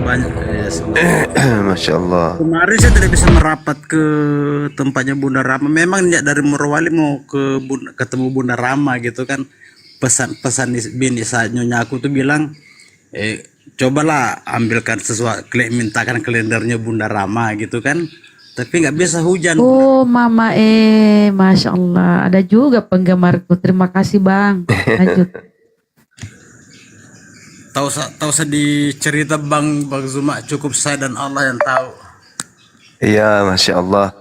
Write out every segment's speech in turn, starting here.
banyak. Yes. Masya Allah. Kemarin saya tidak bisa merapat ke tempatnya Bunda Rama. Memang niat dari Morowali mau ketemu Bunda Rama gitu kan. Pesan-pesan bini saya nyonya aku tuh bilang, cobalah ambilkan sesuatu, mintakan kalendernya Bunda Rama gitu kan. Tapi nggak bisa hujan. Oh, Mama Masya Allah. Ada juga penggemarku. Terima kasih, Bang. Lanjut. Tahu sedih cerita Bang Zuma, cukup saya dan Allah yang tahu. Iya, Masya Allah.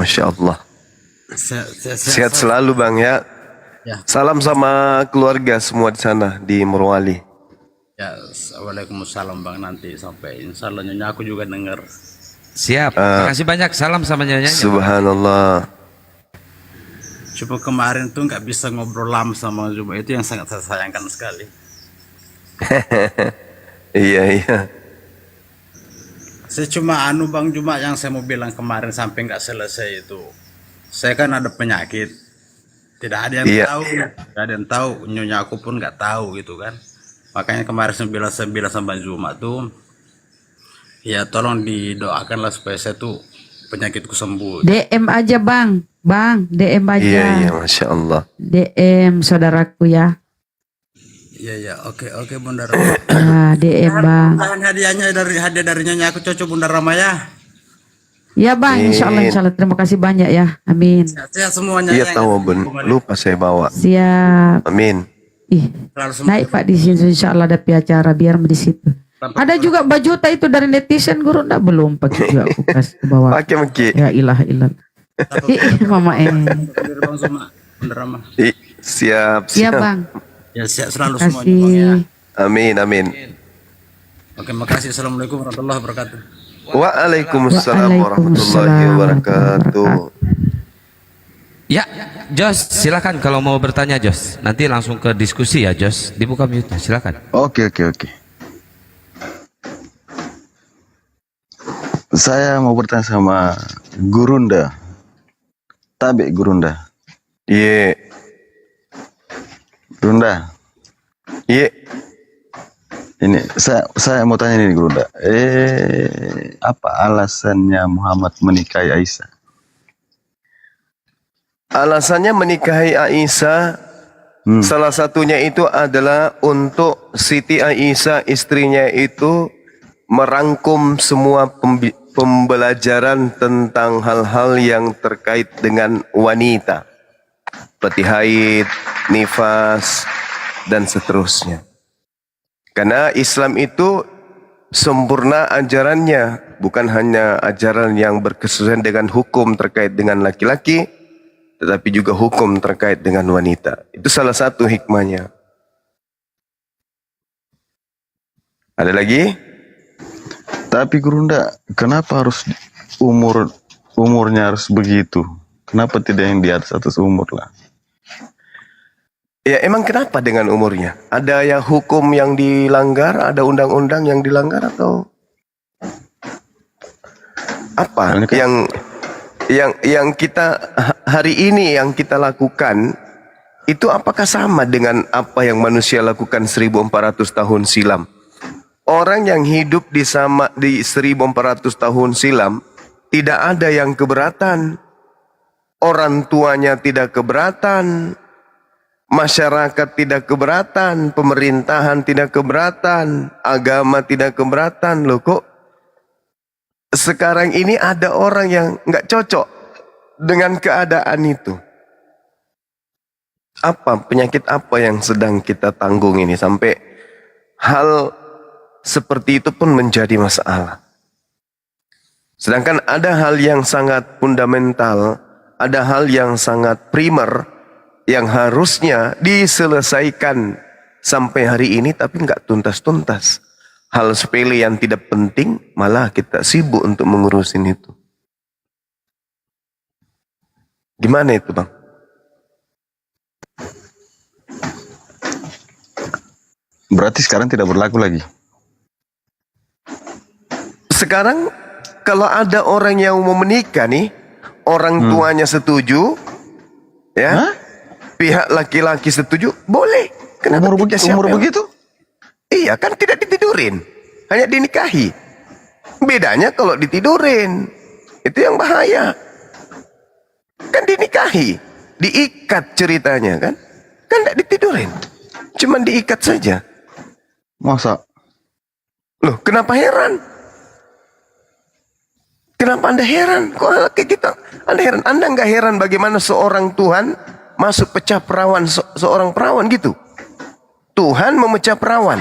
Masya Allah. Sehat selalu Bang ya. Ya. Salam sama keluarga semua di sana di Morowali. Ya, Waalaikumsalam Bang, nanti sampai insya Allah nyonya aku juga dengar. Siap. Terima kasih banyak. Salam sama nyonya. Subhanallah. Cuma kemarin tuh nggak bisa ngobrol lama sama Zuma, itu yang sangat saya sayangkan sekali. Iya. Saya cuma Bang Juma yang saya mau bilang kemarin sampai nggak selesai itu. Saya kan ada penyakit, tidak ada yang tahu, tidak ada yang tahu, nyonya aku pun nggak tahu gitu kan. Makanya kemarin saya bilang sama Bang Juma tuh, ya tolong didoakanlah supaya saya tuh penyakitku sembuh. DM aja Bang, DM aja. Iya, Masya Allah. DM saudaraku ya. Iya, oke Bunda Ya, Rama. DM Bang. Hadiah dari nyonya aku cocok Bunda Rama ya. Ya Bang, insya Allah. Terima kasih banyak ya. Amin. Sehat semuanya. Iya tahu Bun, lupa saya bawa. Siap. Amin. Naik Pak di sini, insya Allah ada acara biar di situ. Ada juga bajuta itu dari netizen guru, enggak belum pakai juga aku kasih ke bawah. Pakai. Ya ilah. Mama Bang Zuma, Bunda Rama. Siap. Iya Bang. Ya sehat selalu Terima semuanya Bang ya. Amin. Oke, makasih. Assalamualaikum warahmatullahi wabarakatuh. Waalaikumsalam warahmatullahi wabarakatuh. Ya, Jos, silakan kalau mau bertanya Jos. Nanti langsung ke diskusi ya Jos. Dibuka mute-nya, silakan. Oke. Saya mau bertanya sama Gurunda. Tabe Gurunda. Iya. Gurunda. Iya. Ini saya mau tanya nih Gurunda. Apa alasannya Muhammad menikahi Aisyah? Alasannya menikahi Aisyah, salah satunya itu adalah untuk Siti Aisyah istrinya itu merangkum semua pembelajaran tentang hal-hal yang terkait dengan wanita, seperti haid, nifas, dan seterusnya. Karena Islam itu sempurna ajarannya, bukan hanya ajaran yang berkesudahan dengan hukum terkait dengan laki-laki, tetapi juga hukum terkait dengan wanita. Itu salah satu hikmahnya. Ada lagi? Tapi Gurunda, kenapa harus umurnya harus begitu? Kenapa tidak yang di atas umur lah? Ya emang kenapa dengan umurnya? Ada yang hukum yang dilanggar, ada undang-undang yang dilanggar atau apa? Yang kita hari ini yang kita lakukan itu apakah sama dengan apa yang manusia lakukan 1400 tahun silam? Orang yang hidup di 1400 tahun silam tidak ada yang keberatan. Orang tuanya tidak keberatan, masyarakat tidak keberatan, pemerintahan tidak keberatan, agama tidak keberatan. Loh kok sekarang ini ada orang yang nggak cocok dengan keadaan itu? Apa penyakit apa yang sedang kita tanggung ini sampai hal seperti itu pun menjadi masalah? Sedangkan ada hal yang sangat fundamental, ada hal yang sangat primer yang harusnya diselesaikan sampai hari ini tapi nggak tuntas-tuntas. Hal sepele yang tidak penting malah kita sibuk untuk mengurusin itu. Gimana itu Bang? Berarti sekarang tidak berlaku lagi? Sekarang kalau ada orang yang mau menikah nih, orang tuanya setuju, ya, pihak laki-laki setuju, boleh. Kenapa Umur begitu? Iya kan tidak ditidurin. hanya dinikahi. Bedanya kalau ditidurin, itu yang bahaya. Kan dinikahi, diikat ceritanya kan? Kan tidak ditidurin, cuman diikat saja. Masa? Loh, kenapa heran? Kenapa Anda heran? Kok kayak gitu? Anda heran? Anda nggak heran bagaimana seorang Tuhan masuk pecah perawan seorang perawan gitu? Tuhan memecah perawan.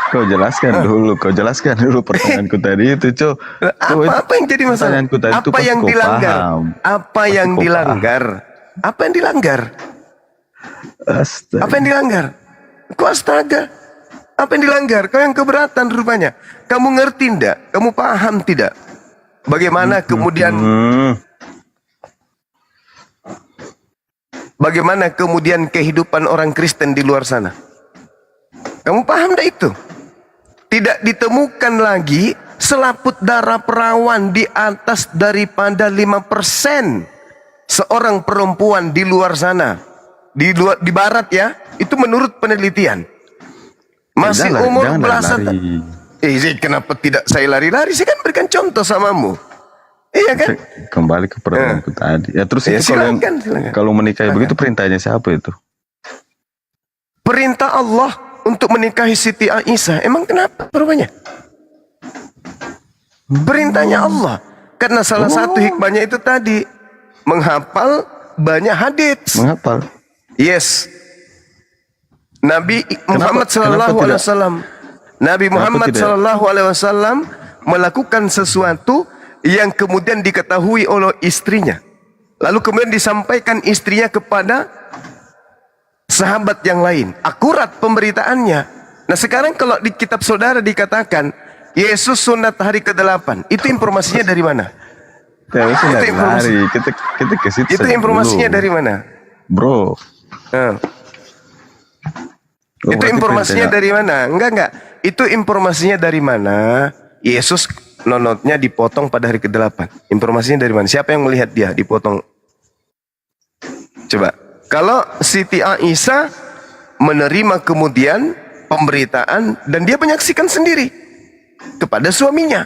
Kau jelaskan dulu pertanyaanku tadi itu, Cok. Apa yang jadi masalah? Pertanyaanku tadi itu Apa pasti yang kau dilanggar? paham. Apa Pasti yang kau dilanggar? Apa yang dilanggar? Astaga. Apa yang dilanggar? Kok astaga? Apa yang dilanggar? Kau yang keberatan rupanya. Kamu ngerti tidak? Kamu paham tidak? Bagaimana kemudian bagaimana kemudian kehidupan orang Kristen di luar sana? Kamu paham tidak itu? Tidak ditemukan lagi selaput darah perawan di atas daripada 5% seorang perempuan di luar sana. Di barat ya, itu menurut penelitian. Masih Jangan, umur jangan belasan lari-lari. kenapa tidak saya lari-lari? Saya kan berikan contoh samamu. Iya kan? Kembali ke pertanyaanku tadi. Ya terus Ya, itu silakan. kalau menikahi begitu perintahnya siapa itu? Perintah Allah untuk menikahi Siti Aisyah. Emang kenapa rupanya? Perintahnya Allah. Karena salah satu hikmahnya itu tadi, menghafal banyak hadits. Menghafal. Yes. Nabi Muhammad sallallahu alaihi wasallam. Nabi Muhammad tidak? sallallahu alaihi wasallam melakukan sesuatu yang kemudian diketahui oleh istrinya. Lalu kemudian disampaikan istrinya kepada sahabat yang lain. Akurat pemberitaannya. Nah, sekarang kalau di kitab saudara dikatakan Yesus sunat hari ke-8, itu informasinya dari mana? Ya, itu Itu informasi. lari. Kita ke situ Itu saja informasinya dulu. dari mana? Bro. Nah, Oh, itu berarti informasinya perintahnya- dari mana? Enggak. Itu informasinya dari mana? Yesus nonotnya dipotong pada hari ke-8. Informasinya dari mana? Siapa yang melihat dia dipotong? Coba. Kalau Siti Aisyah menerima kemudian pemberitaan dan dia menyaksikan sendiri kepada suaminya.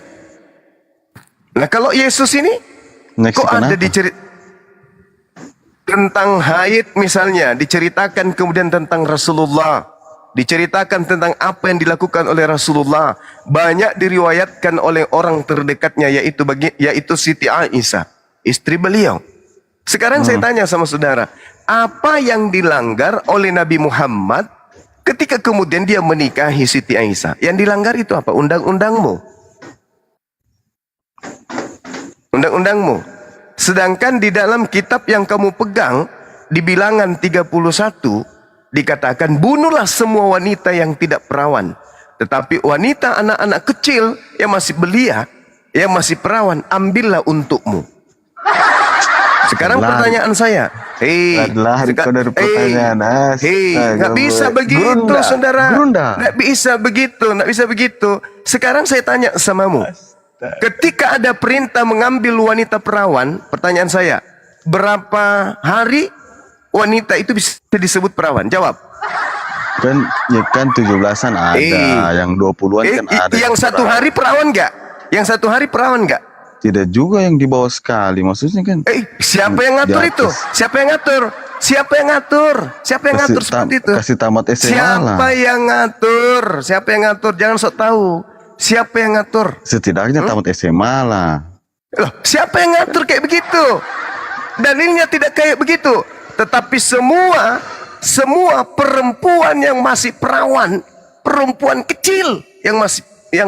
Nah, kalau Yesus ini kok Menyaksikan ada apa? tentang haid misalnya, diceritakan kemudian tentang Rasulullah, diceritakan tentang apa yang dilakukan oleh Rasulullah, banyak diriwayatkan oleh orang terdekatnya yaitu Siti Aisyah, istri beliau. Sekarang saya tanya sama saudara, apa yang dilanggar oleh Nabi Muhammad ketika kemudian dia menikahi Siti Aisyah? Yang dilanggar itu apa? Undang-undangmu. Undang-undangmu. Sedangkan di dalam kitab yang kamu pegang, di bilangan 31, dikatakan bunuhlah semua wanita yang tidak perawan. Tetapi wanita anak-anak kecil yang masih belia, yang masih perawan, ambillah untukmu. Sekarang pertanyaan saya, Lari kau dari pertanyaan. nggak bisa begitu, Gerunda. saudara. Gerunda. Nggak bisa begitu. Sekarang saya tanya samamu, ketika ada perintah mengambil wanita perawan, pertanyaan saya, berapa hari wanita itu bisa disebut perawan? Jawab. Kan 17-an ada, yang 20-an kan ada. Yang satu hari perawan nggak? Yang satu hari perawan nggak? Tidak juga yang di bawah sekali, maksudnya kan. Siapa yang ngatur Di itu? atas. Siapa yang ngatur? Siapa yang ngatur? Siapa yang ngatur seperti itu? Kasih tamat SMA Siapa lah. yang ngatur? Siapa yang ngatur? Jangan sok tahu. Siapa yang ngatur? Setidaknya tamat SMA lah. Loh, siapa yang ngatur kayak begitu? Dalilnya tidak kayak begitu. Tetapi semua perempuan yang masih perawan, perempuan kecil yang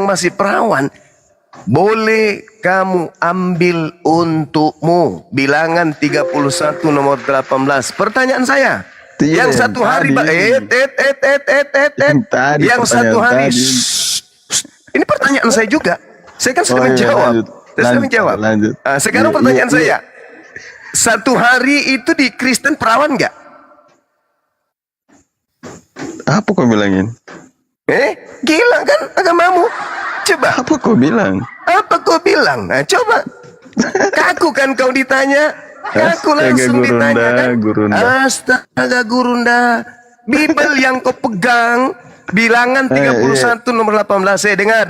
masih perawan, boleh kamu ambil untukmu. Bilangan 31 nomor 18. Pertanyaan saya, Iya, yang satu hari Yang tadi, yang satu hari pertanyaan tadi. Ini pertanyaan saya juga. Saya kan sudah Oh, iya, menjawab. lanjut. Saya sudah Lanjut, menjawab. lanjut. Nah, sekarang Iya, pertanyaan iya, saya, satu hari itu di Kristen perawan nggak? Apa kau bilangin? Gila kan agamamu? Coba, Apa kau bilang? apa kau bilang? Nah, coba. Kaku kan kau ditanya? Kaku Astaga, langsung Gurunda, ditanya kan? Gurunda. Astaga Gurunda. Bibel yang kau pegang Bilangan 31 nomor 18. Dengar.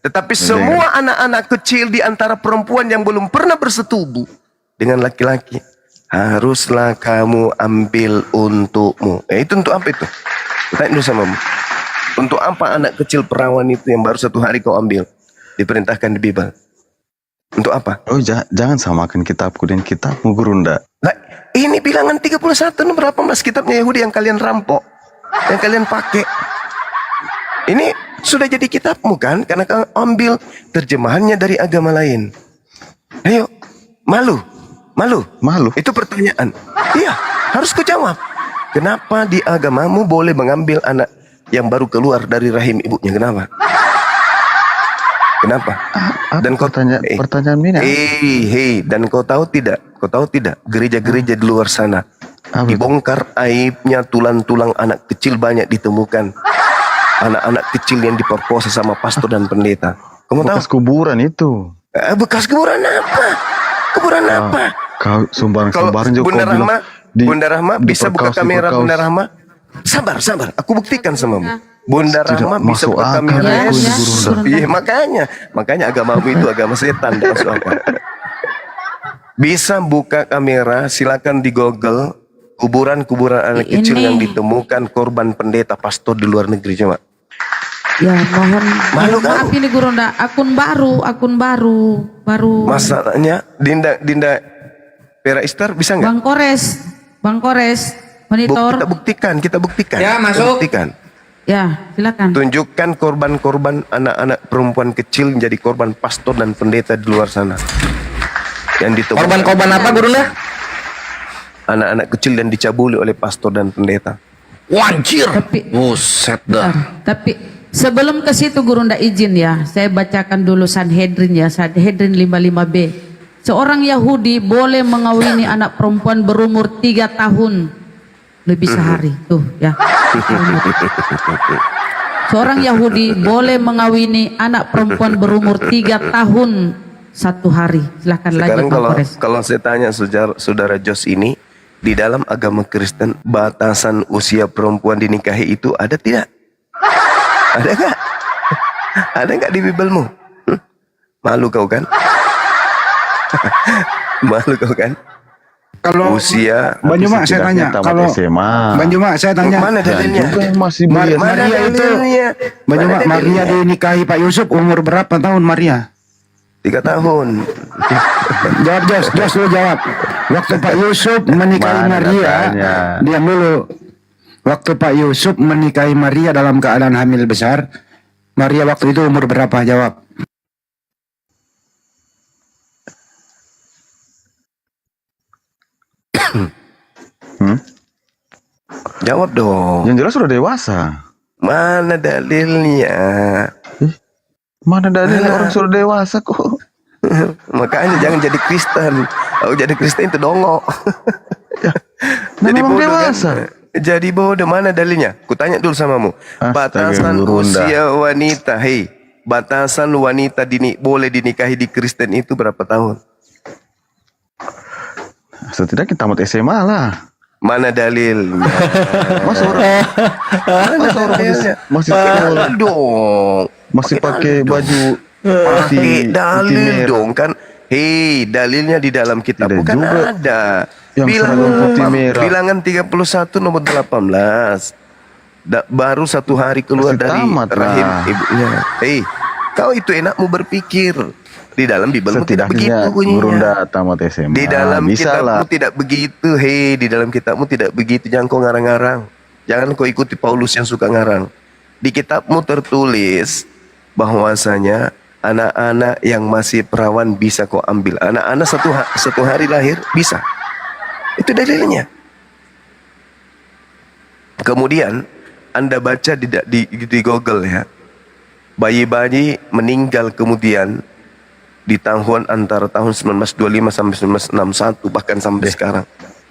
Tetapi semua anak-anak kecil di antara perempuan yang belum pernah bersetubuh dengan laki-laki, haruslah kamu ambil untukmu. Itu untuk apa itu? Tanya dulu sama. Untuk apa anak kecil perawan itu yang baru 1 hari kau ambil? Diperintahkan di Bible. Untuk apa? Oh, jangan samakan kitabku dan kitabmu, Gurunda. Nah, ini bilangan 31 nomor 18 kitabnya Yahudi yang kalian rampok, yang kalian pakai. Ini sudah jadi kitabmu kan? Karena kau ambil terjemahannya dari agama lain. Ayo, malu. Itu pertanyaan. Iya, harus kau jawab. Kenapa di agamamu boleh mengambil anak yang baru keluar dari rahim ibunya? Kenapa? Dan kau tanya pertanyaan ini. Dan kau tahu tidak? Gereja-gereja di luar sana dibongkar aibnya, tulang-tulang anak kecil banyak ditemukan. Anak-anak kecil yang diperkosa sama pastor dan pendeta. Kamu tahu? Bekas kuburan itu. Bekas kuburan apa? Kau sumbar-sumbaran juga. Bunda Rahma bisa buka kamera. Bunda Rahma, sabar. Aku buktikan samamu. Bunda Rahma bisa buka kamera. Iya, makanya agamamu itu agama setan. Masuk akal. Bisa buka kamera, silakan di Google kuburan-kuburan anak kecil yang ditemukan korban pendeta pastor di luar negeri. Coba. Ya mohon maaf Malu ini Gurunda, akun baru. Masalahnya Dinda Vera Istar bisa nggak? Bang Kores monitor. Kita buktikan. Ya, masuk. Ya, silakan. Tunjukkan korban-korban anak-anak perempuan kecil menjadi korban pastor dan pendeta di luar sana. Yang ditemukan. Korban apa, Gurunda? Anak-anak kecil yang dicabuli oleh pastor dan pendeta. Wanjir. Buset dah. Tapi sebelum ke situ Gurunda izin ya, saya bacakan dulu Sanhedrin 55B. Seorang Yahudi boleh mengawini anak perempuan berumur 3 tahun lebih sehari. Tuh ya. Seorang Yahudi boleh mengawini anak perempuan berumur 3 tahun 1 hari. Silahkan lanjut Pak Kores. Kalau saya tanya saudara Jos ini, di dalam agama Kristen batasan usia perempuan dinikahi itu ada tidak? Ada nggak? Ada nggak di Bibelmu? Malu kau kan? Kalau usia Banjuma saya tanya, kalau Banjuma saya tanya, mana dalilnya? Maria itu Banjuma, Maria dinikahi Pak Yusuf umur berapa tahun Maria? 3 tahun. Jawab Jos lu jawab. Waktu Pak Yusuf menikahi Maria, diam dulu. Waktu Pak Yusuf menikahi Maria dalam keadaan hamil besar, Maria waktu itu umur berapa? Jawab. Jawab dong. Yang jelas sudah dewasa. Mana dalilnya? Mana dalilnya orang sudah dewasa kok? Makanya jangan jadi Kristen. Kalau jadi Kristen itu dongok. Jadi bodoh dewasa. Kan? Jadi bodoh, mana dalilnya? Kutanya dulu samamu. Batasan usia wanita, batasan wanita boleh dinikahi di Kristen itu berapa tahun? Setidaknya tamat SMA lah. Mana dalilnya? Mas orang masih sekolah dong. Masih pakai baju dalil dong kan. Dalilnya di dalam kitab tidak bukan juga. Ada. Yang seragam putih merah. Bilangan 31 nomor 18. Baru 1 hari keluar masih dari rahim ibunya. Kau itu enakmu berpikir. Di dalam Bibelmu tidak begitu bunyinya. Gurunda tamat SMA. Di dalam kitabmu tidak begitu. Di dalam kitabmu tidak begitu. Jangan kau ngarang-ngarang. Jangan kau ikuti Paulus yang suka ngarang. Di kitabmu tertulis bahwasanya anak-anak yang masih perawan bisa kau ambil. Anak-anak satu hari lahir bisa. Itu dalilnya. Kemudian Anda baca di Google ya. Bayi-bayi meninggal kemudian di tahun antara tahun 1925 sampai 1961 bahkan sampai sekarang.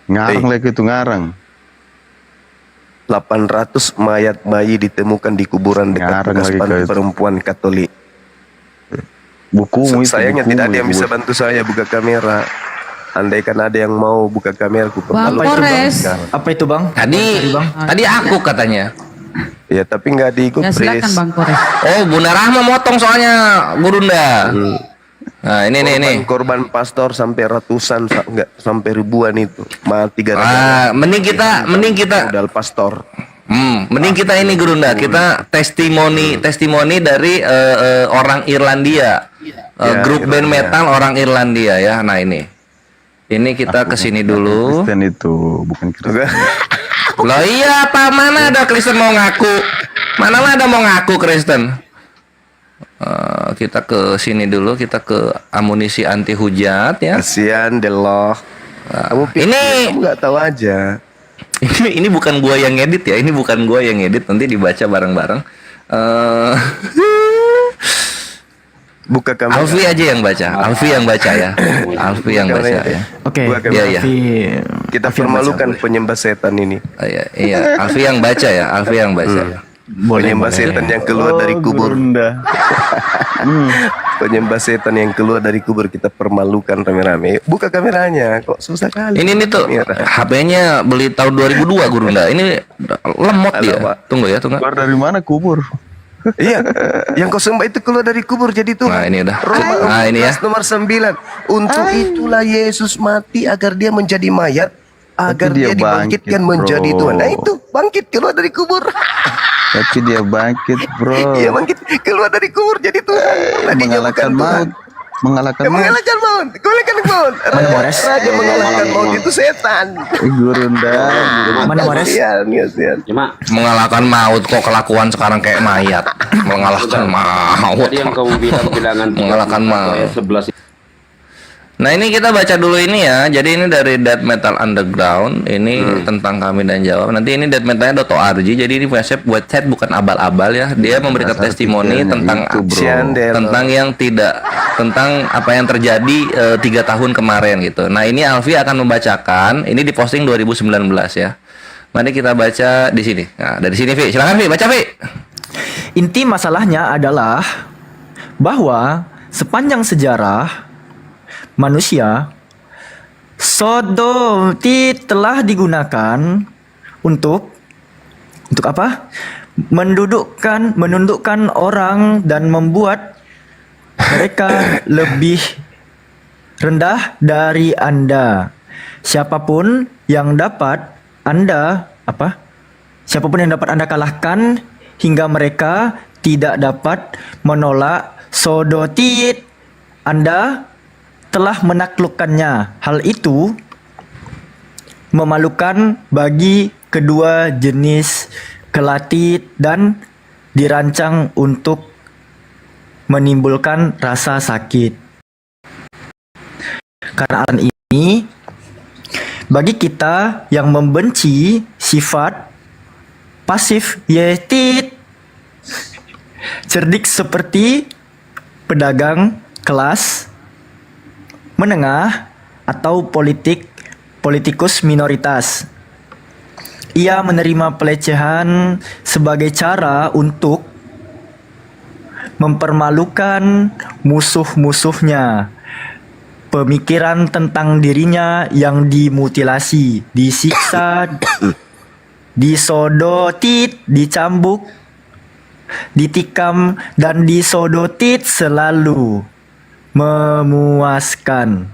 Ngarang lagi itu ngarang. 800 mayat bayi ditemukan di kuburan dekat bekas panti perempuan Katolik. Bukumu itu. Sayangnya tidak ada yang bisa bantu saya buka kamera. Andaikan ada yang mau buka kamera, Bang Kores. Apa itu Bang? Tadi aku katanya. Ya tapi nggak diikut Ya silakan Bang Kores. Oh, Bunda Rahma motong soalnya Gurunda. Nah, ini. Korban pastor sampai ratusan, nggak sampai ribuan itu mati gara-gara Ah, mending kita modal pastor. mending kita ini Gurunda, kita testimoni dari orang Irlandia. Grup band metal orang Irlandia ya. Nah, ini kita kesini dulu. Kristen itu bukan Kristen. Loh iya, apa mana ada Kristen mau ngaku? Mana ada mau ngaku Kristen? Kita ke sini dulu, kita ke amunisi anti hujat ya. Kasihan Deloh. Kamu nggak tahu aja. Ini bukan gua yang ngedit ya, ini bukan gua yang ngedit, nanti dibaca bareng-bareng. Buka kamera. Alfi aja yang baca, Alfi yang baca ya. Alfi yang baca ya. Oke. Iya. Kita permalukan penyembah setan ini. Iya, Alfi yang baca ya, Alfi yang baca. Penyembah setan yang keluar dari kubur. Gurunda. Penyembah setan yang keluar dari kubur, kita permalukan rame-rame. Buka kameranya, kok susah kali. Ini nih tuh HP-nya beli tahun 2002 Gurunda. Ini lemot dia. Pak. Tunggu. Keluar dari mana kubur? Iya, yang kau sembah itu keluar dari kubur jadi Tuhan. Nah, ini udah. Roma Nah, ini ya. 14 nomor 9. Untuk itulah Yesus mati agar dia menjadi mayat, agar dia dia dibangkitkan bangkit, menjadi bro. Tuhan. Nah itu, bangkit keluar dari kubur. Tapi dia bangkit, bro. Iya, bangkit keluar dari kubur jadi Tuhan. Tadinya Mengalahkan bukan Tuhan. maut. Mengalahkan maut. Mengalahkan maut. Raja mengalahkan maut itu setan. Gurunda. Mana Mores? Kasihan. Mengalahkan maut kok kelakuan sekarang kayak mayat. Mengalahkan maut. Tadi yang kamu bilang bilangan Mengalahkan maut. 11. Nah, ini kita baca dulu ini ya. Jadi ini dari Death Metal Underground. Ini tentang kami dan jawab. Nanti ini deathmetalnya.org. Jadi ini website bukan abal-abal ya. Dia memberikan testimoni tentang tentang apa yang terjadi 3 tahun kemarin gitu. Nah, ini Alfi akan membacakan. Ini diposting 2019 ya. Mari kita baca di sini. Nah, dari sini Vi. Silakan Vi, baca Vi. Inti masalahnya adalah bahwa sepanjang sejarah manusia, sodomi telah digunakan untuk apa? Menundukkan orang dan membuat mereka lebih rendah dari Anda. Siapapun yang dapat Anda kalahkan hingga mereka tidak dapat menolak sodotit Anda telah menaklukkannya. Hal itu memalukan bagi kedua jenis kelatit dan dirancang untuk menimbulkan rasa sakit. Karena alasan ini, bagi kita yang membenci sifat pasif yetit, cerdik seperti pedagang kelas menengah atau politikus minoritas. Ia menerima pelecehan sebagai cara untuk mempermalukan musuh-musuhnya. Pemikiran tentang dirinya yang dimutilasi, disiksa, disodotit, dicambuk, ditikam, dan disodotit selalu memuaskan.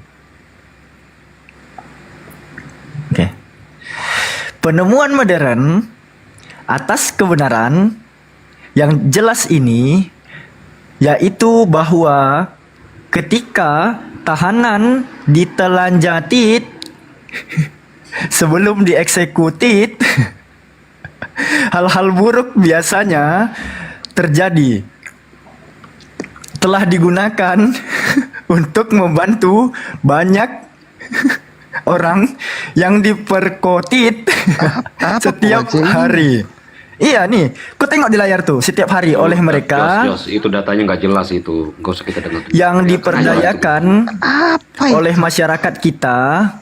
Oke. Penemuan modern atas kebenaran yang jelas ini yaitu bahwa ketika tahanan ditelanjantit sebelum dieksekutit, hal-hal buruk biasanya terjadi. Telah digunakan untuk membantu banyak orang yang diperkotit setiap hari. Iya nih, kau tengok di layar tuh setiap hari oleh mereka. Jos, itu datanya nggak jelas itu. Nggak usah kita dengar. Yang diperdayakan oleh masyarakat kita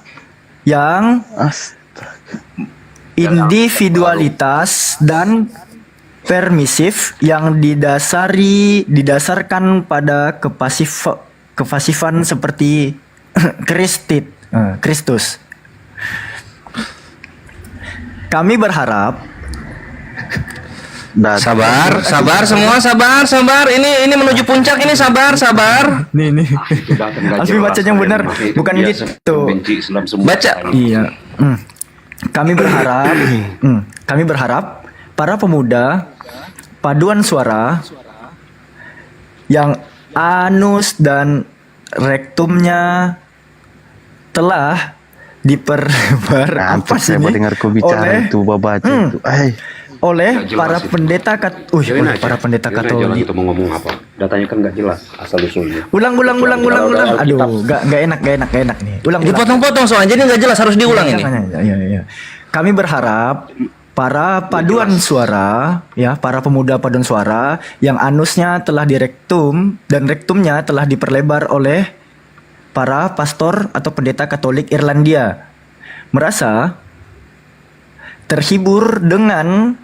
yang individualitas dan permisif yang didasarkan pada kepasifan seperti Kristus. Kami berharap Sabar semua, sabar. Ini menuju puncak ini, sabar. Nih. Itu data nggak Alfi jelas. bacanya benar, Itu bukan biasa gitu. benci Islam semua. Baca. Iya. Kami berharap para pemuda paduan suara yang anus dan rektumnya telah diperlebar Saya mau dengar kau bicara itu baca itu. oleh Nggak jelas para itu. pendeta Biarin aja. para pendeta Biarin aja Katolik. itu mau ngomong apa. Datanya kan nggak jelas asal usulnya. Ulang. Aduh, gak enak nih. Ulang. Dipotong-potong soalnya jadi nggak jelas, harus diulang ini. Iya. Kami berharap para paduan suara, ya, para pemuda paduan suara yang anusnya telah direktum dan rektumnya telah diperlebar oleh para pastor atau pendeta Katolik Irlandia merasa terhibur dengan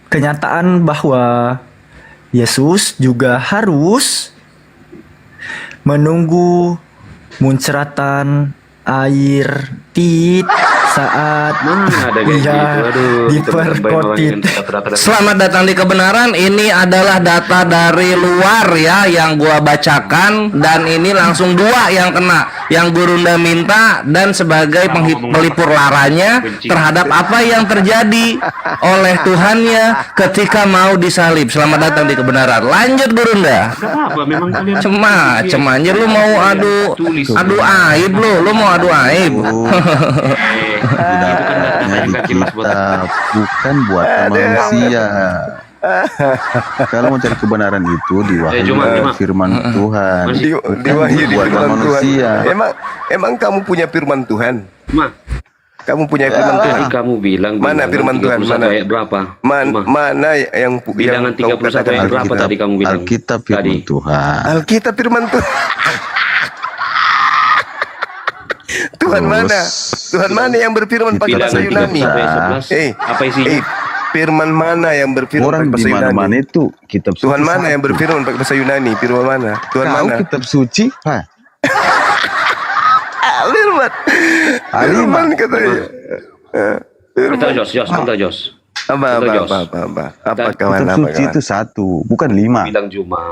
kenyataan bahwa Yesus juga harus menunggu muncratan air tit saat Mana ada kayak gitu? Aduh, kita tambahin orang yang diperkotit. rata-rata. Selamat datang di kebenaran. Ini adalah data dari luar ya yang gua bacakan, dan ini langsung 2 yang kena. Yang Gurunda minta dan sebagai pelipur laranya terhadap apa yang terjadi oleh Tuhannya ketika mau disalib. Selamat datang di kebenaran. Lanjut Gurunda. Apa? Memang kalian Macem aja lu mau adu aib lu mau adu aib. Kita bukan buatan manusia. Kalau mau cari kebenaran itu di wahyu Juma. firman Tuhan. Di wahyu di buatan firman Tuhan. manusia. Emang kamu punya firman Tuhan? Ma, Kamu punya firman Tuhan? tadi kamu bilang Mana bilangan firman Tuhan? 31 Mana? ayat berapa? Ma, Mana yang bilangan kau 31 katakan ayat berapa Alkitab? tadi kamu bilang? Alkitab firman Tadi. Tuhan. Alkitab firman Tuhan. Tuhan Terus, mana? Tuhan mana yang berfirman pakai bahasa Bilangan Yunani? 31 ayat 11. Apa isinya? Firman mana yang berfirman Orang pakai di bahasa mana-mana Yunani? itu kitab suci. Tuhan mana yang berfirman pakai bahasa Yunani? Firman mana? Tuhan Kau mana? kitab suci? Hah? Firman. Firman katanya. Bentar Jos. Apa Jos. kawan? Kitab suci itu 1, bukan 5. Bilang Juma.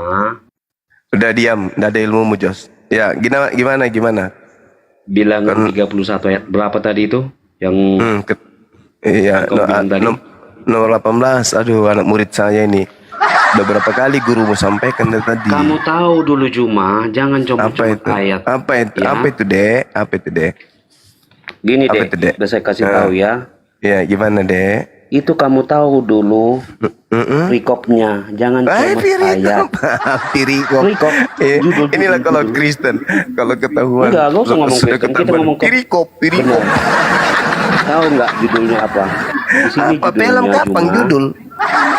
Udah diam, udah ada ilmumu Jos. Ya, gimana? Bilangan 31 ayat berapa tadi itu? Yang Iya, Kau bilang tadi. nomor 18. Aduh, anak murid saya ini. Udah berapa kali gurumu sampaikan dari tadi. kamu tahu dulu Juma, jangan Apa coba-coba itu? ayat. Apa itu? Ya. Apa itu, Dek? Gini Apa deh, itu, Dek? udah saya kasih tahu ya. Ya, gimana, Dek? Itu kamu tahu dulu perikopnya, jangan cuma ayat. Pirikop. Perikop. Judul. Inilah kalau Kristen, kalau ketahuan. Enggak, nggak usah ngomong sudah Kristen, kita ketahuan. ngomong Pirikop. Benar. Tahu nggak judulnya apa? Di sini Apa film kapan Juma, judul?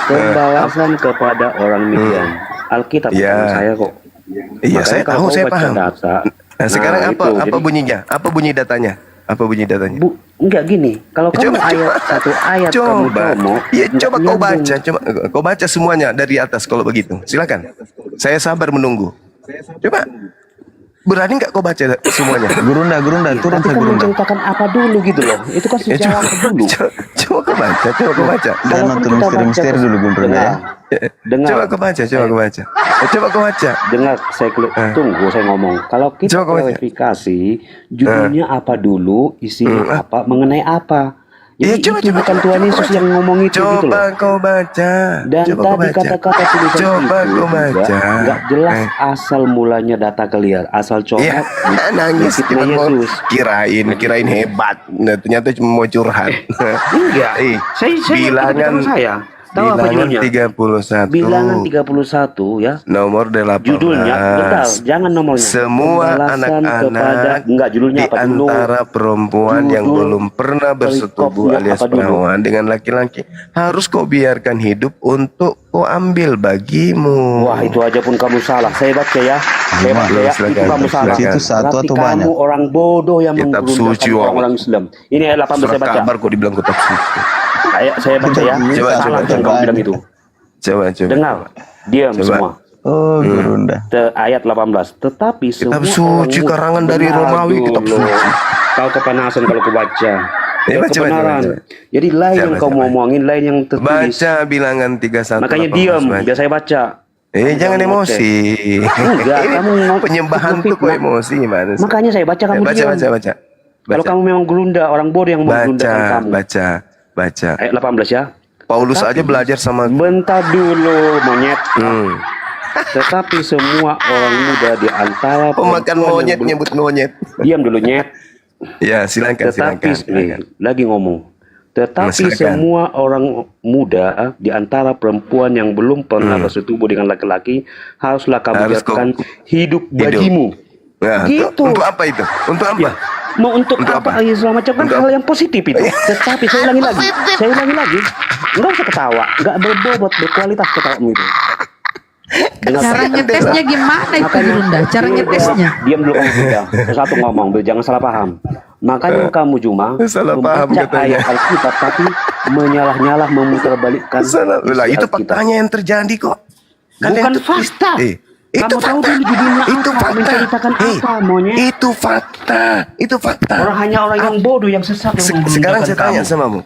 Pembalasan kepada orang Midian. Alkitab Ya. bukan saya kok. Iya, Makanya saya kalau tahu, kau saya baca paham. data, Nah, sekarang nah, apa itu, jadi- bunyinya? Apa bunyi datanya? Apa bunyi datanya? Enggak gini. Kalau kamu satu ayat kamu coba. promo, Ya, nggak coba kau nyambung. baca, kau baca semuanya dari atas kalau begitu. Silakan. Saya sabar menunggu. Coba. Berani nggak kau baca semuanya? Gurunda, turun Tapi ke kan Gurunda. menceritakan apa dulu gitu loh. Itu kan sejarah dulu. Coba kau baca, coba kau baca. Jangan Kalaupun nonton kita misteri-misteri baca dulu Gurunda ya. Dengar. Coba kau baca, coba kau baca. Coba kau baca. Dengar, saya tunggu saya ngomong. Kalau kita Coba kau baca. klarifikasi, judulnya apa dulu, isinya apa, mengenai apa. Jadi Ya, coba, itu coba, bukan coba, Tuhan coba, Yesus coba. yang ngomong itu gitu Coba loh. kau baca. Dan Coba kau tadi baca. kata-kata tulisan Coba itu kau baca. juga nggak jelas asal mulanya data kalian, asal Ya, coret nangis fitnah cuma mau Yesus. kirain hebat. Nah, ternyata cuma mau curhat. Enggak. Saya bilangan saya. Tahu apa bilangan judulnya? 31. Bilangan 31 ya. Nomor 18. Judulnya, bentar, jangan nomornya. Semua Pembalasan anak-anak enggak judulnya di apa dulu? antara perempuan yang Judul belum pernah bersetubuh perikopnya alias apa dulu? perawan dengan laki-laki harus kau biarkan hidup untuk kau ambil bagimu. Wah, itu aja pun kamu salah. Saya baca ya. Saya baca ya. silakan, Itu kamu salah. silakan. Itu satu Berarti atau kamu banyak? orang bodoh yang Kitab menggerundakan suci, Wang. orang Islam. Ini ayat 18 saya Surat baca. kabar kok dibilang kitab suci. Saya baca ya. Coba, Salah coba, yang coba. kamu bilang itu. Coba. Dengar. Diam Coba. semua. Oh, Gurunda. Ayat 18. Tetapi Kitab semua suci orang karangan dari benar Romawi, kitab dulu. suci. Kau kepanasan kalau kau baca. Ya, baca, kebenaran. baca. Jadi lain Baca, yang baca, kau baca. omongin, lain yang tertulis. Baca bilangan 31. Makanya 18, diam, baca. biar saya baca. Jangan emosi. Enggak, Ini kamu mau penyembahan ikut tuh kok fitnah. emosi gimana sih? Makanya saya baca, kamu baca, diam. baca. Kalau kamu memang gerunda, orang bodoh yang menggerundakan kamu. Baca. Ayat 18 ya. Paulus aja belajar sama Bentar dulu, monyet. Hmm. Tetapi semua orang muda di antara Pemakan perempuan yang monyet belum- nyebut monyet. Diam dulu, nyet. Ya, silakan. Tetapi lagi ngomong. Tetapi Silakan. semua orang muda di antara perempuan yang belum pernah bersetubuh dengan laki-laki haruslah kamu Harus biarkan hidup bagimu. Nah, Gitu. Untuk apa itu? Untuk apa? Ya, mau untuk Untuk apa? apa? Ya, segala macam kan Untuk hal yang positif itu. Tetapi saya ulangi lagi. Enggak usah ketawa, enggak berbobot, berkualitas ketawamu itu. Dengar Cara ngetesnya gimana itu Makanya- Gurunda? Cara ngetesnya? Diam dulu kamu sudah. Satu ngomong, jangan salah paham. Makanya kamu cuma Salah paham membaca katanya. ayat Alkitab tapi menyalah-nyalah memutarbalikkan Salah. Lah, isi itu Alkitab. faktanya yang terjadi kok. Bukan itu fakta. itu Kamu tahu fakta. dulu judulnya Itu apa, fakta. menceritakan apa, monyet. Itu fakta. Itu fakta. Hanya orang yang bodoh yang sesat yang Sekarang menggunakan saya tanya kamu. samamu.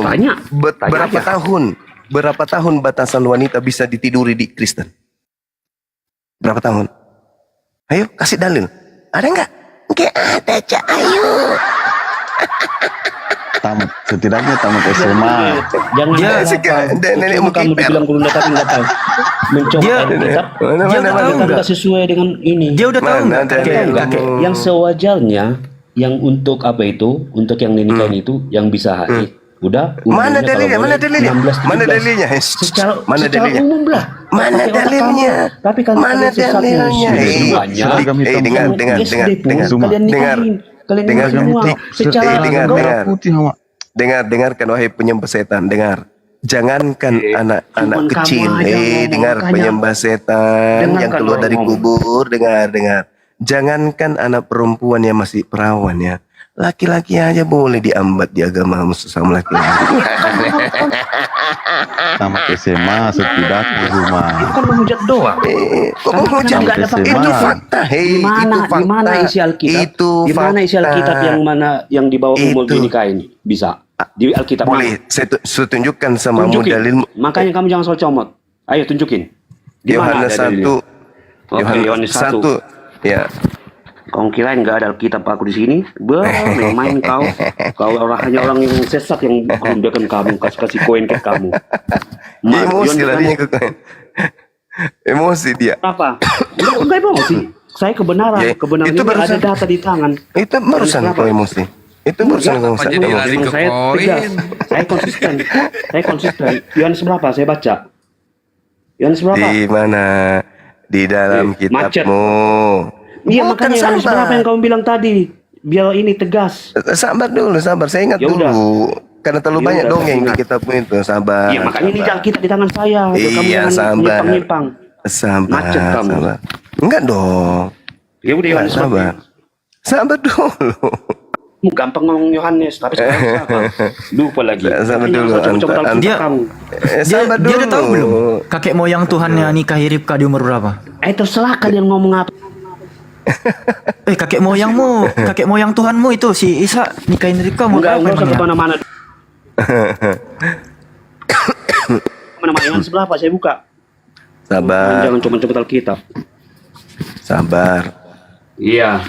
Tanya. Tanya Berapa aja. berapa tahun batasan wanita bisa ditiduri di Kristen? Berapa tahun? Ayo, kasih dalil. Ada nggak? Nggak ada, Cak. Ayo. Setidaknya tamat SMA. Jangan Dia- nenek cuma mau kamu kiper. dibilang gerunda tapi nggak tahu. Mencoba Dia- Alkitab. Mana, Dia mana, udah tahu mana? nggak? Sesuai dengan ini. Dia udah tahu Mana nggak? ada Kakek, ilmu? kakek. Yang sewajarnya yang untuk apa itu, untuk yang dinikahin itu yang bisa haid. Udah. Mana umurnya dalilnya? kalau Mana boleh dalilnya? 16, Mana 17. dalilnya? Secara Mana dalilnya? umum lah. Mana Pakai otak dalilnya? kamu. Tapi kan Mana kalian sesat dalilnya? musuh semuanya. Seragam hitam dengar, Kamu dengar, SD dengar, pun dengar, kalian dengar, nikahin. Kalian dengar, nikahin semua. Secara dengar, enggak. dengar. Putih sama. Dengarkan wahai penyembah setan, dengar. Jangankan anak-anak cuman kamu kecil, aja ngomong, dengar makanya. penyembah setan yang Dengarkan keluar orang dari ngomong. kubur, dengar. Jangankan anak perempuan yang masih perawan ya. Laki-laki aja boleh diambat di agama sesama laki-laki. Tamat SMA setidaknya di rumah. Itu kan menghujat doang. Kok Tapi mau kan nggak ada fakta. itu fakta, hei, Di itu fakta. mana isi Alkitab? Itu Di mana isi fakta. Alkitab yang mana yang di bawah umur Itu. dinikahin? Bisa. Di Alkitab Boleh, saya tunjukkan sama Tunjukin. dalil Makanya kamu jangan soal comot. Ayo tunjukin. Di mana Yohanes ada dalilnya? 1. Oke, Yohanes 1. Ya. Kau kirain nggak ada Alkitab aku di sini? Main kau. Kau hanya orang yang sesat yang merundakan kamu, kasih koin ke kamu. Emosi larinya ke koin. Emosi dia. Apa? Enggak emosi. Saya kebenaran. Ya, Kebenaran itu ini barusan- ada data di tangan. Itu barusan Kenapa? kau emosi. Itu barusan kau Apa jadi emosi. lari ke Saya koin? tegas. Saya konsisten. Yohanes berapa? Saya baca. Yohanes berapa? Di mana? Di dalam Macet. kitabmu. Iya Bukan, makanya Yohanes sabar. berapa yang kamu bilang tadi? Biar ini tegas. Sabar dulu, sabar. Saya ingat Ya udah. dulu. Karena terlalu Ya banyak udah, dongeng saya di ingat. kitabmu itu. Sabar. Iya makanya ini sabar. Alkitab di tangan saya. Kamu Iya, jangan sabar. nyimpang-nyimpang. Sabar. Macet kamu. Sabar. Enggak dong. Ya udah Yohanes Sabar. berapa? Sabar dulu. Kamu gampang ngomong Yohanes, tapi sekarang sabar. Lupa lagi. Sabar Makanya dulu, jangan coba-coba Anta. Alkitab Dia- kamu. Sabar Dia dulu. udah tahu belum? Kakek moyang Tuhannya nikahi Ribka di umur berapa? Terserah kalian ngomong apa. Kakek moyang Tuhanmu itu si Isa nikahin Ribka umur Enggak berapa usah emangnya? kemana-mana. Mana-mana Yohanes berapa? Saya buka. Sabar. Jangan coba-coba Alkitab. Sabar. Iya.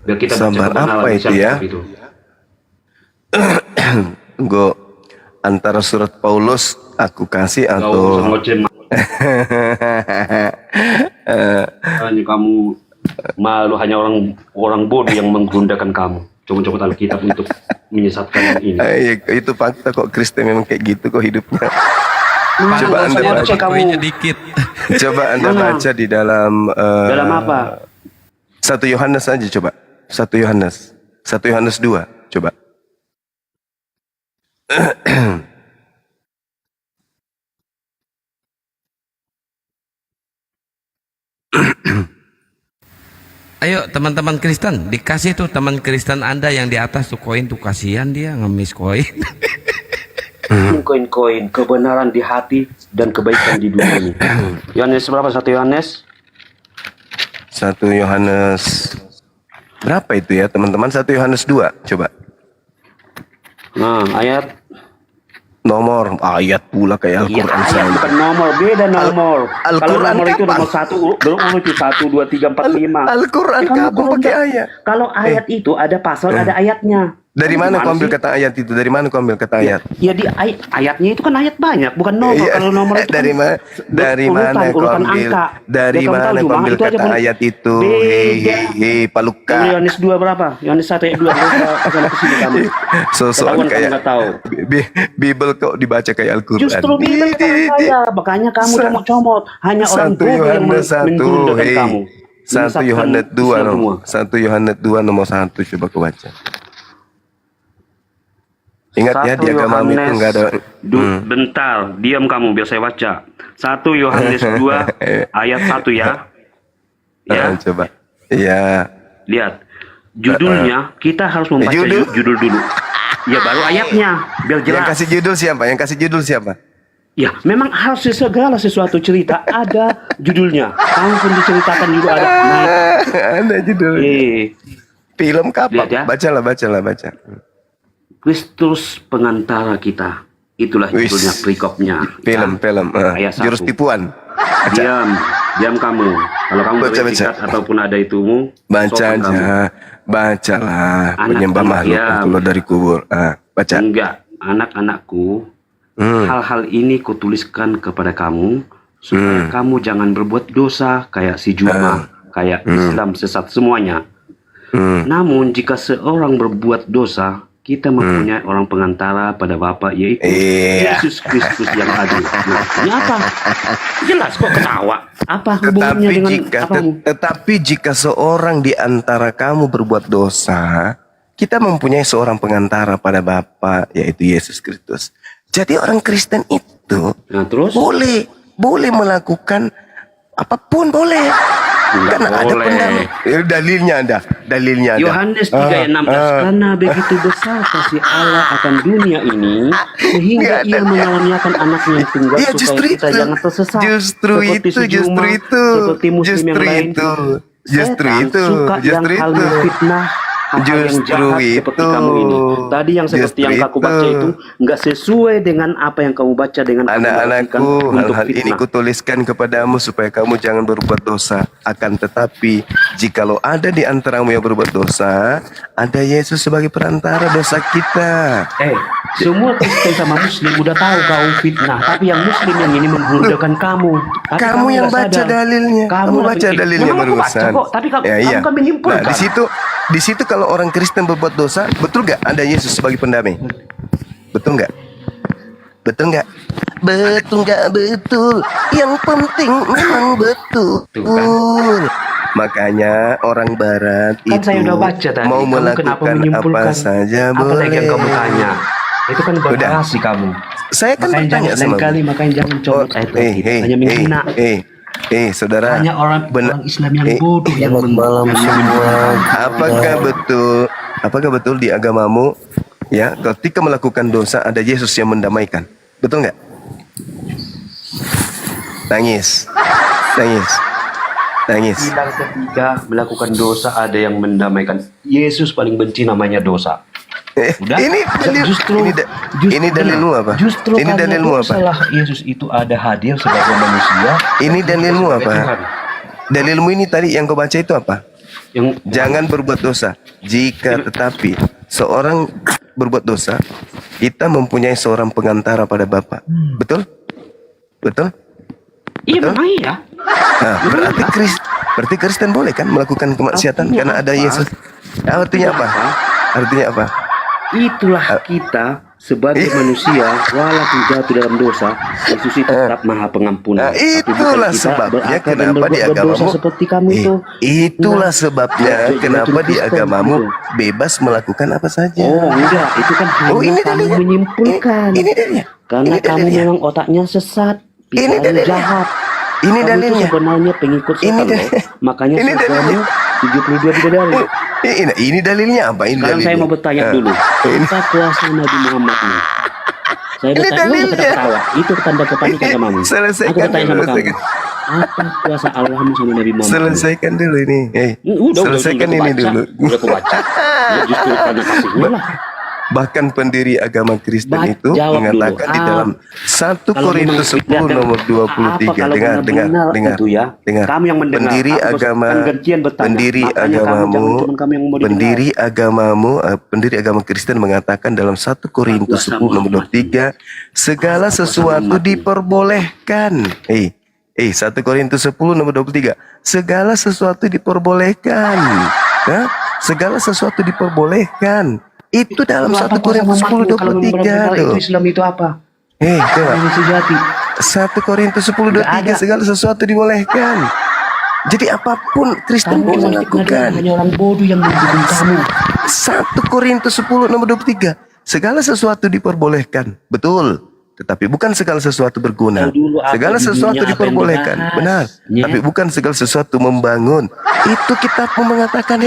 Biar kita sabar baca kebenaran apa di itu ya? Alkitab itu. Gue antara surat Paulus aku kasih Kau usah atau ngoceh. Hanya kamu malu, hanya orang bodoh yang menggundakan kamu. Coba-coba Alkitab untuk menyesatkan ini. Itu fakta kok, Kristen memang kayak gitu kok hidupnya. Coba Anda baca. Koinnya dikit. Coba Anda Mana? baca di dalam Dalam apa? 1 Yohanes aja coba. 1 Yohanes 2 coba. Ayo teman-teman Kristen, dikasih tuh teman Kristen Anda yang di atas tuh koin tuh, kasihan dia ngemis koin. Koin-koin, kebenaran di hati dan kebaikan di dunia ini. Yohanes berapa? 1 Yohanes? 1 Yohanes Berapa itu ya teman-teman? 1 Yohanes 2, coba. Nah, ayat. Nomor ayat pula kayak Iya, Al-Quran ayat saya. bukan nomor, beda nomor. Kalau Al-Quran nomor itu kapan? nomor 1, nomor itu 1, 2, 3, 4, 5. Al-Quran kapan pakai ayat? Kalau ayat itu ada pasal, ada ayatnya. Dari Kamu mana gimana kau ambil sih? kata ayat itu? Dari mana kau ambil kata ayat? Ya di ayatnya itu kan ayat banyak, bukan nomor. Iya. Kalau nomor itu Dari kan mana? Dari mana kau urutan ambil? angka. Dari Ya, kamu mana tahu kau cuma ambil itu aja kata pun ayat itu? beda. Hei, Paluka. Yohanes 2 berapa? Yohanes 1 ayat 2. Kesana kesini kamu. Sosokan Ketahuan kamu kayak nggak tahu. Bible kok dibaca kayak Al-Quran. Justru Bible kan saya, makanya kamu comot-comot. Hanya orang 1 bodoh yang Yohanes 1. menggerundakan Hei. kamu. 1 Yohanes 2 nomor 1 Yohanes 2 nomor 1 coba kau baca. Ingat ya, di agama itu enggak ada. Bentar, diam kamu biar saya baca. 1 Yohanes 2 ayat 1 ya. Ya, Coba. Iya. lihat. Judulnya kita harus membaca Judul? judul dulu. Ya baru ayatnya, biar Yang jelas. kasih judul siapa? Yang kasih judul siapa? Ya, memang harus segala sesuatu cerita ada judulnya. Kamu pun diceritakan juga ada. Nah, Ada judul. Film kapan? Lihat ya. Bacalah, baca. Kristus pengantara kita. Itulah Wis. judulnya perikopnya. Film. Ayat 1. Jurus tipuan. Diam kamu. Kalau kamu Baca. beretikat ataupun ada itumu, Baca sopan kamu. aja. Bacalah. Anak Penyembah makhluk diam. yang keluar dari kubur. Baca. Enggak, anak-anakku, hal-hal ini kutuliskan kepada kamu supaya kamu jangan berbuat dosa kayak si Juma, kayak Islam sesat semuanya. Namun jika seorang berbuat dosa, kita mempunyai orang pengantara pada Bapa, yaitu Iya. Yesus Kristus yang adil. Ini apa? Jelas kok ketawa. Apa hubungannya dengan apamu? Tetapi jika seorang di antara kamu berbuat dosa, kita mempunyai seorang pengantara pada Bapa, yaitu Yesus Kristus. Jadi orang Kristen itu Nah, terus? boleh melakukan apapun boleh. Enggak Karena ada boleh. pendamai. Dalilnya ada. Yohanes 3 ayat 16, karena begitu besar kasih Allah akan dunia ini sehingga Nggak ia ada. mengaruniakan anaknya yang tunggal Iya, supaya justru kita itu. jangan tersesat Justru seperti itu, si Juma, justru itu. seperti muslim yang Justru lain. itu. Justru Setan itu. suka yang Justru hal itu. memfitnah, hal-hal yang Justru jahat seperti itu. kamu ini. Tadi yang seperti Justru yang aku baca itu. itu nggak sesuai dengan apa yang kamu baca dengan kamu Anak-anakku, mengartikan untuk hal-hal ini fitnah. kutuliskan kepadamu supaya kamu jangan berbuat dosa. Akan tetapi, jikalau ada di antaramu yang berbuat dosa, ada Yesus sebagai perantara dosa kita. Semua Kristen sama Muslim udah tahu kau fitnah, tapi yang Muslim yang ini memburudakan kamu. Tapi Kamu yang nggak baca sadar. dalilnya. Kamu baca dalilnya Memang aku baca berurusan. kok, tapi kamu, Ya, iya. kamu kan menyimpulkan. Nah, di situ kalau orang Kristen berbuat dosa, betul nggak ada Yesus sebagai pendamai? Betul nggak? Betul nggak? Betul nggak? Betul. Yang penting memang betul. Makanya orang Barat Kan itu saya udah baca tadi. mau Kamu kenapa melakukan menyimpulkan? apa saja Apa boleh. lagi yang kamu tanya? Itu kan berhasil kamu. Saya kan Makanya bertanya jangan sama lain kali, makanya jangan comot ayat itu. Hanya menghina. Saudara. Hanya orang Islam yang bodoh yang Apakah betul di agamamu ya ketika melakukan dosa ada Yesus yang mendamaikan? Betul nggak? Nangis. Bilang ketika melakukan dosa ada yang mendamaikan. Yesus paling benci namanya dosa. Udah? Ini dalil, ini dalilmu apa? Justru Ini karena dalilmu apa? dosalah Yesus itu ada hadir sebagai manusia. Ini dalilmu sebagai apa? Tuhan. Dalilmu ini tadi yang kau baca itu apa? Yang Jangan berbuat dosa. Jika tetapi seorang berbuat dosa, kita mempunyai seorang pengantara pada Bapa. Betul? Betul? iya Betul? memang iya. Nah, berarti Kristen boleh kan melakukan kemaksiatan Artinya karena ada apa? Yesus. Artinya apa? Artinya apa? Itulah kita sebagai manusia walaupun jatuh dalam dosa, Yesus itu tetap Maha Pengampun. Nah, Tapi bukan itulah kita sebabnya berakal dan kenapa di berbuat dosa agamamu seperti kamu itu. Itulah Nah, sebabnya jadi kenapa macam di Kristen agamamu gitu. bebas melakukan apa saja. Oh enggak, itu kan hanya ini kamu dalilnya. menyimpulkan. Ini dalilnya. Karena Ini kamu dalilnya. memang otaknya sesat, Ini pikirannya dalilnya. jahat. Ini Kamu dalilnya. itu sebenarnya pengikut Ini setan dalilnya. loh. Makanya Ini surgamu dalilnya. 72 bidadari. Ini dalilnya apa? Ini Sekarang saya dalilnya. mau bertanya dulu, Ini apa kuasa Nabi Muhammad ini? Saya Ini bertanya, dalilnya. ketawa. Itu tanda kepanikan kamu. Aku Selesaikan bertanya sama dulu, kamu. selesaikan. Apa kuasa Allahmu sama Nabi Muhammad? Selesaikan dulu ini. Selesaikan ini dulu. Udah aku baca. Ya, justru karena kasihnya lah. Bahkan pendiri agama Kristen itu Jawab mengatakan dulu. di dalam 1 Kalau Korintus memang 10 nomor 23. kalau Dengar, benar-benar itu ya, dengar. kami yang mendengar. Pendiri Aku agama, kan gantian bertanya. pendiri Makanya kamu agamamu, jangan cuma kami yang mau didengar. pendiri agama Kristen mengatakan dalam 1 Korintus 10 nomor 23, segala sesuatu diperbolehkan. 1 Korintus 10 nomor 23, segala sesuatu diperbolehkan. Hah? Segala sesuatu diperbolehkan. Itu dalam 1 Korintus 10 23 tuh. Itu Islam itu apa? Coba. Ini sejati. 1 Korintus 10 23, segala sesuatu dibolehkan. Jadi apapun Kristen Kamu boleh lakukan. hanya orang bodoh yang mendukung kamu. 1 Korintus 10 nomor 23, segala sesuatu diperbolehkan. Betul. Tetapi bukan segala sesuatu berguna. Segala sesuatu diperbolehkan. Benar. Tapi bukan segala sesuatu membangun. Itu kitabmu mengatakan,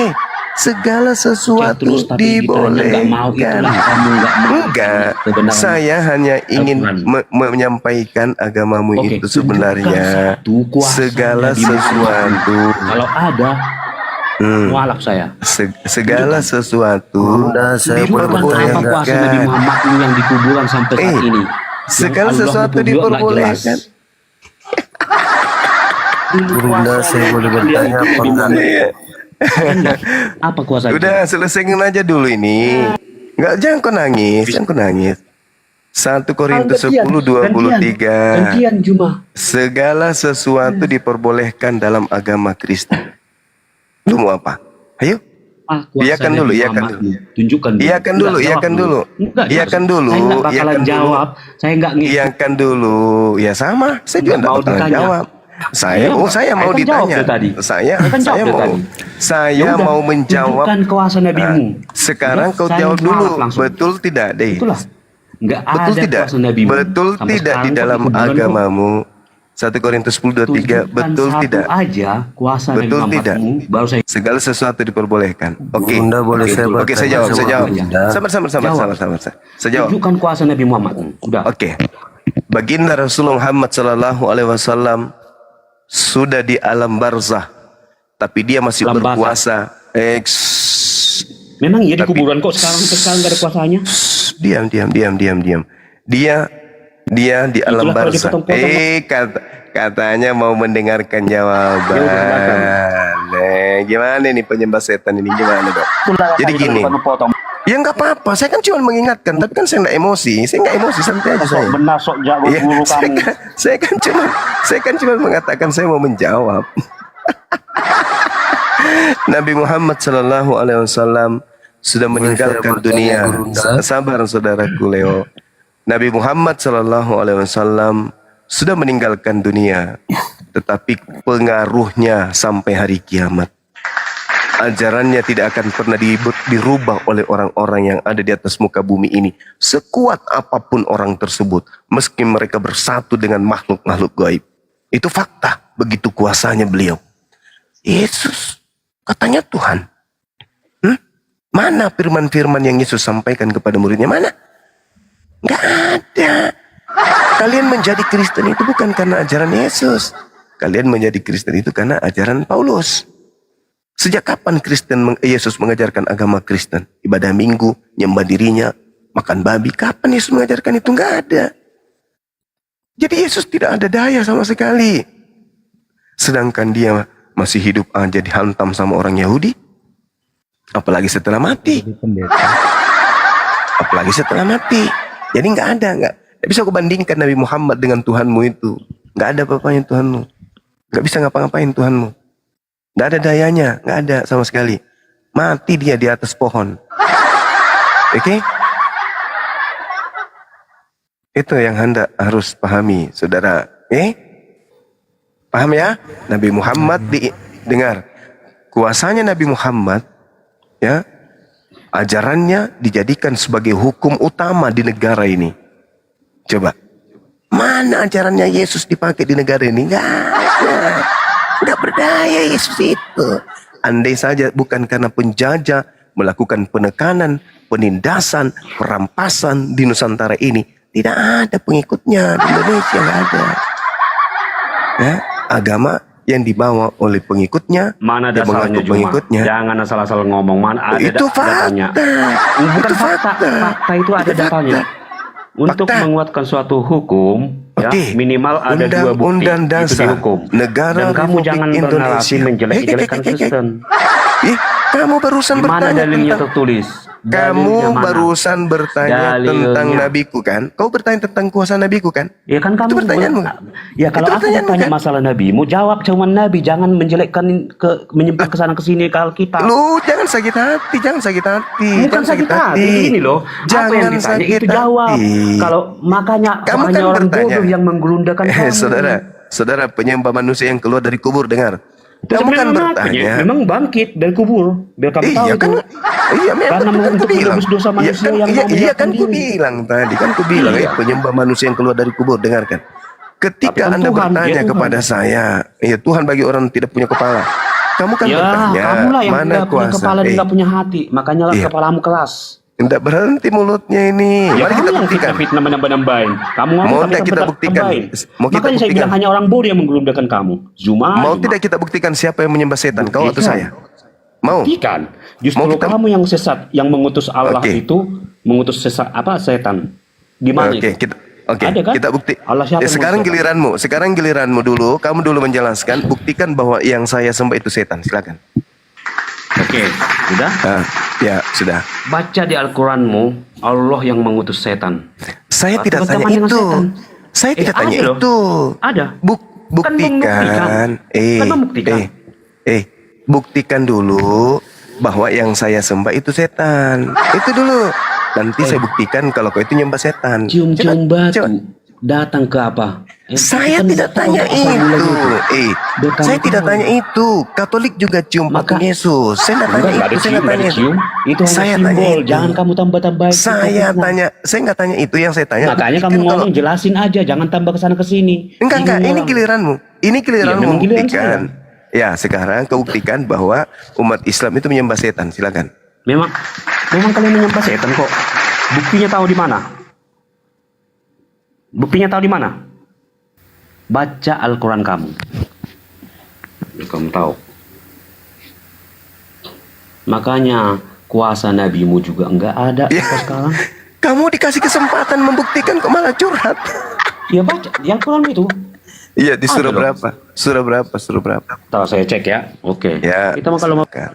segala sesuatu dibolehkan. Enggak. Saya hanya ingin menyampaikan agamamu itu sebenarnya. Segala sesuatu. Kalau ada, mualaf saya. Segala sesuatu Diperbolehkan. Apa kuasa Nabi Muhammad yang di kuburan sampai saat ini? Segala Yang Allah sesuatu petunjuk nggak diperbolehkan. jelas. Bunda, saya boleh bertanya apa enggak? Apa kuasa? Udah selesaiin aja dulu ini. Enggak, jangan kau nangis, jangan kau nangis. 1 Korintus 10 23. Gantian Juma. Segala sesuatu diperbolehkan dalam agama Kristen. Lu mau apa? Ayo. Iyakan dulu, iyakan dulu. Tunjukkan dulu. Iyakan dulu, iyakan dulu. Iyakan dulu. Saya enggak bakalan jawab. Saya enggak Iyakan dulu. Ya sama, saya juga enggak bakalan jawab. Saya mau ditanya. Saya mau menjawab. Tunjukkan kuasa Nabimu. Sekarang kau jawab dulu. Betul tidak, Deh? Itulah. Enggak Betul ada tidak? kuasa Nabimu. Betul Sampai tidak di sekarang dalam kau ikut agamamu? 1 Korintus 10 23. Betul satu tidak? aja kuasa Betul Nabi tidak? Muhammadmu, baru saya Segala sesuatu diperbolehkan. Oke. Bunda boleh saya Oke, saya jawab. Sabar. Saya jawab. tunjukkan kuasa Nabi Muhammad. Udah. Oke. Baginda Rasulullah Muhammad sallallahu alaihi wasallam sudah di alam barzah, tapi dia masih Alam berkuasa. Memang iya di Tapi- kuburan kok sekarang nggak ada kuasanya? Diam. Dia di alam Itulah kalau barzah. dipotong-potong. Katanya mau mendengarkan jawaban. Gimana nih penyembah setan ini, gimana dok? Jadi gini. Ya nggak apa-apa, saya kan cuma mengingatkan, tapi kan saya nggak emosi, santai aja saya. Benar sok jago Iya, guru kamu. saya kan cuma mengatakan saya mau menjawab. Nabi Muhammad Sallallahu Alaihi Wasallam sudah meninggalkan dunia. Sabar saudaraku Leo. Nabi Muhammad Sallallahu Alaihi Wasallam sudah meninggalkan dunia, tetapi pengaruhnya sampai hari kiamat. Ajarannya tidak akan pernah dirubah oleh orang-orang yang ada di atas muka bumi ini. Sekuat apapun orang tersebut, meski mereka bersatu dengan makhluk-makhluk gaib. Itu fakta, begitu kuasanya beliau. Yesus, katanya Tuhan. Mana firman-firman yang Yesus sampaikan kepada muridnya? Mana? Nggak ada. Kalian menjadi Kristen itu bukan karena ajaran Yesus. Kalian menjadi Kristen itu karena ajaran Paulus. Sejak kapan Yesus mengajarkan agama Kristen? Ibadah minggu, nyembah dirinya, makan babi. Kapan Yesus mengajarkan itu? Nggak ada. Jadi Yesus tidak ada daya sama sekali. Sedangkan dia masih hidup aja dihantam sama orang Yahudi. Apalagi setelah mati. Apalagi setelah mati. Jadi nggak ada. Nggak bisa aku bandingkan Nabi Muhammad dengan Tuhanmu itu. Nggak ada apa-apanya Tuhanmu. Nggak bisa ngapa-ngapain Tuhanmu. Nggak ada dayanya, nggak ada sama sekali. Mati dia di atas pohon. Oke? Itu yang Anda harus pahami, saudara. Paham ya? Nabi Muhammad dengar. Kuasanya Nabi Muhammad, ya, ajarannya dijadikan sebagai hukum utama di negara ini. Coba, mana ajarannya Yesus dipakai di negara ini? Nggak ada. Nggak berdaya Yesus itu. Andai saja bukan karena penjajah melakukan penekanan, penindasan, perampasan di Nusantara ini, tidak ada pengikutnya di Indonesia, nggak ada. Ya? agama yang dibawa oleh pengikutnya, Mana yang dasarnya mengaku Juma? pengikutnya. Jangan asal-asal ngomong. Mana ada Itu datanya? fakta. Bukan Itu fakta. fakta. Fakta itu ada Itu datanya. Untuk Fakta. menguatkan suatu hukum, ya, Oke. minimal ada dua bukti. Undang-undang Itu dasar dihukum. Negara Dan kamu Republik jangan Indonesia. bernarasi menjelek-jelekan Kristen. Kamu barusan Di mana bertanya dalilnya tentang tertulis? kamu Dalilnya mana? barusan bertanya Dalilnya. tentang nabiku kan? Kau bertanya tentang kuasa nabiku kan? Ya kan kamu Itu pertanyaanmu. Ya kalau Itu aku pertanyaanmu, bertanya kan? masalah nabimu, jawab cuma nabi, jangan menjelekkan menyimpang ke sana ke sini ke Alkitab. Lu jangan sakit hati, jangan sakit hati. Bukan jangan sakit hati ini loh. Apa Jangan yang ditanya sakit itu jawab. hati. Kalau makanya Kamu hanya kan orang bertanya. bodoh yang menggelundakan kamu. Saudara penyembah manusia yang keluar dari kubur, dengar. Itu Kamu kan sebenarnya bertanya. memang bangkit dari kubur. Biar kamu tahu Iya itu. kan, iya memang Karena kan untuk kubilang. menebus dosa manusia yang mau iya menyiapkan kan diri. kubilang tadi, kan kubilang Iya. penyembah manusia yang keluar dari kubur, dengarkan. Tapi Ketika kan Anda Tuhan, bertanya dia Tuhan. kepada saya, ya Tuhan bagi orang tidak punya kepala. Kamu kan Ya, bertanya, kamulah yang mana tidak punya kuasa? kepala dan tidak punya hati. Makanya lah Iya. kepalamu kelas. Tidak berhenti mulutnya ini. Ya Mari kamu kita yang buktikan. fitnah menambah-nambahin. Kamu ngomong Mau tapi tidak kita tetap buktikan? tambahin. Mau kita Makanya saya buktikan? bilang hanya orang bodoh yang menggelundakan kamu. Zuma. Mau Zuma. tidak kita buktikan siapa yang menyembah setan? Kau atau Buktikan. saya? Mau? Buktikan. Justru Mau kita- kamu yang sesat, yang mengutus Allah Oke. itu mengutus setan. Di mana Oke, itu? Oke, Ada kan? kita bukti. Allah siapa yang Sekarang mengutus setan? sekarang giliranmu dulu. Kamu dulu menjelaskan, buktikan bahwa yang saya sembah itu setan. Silakan. Oke, sudah? Ya, sudah. Baca di Al-Quranmu, Allah yang mengutus setan. Saya Atau tidak tanya berteman dengan itu. setan. Saya tidak ada tanya loh. itu. Ada. Buktikan. membuktikan. Kan membuktikan. Buktikan dulu bahwa yang saya sembah itu setan. Itu dulu. Nanti saya buktikan kalau kau itu nyembah setan. Cium-cium Coba, batu. coba. Datang ke apa? Saya kan tidak tahu tanya asal itu. mulanya Bukan Saya itu. tidak tanya itu. Katolik juga cium patung Yesus. Saya tidak tanya Enggak ada itu. Saya cium, tidak enggak tanya ada cium. Itu hanya Saya simbol. tanya itu. Jangan kamu tambah-tambahin. Saya tanya. Saya nggak tanya itu. Yang saya tanya. Makanya buktikan kamu kalau- ngomong jelasin aja, jangan tambah ke sana ke sini. Enggak. Ini orang. giliranmu. Ini giliranmu memang giliran membuktikan. Ya, sekarang kau buktikan bahwa umat Islam itu menyembah setan. Silakan. Memang kalian menyembah setan kok. Buktinya tahu di mana? Buktinya tahu di mana? Baca Al-Quran kamu. Biar kamu tahu. Makanya kuasa nabimu juga enggak ada Ya. sampai sekarang. Kamu dikasih kesempatan membuktikan kok malah curhat. Ya baca di Al-Quran itu. Iya, di surah Ada dong. berapa? Surah berapa? Surah berapa? Tahu saya cek ya. Oke. Ya. Kita mau kalau mau silakan.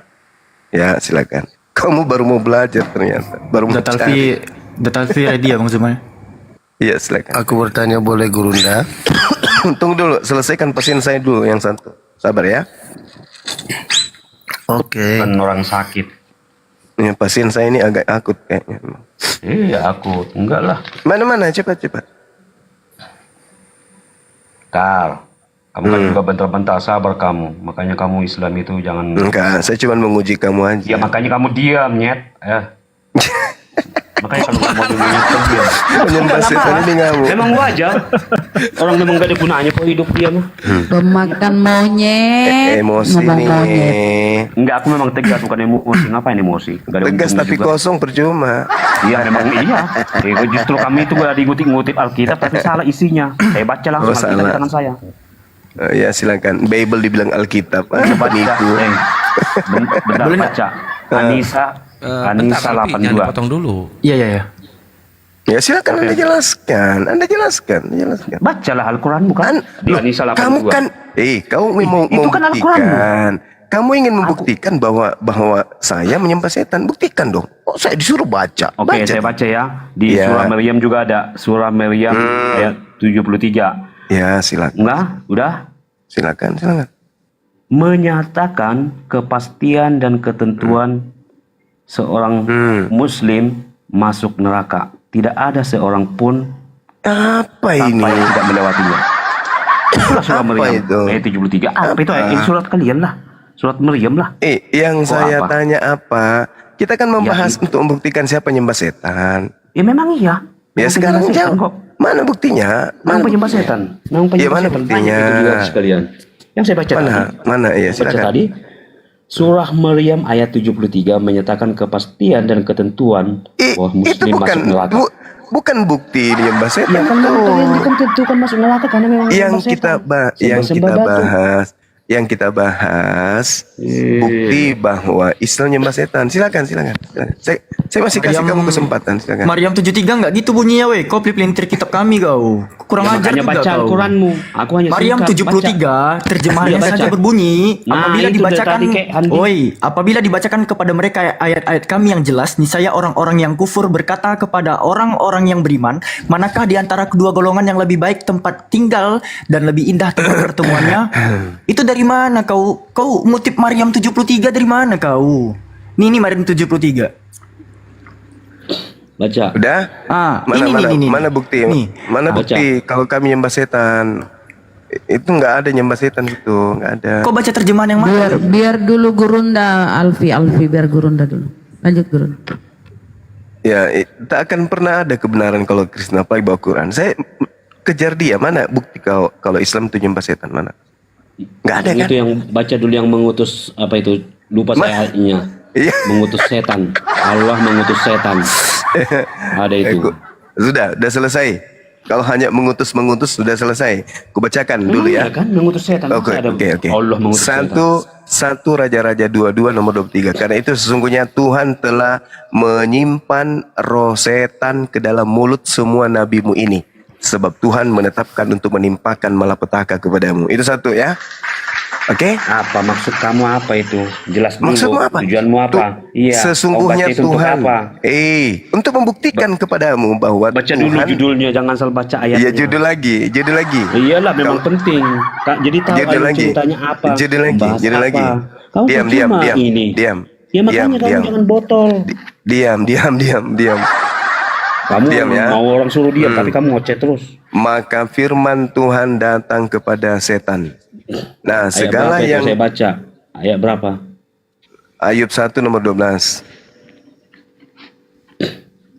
Ya, silakan. Kamu baru mau belajar ternyata. Baru mau cari. Datalfi ready ya Bang Zuman? Iya, silakan. Aku bertanya boleh Gurunda? Tunggu dulu, selesaikan pasien saya dulu yang satu. Sabar ya. Oke. kan orang sakit. Ya, pasien saya ini agak akut kayaknya. Iya aku enggak lah. Mana cepat. Kal, kamu kan juga bentar-bentar sabar kamu. Makanya kamu Islam itu jangan. Enggak, saya cuma menguji kamu aja. Ya makanya kamu diam nyet. Makanya kalau kamu mau diam. Menyembah setan ini ngamuk. Memang wajar. Orang memang gak ada gunanya kok hidup dia mah. Pemakan monyet. Emosi ngomong nih. monyet. Enggak, aku memang tegas bukan emosi. Ngapain emosi? Gak ada Tegas untungnya tapi juga. kosong percuma. Iya memang iya. Justru kami itu gak ngutip Alkitab tapi salah isinya. Saya baca langsung Oh, Alkitab di salah. tangan saya. Ya silakan. Bible dibilang Alkitab. Baca, Penipu. bentar baca. Anissa Bentar, Alfi, 82. jangan dipotong dulu. Iya. Ya silakan Anda jelaskan. Bacalah Al-Quran bukan? Di Loh, Anissa 82. kamu kan, kamu mau Itu kan membuktikan. Kamu ingin membuktikan bahwa saya menyembah setan. Buktikan dong. Oh, saya disuruh baca. Oke, saya baca ya. Di Ya. surah Maryam juga ada. Surah Maryam ayat 73. Ya, silakan. Enggak? Udah? Silakan. Menyatakan kepastian dan ketentuan seorang Muslim masuk neraka. Tidak ada seorang pun Apa ini? yang tidak melewatinya. Itulah surah Apa Maryam itu? ayat 73. Apa itu? Ini surat kalian lah. Surat Maryam lah. Yang saya apa? tanya apa? Kita kan membahas itu. untuk membuktikan siapa nyembah setan. Ya memang iya. Ya Memang sekarang penyembah setan jawab. kok. Mana buktinya? Memang penyembah setan. Memang penyembah mana setan. buktinya? Banyak itu juga sekalian. Yang saya baca tadi. Mana? Ya, Baca silakan. tadi. Surah Maryam ayat 73 menyatakan kepastian dan ketentuan bahwa itu Muslim bukan masuk neraka. bukan bukti menyembah Ya setan kan itu. kalian kan tentu kan masuk neraka karena memang Yang menyembah kita setan. Sembah batu. yang kita bahas bukti bahwa Islam menyembah setan. Silakan. Saya masih kasih kamu kesempatan, silakan. Maryam 73 enggak gitu bunyinya weh. Kau pelintir kitab kami kau. Kurang Ya, ajar makanya juga baca kau. Al-Quranmu. Aku hanya Maryam singkat, 73 terjemahannya Iya, baca. saja berbunyi Nah, apabila itu dibacakan dari tadi kayak Andi. apabila dibacakan kepada mereka ayat-ayat kami yang jelas niscaya orang-orang yang kufur berkata kepada orang-orang yang beriman, manakah di antara kedua golongan yang lebih baik tempat tinggal dan lebih indah tempat pertemuannya? Itu dari mana kau mutip Maryam 73 dari mana kau? Ini Maryam 73. Baca. Udah? Mana bukti? Nih. Mana Baca. bukti kalau kami nyembah setan? Itu nggak ada nyembah setan gitu, nggak ada. Kau baca terjemahan yang mana? Biar dulu Gurunda Alfi biar Gurunda dulu. Lanjut Gurunda. Ya, tak akan pernah ada kebenaran kalau Krishna pakai bawa Quran. Saya kejar dia, mana bukti kalau Islam itu nyembah setan, mana? Nggak ada kan? Itu yang baca dulu yang mengutus apa itu? Lupa saya ayatnya. Iya. Mengutus setan. Allah mengutus setan. Ada itu. Sudah selesai. Kalau hanya mengutus sudah selesai. Kubacakan dulu ya. Iya kan mengutus setan. Oke. Allah mengutus setan. Satu Raja-Raja 22 nomor 23. Karena itu sesungguhnya Tuhan telah menyimpan roh setan ke dalam mulut semua nabimu ini. Sebab Tuhan menetapkan untuk menimpakan malapetaka kepadamu. Itu satu ya. Oke? Apa maksud kamu apa itu? Jelas dulu. Maksudmu apa? Tujuanmu apa? Iya. Sesungguhnya Kau baca itu untuk Tuhan apa? untuk membuktikan kepadamu bahwa Baca dulu Tuhan, judulnya, jangan salah baca ayatnya. iya judul lagi. Iyalah memang penting. Jadi tahu Judul ayat lagi. ceritanya apa. Judul lagi. Membahas Judul apa. lagi. Kamu Diam. ini. Diam. Ya makanya kamu jangan botol. Diam. Kamu Diam, ya. mau orang suruh diam tapi kamu ngoceh terus. Maka firman Tuhan datang kepada setan. Nah, Ayat segala berapa itu yang saya baca? Ayat berapa? Ayub 1 nomor 12.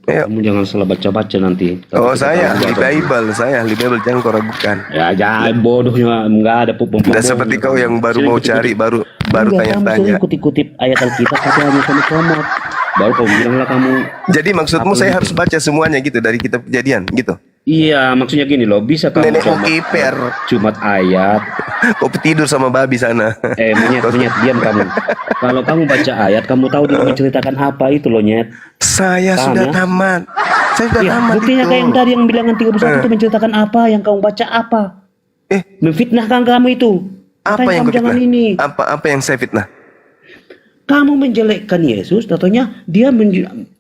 Ayo. Kamu jangan salah baca-baca nanti. Oh, Kita saya tahu ahli apa. Bible, jangan kau ragukan. Ya jangan bodohnya, enggak ada Tidak seperti kau yang baru mau cari, baru tanya-tanya. Ikut-ikut ayat Alkitab tapi hanya comot-comot. Baru kau bilanglah kamu. Jadi maksudmu Apa saya gitu? harus baca semuanya gitu dari kitab Kejadian gitu. Iya, maksudnya gini loh, bisa kamu Nenek mau kiper. Jumat ayat. Kau tidur sama babi sana. Monyet, diam kamu. Kalau kamu baca ayat, kamu tahu dia menceritakan apa itu loh, Nyet. Saya Paham, sudah ya? tamat. Saya sudah Iya, tamat buktinya itu. kayak yang tadi yang bilangan 31 itu menceritakan apa yang kamu baca apa? Memfitnahkan kamu itu. Apa Makanya yang kamu kau jangan fitnah? ini. Apa yang saya fitnah? Kamu menjelekkan Yesus, contohnya dia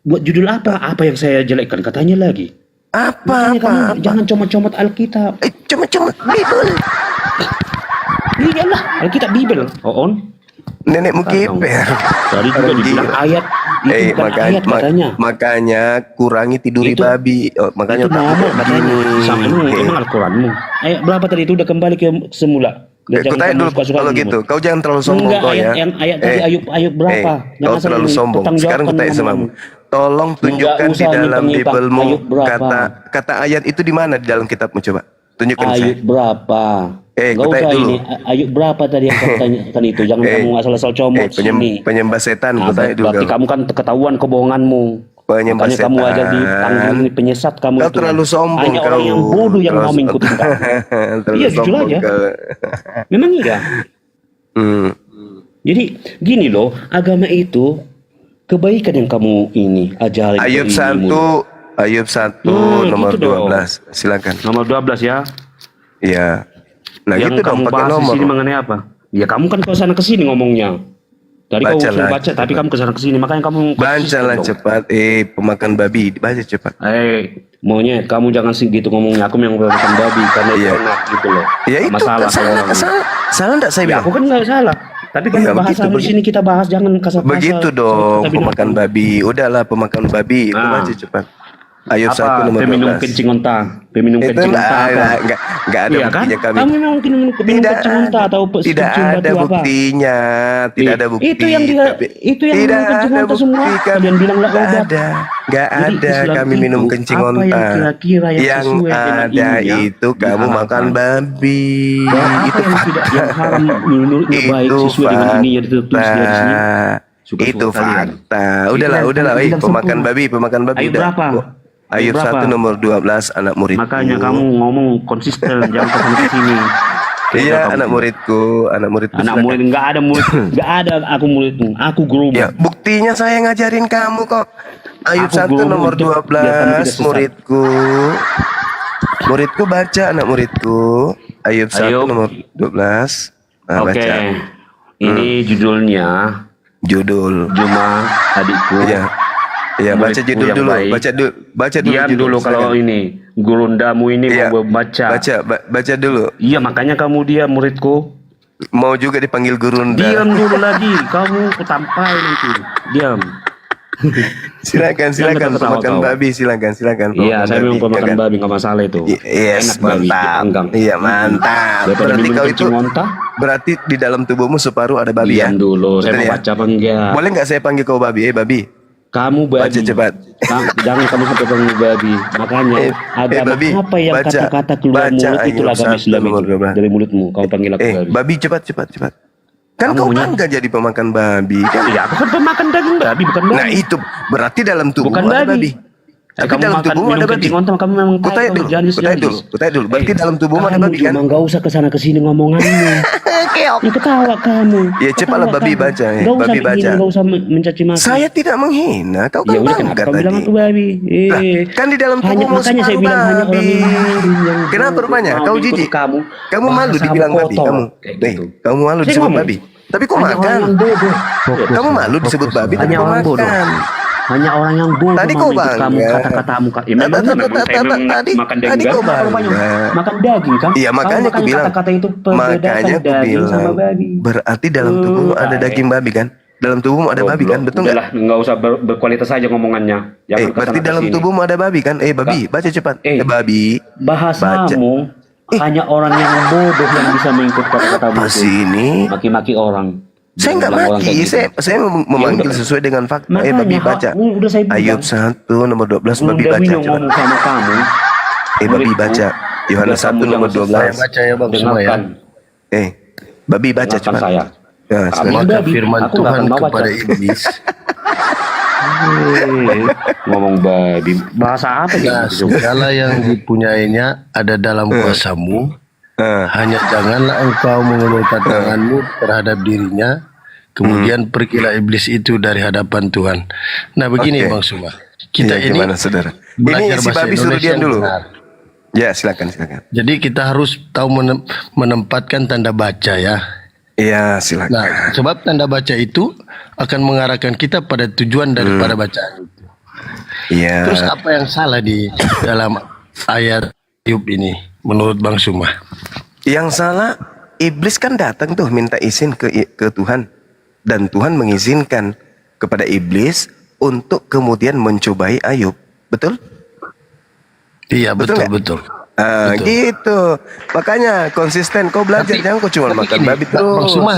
buat judul apa? Apa yang saya jelekkan katanya lagi. Makanya kamu jangan comot-comot Alkitab. Comot-comot Bible. Iyalah, Alkitab Bible. On. Nenekmu kiper. Tadi juga dibilang ayat itu bukan ayat katanya. Makanya kurangi tiduri Itu- babi. itu Makanya nomor katanya. Sama emang begini. Al-Quranmu. Ayat berapa tadi itu udah kembali ke semula. Dan Kau tanya kamu dulu suka-suka kalau ngomong. gitu. Kau jangan terlalu sombong Enggak, kau ya. ayat tadi Ayub berapa? Kau terlalu sombong. Sekarang ku tanya sama kamu. Tolong tunjukkan di usah dalam nyimpan-nyimpan. Bible-mu Ayub berapa? kata ayat itu di mana di dalam kitabmu coba. Tunjukkan saya. Ayub berapa? Gua Gak tanya usah dulu. ini. Ayub berapa tadi yang kau tanyakan itu? Jangan kamu asal-asal comot sini. Penyembah setan, ku tanya dulu. Berarti kamu kan ketahuan kebohonganmu. Penyembah Makanya kamu setan. aja dipanggil penyesat kamu Kau itu. terlalu sombong Hanya orang kau. yang bodoh yang Terlalu- mau mengikuti kamu. Terlalu Iya, jujur sombong aja. kau. Memang iya. Jadi gini loh, agama itu kebaikan yang kamu ini ajari. Ayub 1 nomor gitu dong. 12. Silakan. Nomor 12 ya. Iya. Nah Yang gitu kamu dong pakai bahas di nomor. sini mengenai apa? Ya kamu kan ke sana ke sini ngomongnya. Tadi kau Bacalah suruh baca cepat. tapi kamu ke sana ke sini makanya kamu Bacalah konsisten dong. cepat. Pemakan babi, baca cepat. Monyet, kamu jangan segitu ngomongnya. Aku yang makan babi karena itu Iya. enak gitu loh. Ya Nggak itu masalah salah, kalau kamu. salah enggak saya Ya, bilang? aku kan nggak salah. Tapi kan Ya, bahasa begitu, di sini kita bahas jangan kasar-kasar. Begitu dong, Tapi pemakan babi. Udahlah pemakan babi, itu Nah. baca cepat. Ayub apa? 1 nomor Peminum 12. kencing onta. Peminum Itu kencing onta apa? enggak ada Iya kan? buktinya kami. Kamu memang mungkin minum kencing onta atau Tidak kencing ada batu apa? buktinya, tidak ada bukti. Itu yang itu yang tidak minum kencing ada onta semua. bukti, kami. Kalian bilang Nggak obat. ada, nggak Jadi ada Islam kami itu minum kencing apa onta. yang kira-kira yang sesuai dengan ada ininya, itu kamu diharamkan. makan babi. Apa Itu yang tidak yang haram menurutnya baik itu sesuai dengan ini yang ditulis di sini. fakta. Suka-suka Itu kalian. fakta. Udahlah, Bilang pemakan sempurna. babi, Ayub udah. berapa? Ayub Berapa? 1 nomor 12 anak muridku. Makanya kamu ngomong konsisten, jangan kesana kesini. Iya, anak muridku. Anak silakan. murid nggak ada murid, nggak ada aku muridmu. Aku guru. Ya, buktinya saya ngajarin kamu kok. Ayub Aku 1 guru nomor untuk biar kamu tidak 12 sesat. muridku. Muridku baca, anak muridku. Ayub 1 Ayub. nomor 12. Nah, Oke, baca. ini judulnya Judul. Juma adikku. Iya. Iya, baca Muridku judul yang dulu. baik. Baca dulu Diam judul. dulu kalau silakan. ini gurundamu ini Iya. mau baca. Baca dulu. Iya, makanya kamu diam muridku. Mau juga dipanggil gurunda. Diam dulu lagi, kamu kutampai nanti. Diam. Silakan Jangan ketawa-tawa. pemakan babi, silakan. Iya, saya memang pemakan Silakan. babi, nggak masalah itu. Yes, Enak babi, mantap. dianggang. Iya, mantap. Daripada Berarti minum kau itu kencing onta, berarti di dalam tubuhmu separuh ada babi ya? diam dulu. Saya Betul mau ya? baca apa enggak? Boleh nggak saya panggil kau babi? Babi. Kamu babi. Baca cepat. Jangan kamu sampai panggil babi. Makanya agama babi, apa yang baca. kata-kata keluar Baca mulut itulah Ayub agama 1 Islam nomor itu. 12. Dari mulutmu, kamu panggil aku babi. Babi cepat. Kan Kamu kau punya- bangga jadi pemakan babi kan? Iya, aku kan pemakan daging babi, bukan babi. Nah itu berarti dalam tubuhmu Bukan ada babi. babi. Tapi Kamu dalam makan tubuhmu minum ada babi. kencing onta, kamu memang tahu Kutanya kamu dulu. janjis. Berarti dalam tubuhmu ada babi kan? Kamu nggak usah kesana kesini ngomonganmu. Ya, ketawa kamu. Ya cepatlah Ketawa babi kamu. baca ya. Nggak usah Babi baca. menghina, nggak usah mencaci maki. Saya tidak menghina. Kau Ya kan udah, bangga kenapa kau bilang tadi. aku babi? Lah, kan di dalam hanya, tubuhmu makanya saya separuh bilang hanya babi. orang yang Kenapa rupanya? mau Kau ikut jijik. Kamu Malu bahasa dibilang babi. kotor. Kamu. Kayak Nih, gitu. kamu malu Saya disebut ngomong. babi. Tapi kau Hanya orang makan. yang bodoh. Kamu malu disebut babi tapi Hanya kau orang bodoh. makan. Hanya orang yang bodoh Tadi mau kau ikut kamu bangga. kata-katamu. Ya, memang saya memang makan daging tadi kau babi. bangga. Makan daging kan? Iya, makanya Kamu aku makanya bilang. kata-kata itu perbedakan Makanya aku daging sama bilang. babi. Berarti dalam tubuhmu ada daging babi kan? Dalam tubuhmu ada babi kan? Betul nggak? Udahlah, nggak usah berkualitas saja ngomongannya. Jangan Berarti kesana dalam kesini. tubuhmu ada babi kan? Babi, baca cepat. Babi. Bahasamu hanya orang yang bodoh yang bisa mengikut kata-katamu. Apa sih ini? Maki-maki orang. Saya nggak Bilang orang maki, kayak gitu. saya memanggil udah. sesuai dengan fakta. Makanya, Babi baca. udah saya bilang. Ayub 1 nomor 12 babi Udah baca Mino cepat. ngomong sama kamu. Babi muridku, baca. Yohanes biar 1 kamu nomor jangan 12. sesat. Baca ya bang semua ya. Dengarkan. Babi baca Dengarkan cepat. saya. Ya, Kamu silakan. Maka babi, firman aku nggak Tuhan akan bawa kepada baca. iblis. Ngomong babi. Bahasa apa Nah, gitu? segala yang dipunyainya ada dalam kuasamu. Hanya janganlah engkau mengulurkan tanganmu terhadap dirinya. Kemudian pergilah iblis itu dari hadapan Tuhan. Nah begini Oke. Bang Suma. Kita Iya, ini gimana saudara? Ini belajar si bahasa babi suruh Indonesia diam yang dulu. benar. Ya, silakan. Jadi kita harus tahu menempatkan tanda baca ya. Iya, silakan. Nah, sebab tanda baca itu akan mengarahkan kita pada tujuan daripada bacaan itu. Iya. Terus apa yang salah di dalam ayat Ayub ini menurut Bang Suma? Yang salah, iblis kan datang tuh minta izin ke Tuhan. Dan Tuhan mengizinkan kepada iblis untuk kemudian mencobai Ayub. Betul? Iya, Betul betul. Betul. Gitu. Makanya konsisten. Kau belajar, jangan kau cuma makan gini, babi Bang terus. Suma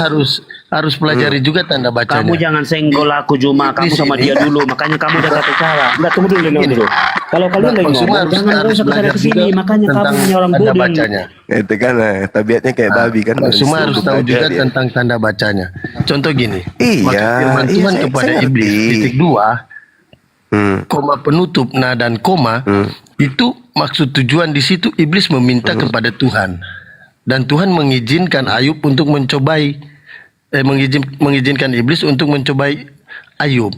harus pelajari juga tanda bacanya. Kamu jangan senggol aku Juma, kamu Iblis sama ini- dia dulu, makanya kamu jaga bicara. Enggak, tunggu dulu, Gini. dulu. Kalau kalian lagi Bang Suma ngomong, jangan harus usah kesana belajar kesini, juga makanya kamu tentang hanya orang tanda bodoh. bacanya. Itu kan tabiatnya kayak babi kan. Bang Suma harus tahu Belajar juga dia. tentang tanda bacanya. Contoh gini. Iya, maksud firman iya, Tuhan saya kepada ngerti. iblis titik 2 koma penutup nah dan koma itu maksud tujuan di situ iblis meminta kepada Tuhan dan Tuhan mengizinkan Ayub untuk mencobai mengizinkan iblis untuk mencobai Ayub.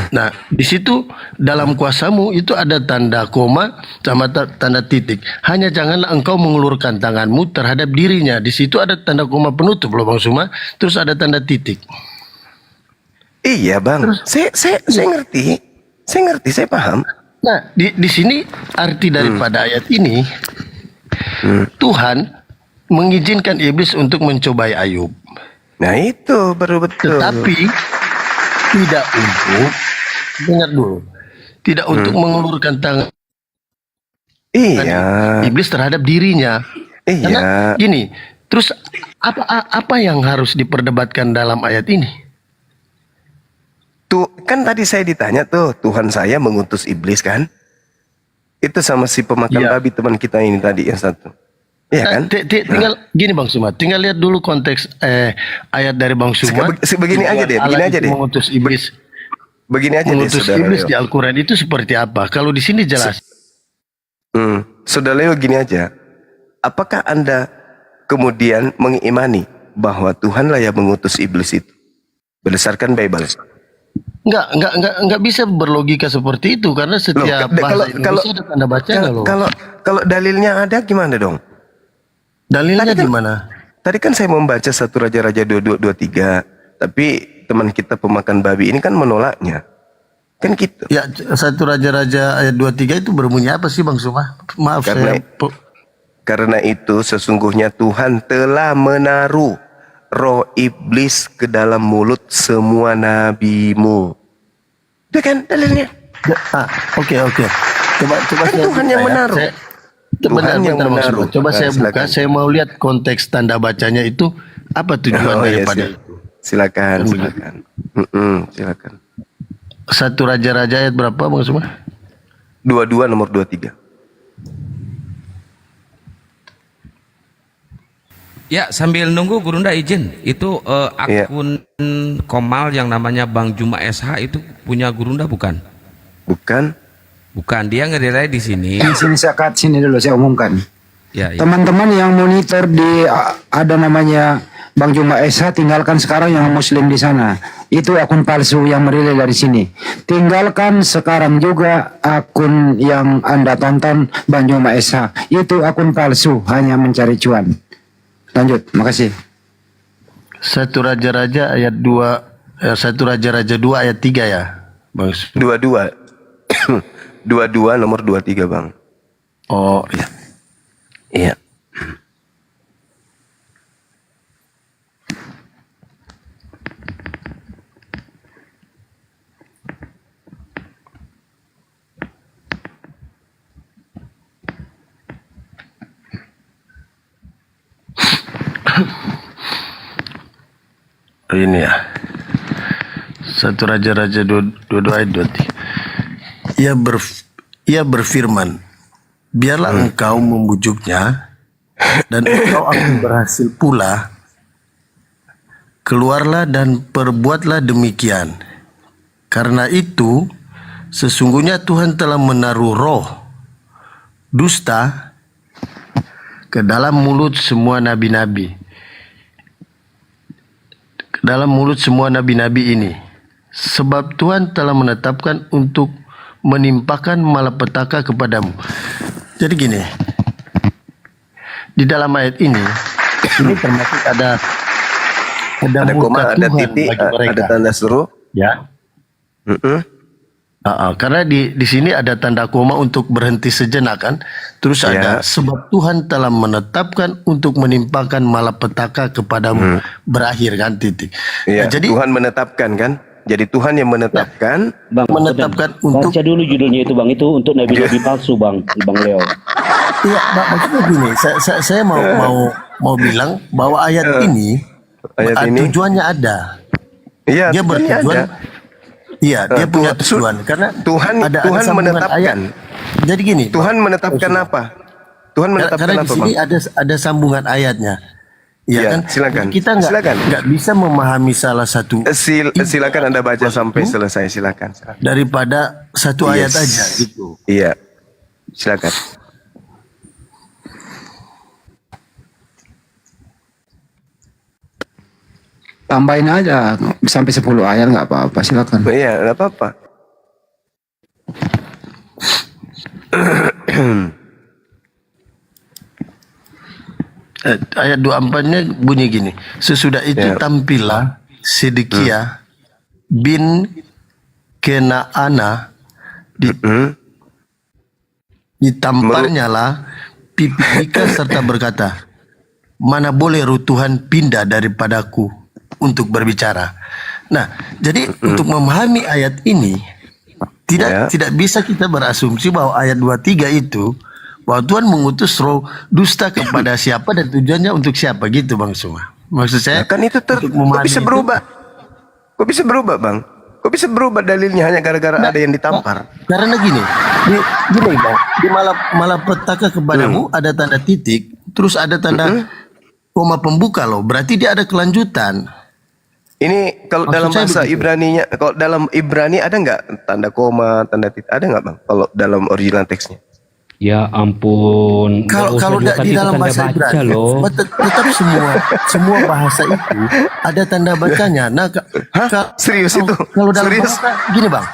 Nah, di situ dalam kuasamu itu ada tanda koma sama tanda titik. Hanya janganlah engkau mengulurkan tanganmu terhadap dirinya. Di situ ada tanda koma penutup loh Bang Suma. Terus ada tanda titik. Iya bang, saya ngerti, saya paham. Nah, di sini arti daripada ayat ini, Tuhan mengizinkan iblis untuk mencobai Ayub. Nah itu baru betul. Tetapi tidak untuk, dengar dulu, tidak untuk mengulurkan tangan Iya, iblis terhadap dirinya. iya. Karena gini, terus apa yang harus diperdebatkan dalam ayat ini? Tuh kan tadi saya ditanya tuh, Tuhan saya mengutus iblis kan? Itu sama si pemakan Iya. babi teman kita ini tadi yang satu. Iya kan? Tinggal gini Bang Suma, tinggal lihat dulu konteks ayat dari Bang Suma. Begini aja deh, begini Allah aja itu deh. mengutus iblis. begini aja deh, mengutus Saudara iblis Leo. di Al-Quran itu seperti apa? Kalau di sini jelas. Saudara Leo, gini aja. Apakah Anda kemudian mengimani bahwa Tuhanlah yang mengutus iblis itu berdasarkan Bible? Enggak bisa berlogika seperti itu karena setiap bahasa Indonesia ada tanda bacanya loh. Kalau dalilnya ada gimana dong? Dalilnya di mana? Tadi kan saya membaca 1 Raja-Raja 22:23, tapi teman kita pemakan babi ini kan menolaknya. Kan gitu. Ya, 1 Raja-Raja ayat 23 itu berbunyi apa sih Bang Suma? Maaf Karena itu sesungguhnya Tuhan telah menaruh roh iblis ke dalam mulut semua nabimu. Itu kan dalilnya. Oke. Coba Kan saya Tuhan yang menaruh. Bentar, yang Bang Suma. menaruh. Coba saya buka, silakan. saya mau lihat konteks tanda bacanya itu apa tujuan daripada itu. Silakan. 1 Raja-Raja ayat berapa Bang Suma? 22 nomor 23. Ya, sambil nunggu Gurunda izin, itu akun Komal yang namanya Bang Juma SH itu punya Gurunda bukan? Bukan, dia ngedelay di sini. Di sini saya cut sini dulu, saya umumkan. Ya. Teman-teman yang monitor di ada namanya Bang Juma Esa, tinggalkan sekarang yang muslim di sana. Itu akun palsu yang merilai dari sini. Tinggalkan sekarang juga akun yang Anda tonton Bang Juma Esa. Itu akun palsu, hanya mencari cuan. Lanjut, makasih. 1 Raja-Raja ayat 2, 1 Raja-Raja 2 ayat 3 ya, Bang. 22. 22 nomor 23, Bang. Oh, iya. Iya. Ini ya. 1 Raja-Raja 22 ayat 23. Ia berfirman, biarlah engkau membujuknya dan engkau akan berhasil pula. Keluarlah dan perbuatlah demikian. Karena itu sesungguhnya Tuhan telah menaruh roh dusta ke dalam mulut semua nabi-nabi. Dalam mulut semua nabi-nabi ini, sebab Tuhan telah menetapkan untuk menimpakan malapetaka kepadamu. Jadi gini, di dalam ayat ini termasuk ada koma, ada titik, ada tanda seru. Ya. Karena di sini ada tanda koma untuk berhenti sejenak kan. Terus ada sebab Tuhan telah menetapkan untuk menimpakan malapetaka kepadamu. Berakhir kan titik. Ya, Nah, jadi Tuhan menetapkan kan. Jadi Tuhan yang menetapkan. Bang, menetapkan untuk baca dulu judulnya itu Bang, itu untuk nabi-nabi palsu Bang Leo. Iya, maksudnya gini, saya mau bilang bahwa ayat ini tujuannya ada. Iya, dia bertujuan. Iya, dia punya tujuan karena Tuhan sambungan menetapkan. ayat. Jadi gini, Tuhan menetapkan apa? Tuhan menetapkan karena apa, di sini Bang? ada sambungan ayatnya. Ya, kan? Silakan. Kita nggak bisa memahami salah satu. Silakan Anda baca sampai selesai, silakan. Daripada satu ayat aja gitu. Iya. Silakan. Tambahin aja sampai 10 ayat nggak apa-apa, silakan. Iya, nggak apa-apa. Ayat 24-nya bunyi gini. Sesudah itu tampillah Sedekia bin Kenaana ditamparnya lah pipi Mika serta berkata, mana boleh roh Tuhan pindah daripadaku untuk berbicara. Nah, jadi untuk memahami ayat ini tidak bisa kita berasumsi bahwa ayat 23 itu bahwa Tuhan mengutus roh dusta kepada siapa dan tujuannya untuk siapa gitu Bang Suma. Maksud saya kan itu kok bisa berubah? Kok bisa berubah, Bang? Kok bisa berubah dalilnya hanya gara-gara ada yang ditampar? Karena gini Bang, di malapetaka kepadamu ada tanda titik, terus ada tanda koma pembuka loh. Berarti dia ada kelanjutan. Ini kalau Maksud dalam saya bahasa begitu. Ibraninya, kalau dalam Ibrani ada nggak tanda koma, tanda titik, ada nggak bang? Kalau dalam original teksnya? Ya ampun, Kalau nggak usah kalau juga di itu dalam tanda bahasa baca Ibrani, loh. tetapi semua bahasa itu ada tanda bacanya. Nah, Serius itu? Kalau dalam Serius? bahasa gini bang,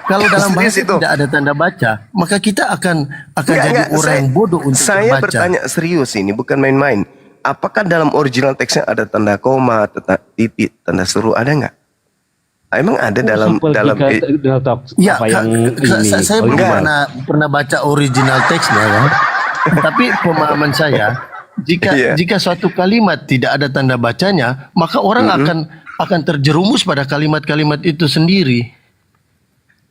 kalau dalam Serius bahasa itu? tidak ada tanda baca, maka kita akan jadi orang yang bodoh untuk saya membaca. bertanya serius ini, bukan main-main. Apakah dalam original teksnya ada tanda koma, tanda titik, tanda seru, ada nggak? Emang ada dalam Ya, apa yang ini? saya belum pernah baca original teksnya kan. Tapi pemahaman saya, jika suatu kalimat tidak ada tanda bacanya, maka orang akan terjerumus pada kalimat-kalimat itu sendiri.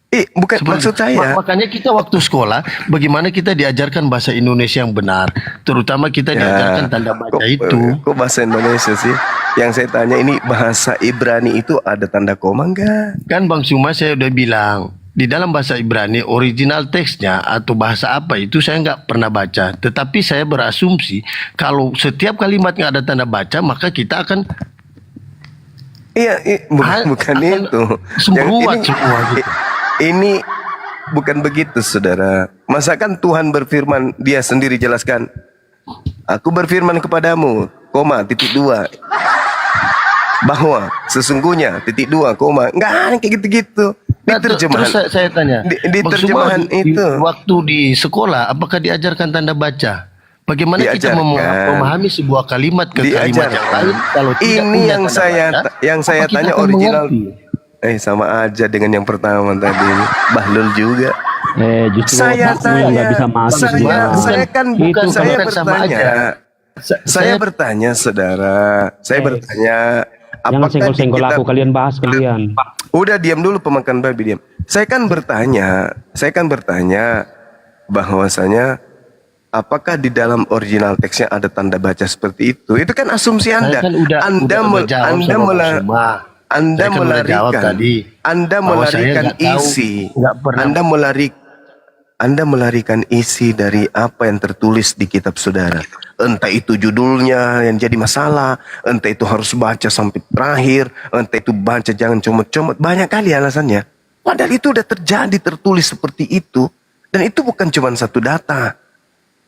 Bukan maksud saya. Makanya kita waktu sekolah, bagaimana kita diajarkan bahasa Indonesia yang benar, terutama kita diajarkan tanda baca itu. Kok bahasa Indonesia sih? Yang saya tanya ini bahasa Ibrani itu ada tanda koma enggak? Kan Bang Suma saya udah bilang, di dalam bahasa Ibrani original teksnya atau bahasa apa itu saya nggak pernah baca. Tetapi saya berasumsi kalau setiap kalimat nggak ada tanda baca, maka kita akan bukan itu. Sembuat semua gitu. Ini bukan begitu, saudara. Masakan Tuhan berfirman, Dia sendiri jelaskan, aku berfirman kepadamu, koma, titik 2, bahwa sesungguhnya, titik 2, koma. Enggak ada kayak gitu-gitu. Di terjemahan. Terus saya tanya, di Bang terjemahan Suma, itu. waktu di sekolah, apakah diajarkan tanda baca? Bagaimana kita Diajarkan. memahami sebuah kalimat ke kalimat yang lain kalau tidak Ini punya yang tanda saya baca, yang saya apa kita tanya akan original. mengerti? Sama aja dengan yang pertama tadi. Bahlul juga. Justru Saya otakmu yang nggak bisa masuk. saya kan bukan Itu saya bukan sama bertanya. aja. Saya bertanya, saudara. Saya bertanya, Jangan apakah senggol-senggol kita- aku, kalian bahas kalian. Udah diam dulu pemakan babi, diam. Saya kan bertanya bahwasanya apakah di dalam original teksnya ada tanda baca seperti itu? Itu kan asumsi Anda. Saya kan udah menjawab sama Bang Suma. Saya kan udah jawab tadi, Anda bahwa saya melarikan nggak tahu, isi. nggak pernah. Anda melarikan isi dari apa yang tertulis di kitab saudara. Entah itu judulnya yang jadi masalah, entah itu harus baca sampai terakhir, entah itu baca jangan comot-comot. Banyak kali alasannya. Padahal itu udah terjadi, tertulis seperti itu. Dan itu bukan cuma satu data.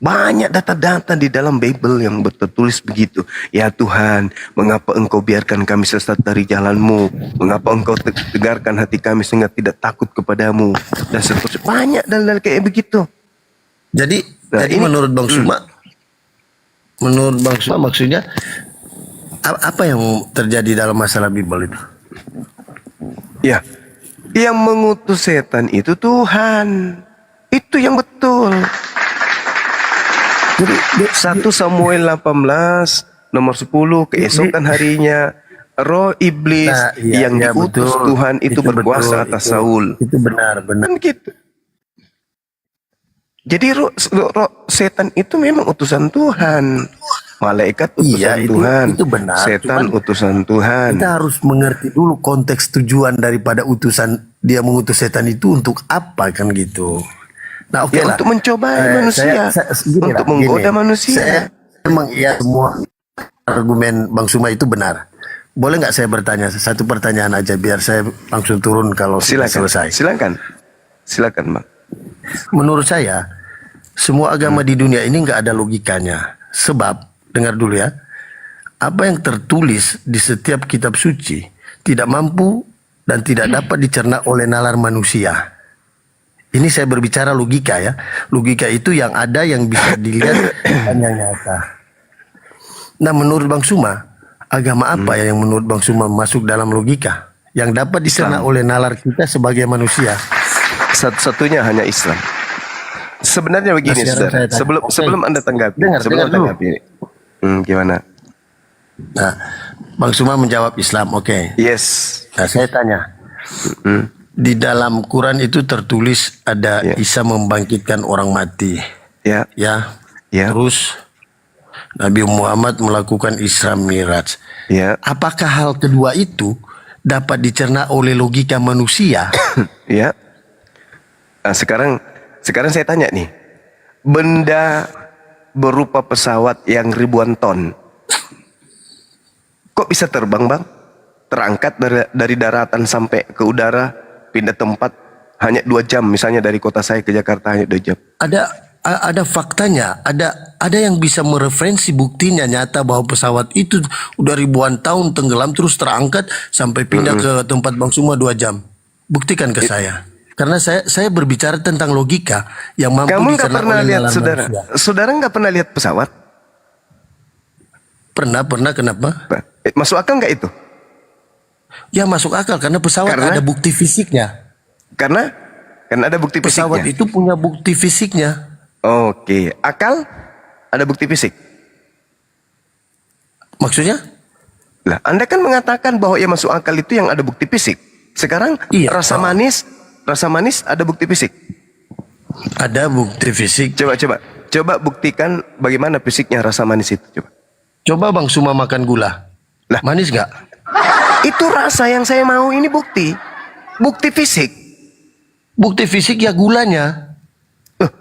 Banyak data-data di dalam Bible yang tertulis begitu. Ya Tuhan, mengapa engkau biarkan kami sesat dari jalan-Mu? Mengapa engkau tegarkan hati kami sehingga tidak takut kepadamu? Dan seterusnya. Banyak dalil kayak begitu. Jadi, ini- menurut Bang Suma, maksudnya apa yang terjadi dalam masalah Bible itu? Ya, yang mengutus setan itu Tuhan. Itu yang betul. Jadi 1 Samuel 18 nomor 10, keesokan harinya roh iblis yang diutus betul. Tuhan itu berkuasa betul, atas Saul. Itu benar. Kan gitu. Jadi roh setan itu memang utusan Tuhan. Malaikat utusan Tuhan. Itu benar. Setan Cuman utusan Tuhan. kita harus mengerti dulu konteks tujuan daripada utusan dia mengutus setan itu untuk apa kan gitu. Nah, oke lah. Untuk mencobai manusia, untuk menggoda manusia. Memang ya semua argumen Bang Suma itu benar. Boleh nggak saya bertanya satu pertanyaan aja biar saya langsung turun kalau sudah selesai. Silakan Bang. Menurut saya semua agama di dunia ini nggak ada logikanya. Sebab dengar dulu ya, apa yang tertulis di setiap kitab suci tidak mampu dan tidak dapat dicerna oleh nalar manusia. Ini saya berbicara logika ya. Logika itu yang ada yang bisa dilihat dan yang nyata. Nah menurut Bang Suma, agama apa yang menurut Bang Suma masuk dalam logika? Yang dapat dicerna oleh nalar kita sebagai manusia? Satu-satunya hanya Islam. Sebenarnya begini, saudara. Sebelum Anda tanggapi, gimana? Nah, Bang Suma menjawab Islam, oke. Yes. Nah, saya tanya. Di dalam Quran itu tertulis ada Isa membangkitkan orang mati. Ya. Terus Nabi Muhammad melakukan Isra Miraj. Ya. Apakah hal kedua itu dapat dicerna oleh logika manusia? Ya. Nah, sekarang saya tanya nih. Benda berupa pesawat yang ribuan ton. Kok bisa terbang, Bang? terangkat dari daratan sampai ke udara, pindah tempat hanya 2 jam, misalnya dari kota saya ke Jakarta hanya 2 jam. Ada faktanya, ada yang bisa mereferensi buktinya nyata bahwa pesawat itu udah ribuan tahun tenggelam terus terangkat sampai pindah ke tempat Bang Suma 2 jam. Buktikan ke saya. Karena saya berbicara tentang logika yang mampu Kamu nggak dicerna pernah oleh lihat nalar saudara? manusia. Saudara nggak pernah lihat pesawat? Pernah, kenapa? Masuk akal nggak itu? Ya masuk akal karena pesawat Karena? ada bukti fisiknya. Karena ada bukti Pesawat fisiknya. itu punya bukti fisiknya. Oke, akal ada bukti fisik. Maksudnya? Lah, Anda kan mengatakan bahwa yang masuk akal itu yang ada bukti fisik. Sekarang Iya. rasa manis ada bukti fisik. Ada bukti fisik. Coba buktikan bagaimana fisiknya rasa manis itu. Coba Bang Suma makan gula. Lah, manis nggak? Itu rasa yang saya mau ini bukti fisik. Bukti fisik ya gulanya.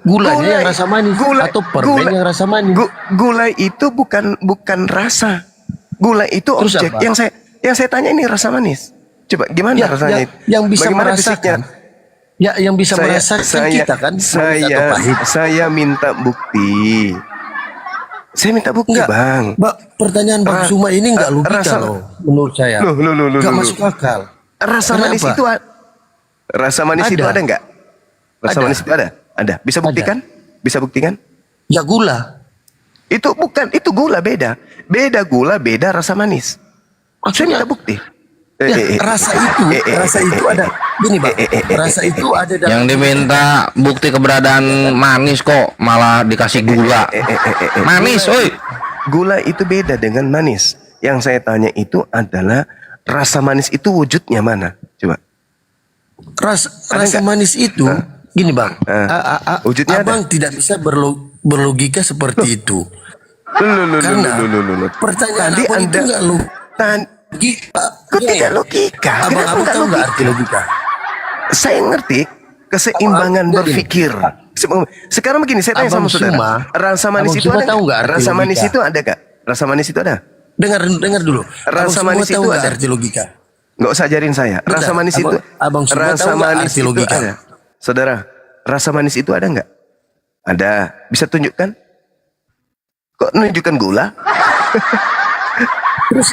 Gulanya yang rasa manis atau permen yang rasa manis. Gula itu bukan rasa. Gula itu Terus objek. apa? Yang saya tanya ini rasa manis. Coba gimana rasanya? Yang bisa Bagaimana merasakan. Ya, yang bisa merasakan kita kan. manis atau pahit. Saya minta bukti. Saya minta bukti, Enggak, Bang. Pertanyaan Bang Suma ini enggak logika loh, menurut saya. Enggak masuk akal. Rasa manis itu rasa manis itu ada enggak? Rasa manis itu ada? Ada. Bisa buktikan? Bisa buktikan? Ya gula. Itu bukan, itu gula beda. Beda gula, beda rasa manis. Saya minta bukti. Rasa itu ada. Gini, Bang. Rasa itu ada dalam Yang diminta bukti keberadaan manis kok malah dikasih gula. Manis, oi. Gula itu beda dengan manis. Yang saya tanya itu adalah rasa manis itu wujudnya mana? Coba. Rasa manis itu gini, Bang. Wujudnya Abang tidak bisa berlogika seperti itu. Karena pertanyaan tadi abang itu Anda enggak logika. Kok tidak logika? Abang tahu nggak arti logika? Saya ngerti keseimbangan berpikir. Sekarang begini, saya tanya sama saudara. Rasa manis itu ada? Tahu nggak arti Rasa manis logika? itu ada gak? Rasa manis itu ada? Dengar dulu. Rasa Abang manis semua tahu itu nggak ada? arti logika? Nggak usah ajarin saya. Rasa manis itu. Abang semua Rasa tahu nggak manis arti itu logika? ada. Saudara, rasa manis itu ada nggak? Ada. Bisa tunjukkan? Kok nunjukkan gula? Terus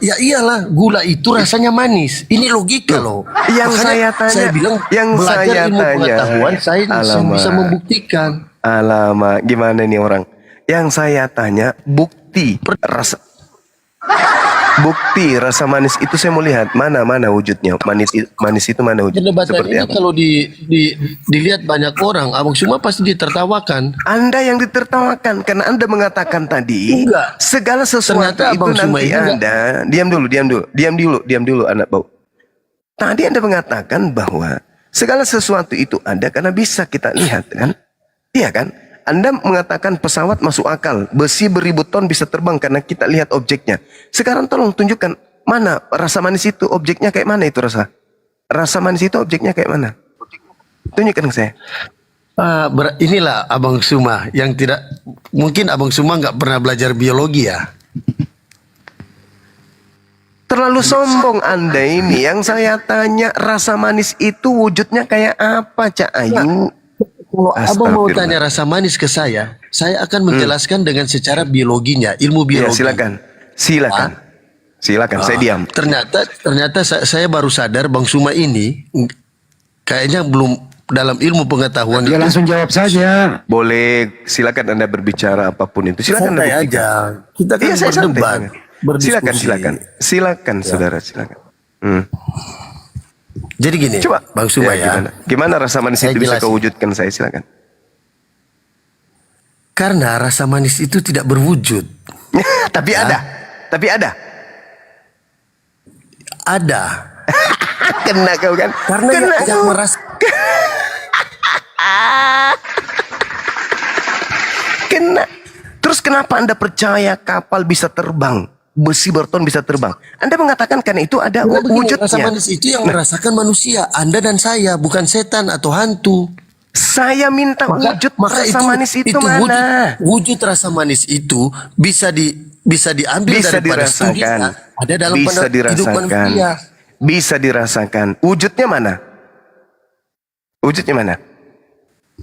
ya iyalah, gula itu rasanya manis. Ini logika loh. Yang Makanya saya tanya, saya bilang yang belajar saya ilmu tanya, pengetahuan saya alamak. bisa membuktikan. Alamak, gimana nih orang? Yang saya tanya bukti rasa manis itu saya mau lihat mana wujudnya. Manis itu mana wujudnya? Perdebatan Seperti ini apa? kalau dilihat banyak orang, abang semua pasti ditertawakan. Anda yang ditertawakan karena Anda mengatakan tadi Enggak. segala sesuatu Ternyata itu Abang Suma nanti ini enggak. Anda diam dulu anak bau. Tadi Anda mengatakan bahwa segala sesuatu itu ada karena bisa kita lihat kan? Iya kan? Anda mengatakan pesawat masuk akal, besi beribu ton bisa terbang karena kita lihat objeknya. Sekarang tolong tunjukkan mana rasa manis itu, objeknya kayak mana itu rasa? Rasa manis itu objeknya kayak mana? Tunjukkan ke saya. Inilah Abang Suma yang tidak, mungkin Abang Suma nggak pernah belajar biologi ya. Terlalu sombong Anda ini. Yang saya tanya rasa manis itu wujudnya kayak apa, Cak Ayu? Kalau abang mau Astagfirullah. tanya rasa manis ke saya akan menjelaskan dengan secara biologinya, ilmu Ya, biologi. silakan. Saya diam. Ternyata saya baru sadar Bang Suma ini kayaknya belum dalam ilmu pengetahuan. Dia langsung jawab saja. Boleh, silakan Anda berbicara apapun itu. Silakan Santai Anda buktikan. aja. Kita kan Iya, saya santai. berdebat, berdiskusi. Silakan, saudara, silakan. Jadi gini, Coba, Bang Suma ya. Gimana rasa manis Saya itu bisa jelasin. kau wujudkan? Saya silakan. Karena rasa manis itu tidak berwujud. Tapi ada. Ada. Kena kau kan? Karena Kena yang kau. merasa Kena. Terus kenapa Anda percaya kapal bisa terbang? Besi berton bisa terbang. Anda mengatakan karena itu ada Begini, wujudnya. rasa manis itu yang merasakan manusia, Anda dan saya, bukan setan atau hantu. Saya minta wujud rasa manis itu mana? Wujud rasa manis itu bisa diambil Bisa daripada studi dirasakan. ada dalam Bisa hidup dirasakan. manusia. Bisa dirasakan. Wujudnya mana? Wujudnya mana?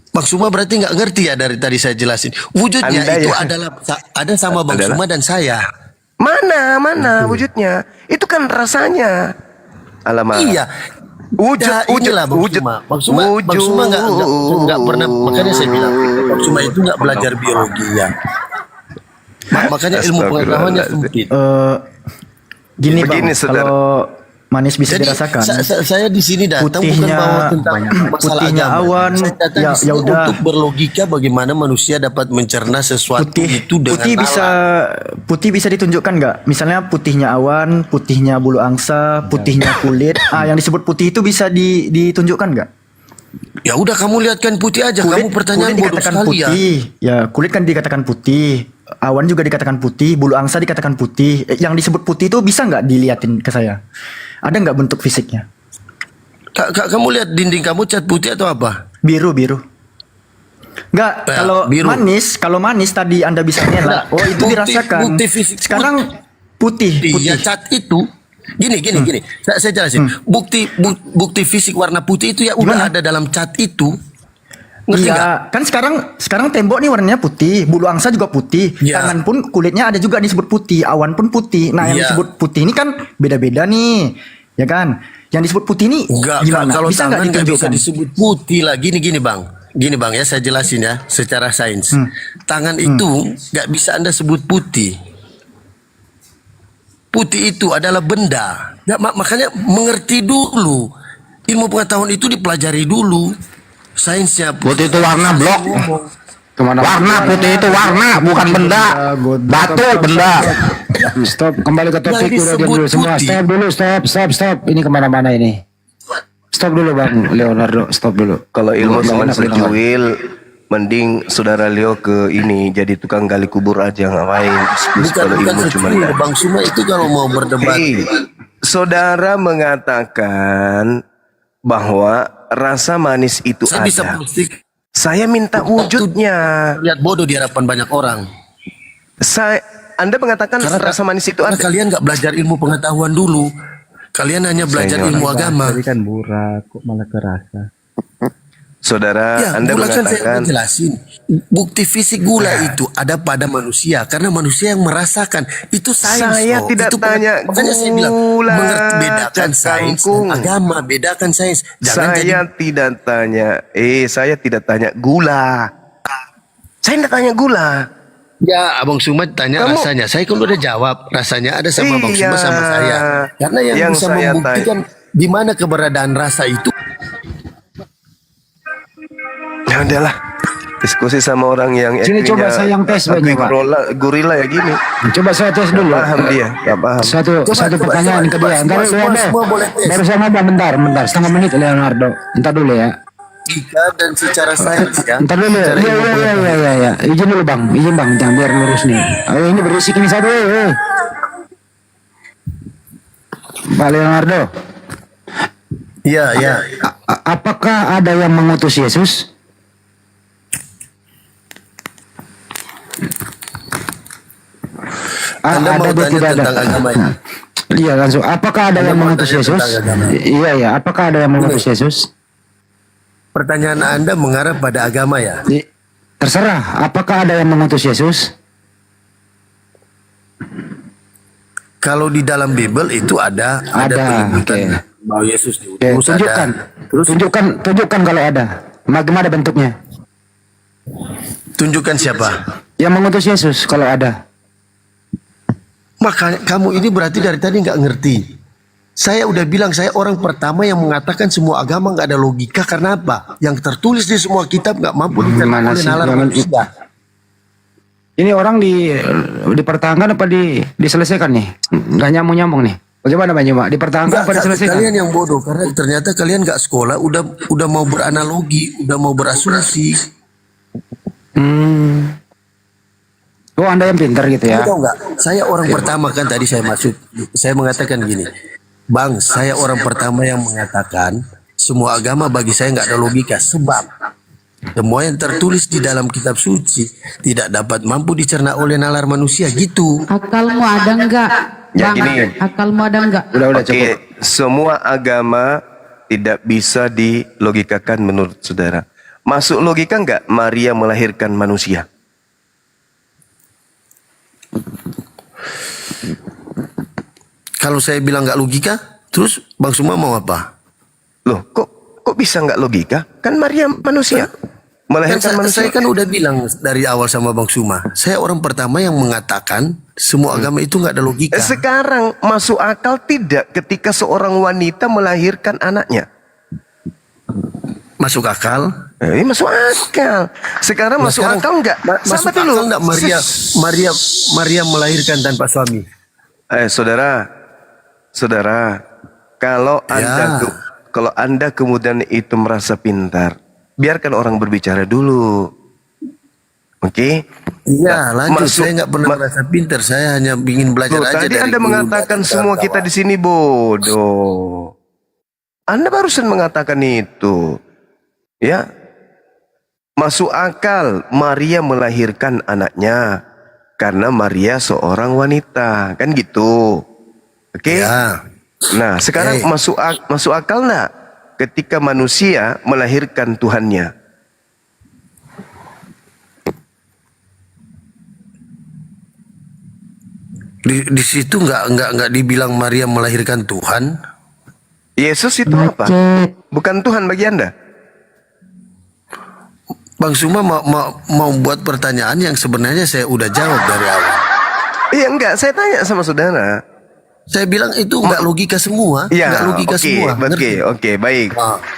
Bang Suma berarti nggak ngerti ya dari tadi saya jelasin. Wujudnya Anda itu ya. adalah ada sama Bang Adalah? Suma dan saya. Mana wujudnya? Itu kan rasanya. Alamak. Iya. Inilah Bang Suma. Bang Suma nggak pernah, makanya saya bilang Bang Suma itu nggak belajar biologi ya. Makanya ilmu pengetahuannya sempit. Gini Begini, Bang, saudara. kalau manis bisa Jadi dirasakan. saya di sini datang bukan Putihnya bawa tentang masalah putihnya agama. awan, Saya datang ya di sini udah. untuk berlogika bagaimana manusia dapat mencerna sesuatu itu dengan putih bisa ditunjukkan nggak? Misalnya putihnya awan, putihnya bulu angsa, putihnya kulit. Yang disebut putih itu bisa ditunjukkan nggak? Ya udah kamu lihatkan putih aja. Kamu pertanyaan kulit bodoh dikatakan sekali ya. putih. Ya kulit kan dikatakan putih. Awan juga dikatakan putih, bulu angsa dikatakan putih. Yang disebut putih itu bisa nggak diliatin ke saya? Ada nggak bentuk fisiknya? Kamu lihat dinding kamu cat putih atau apa? Biru. Nggak, biru. kalau manis tadi Anda bisa ngelak. Oh, itu dirasakan. Bukti fisik. Sekarang putih. Ya cat itu. Gini. Saya jelasin. Bukti fisik warna putih itu ya udah ada dalam cat itu. Ngerti nggak? Iya, kan sekarang tembok nih warnanya putih, bulu angsa juga putih, Ya. tangan pun kulitnya ada juga disebut putih, awan pun putih. Nah, yang Ya. disebut putih ini kan beda-beda nih, ya kan? Yang disebut putih ini Enggak, gimana? kalau Bisa nggak tangan nggak bisa ditunjukkan? disebut putih lah. Gini bang ya, saya jelasin ya secara sains. Tangan itu nggak bisa Anda sebut putih. Putih itu adalah benda. Ya, makanya mengerti dulu. Ilmu pengetahuan itu dipelajari dulu. Sainsnya Putih itu warna blok. Warna putih itu warna, bukan benda. Batu benda. Stop, kembali ke topik Yang udah diam disebut dulu semua. putih. Stop dulu, stop. Ini kemana-mana ini. Stop dulu Bang Leonardo, stop dulu. Kalau ilmu Nggak cuma enak didengar. secuil, mending saudara Leo ke ini jadi tukang gali kubur aja ngapain. Kalau ilmu cuma secuil, Bang Suma itu kalau mau berdebat. saudara mengatakan bahwa rasa manis itu Saya ada. bisa pastikan. Saya minta wujudnya. Lihat bodoh di hadapan banyak orang. Anda mengatakan rasa manis itu Karena ada. kalian nggak belajar ilmu pengetahuan dulu. Kalian hanya belajar ilmu agama. Tadi kan murah, kok malah kerasa. Saudara, Ya, Anda gula kan saya mengatakan udah jelasin. Bukti fisik gula itu ada pada manusia karena manusia yang merasakan. Itu sains. Saya loh. tidak Itu tanya makanya saya bilang gula, bedakan Cak sains Kangkung. dan agama, bedakan sains. Jangan saya tidak tanya. Saya tidak tanya gula. Saya tidak tanya gula. Ya, Abang Suma tanya rasanya. Saya kan udah jawab. Rasanya ada sama Abang Suma sama saya. Karena yang bisa saya membuktikan di mana keberadaan rasa itu. Ya udahlah. Diskusi sama orang yang Sini coba saya yang tes banyak, Pak. Gorila ya gini. Coba saya tes dulu. Paham dia, nggak paham. Satu pertanyaan ke dia. Ntar semua boleh tes. baru saya ngomong bentar, setengah menit Leonardo. Ntar dulu ya. Logika dan secara sains ya. Ntar dulu. Iya. Izin dulu Bang, jangan biar ngurus nih. Ini berisik ini satu. Pak Leonardo. Iya. Apakah ada yang mengutus Yesus? Anda mau atau tanya tidak tentang agama ya? Iya langsung. Apakah ada yang mengutus Yesus? Iya. Apakah ada yang mengutus Yesus? Pertanyaan Anda mengarah pada agama ya? Terserah. Apakah ada yang mengutus Yesus? Kalau di dalam Bible itu ada penyebutan bahwa Yesus diutus. Tunjukkan. Tunjukkan kalau ada. Bagaimana bentuknya? Tunjukkan siapa? Yang mengutus Yesus kalau ada. Makanya kamu ini berarti dari tadi nggak ngerti. Saya udah bilang saya orang pertama yang mengatakan semua agama nggak ada logika karena apa? Yang tertulis di semua kitab nggak mampu dicerna oleh nalar manusia. Ini orang dipertahankan apa diselesaikan nih? Nggak nyambung nih. Bagaimana Bang Juma? Dipertahankan apa diselesaikan? Kalian yang bodoh karena ternyata kalian nggak sekolah udah mau beranalogi, udah mau berasumsi. Oh, Anda yang pintar gitu ya? Tahu nggak? Saya orang pertama kan tadi saya mengatakan gini, Bang, saya orang pertama yang mengatakan semua agama bagi saya nggak ada logika sebab Semua yang tertulis di dalam kitab suci tidak dapat mampu dicerna oleh nalar manusia gitu. Akalmu ada enggak? Ya, Bang, gini. akalmu ada enggak? Udah Oke, cukup. semua agama tidak bisa dilogikakan menurut saudara. Masuk logika enggak Maria melahirkan manusia? Kalau saya bilang nggak logika, terus Bang Suma mau apa? Loh, kok bisa enggak logika? Kan Maria manusia. Kan Melahirkan manusia. saya kan udah bilang dari awal sama Bang Suma, saya orang pertama yang mengatakan semua agama itu nggak ada logika. Sekarang masuk akal tidak ketika seorang wanita melahirkan anaknya? Masuk akal? Masuk akal. Sekarang Nah, masuk sekarang akal enggak? masuk Sabar akal dulu. nggak Maria melahirkan tanpa suami? Saudara, kalau Anda kemudian itu merasa pintar, biarkan orang berbicara dulu. Oke? Iya, lanjut. Saya nggak pernah merasa pintar. Saya hanya ingin belajar Loh, aja tadi dari Anda guru mengatakan dan semua kawan-kawan. kita di sini bodoh. Anda barusan mengatakan itu. Ya. Masuk akal Maria melahirkan anaknya karena Maria seorang wanita, kan gitu. Oke? Ya. Nah, sekarang masuk akal enggak ketika manusia melahirkan Tuhannya? Di situ nggak dibilang Maria melahirkan Tuhan. Yesus itu apa? Bukan Tuhan bagi Anda? Bang Suma mau buat pertanyaan yang sebenarnya saya udah jawab dari awal. Iya enggak, saya tanya sama saudara. Saya bilang itu nggak logika semua, Ya, nggak logika semua. Ngerti? Oke, baik.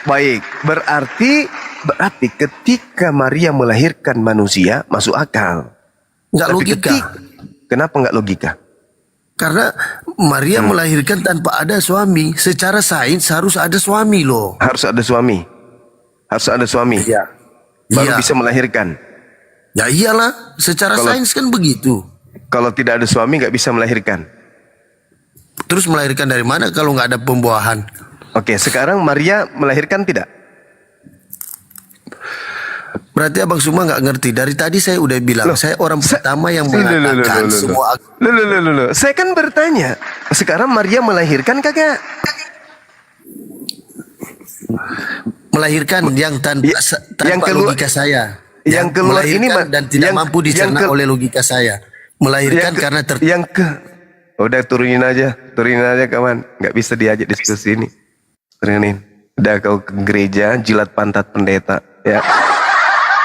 Baik, berarti ketika Maria melahirkan manusia masuk akal. Nggak Tapi logika. Kenapa nggak logika? Karena Maria melahirkan tanpa ada suami. Secara sains harus ada suami loh. Harus ada suami. Harus ada suami. Iya. Baru Iya. bisa melahirkan. Ya iyalah, secara sains kan begitu. Kalau tidak ada suami nggak bisa melahirkan. Terus melahirkan dari mana kalau nggak ada pembuahan? Oke, sekarang Maria melahirkan tidak? Berarti Abang Suma nggak ngerti. Dari tadi saya udah bilang, saya orang pertama yang mengatakan semua. Loh. Saya kan bertanya. Sekarang Maria melahirkan kagak? Melahirkan yang tanpa logika saya. Yang keluar ini melahirkan dan tidak mampu dicerna oleh logika saya. Melahirkan karena Udah turunin aja kawan. Nggak bisa diajak diskusi ini. Turunin. Udah kau ke gereja jilat pantat pendeta ya.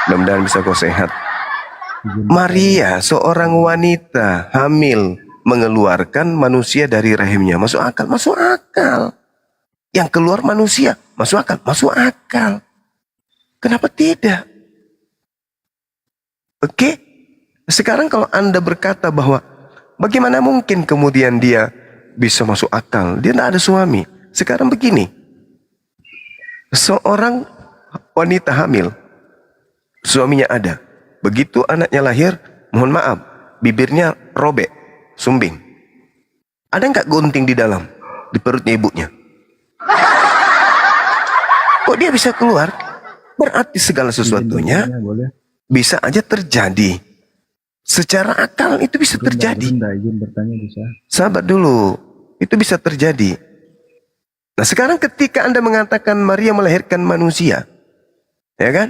Mudah-mudahan bisa kau sehat. Maria seorang wanita hamil mengeluarkan manusia dari rahimnya. Masuk akal, masuk akal. Yang keluar manusia, masuk akal, masuk akal. Kenapa tidak? Oke? Sekarang kalau Anda berkata bahwa bagaimana mungkin kemudian dia bisa masuk akal? Dia tidak ada suami. Sekarang begini. Seorang wanita hamil, suaminya ada. Begitu anaknya lahir, mohon maaf, bibirnya robek, sumbing. Ada nggak gunting di dalam, di perutnya ibunya? Kok dia bisa keluar? Berarti segala sesuatunya bisa aja terjadi. Secara akal itu bisa terjadi. Sabar dulu, itu bisa terjadi. Nah sekarang ketika Anda mengatakan Maria melahirkan manusia, ya kan?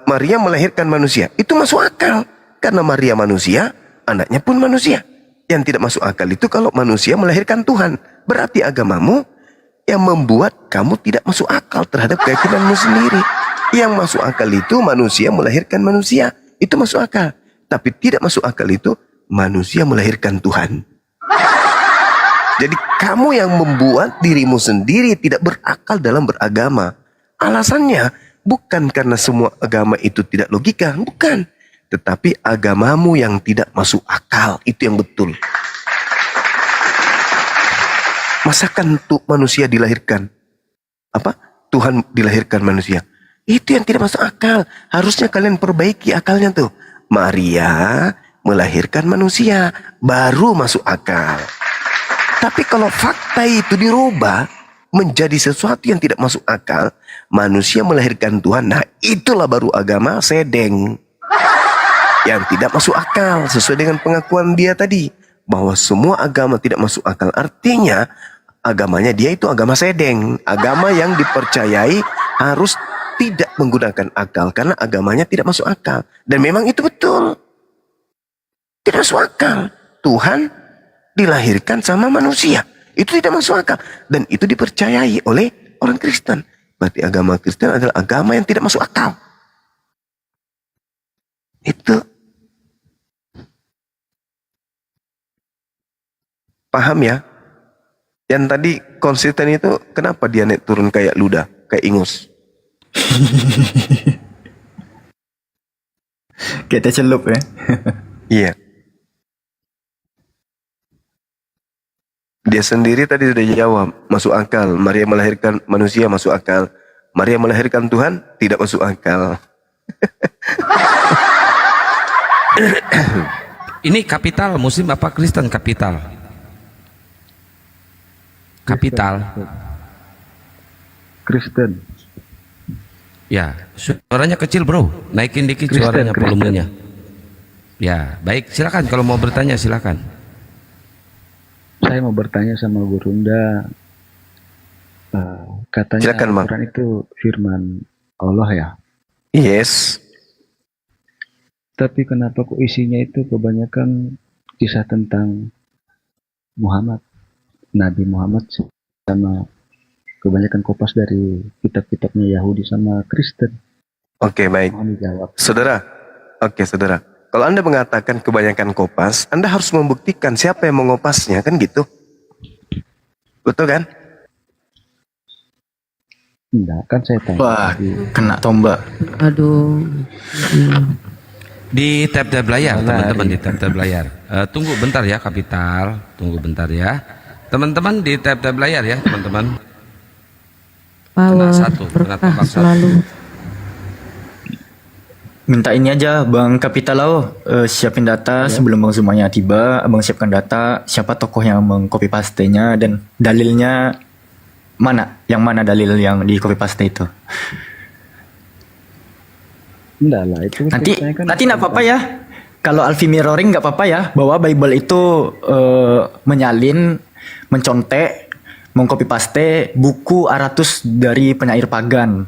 Maria melahirkan manusia, itu masuk akal. Karena Maria manusia, anaknya pun manusia. Yang tidak masuk akal itu kalau manusia melahirkan Tuhan. Berarti agamamu yang membuat kamu tidak masuk akal terhadap keyakinanmu sendiri. Yang masuk akal itu manusia melahirkan manusia. Itu masuk akal. Tapi tidak masuk akal itu manusia melahirkan Tuhan. Jadi kamu yang membuat dirimu sendiri tidak berakal dalam beragama. Alasannya bukan karena semua agama itu tidak logika. Bukan. Tetapi agamamu yang tidak masuk akal. Itu yang betul. Masakan tuh manusia dilahirkan? Apa? Tuhan dilahirkan manusia. Itu yang tidak masuk akal. Harusnya kalian perbaiki akalnya tuh. Maria melahirkan manusia. Baru masuk akal. Tapi kalau fakta itu dirubah, menjadi sesuatu yang tidak masuk akal, manusia melahirkan Tuhan. Nah, itulah baru agama sedeng yang tidak masuk akal, sesuai dengan pengakuan dia tadi bahwa semua agama tidak masuk akal. Artinya agamanya dia itu agama sedeng, agama yang dipercayai harus tidak menggunakan akal karena agamanya tidak masuk akal. Dan memang itu betul, tidak masuk akal. Tuhan dilahirkan sama manusia, itu tidak masuk akal, dan itu dipercayai oleh orang Kristen. Berarti agama Kristen adalah agama yang tidak masuk akal. Itu paham ya? Yang tadi konsisten itu kenapa dia naik turun kayak ludah, kayak ingus? Kita celup ya. Iya. Dia sendiri tadi sudah jawab, masuk akal. Maria melahirkan manusia, masuk akal. Maria melahirkan Tuhan, tidak masuk akal. Ini kapital Muslim apa Kristen kapital? Kapital. Kristen. Ya, suaranya kecil bro, naikin dikit Kristen, suaranya Kristen. volumenya. Ya, baik, silakan kalau mau bertanya silakan. Saya mau bertanya sama Gurunda. Katanya Silakan, Bang. Al-Quran itu firman Allah ya. Yes. Tapi kenapa kok isinya itu kebanyakan kisah tentang Muhammad, Nabi Muhammad, sama kebanyakan kopas dari kitab-kitabnya Yahudi sama Kristen. Oke, baik. Mohon dijawab. Saudara, oke saudara. Kalau Anda mengatakan kebanyakan kopas, Anda harus membuktikan siapa yang mengopasnya, kan gitu? Betul kan? Enggak, kan saya tanya. Wah, kena tombak. Aduh. Di tab-tab layar teman-teman, di tab-tab layar. Tunggu bentar ya kapital, tunggu bentar ya. Teman-teman di tab-tab layar ya teman-teman. Power, satu, kena berkah tembak satu. selalu. Minta ini aja Bang Kapitalau, siapin data sebelum Bang Zumanya tiba. Abang siapkan data siapa tokoh yang mengcopy pastenya dan dalilnya mana, yang mana dalil yang di copy paste itu. Enggak lah, itu Nanti ceritanya kan nanti nggak apa-apa ya. Kalau Alfi mirroring nggak apa-apa ya, bahwa Bible itu menyalin, mencontek, mengcopy paste buku Aratus dari penyair pagan.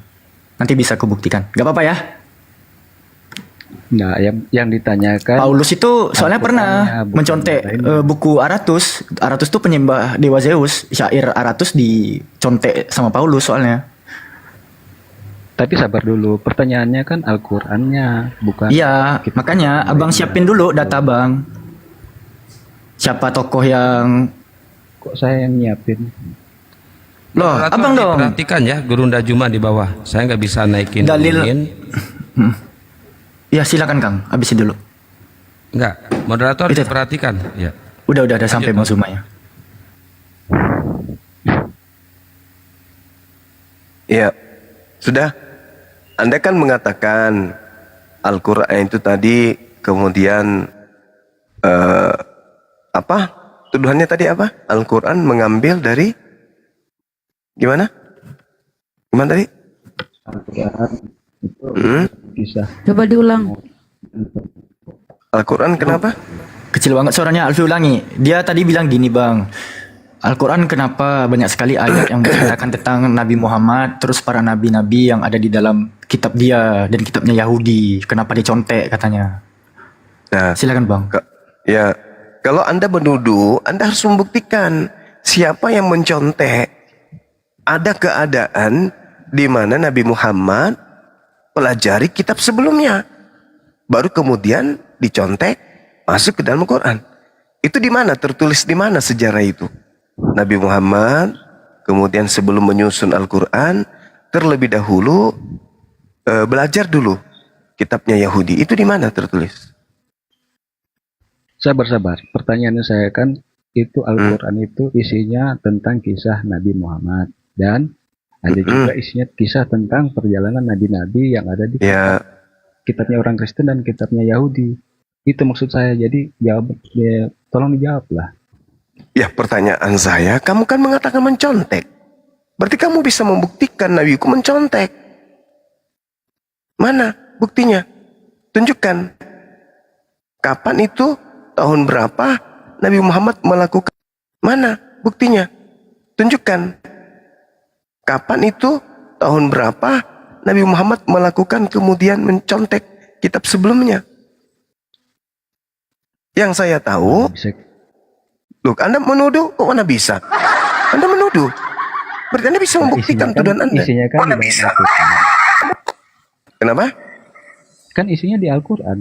Nanti bisa kubuktikan. Nggak apa-apa ya. Enggak, yang ditanyakan Paulus itu soalnya pernah Al-Qur'annya, bukan mencontek lainnya. buku Aratus. Aratus itu penyembah dewa Zeus. Syair Aratus dicontek sama Paulus soalnya. Tapi sabar dulu, pertanyaannya kan Al-Qur'annya, bukan. Iya, makanya abang siapin dulu data bang. Siapa tokoh yang Kok saya yang nyiapin? loh, Moderator abang dong. Perhatikan ya Gurunda Juma di bawah. Saya nggak bisa naikin Dalil. turunin. Ya silakan Kang, habisin dulu. Enggak, moderator Itu. perhatikan ya. Udah sampai Bang Sumaya. Iya. Sudah. Anda kan mengatakan Al-Quran itu tadi, kemudian apa? Tuduhannya tadi apa? Al-Quran mengambil dari gimana? Gimana tadi? Al-Qur'an itu kisah. Coba diulang. Al-Quran kenapa? Kecil banget suaranya, Alfi ulangi. Dia tadi bilang gini Bang, Al-Quran kenapa banyak sekali ayat yang menceritakan tentang Nabi Muhammad, terus para nabi-nabi yang ada di dalam kitab dia dan kitabnya Yahudi, kenapa dicontek katanya. Nah, Silakan Bang. ya, kalau Anda menuduh, Anda harus membuktikan siapa yang mencontek. Ada keadaan di mana Nabi Muhammad pelajari kitab sebelumnya, baru kemudian dicontek masuk ke dalam Quran. Itu di mana, tertulis di mana sejarah itu? Nabi Muhammad kemudian sebelum menyusun Al-Quran terlebih dahulu belajar dulu kitabnya Yahudi. Itu di mana tertulis? Sabar. Pertanyaannya saya kan, itu Al-Quran itu isinya tentang kisah Nabi Muhammad. Dan ada juga isinya kisah tentang perjalanan nabi-nabi yang ada di Ya, kitabnya orang Kristen dan kitabnya Yahudi. Itu maksud saya. Jadi tolong dijawab lah. ya pertanyaan saya, kamu kan mengatakan mencontek. Berarti kamu bisa membuktikan nabiku mencontek. Mana buktinya? Tunjukkan. Kapan itu? Tahun berapa Nabi Muhammad melakukan? Mana buktinya? Tunjukkan. Kapan itu? Tahun berapa Nabi Muhammad melakukan kemudian mencontek kitab sebelumnya? Yang saya tahu, loh, Anda menuduh, kok Anda bisa? Anda menuduh. Berarti Anda bisa membuktikan tuduhan Anda. Isinya kan Anda di bisa. Al-Quran. Kenapa? Kan isinya di Al-Quran.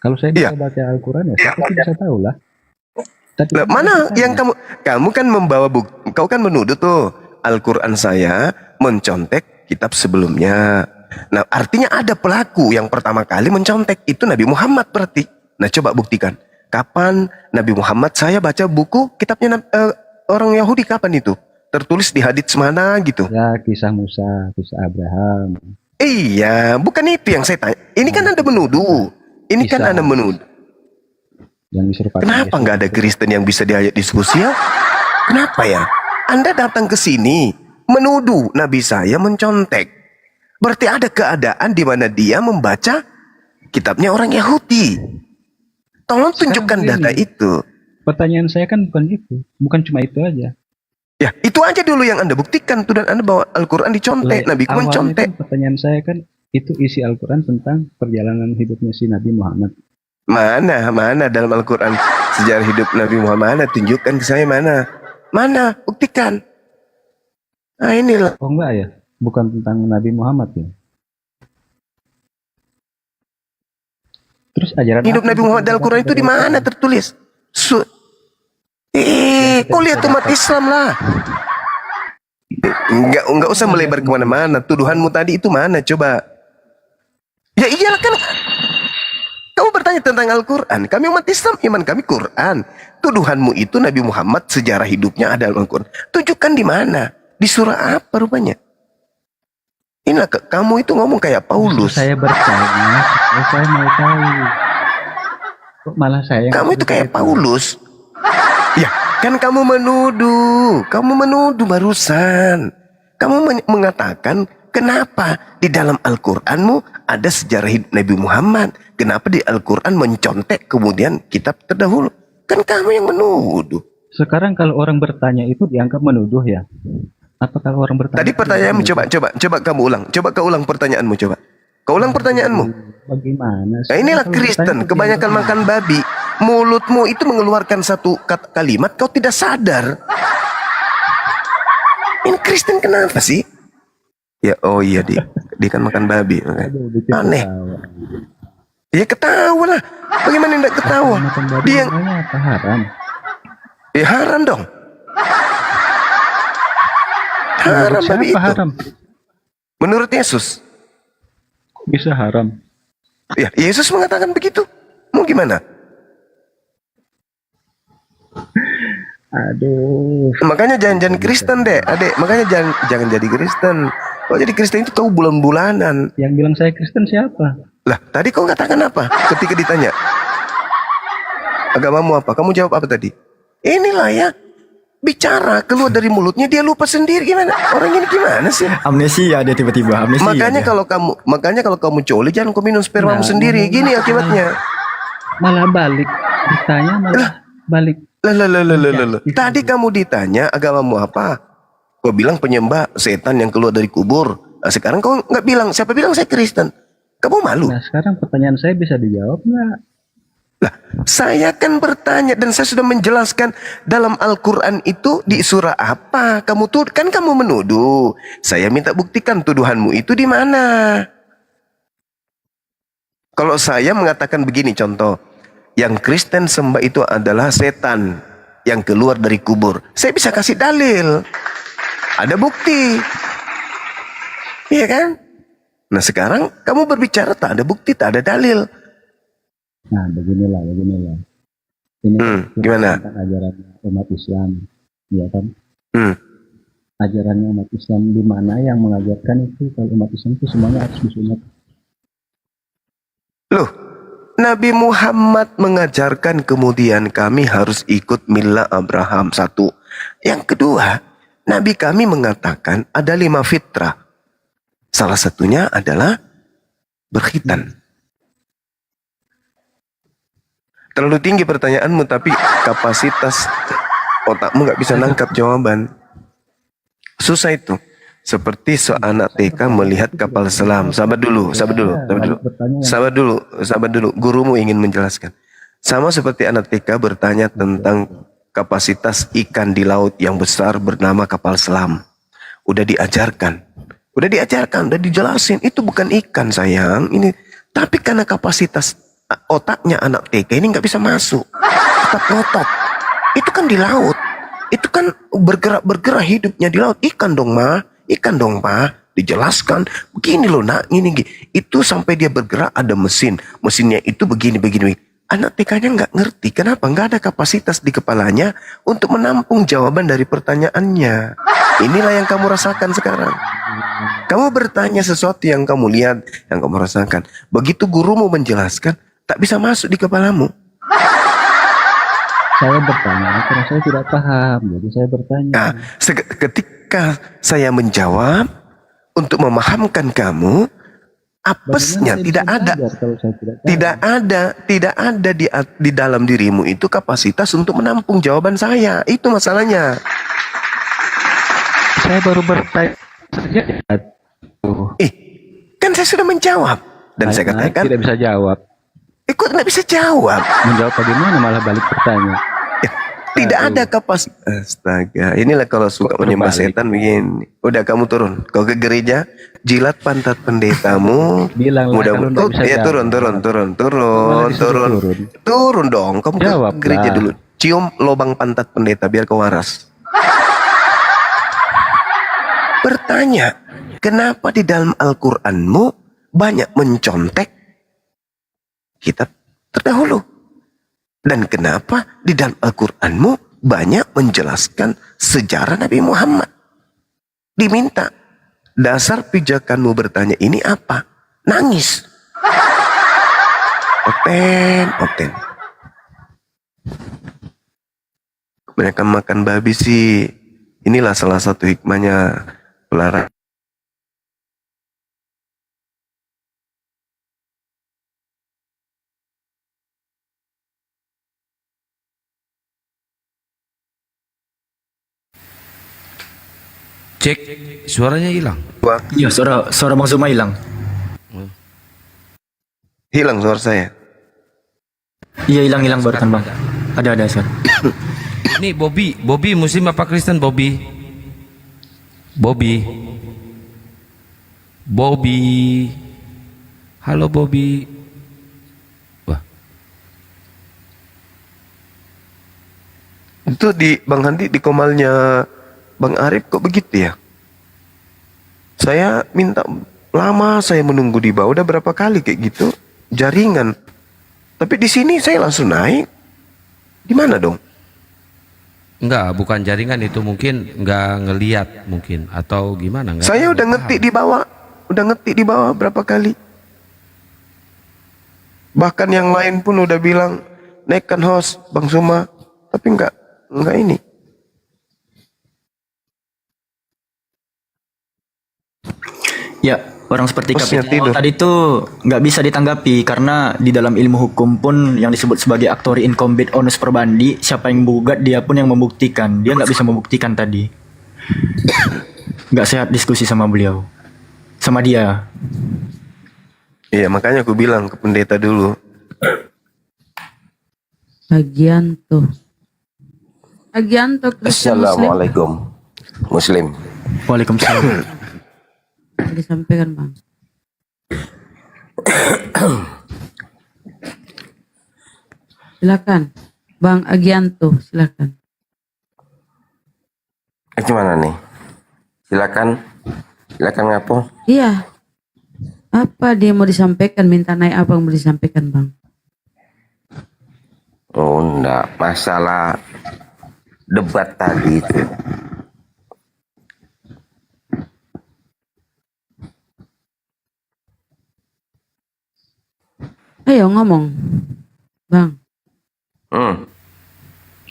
Kalau saya bisa baca Al-Quran ya, saya pasti bisa tahu lah. Tapi Lah, mana yang kamu kan membawa bukti, kau kan menuduh tuh Al-Quran saya mencontek kitab sebelumnya. Nah, artinya ada pelaku yang pertama kali mencontek, itu Nabi Muhammad berarti. Nah, coba buktikan. Kapan Nabi Muhammad saya baca buku kitabnya orang Yahudi, kapan itu? Tertulis di hadits mana gitu? ya kisah Musa, kisah Abraham. Iya, bukan itu yang saya tanya. Ini kan Anda menuduh. Ini kan Anda menuduh. Yang disuruh pakai Kenapa nggak ada Kristen yang bisa diajak diskusi ya? Kenapa ya? Anda datang ke sini menuduh Nabi saya mencontek. Berarti ada keadaan di mana dia membaca kitabnya orang Yahudi. Tolong tunjukkan data itu. Pertanyaan saya kan bukan itu, bukan cuma itu aja. Ya, itu aja dulu yang Anda buktikan tuh, dan Anda bawa Al-Quran dicontek, Nabi Awalnya mencontek. kan pertanyaan saya kan itu isi Al-Quran tentang perjalanan hidupnya si Nabi Muhammad. Mana dalam Al-Quran sejarah hidup Nabi Muhammad? Mana? Tunjukkan ke saya mana? Mana? Buktikan. Nah, inilah. Oh enggak ya, bukan tentang Nabi Muhammad ya. Terus ajaran Hidup apa Nabi Muhammad dalam Al-Quran itu di mana tertulis? Kau lihat umat Islam lah. Enggak usah melebar kemana-mana. Tuduhanmu tadi itu mana? Coba. Ya iyalah kan. Kamu bertanya tentang Al-Quran. Kami umat Islam, iman kami Quran. Tuduhanmu itu Nabi Muhammad sejarah hidupnya ada dalam Al-Quran. Tunjukkan di mana? Di surah apa rupanya? Inilah kamu itu ngomong kayak Paulus. Saya bertanya, saya mau tahu. Kok malah saya? Kamu itu kayak Paulus. Ya, kan kamu menuduh barusan. Kamu mengatakan kenapa di dalam Al-Qur'anmu ada sejarah hidup Nabi Muhammad? Kenapa di Al-Qur'an mencontek kemudian kitab terdahulu? Kan kamu yang menuduh. Sekarang kalau orang bertanya itu dianggap menuduh ya? Apa kalau orang bertanya? Tadi pertanyaanmu coba kamu ulang. Coba kau ulang pertanyaanmu coba. Kau ulang pertanyaanmu. Bagaimana? Nah, inilah Kristen, kebanyakan makan babi. Mulutmu itu mengeluarkan satu kalimat kau tidak sadar. Ini Kristen kenapa sih? Ya, oh iya dia kan makan babi. Aneh. Ya ketawa lah. Bagaimana tidak ketawa? Dia apa haram? Ya haram dong. Haram babi itu. Haram? Menurut Yesus. Bisa haram? Ya, Yesus mengatakan begitu. Mau gimana? Aduh. Makanya jangan Kristen deh, adek. Makanya jangan jadi Kristen. Kalau jadi Kristen itu kau bulan-bulanan. Yang bilang saya Kristen siapa? Lah, tadi kau katakan apa? Ketika ditanya agamamu apa? Kamu jawab apa tadi? Inilah ya. Bicara keluar dari mulutnya dia lupa sendiri. Gimana? Orang ini gimana sih? Amnesia dia tiba-tiba. Amnesia. Makanya kalau kamu coli jangan kau minum spermamu sendiri. Gini akibatnya. Malah balik. Ditanya malah balik. Lah. Tadi kamu ditanya agamamu apa? Kau bilang penyembah setan yang keluar dari kubur. Nah, sekarang kau nggak bilang. Siapa bilang saya Kristen? Kamu malu? Nah, sekarang pertanyaan saya bisa dijawab nggak? Lah, saya kan bertanya dan saya sudah menjelaskan dalam Al-Quran itu di surah apa? Kamu menuduh. Saya minta buktikan tuduhanmu itu di mana? Kalau saya mengatakan begini contoh, yang Kristen sembah itu adalah setan yang keluar dari kubur. Saya bisa kasih dalil. Ada bukti. Iya kan? Nah sekarang kamu berbicara tak ada bukti, tak ada dalil. Nah, beginilah. Ini gimana? tentang ajaran umat Islam, ya kan? Ajarannya umat Islam di mana yang mengajarkan itu kalau umat Islam itu semuanya harus disunat. Loh, Nabi Muhammad mengajarkan kemudian kami harus ikut milah Abraham, satu. Yang kedua, Nabi kami mengatakan ada 5 fitrah. Salah satunya adalah berkhitan. Terlalu tinggi pertanyaanmu, tapi kapasitas otakmu nggak bisa nangkap jawaban. Susah itu. Seperti seorang anak TK melihat kapal selam. Sabar dulu. Gurumu ingin menjelaskan. Sama seperti anak TK bertanya tentang kapasitas ikan di laut yang besar bernama kapal selam. Udah diajarkan, udah dijelasin. Itu bukan ikan sayang. Ini, tapi karena kapasitas otaknya anak TK ini nggak bisa masuk, tetap ngotot. Itu kan di laut, itu kan bergerak hidupnya di laut. Ikan dong pa, dijelaskan begini loh nak, ini itu sampai dia bergerak ada mesinnya itu begini. Anak TK-nya nggak ngerti, kenapa nggak ada kapasitas di kepalanya untuk menampung jawaban dari pertanyaannya. Inilah yang kamu rasakan sekarang. Kamu bertanya sesuatu yang kamu lihat, yang kamu rasakan. Begitu gurumu menjelaskan, tak bisa masuk di kepalamu. Saya bertanya karena saya tidak paham, jadi saya bertanya. Nah, ketika saya menjawab untuk memahamkan kamu, apesnya tidak ada di dalam dirimu itu kapasitas untuk menampung jawaban saya. Itu masalahnya. Saya baru bertanya saja. Kan saya sudah menjawab dan saya katakan tidak bisa jawab. Kok nggak bisa jawab? Menjawab bagaimana malah balik bertanya. Tidak ada kapasitas. Astaga, inilah kalau suka menyembah setan begini. Udah kamu turun, kau ke gereja, jilat pantat pendetamu. Turun dong. Kamu jawab ke gereja dulu, cium lubang pantat pendeta biar kau waras. Bertanya, kenapa di dalam Al-Qur'anmu banyak mencontek kitab terdahulu? Dan kenapa di dalam Al-Qur'anmu banyak menjelaskan sejarah Nabi Muhammad? Diminta, dasar pijakanmu bertanya ini apa? Nangis. Oten. Mereka makan babi sih. Inilah salah satu hikmahnya pelarang. Cek, suaranya hilang. Iya, suara Bang Zuma hilang. Hilang suara saya. Iya, hilang barusan Bang. Ada suara. Ini Bobby Muslim apa Kristen Bobby? Halo Bobby. Wah. Itu di Bang Handi di komalnya Bang Arif kok begitu ya? Saya minta lama, saya menunggu di bawah udah berapa kali kayak gitu jaringan. Tapi di sini saya langsung naik. Gimana dong? Enggak, bukan jaringan itu, mungkin enggak ngeliat mungkin atau gimana? Enggak, saya udah ngetik di bawah berapa kali. Bahkan yang lain pun udah bilang naikkan host Bang Suma, tapi enggak ini. Ya, orang seperti Kapiten tadi itu nggak bisa ditanggapi karena di dalam ilmu hukum pun yang disebut sebagai aktori incumbit onus probandi, siapa yang menggugat dia pun yang membuktikan. Dia nggak bisa membuktikan tadi. Nggak sehat diskusi sama beliau, sama dia. Iya, makanya aku bilang ke pendeta dulu. Agianto Kristen Assalamualaikum Muslim. Waalaikumsalam. Disampaikan Bang. Silakan Bang Agianto, silakan. Gimana nih? Silakan ngapo? Iya. Apa dia mau disampaikan? Minta naik apa yang mau disampaikan Bang? Oh enggak, masalah debat tadi itu. Ayo ngomong, Bang.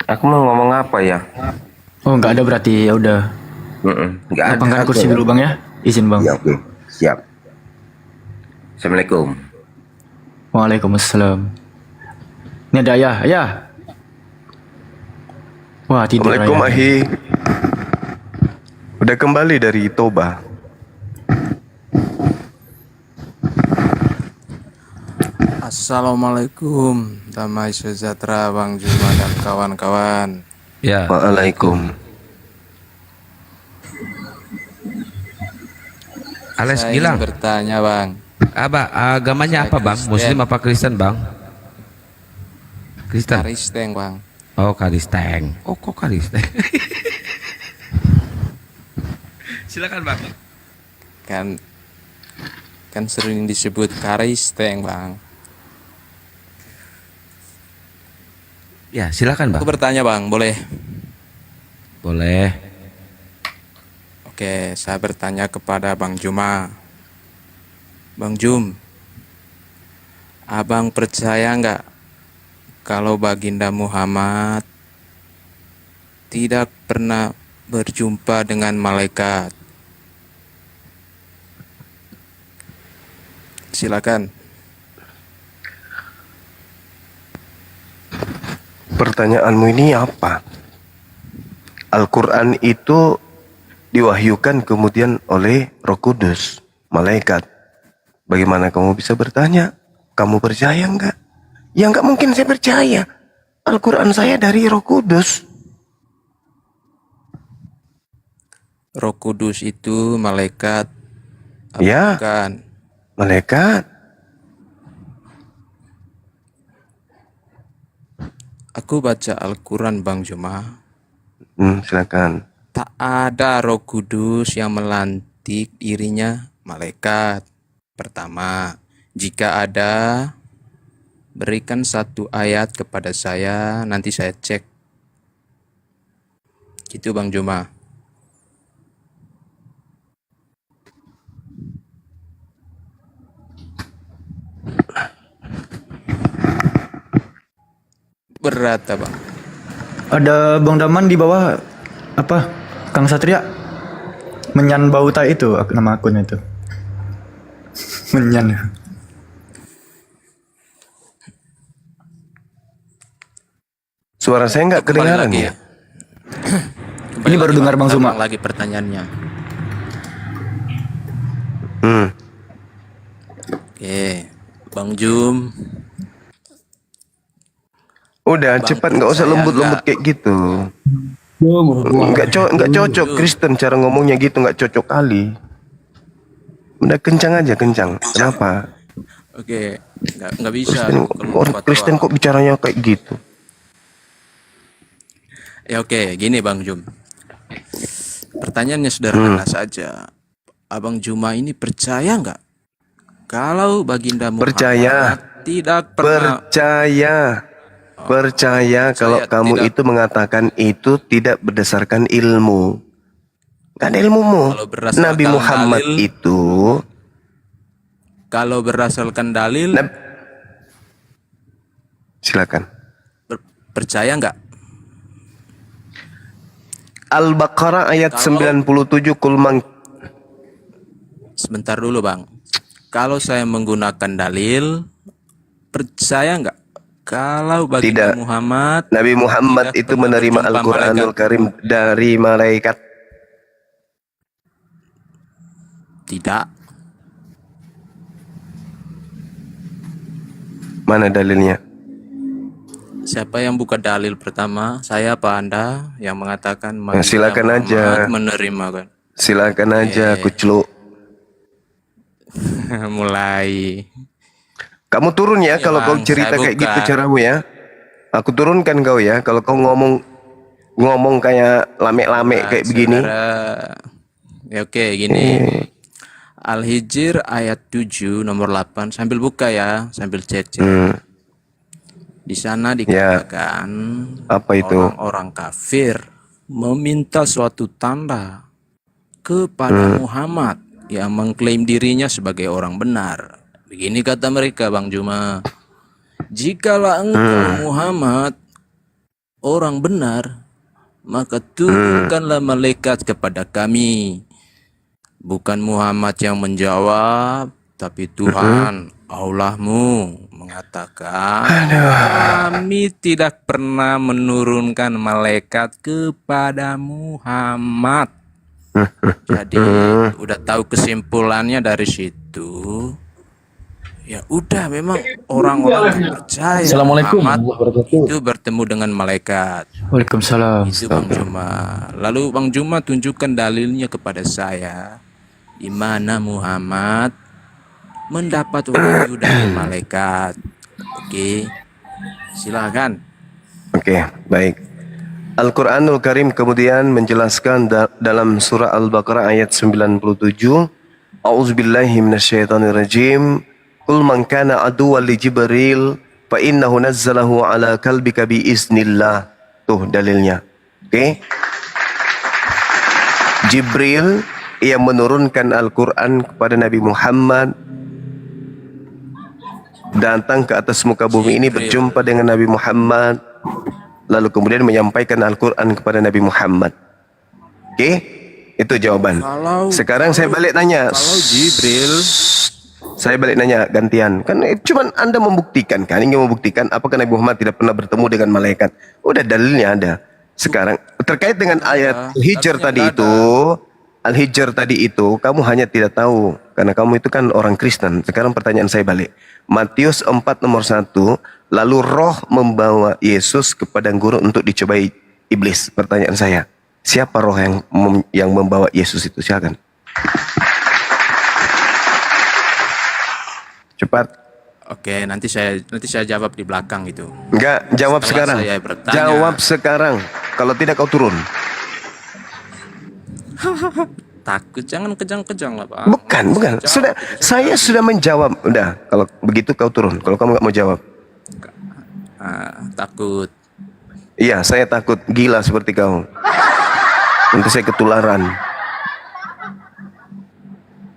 Aku mau ngomong apa ya? Oh, nggak ada berarti, ya udah. Nggak ada. Lapangkan kursi dulu bang ya. Izin bang. Ya, oke. Siap. Assalamualaikum. Waalaikumsalam. Ini ada ayah. Ayah. Wah tidur Assalamualaikum ayah. Ahi. Udah kembali dari Toba. Assalamualaikum, damai sejahtera Bang Juma dan kawan-kawan. Ya. Waalaikum. Ales Saya bilang. ingin bertanya Bang. Agamanya Saya apa bang? Kristen. Muslim apa Kristen bang? Kristen. Kristen Bang. Oh Kristen. Oh kok Kristen? Silakan bang. Kan sering disebut Kristen Bang. Ya silakan bang. Aku bertanya Bang, boleh? Boleh. Oke, saya bertanya kepada Bang Juma. Bang Jum, abang percaya nggak kalau Baginda Muhammad tidak pernah berjumpa dengan malaikat? Silakan. Pertanyaanmu ini apa? Al-Quran itu diwahyukan kemudian oleh Roh Kudus, malaikat. Bagaimana kamu bisa bertanya? Kamu percaya enggak? Ya enggak mungkin saya percaya. Al-Quran saya dari Roh Kudus. Roh Kudus itu malaikat. Ya, Bukan. malaikat. Aku baca Al-Quran Bang Juma. Silakan. Tak ada Roh Kudus yang melantik dirinya malaikat. Pertama, jika ada, berikan satu ayat kepada saya, nanti saya cek. Gitu Bang Juma. Berat Bang. Ada Bang Daman di bawah apa? Kang Satria. Menyan Bauta itu nama akun itu. Menyan. Suara saya nggak kedengaran lagi ya? Ini baru dengar Bang Zuma. Lagi pertanyaannya. Oke, Bang Jum. Udah cepat, nggak usah lembut-lembut kayak gitu. Nggak cocok Kristen cara ngomongnya gitu, nggak cocok kali. Udah kencang aja, kencang. Kenapa? Oke, nggak bisa. Orang Kristen kok bicaranya kayak gitu? Ya oke, gini Bang Jum. Pertanyaannya sederhana saja. Abang Juma ini percaya nggak kalau Baginda Muhammad Percaya. tidak pernah Percaya kalau kamu itu mengatakan itu tidak berdasarkan ilmu. Gak ada ilmumu. Nabi Muhammad itu kalau berdasarkan dalil silakan. Percaya nggak? Al-Baqarah ayat 97 kulmang. Sebentar dulu Bang. Kalau saya menggunakan dalil, percaya nggak kalau Baginda Muhammad Nabi Muhammad itu menerima Al-Quranul Karim dari malaikat? Tidak. Mana dalilnya? Siapa yang buka dalil pertama? Saya apa Anda yang mengatakan Nah, silakan aja. menerima kan? Silakan aja, kucluk. Mulai. Kamu turun ya, kalau Bang, kau cerita saya kayak gitu buka. caramu ya. Aku turunkan kau ya, kalau kau ngomong kayak lame-lame kayak begini. Ya oke, gini. Al-Hijr ayat 7 nomor 8 sambil buka ya, sambil cek. Di sana dikatakan apa itu? Orang-orang kafir meminta suatu tanda kepada Muhammad yang mengklaim dirinya sebagai orang benar. Begini kata mereka Bang Juma, jikalau engkau Muhammad orang benar, maka turunkanlah malaikat kepada kami. Bukan Muhammad yang menjawab, tapi Tuhan Allahmu mengatakan, kami tidak pernah menurunkan malaikat kepada Muhammad. Jadi udah tahu kesimpulannya dari situ. Ya udah, memang orang-orang yang percaya Assalamualaikum Muhammad warahmatullahi itu bertemu dengan malaikat. Waalaikumsalam. Itu Bang Juma. Lalu Bang Juma tunjukkan dalilnya kepada saya, di mana Muhammad mendapat wahyu dari malaikat. Oke, silakan. Oke, baik. Al-Quranul Karim kemudian menjelaskan dalam surah Al-Baqarah ayat 97, A'udzubillahi minasyaitonirrajim. Qul man kana aduwwan li Jibril fa innahu nazzalahu ala qalbika bi iznillah. Tuh dalilnya. Oke. Jibril yang menurunkan Al-Quran kepada Nabi Muhammad datang ke atas muka bumi ini, berjumpa dengan Nabi Muhammad, lalu kemudian menyampaikan Al-Quran kepada Nabi Muhammad. Oke, itu jawaban. Sekarang saya balik nanya. Kalau Jibril, saya balik nanya gantian. Kan cuman Anda membuktikan kan, ingin membuktikan apakah Nabi Muhammad tidak pernah bertemu dengan malaikat. Udah dalilnya ada. Sekarang terkait dengan ayat Al-Hijr tadi itu, Al-Hijr tadi itu kamu hanya tidak tahu karena kamu itu kan orang Kristen. Sekarang pertanyaan saya balik. Matius 4 nomor 1, lalu roh membawa Yesus ke padang gurun untuk dicobai iblis. Pertanyaan saya, siapa roh yang membawa Yesus itu? Silakan. Cepat. oke, nanti saya jawab di belakang itu. Enggak, jawab Setelah sekarang. saya bertanya. Jawab sekarang. Kalau tidak kau turun. Takut, jangan kejang-kejang lah Pak. Bukan. Saya sudah menjawab. Udah, kalau begitu kau turun. Kalau kamu nggak mau jawab. Takut. Iya, saya takut gila seperti kau. Nanti saya ketularan.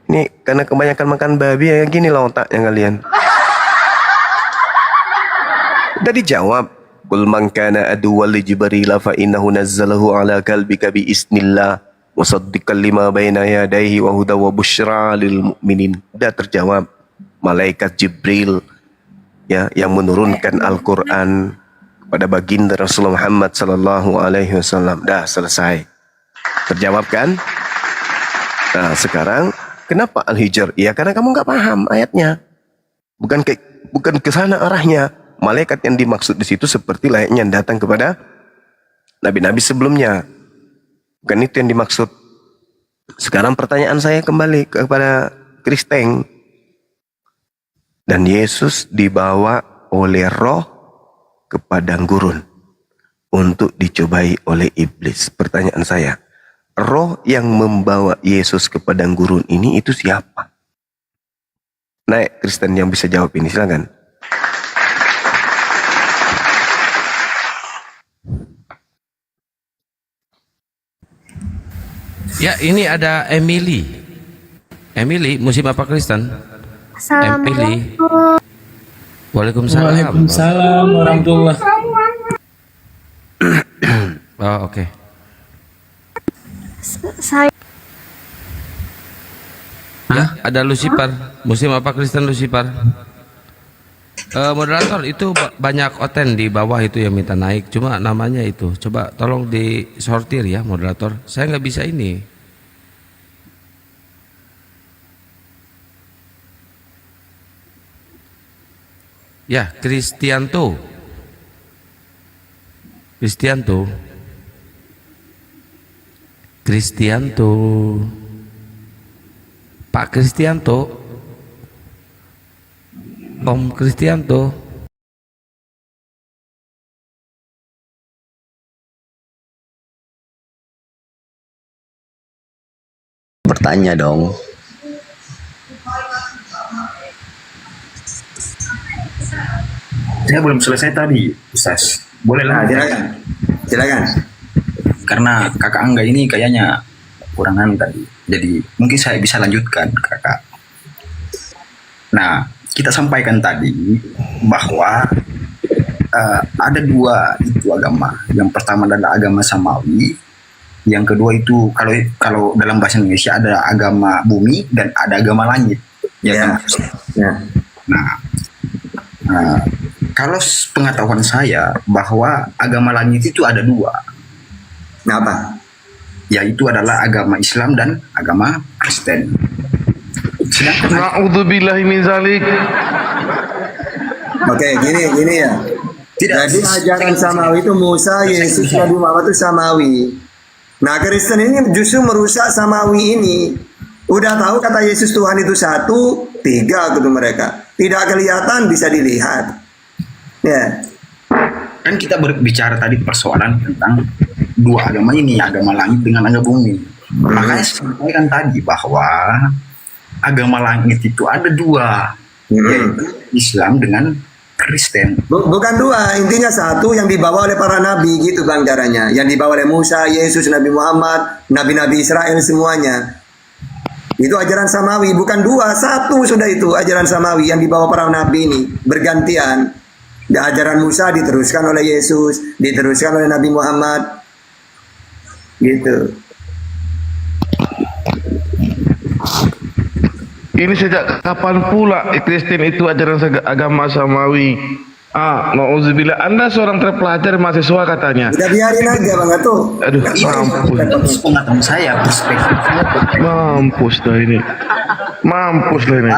Ini karena kebanyakan makan babi ya gini lah otaknya kalian. Udah dijawab. Qul man kana aduwwan li Jibril fa innahu nazzalahu ala qalbika bi isnillah musaddiqan lima baina yadayhi wa huda wa busyra lil mu'minin. Udah terjawab. Malaikat Jibril ya yang menurunkan Al-Qur'an kepada baginda Rasulullah Muhammad sallallahu alaihi wasallam. Dah selesai. Terjawab kan? Nah, sekarang kenapa Al-Hijr? Ya karena kamu nggak paham ayatnya. Bukan ke sana arahnya. Malaikat yang dimaksud di situ seperti layaknya yang datang kepada nabi-nabi sebelumnya. Bukan itu yang dimaksud. Sekarang pertanyaan saya kembali kepada Kristen. Dan Yesus dibawa oleh roh ke padang gurun untuk dicobai oleh iblis. Pertanyaan saya, roh yang membawa Yesus ke padang gurun ini itu siapa? Naik Kristen yang bisa jawab ini, silakan. Ya, ini ada Emily. Emily, musim apa Kristen? Emily. Waalaikumsalam. Waalaikumsalam warahmatullahi. Oh, oke. Saya Ya, ada Lucifer. Musim apa Kristen Lucifer? Moderator itu banyak oten di bawah itu yang minta naik. Cuma namanya itu. Coba tolong disortir ya moderator. Saya nggak bisa ini. Ya, Kristianto. Pak Kristianto. Om Kristianto. Bertanya dong. Saya belum selesai tadi, Ustaz. Bolehlah. Silakan. Karena kakak Angga ini kayaknya kurangan tadi. Jadi mungkin saya bisa lanjutkan, kakak. Nah, kita sampaikan tadi bahwa ada dua itu agama. Yang pertama adalah agama samawi. Yang kedua itu kalau dalam bahasa Indonesia ada agama bumi dan ada agama langit. Ya. Nah, kalau pengetahuan saya bahwa agama langit itu ada dua. Apa? Yaitu adalah agama Islam dan agama Kristen. Na'udzubillahi min zalik. Oke, gini ya. Jadi ajaran samawi itu Musa, Yesus, Nabi Muhammad itu samawi. Nah, Kristen ini justru merusak samawi ini. Udah tahu kata Yesus Tuhan itu satu, tiga gitu mereka. Tidak kelihatan, bisa dilihat. Ya. Kan kita berbicara tadi persoalan tentang dua agama ini, agama langit dengan agama bumi. Makanya saya sampaikan tadi bahwa agama langit itu ada dua, yaitu Islam dengan Kristen. Bukan dua, intinya satu yang dibawa oleh para nabi gitu bang caranya. Yang dibawa oleh Musa, Yesus, Nabi Muhammad, nabi-nabi Israel semuanya. Itu ajaran samawi, bukan dua, satu sudah itu ajaran samawi yang dibawa para nabi ini bergantian. Ajaran Musa diteruskan oleh Yesus, diteruskan oleh Nabi Muhammad. Gitu. Ini sejak kapan pula Kristen itu ajaran agama samawi? Nauzubillah. Anda seorang terpelajar mahasiswa katanya. Udah biarin aja bang tuh. Aduh, mampus. Pengetahuan saya, perspektif saya. Mampus dah ini. Mampus lah ini.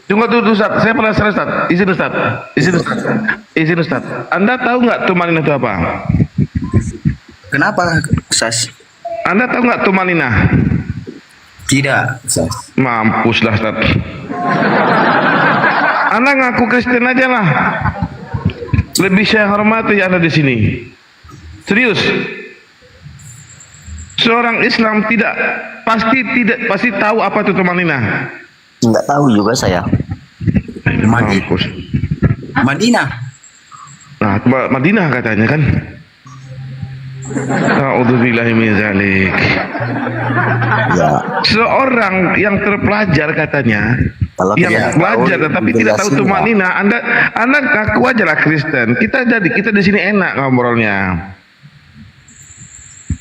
Tunggu Ustaz, saya penasaran Ustaz. Izin Ustaz. Anda tahu nggak tumanina itu apa? Kenapa, Ustaz? Anda tahu nggak tumanina? Tidak, Ustaz. Mampuslah Ustaz. Anda ngaku Kristen aja lah. Lebih saya hormati Anda di sini. Serius. Seorang Islam pasti tahu apa itu tumanina. Enggak tahu juga saya. Mampus. Madinah. Nah, Madinah katanya kan. Na'udzubillahi min zalik. Ya. Seorang yang terpelajar katanya, yang belajar tetapi tidak tahu tumanina, Anda ngaku aja lah Kristen. Kita di sini enak ngobrolnya.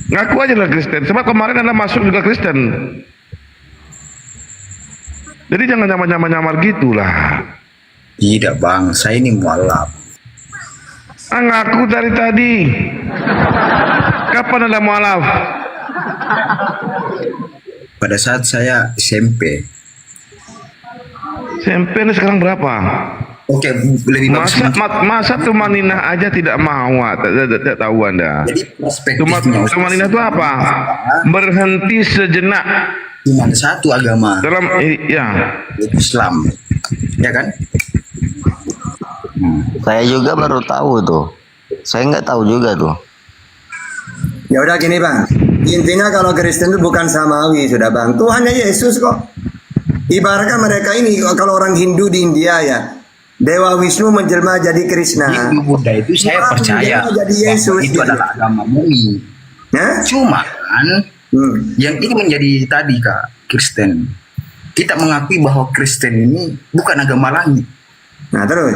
Ngaku aja lah Kristen. Sebab kemarin Anda masuk juga Kristen. Jadi jangan nyamar gitulah. Tidak bang, saya ini mualaf. Ngaku dari tadi. Kapan Anda mualaf? Pada saat saya SMP. SMP ini sekarang berapa? Oke, lebih bagus. Masa tumanina aja tidak mau, tidak tahu Anda. Jadi perspektifnya tumanina itu apa? Berhenti sejenak. Cuma ada satu agama. Dalam Islam, ya kan? Saya juga baru tahu tuh. Saya nggak tahu juga tuh. Ya udah gini bang. Intinya kalau Kristen itu bukan samawi sudah bang. Tuhannya Yesus kok. Ibaratkan mereka ini kalau orang Hindu di India ya. Dewa Wisnu menjelma jadi Krishna. Hindu Buddha itu saya percaya jadi Yesus itu adalah agama bumi. Cuma yang ini menjadi tadi Kak Kristen. Kita mengakui bahwa Kristen ini bukan agama langit. Nah terus.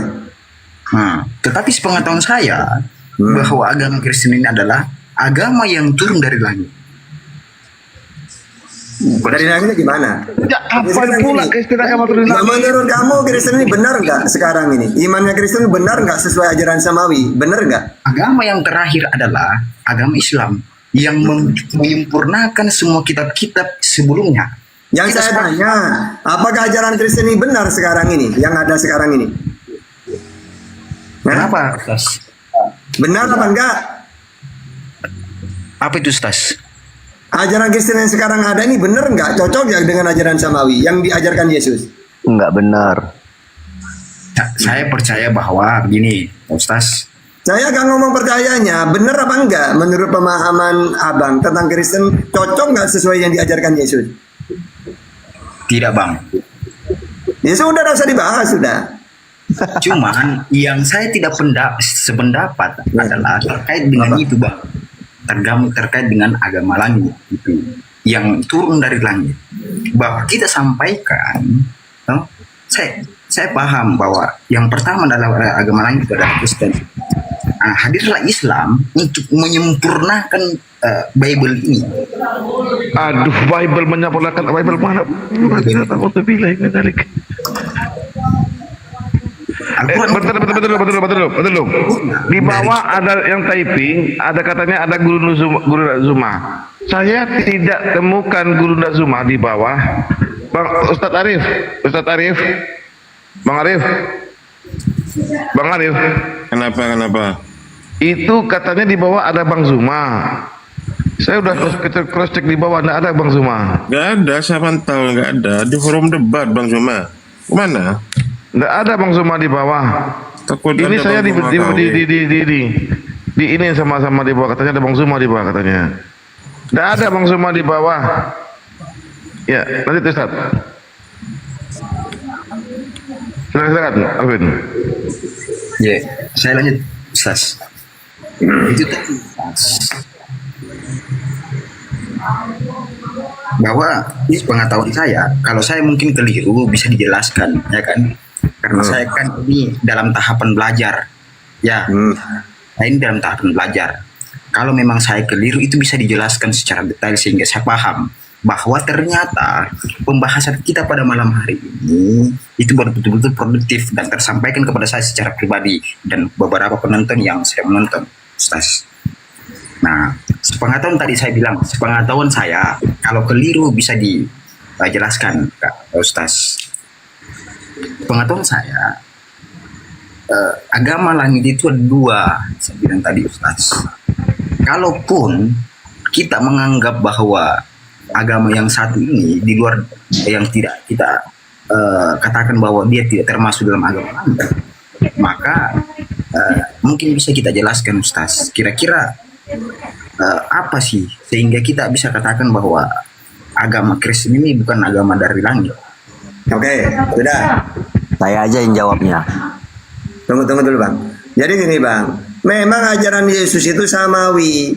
Tetapi sepengetahuan saya bahwa agama Kristen ini adalah agama yang turun dari langit. Dari langitnya gimana? Apa pula Kristen agama turun dari langit? Menurut kamu Kristen ini benar nggak sekarang ini? Imannya Kristen benar nggak sesuai ajaran samawi? Benar nggak? Agama yang terakhir adalah agama Islam yang menyempurnakan semua kitab-kitab sebelumnya. Yang saya tanya, apakah ajaran Kristen ini benar sekarang ini? Yang ada sekarang ini? Kenapa, Ustaz? Benar apa enggak? Apa itu, Ustaz? Ajaran Kristen yang sekarang ada ini benar enggak? Cocok ya dengan ajaran samawi yang diajarkan Yesus? Enggak benar. Saya percaya bahwa begini, Ustaz. Saya gak ngomong percayanya, benar apa enggak? Menurut pemahaman abang tentang Kristen, cocok nggak sesuai yang diajarkan Yesus? Tidak, Bang. Ya sudah, tidak usah dibahas, sudah. Cuman yang saya tidak sependapat adalah terkait dengan itu bang, terkait dengan agama langit itu yang turun dari langit, bahwa kita sampaikan, saya paham bahwa yang pertama adalah agama langit itu adalah Kristen. hadirlah Islam untuk menyempurnakan Bible ini. Aduh, Bible menyempurnakan Bible mana? Betul. Di bawah ada yang typing, ada katanya ada Guru Zuma. Saya tidak temukan Guru Zuma di bawah. Bang Ustadz Arif, Bang Arif. Kenapa? Itu katanya di bawah ada Bang Zuma. Saya udah cross check di bawah, nggak ada Bang Zuma. Nggak ada, saya pantau nggak ada. Di forum debat Bang Zuma. Mana? Nggak ada Bang Zuma di bawah. Takut ini ada saya Bang Zuma di ini sama-sama di bawah, katanya ada Bang Zuma di bawah katanya. Nggak ada Bang Zuma di bawah. Ya, lanjut Ustaz. Silakan, Alvin. Ya, saya lanjut, Ustaz. Itu tadi, bahwa ini pengetahuan saya, kalau saya mungkin keliru bisa dijelaskan, ya kan? Karena saya kan ini dalam tahapan belajar, ya. Saya ini dalam tahapan belajar. Kalau memang saya keliru itu bisa dijelaskan secara detail sehingga saya paham bahwa ternyata pembahasan kita pada malam hari ini itu betul-betul produktif dan tersampaikan kepada saya secara pribadi dan beberapa penonton yang sedang menonton, Ustaz. Nah, sepengetahuan tadi saya bilang, sepengetahuan saya kalau keliru bisa dijelaskan, Kak Ustaz. Pengetahuan saya agama langit itu ada dua, saya bilang tadi, Ustaz. Kalaupun kita menganggap bahwa agama yang satu ini di luar yang tidak kita katakan bahwa dia tidak termasuk dalam agama langit, maka mungkin bisa kita jelaskan, Ustaz. Kira-kira apa sih sehingga kita bisa katakan bahwa agama Kristen ini bukan agama dari langit? Oke, sudah. Saya aja yang jawabnya. Tunggu dulu Bang. Jadi gini Bang, memang ajaran Yesus itu samawi.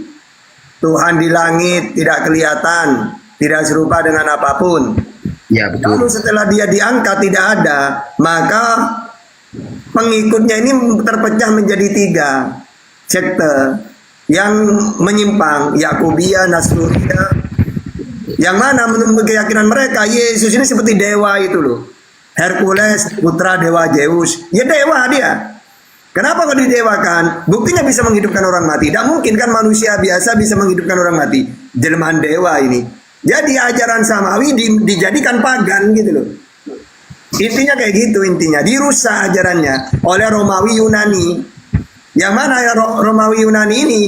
Tuhan di langit tidak kelihatan, tidak serupa dengan apapun. Ya betul. Lalu setelah dia diangkat tidak ada, maka pengikutnya ini terpecah menjadi 3 sekte yang menyimpang, Yakobia, Nasrania, yang mana menurut keyakinan mereka Yesus ini seperti dewa itu loh. Hercules, putra dewa Zeus, ya dewa dia. Kenapa kok didewakan? Buktinya bisa menghidupkan orang mati. Tidak mungkin kan manusia biasa bisa menghidupkan orang mati. Jelmaan dewa ini. Jadi ajaran samawi dijadikan pagan gitu loh. Intinya kayak gitu intinya. Dirusak ajarannya oleh Romawi Yunani. Yang mana ya Romawi Yunani ini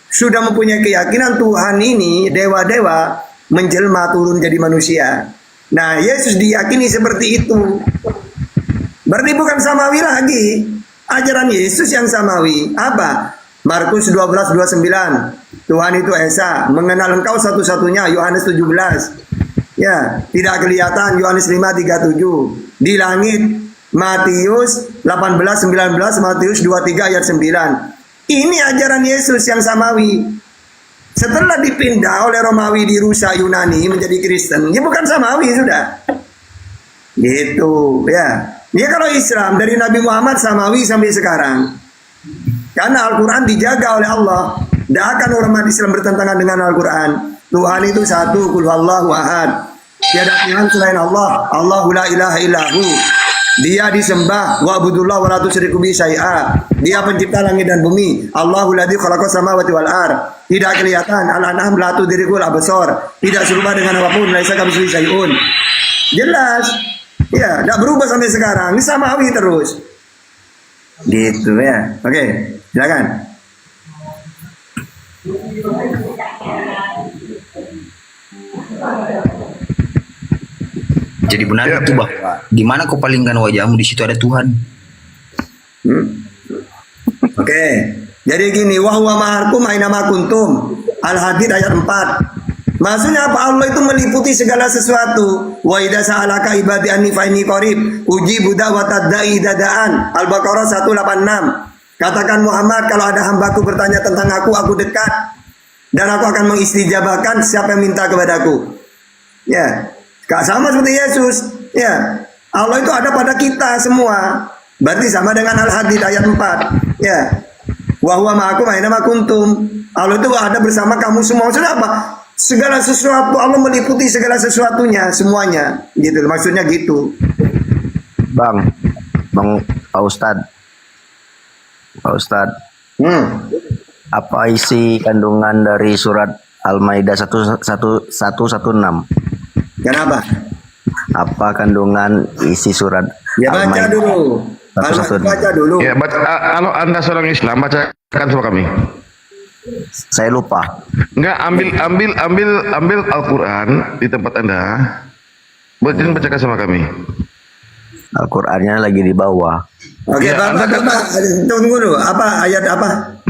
sudah mempunyai keyakinan Tuhan ini dewa-dewa menjelma turun jadi manusia. Nah, Yesus diyakini seperti itu. Berarti bukan samawi lagi. Ajaran Yesus yang samawi. Apa? Markus 12:29. Tuhan itu Esa, mengenal engkau satu-satunya, Yohanes 17. Ya, tidak kelihatan, Yohanes 5:37. Di langit, Matius 18:19, Matius 23 ayat 9. Ini ajaran Yesus yang samawi. Setelah dipindah oleh Romawi dirusak Yunani menjadi Kristen, ya bukan samawi sudah. Gitu, ya. Ya kalau Islam dari Nabi Muhammad samawi sampai sekarang. Karena Al-Quran dijaga oleh Allah. Tidak akan umat Islam bertentangan dengan Al-Quran. Tuhan itu satu, Qul huwallahu ahad. Tiada Tuhan selain Allah. Allahu la ilaha illahu. Dia disembah, wa'budullah wa la tusyriku bihi syai'a. Dia pencipta langit dan bumi. Allahu ladzi khalaqas samawati wal ard. Tidak kelihatan, Al-An'am la tudrikul absar. Tidak serupa dengan apapun, laisa kamitslihi syai'un. Jelas. Ya, tidak berubah sampai sekarang. Ini samawi terus. Gitu ya. Oke, silakan. Jadi benar itu bahwa di mana kau palingkan wajahmu di situ ada Tuhan. Oke. Jadi gini, wa huwa ma'akum aina ma kuntum. Al-Hadid ayat 4. Maksudnya apa? Allah itu meliputi segala sesuatu. Wa idza sa'alaka ibadi anni fa inni qarib ujibu da'watad da'i dadaan. Al-Baqarah 186. Katakan Muhammad, kalau ada hambaku bertanya tentang aku dekat dan aku akan mengistijabahkan siapa yang minta kepadaku. Ya. Gak sama seperti Yesus. Ya. Allah itu ada pada kita semua. Berarti sama dengan Al-Hadid ayat 4. Ya. Wa huwa ma'akum aina ma kuntum. Allah itu ada bersama kamu semua. Maksudnya apa? Segala sesuatu, Allah meliputi segala sesuatunya, semuanya. Gitu, maksudnya gitu. Bang Pak Ustadz. Apa isi kandungan dari surat Al-Maidah 1116? Kenapa? Apa kandungan isi surat Ya baca Al-Maidah dulu. 1116? Baca dulu. Ya, kalau Anda seorang Islam, bacakan sama kami. Saya lupa. Enggak, ambil Al-Quran di tempat Anda. Bacakan sama kami. Al-Qurannya lagi di bawah. Oke, Bapak, tunggu dulu. Apa ayat apa?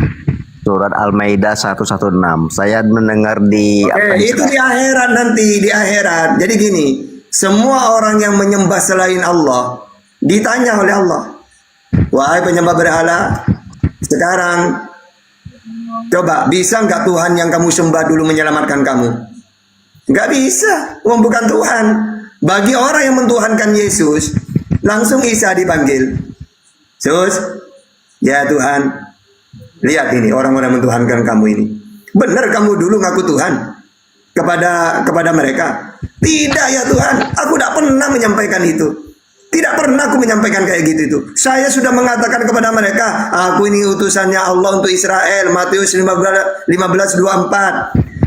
Surat Al-Maidah 116. Saya mendengar di Oke, itu di akhirat nanti, di akhirat. Jadi gini, semua orang yang menyembah selain Allah ditanya oleh Allah. Wahai penyembah berhala, sekarang coba bisa nggak Tuhan yang kamu sembah dulu menyelamatkan kamu? Nggak bisa, bukan Tuhan. Bagi orang yang mentuhankan Yesus, langsung Isa dipanggil. Sus, ya Tuhan, lihat ini orang-orang mentuhankan kamu ini. Benar kamu dulu ngaku Tuhan kepada mereka? Tidak ya Tuhan, aku tidak pernah menyampaikan itu. Tidak pernah aku menyampaikan kayak gitu itu. Saya sudah mengatakan kepada mereka, aku ini utusannya Allah untuk Israel. Matius 15:24.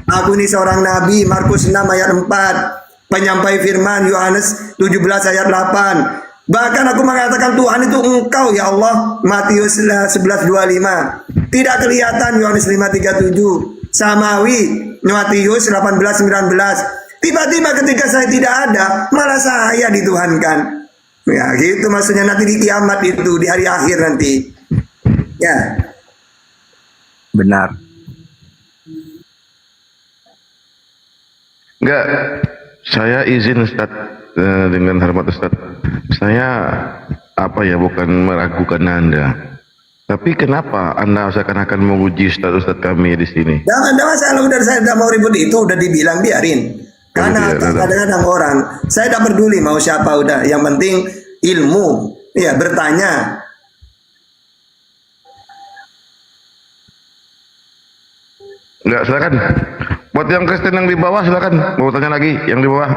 Aku ini seorang nabi. Markus 6 ayat 4. Penyampai firman Yohanes 17 ayat 8. Bahkan aku mengatakan Tuhan itu engkau ya Allah. Matius 11:25. Tidak kelihatan Yohanes 5:37. Samawi Matius 18:19. Tiba-tiba ketika saya tidak ada, malah saya dituhankan. Ya gitu maksudnya nanti di kiamat itu, di hari akhir nanti. Ya. Benar. Enggak, saya izin Ustaz, dengan hormat Ustaz. Saya bukan meragukan Anda. Tapi kenapa Anda seakan-akan menguji Ustaz kami di sini? Jangan ada masalah, udah saya tidak mau ribut itu, udah dibilang biarin. Karena kadang-kadang orang, saya tidak peduli mau siapa udah, yang penting ilmu, ya bertanya. Enggak, silakan. Buat yang Kristen yang di bawah silakan. Mau tanya lagi yang di bawah.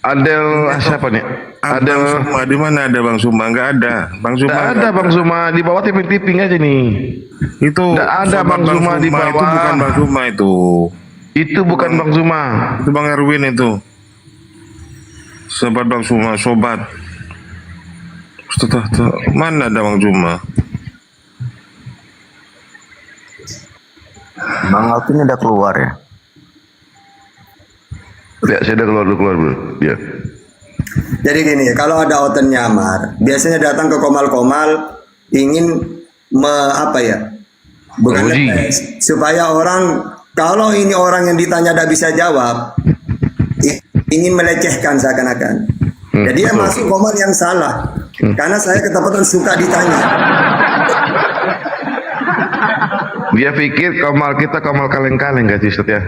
Adel siapa nih? Adel Suma di mana ada Bang Suma? Enggak ada. Bang Suma. Enggak ada Bang Suma, di bawah tiping-tiping aja nih. Itu enggak ada Bang Suma di bawah. Itu bukan Bang Suma itu. Itu bukan Bang Suma. Itu Bang Erwin itu. Sobat Bang Suma, sobat. Mana ada Bang Suma? Bang Alvin udah keluar ya? Ya, saya udah keluar bro. Ya. Jadi gini, kalau ada oten nyamar, biasanya datang ke komal-komal ingin bukan ngetes, supaya orang, kalau ini orang yang ditanya tidak bisa jawab, ingin melecehkan seakan-akan. Jadi dia masuk komal yang salah. Karena saya ketepatan suka ditanya. Dia pikir komal kita komal kaleng-kaleng gak sih Ustaz ya?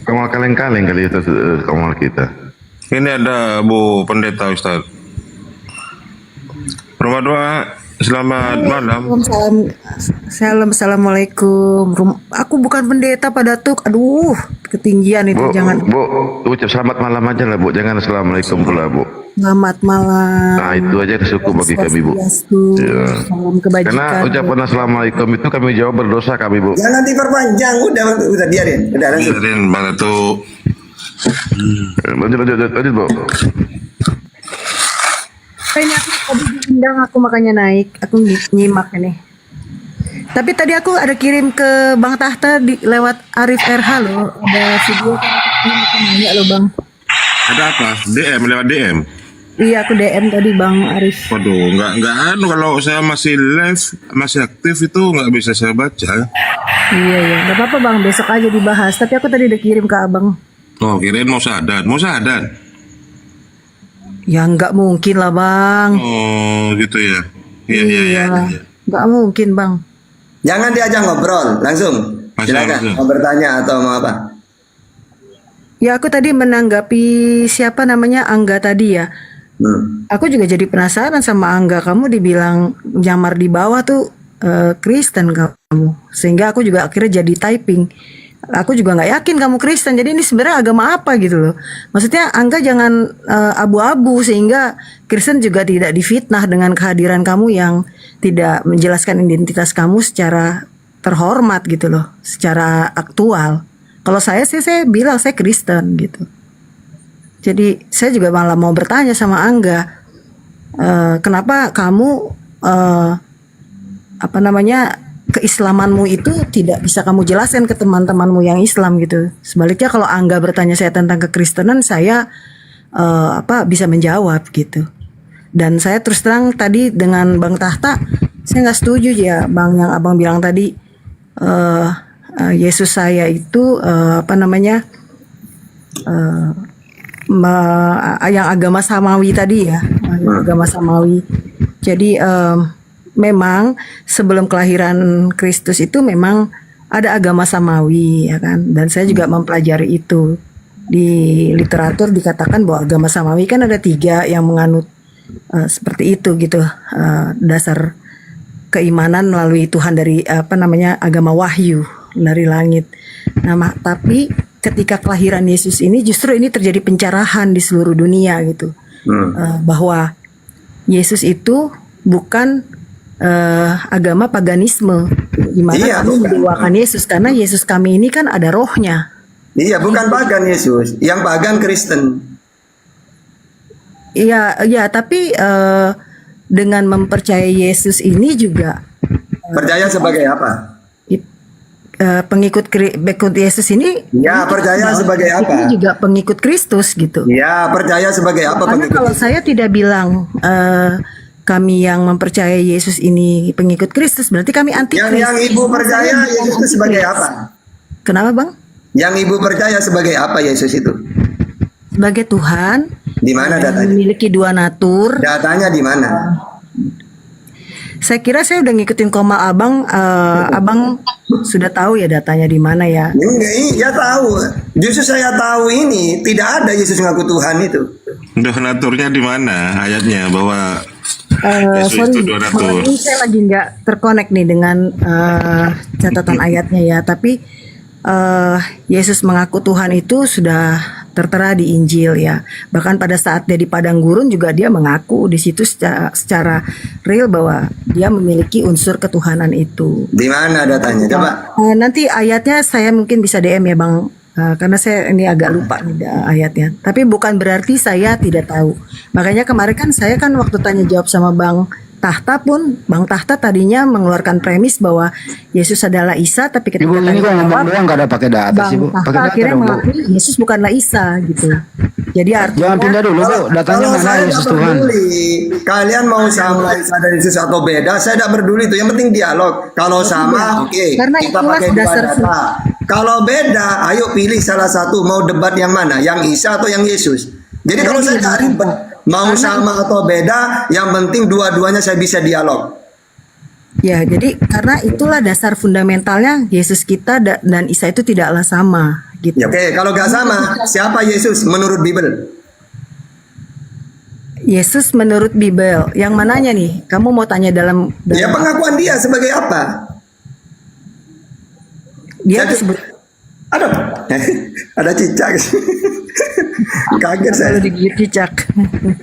Komal kaleng-kaleng kali itu komal kita. Ini ada Bu Pendeta Ustaz. Rumah doa, selamat malam. Assalamualaikum. Aku bukan pendeta Pak Datuk. Aduh, ketinggian itu. Jangan. Bu, ucap selamat malam aja lah Bu. Jangan assalamualaikum pula Bu. Selamat malam. Nah itu aja cukup bagi kami Bu. Ya. Salam kebajikan. Karena ucapan assalamualaikum itu kami jawab berdosa kami Bu. Jangan diperpanjang, udah biarin. Udah langsung. Biarin Bang Datuk. Lanjut Bu. Ini aku tadi diundang, aku makanya naik. Aku nyimak ini. Tapi tadi aku ada kirim ke Bang Tahta lewat Arif RH loh. Ada video kan aku nanya loh Bang. Ada apa? DM lewat DM. Iya aku DM tadi Bang Arif. Waduh, nggak kalau saya masih live, masih aktif itu nggak bisa saya baca. Iya, nggak apa-apa Bang, besok aja dibahas. Tapi aku tadi udah kirim ke Abang. Oh, kirain mau sadat. Ya nggak mungkin lah Bang. Oh, gitu ya. Iya. Nggak mungkin Bang. Jangan diajak ngobrol, langsung. Silakan mau bertanya atau mau apa? Ya aku tadi menanggapi siapa namanya Angga tadi ya. Aku juga jadi penasaran sama Angga, kamu dibilang nyamar di bawah tuh Kristen kamu, sehingga aku juga akhirnya jadi typing. Aku juga nggak yakin kamu Kristen, jadi ini sebenarnya agama apa gitu loh. Maksudnya Angga jangan abu-abu sehingga Kristen juga tidak difitnah dengan kehadiran kamu yang tidak menjelaskan identitas kamu secara terhormat gitu loh, secara aktual. Kalau saya sih saya bilang saya Kristen gitu. Jadi saya juga malah mau bertanya sama Angga, kenapa kamu keislamanmu itu tidak bisa kamu jelaskan ke teman-temanmu yang Islam gitu. Sebaliknya kalau Angga bertanya saya tentang kekristenan, saya bisa menjawab gitu. Dan saya terus terang tadi dengan Bang Tahta, saya nggak setuju ya Bang yang Abang bilang tadi, Yesus saya itu yang agama samawi tadi ya, agama samawi. Jadi memang sebelum kelahiran Kristus itu memang ada agama samawi ya kan, dan saya juga mempelajari itu. Di literatur dikatakan bahwa agama samawi kan ada 3 yang menganut seperti itu gitu, dasar keimanan melalui Tuhan dari agama wahyu dari langit. Nah, tapi ketika kelahiran Yesus ini justru ini terjadi pencerahan di seluruh dunia gitu, bahwa Yesus itu bukan agama paganisme, di mana kami mendewakan Yesus karena Yesus kami ini kan ada rohnya. Iya, bukan pagan Yesus, yang pagan Kristen. Iya, tapi dengan mempercayai Yesus ini juga percaya sebagai apa? Pengikut Yesus ini percaya sebagai apa? Ini juga pengikut Kristus gitu. Ya, percaya sebagai apa? Karena kalau saya tidak bilang kami yang mempercayai Yesus ini pengikut Kristus, berarti kami anti Kristus. Yang ibu percaya Yesus itu sebagai apa? Kenapa Bang? Yang ibu percaya sebagai apa Yesus itu? Sebagai Tuhan. Di mana datanya? Memiliki 2 natur. Datanya di mana? Saya kira saya udah ngikutin koma Abang. Abang sudah tahu ya datanya di mana ya? Iya tahu. Justru saya tahu ini tidak ada Yesus ngaku Tuhan itu. Udah naturnya di mana ayatnya bahwa Yesus itu 2 natur? Ini saya lagi nggak terkonek nih dengan catatan ayatnya ya. Tapi Yesus mengaku Tuhan itu sudah tertera di Injil ya. Bahkan pada saat dia di padang gurun juga dia mengaku di situ secara real bahwa dia memiliki unsur ketuhanan itu. Di mana datanya? Coba. Nanti ayatnya saya mungkin bisa DM ya Bang. Karena saya ini agak lupa nih ayatnya. Tapi bukan berarti saya tidak tahu. Makanya kemarin kan saya kan waktu tanya jawab sama Bang Tahta pun, Bang Tahta tadinya mengeluarkan premis bahwa Yesus adalah Isa, tapi ketika Ibu ini kok ngomong doang gak ada pakai data sih Bu. Bang Pakai Tahta data akhirnya dong Bu. mengakui Yesus bukanlah Isa gitu. Jadi artinya Jangan pindah dulu Bu, datanya Kalau mana saya Yesus tidak Tuhan. peduli, kalian mau sama Isa dan Yesus atau beda, saya tidak peduli itu. Yang penting dialog. Kalau sama, oke, Karena kita itulah pakai 2 dasar data. Kalau beda, ayo pilih salah satu. Mau debat yang mana? Yang Isa atau yang Yesus? Jadi kalau saya nggak ribet, mau sama atau beda, yang penting dua-duanya saya bisa dialog. Ya, jadi karena itulah dasar fundamentalnya Yesus kita dan Isa itu tidaklah sama gitu. Ya, oke, kalau nggak sama, siapa Yesus menurut Bible? Yesus menurut Bible, yang mananya nih? Kamu mau tanya dalam Ya, pengakuan dia sebagai apa? Dia disebut ada cicak. Kaget saya. Digigit cicak.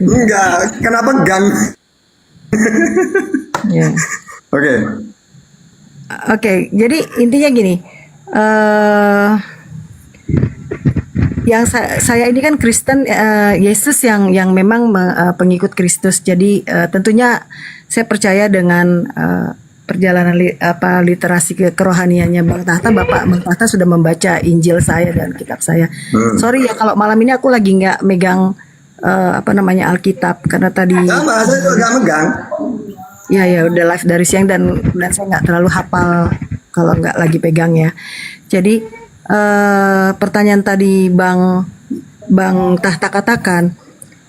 Enggak, kenapa gang? Ya. Oke, jadi intinya gini. Yang saya ini kan Kristen, Yesus yang memang pengikut Kristus. Jadi tentunya saya percaya dengan perjalanan literasi kerohaniannya Bang Tahta. Bapak Bang Tahta sudah membaca Injil saya dan kitab saya. Sorry ya kalau malam ini aku lagi nggak megang Alkitab karena tadi. Sama, saya juga nggak megang. Ya udah live dari siang dan saya nggak terlalu hafal kalau nggak lagi pegang ya. Jadi pertanyaan tadi Bang Tahta katakan,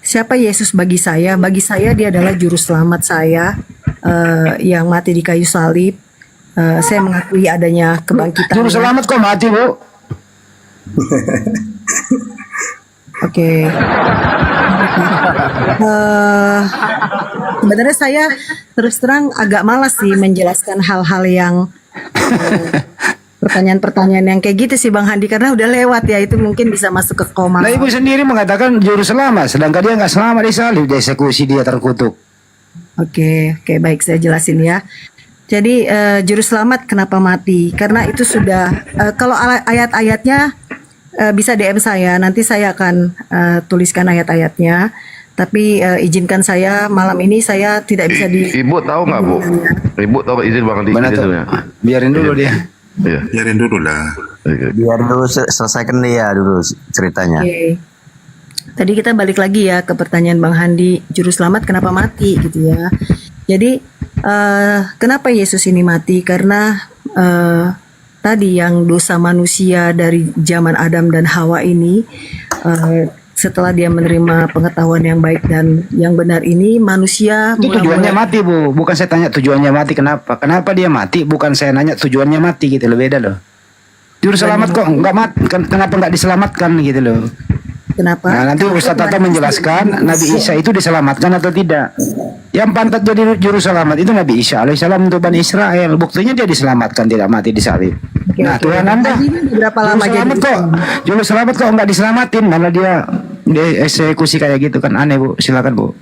siapa Yesus bagi saya? Bagi saya dia adalah juru selamat saya yang mati di kayu salib. Saya mengakui adanya kebangkitan. Juru selamat kok mati Bu? Oke. Sebenarnya saya terus terang agak malas sih menjelaskan hal-hal yang pertanyaan-pertanyaan yang kayak gitu sih Bang Handi, karena udah lewat ya, itu mungkin bisa masuk ke koma. Nah ibu sendiri mengatakan juru selamat, sedangkan dia nggak selamat disalib, dieksekusi, dia terkutuk. Oke, baik, saya jelasin ya. Jadi juru selamat kenapa mati? Karena itu sudah kalau ayat-ayatnya bisa DM saya, nanti saya akan tuliskan ayat-ayatnya. Tapi izinkan saya malam ini saya tidak bisa di. Ibu tahu nggak Bu? Ibu tahu izin Bang Handi? Biarin dulu dia. Iya. Biarin dulu lah. Biar dulu selesaikan dia dulu ceritanya. Oke. Tadi kita balik lagi ya ke pertanyaan Bang Handi, juru selamat kenapa mati gitu ya. Jadi kenapa Yesus ini mati? Karena tadi yang dosa manusia dari zaman Adam dan Hawa ini, setelah dia menerima pengetahuan yang baik dan yang benar ini, manusia itu tujuannya mati Bu, bukan saya tanya tujuannya mati kenapa. Kenapa dia mati, bukan saya nanya tujuannya mati gitu loh, beda loh. Juru selamat kok nggak mati, kenapa nggak diselamatkan gitu loh. Kenapa? Nah, nanti Ustaz Tata menjelaskan Nabi Isa itu diselamatkan atau tidak. Yang pantas jadi juru selamat itu Nabi Isa alaihissalam untuk Bani Israel. Buktinya dia diselamatkan, tidak mati disalib. Nah, Tuhan Anda berapa lama jadi juru selamat kok nggak diselamatin, malah dia dieksekusi kayak gitu kan, aneh Bu. Silakan Bu.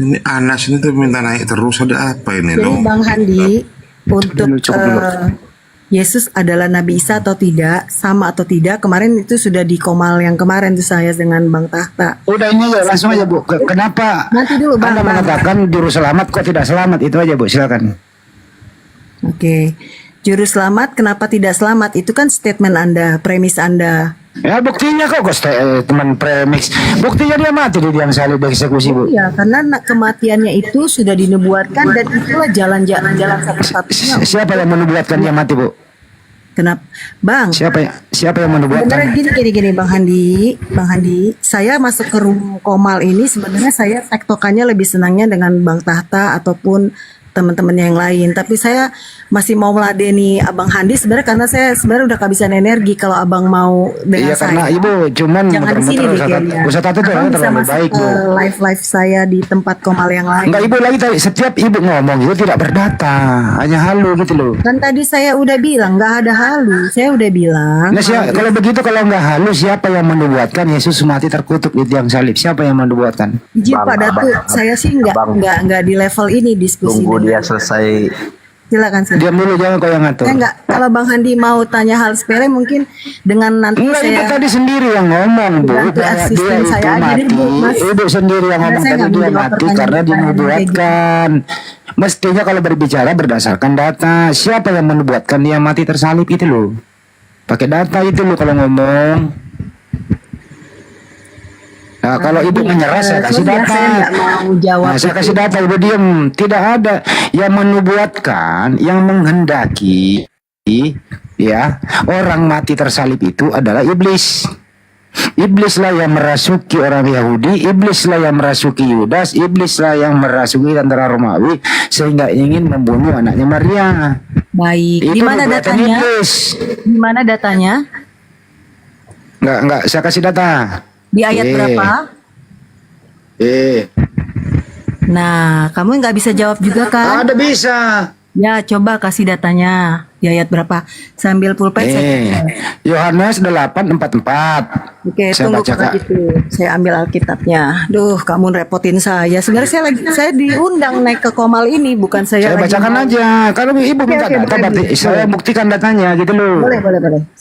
Ini Anas ini tuh minta naik terus, ada apa ini Jadi loh? Bang Handi, untuk Yesus adalah Nabi Isa atau tidak, sama atau tidak, kemarin itu sudah di komal yang kemarin tuh saya dengan Bang Tahta. Udah ini aja langsung aja Bu. Kenapa nanti dulu Bang, Anda mengatakan juru selamat kok tidak selamat? Itu aja Bu, silakan. Oke. Juru selamat kenapa tidak selamat? Itu kan statement Anda, premis Anda. Ya buktinya kok teman premix. Buktinya dia mati di tiang salib dieksekusi Bu. Iya, karena kematiannya itu sudah dinubuatkan dan itulah jalan-jalan satu-satunya. Siapa yang menubuatkan dia mati Bu? Kenapa, Bang? Siapa yang menubuatkan? Sebenarnya gini Bang Handi, saya masuk ke room komal ini sebenarnya saya tektokannya lebih senangnya dengan Bang Tahta ataupun teman-teman yang lain, tapi saya masih mau meladeni Abang Handi sebenarnya karena saya sebenarnya udah kehabisan energi kalau Abang mau dengan saya. Iya karena Ibu cuman jangan di sini deh kayaknya. Ustaz Tata Abang bisa masuk baik, ke live saya di tempat komal yang lain. Enggak Ibu lagi tadi setiap Ibu ngomong itu tidak berdata, hanya halu gitu loh. Kan tadi saya udah bilang nggak ada halu, saya udah bilang. Nah, kalau begitu kalau nggak halu siapa yang menubuatkan Yesus mati terkutuk di tiang salib? Siapa yang menubuatkan? Izin Pak Datu, saya sih nggak di level ini diskusi. Tunggu dia selesai. Silakan. Diam dulu, jangan kau yang ngatur. Enggak, kalau Bang Handi mau tanya hal sepele mungkin dengan nanti enggak, saya. Ibu tadi sendiri yang ngomong Bu. Dia itu mati. Ibu sendiri yang ngomong tadi dia mati karena dinubuatkan. Mestinya kalau berbicara berdasarkan data. Siapa yang menubuatkan dia mati tersalib itu loh. Pakai data itu loh kalau ngomong. Nah, kalau Ibu menyerah saya kasih data. Saya mau jawab. Nah, saya kasih data, Ibu diam. Tidak ada yang menubuatkan, yang menghendaki ya orang mati tersalib itu adalah iblis. Iblislah yang merasuki orang Yahudi, iblislah yang merasuki Yudas, iblislah yang merasuki tentara Romawi sehingga ingin membunuh anaknya Maria. Baik. Di mana datanya? Di mana datanya? Enggak, saya kasih data. Di ayat berapa? Nah, kamu nggak bisa jawab juga kan? Ada bisa. Ya, coba kasih datanya. Di ayat berapa? Sambil pulpen saya. Yohanes 8:44. Oke, tunggu kalau gitu. Saya ambil Alkitabnya. Duh, kamu repotin saya. Sebenarnya saya diundang naik ke komal ini, bukan saya. Saya bacakan aja. Kalau Ibu minta data berarti saya buktikan datanya gitu loh. Boleh.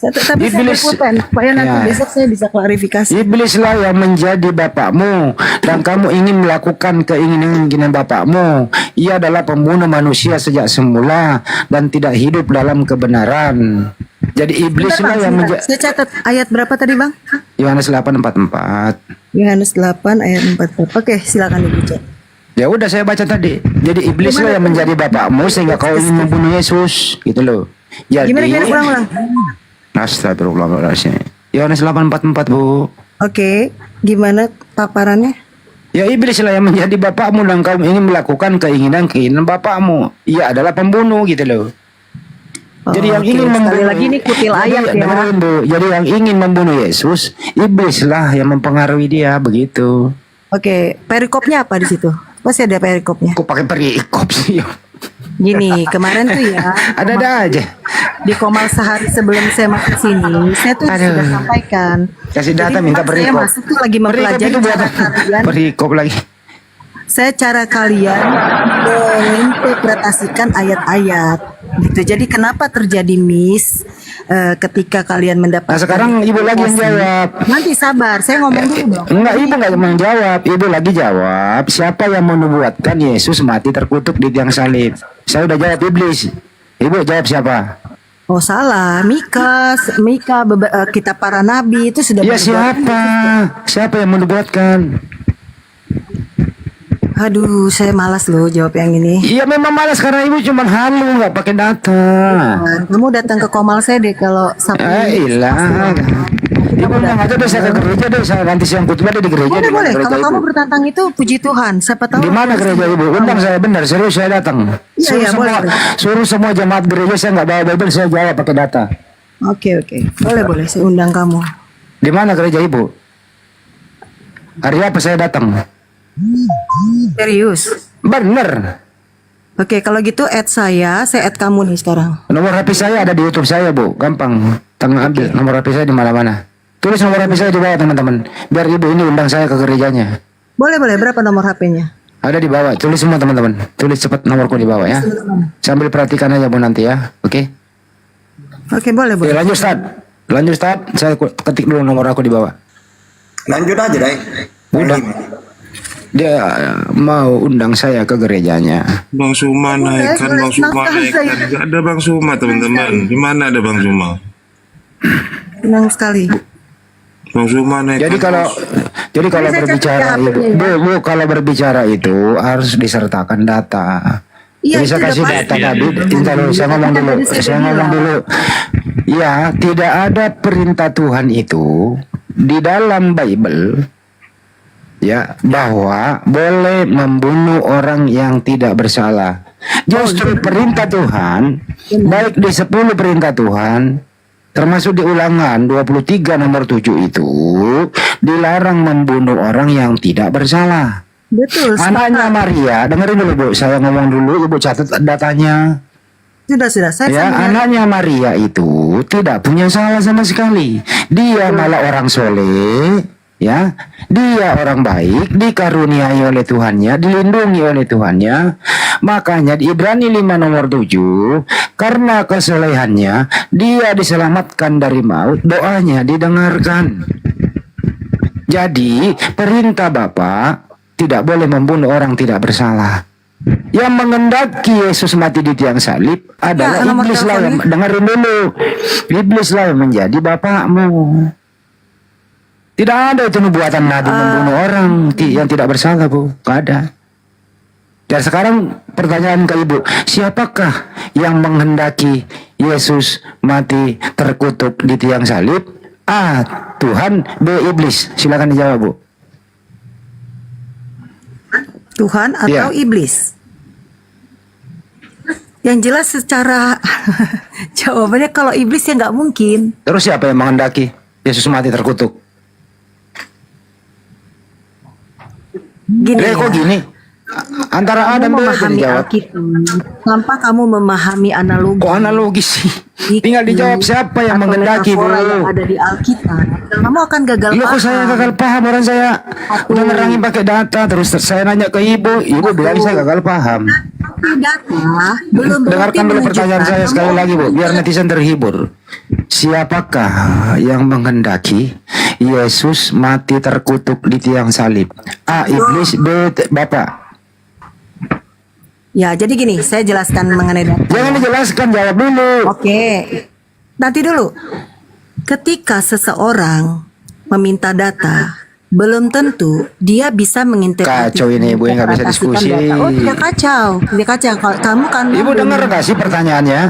Tapi saya pulpen supaya nanti besok saya bisa klarifikasi. Iblislah yang menjadi bapakmu dan kamu ingin melakukan keinginan bapakmu. Ia adalah pembunuh manusia sejak semula dan tidak hidup dalam kebenaran. Jadi iblislah yang menjadi. Saya catat ayat berapa tadi Bang? Yohanes 8:44. Yohanes 8 ayat 44. Oke, silakan dibaca. Ya udah saya baca tadi. Jadi iblislah yang menjadi bapakmu sehingga kau ingin membunuh Yesus, gitu loh. Jadi Gimana ulang? Astagfirullahaladzim. Yohanes 8:44 Bu. Oke, gimana paparannya? Ya iblislah yang menjadi bapakmu dan kau ingin melakukan keinginan bapakmu. Ia adalah pembunuh gitu loh. Jadi yang ingin membunuh lagi nih kutil ayat ya. Bu. Jadi yang ingin membunuh Yesus, iblislah yang mempengaruhi dia begitu. Oke, perikopnya apa di situ? Masih ada perikopnya. Kok pakai perikop sih? Gini, kemarin tuh ya. Ada aja. Di Komal sehari sebelum saya masuk sini, saya tuh sudah sampaikan. Kasih data Jadi minta memang perikop. Saya masuk tuh lagi Perikop mempelajari itu buat cara kalian. perikop lagi. Saya cara kalian menginterpretasikan ayat-ayat gitu. Jadi kenapa terjadi miss ketika kalian mendapatkan? Nah sekarang ibu lagi yang jawab. Nanti sabar, saya ngomong dulu dong. Enggak, ibu nggak menjawab. Ibu lagi jawab. Siapa yang menubuatkan Yesus mati terkutuk di tiang salib? Saya udah jawab iblis. Ibu jawab siapa? Oh salah, Mika, kitab para nabi itu sudah. Ya siapa? Siapa yang menubuatkan? Aduh, saya malas loh jawab yang ini. Iya memang malas karena ibu cuma halu nggak pakai data. Kamu datang ke Komal saya deh kalau Sabtu. Ilah. Ibu bilang aja deh saya ke gereja deh, saya nanti siang khotbah di gereja. Boleh, boleh. Gereja Kalau ibu. kamu bertantang itu puji Tuhan. Siapa tahu. Di mana gereja ibu? Undang saya benar, serius saya datang. Iya, iya, boleh. Suruh semua jemaat gereja, saya nggak bawa Bible, saya jawab pakai data. Oke, oke. Boleh, boleh. Saya undang kamu. Di mana gereja ibu? Hari apa saya datang? Serius? Bener. Oke, kalau gitu add saya add kamu nih sekarang. Nomor HP saya ada di YouTube saya bu, gampang. Tengah ambil nomor HP saya di mana-mana. Tulis nomor HP saya di bawah teman-teman. Biar ibu ini undang saya ke gerejanya. Boleh, boleh. Berapa nomor HP-nya? Ada di bawah. Tulis semua teman-teman. Tulis cepat nomorku di bawah ya. Sambil perhatikan aja bu nanti ya. Oke? Oke, boleh, boleh. Oke, lanjut Ustaz. Lanjut Ustaz. Saya ketik dulu nomor aku di bawah. Lanjut aja deh. Udah. Dia mau undang saya ke gerejanya. Bang Suma naikkan, Bang Suma naikkan. Gak ada Bang Suma teman-teman. Di mana ada Bang Suma? Senang sekali. Bang Suma naikkan. Jadi kalau berbicara itu, bu, kalau berbicara itu harus disertakan data. Iya, Jadi saya kasih data tadi. Saya ngomong dulu. Ya, tidak ada perintah Tuhan itu di dalam Bible. Ya, bahwa boleh membunuh orang yang tidak bersalah. Justru perintah Tuhan, baik di 10 perintah Tuhan, termasuk di Ulangan 23 nomor 7 itu, dilarang membunuh orang yang tidak bersalah. Betul. Anaknya Maria, dengerin dulu bu, saya ngomong dulu, ibu catat datanya. Sudah. Saya Ya, anaknya Maria itu tidak punya salah sama sekali. Dia malah orang soleh. Ya, dia orang baik, dikaruniai oleh Tuhannya, dilindungi oleh Tuhannya. Makanya di Ibrani 5 nomor 7, karena kesolehannya dia diselamatkan dari maut, doanya didengarkan. Jadi perintah Bapa tidak boleh membunuh orang tidak bersalah. Yang mengendaki Yesus mati di tiang salib adalah iblis lah yang, dengerin dulu, iblis lah yang menjadi bapakmu. Tidak ada itu nubuatan Nabi membunuh orang yang tidak bersalah bu, gak ada. Dan sekarang pertanyaan ke ibu, siapakah yang menghendaki Yesus mati terkutuk di tiang salib? A. Tuhan, B. Iblis. Silakan dijawab bu. Tuhan atau iblis? Yang jelas secara jawabannya kalau iblis ya nggak mungkin. Terus siapa yang menghendaki Yesus mati terkutuk? Gini kok gini? Antara Adam dan Eva dijawab. Tanpa kamu memahami analogi. Kok analogi sih? Tinggal dijawab siapa yang menghendaki bu. Yang ada di Alkitab. Kamu akan gagal Iya paham. kok saya gagal paham, orang saya udah nerangin pakai data, terus saya nanya ke ibu bilang saya gagal paham. Data belum Dengarkan dulu pertanyaan saya sekali lagi bu, biar netizen terhibur. Siapakah yang menghendaki Yesus mati terkutuk di tiang salib? A. Iblis, B. Bapak. Ya, jadi gini, saya jelaskan mengenai data. Jangan dijelaskan, jawab dulu. Oke, nanti dulu. Ketika seseorang meminta data, belum tentu dia bisa menginterpretasi. Kacau ini ibu, nggak bisa diskusi. Data. Oh, tidak kacau. Kalau kamu kan. Ibu dengar nggak sih pertanyaannya?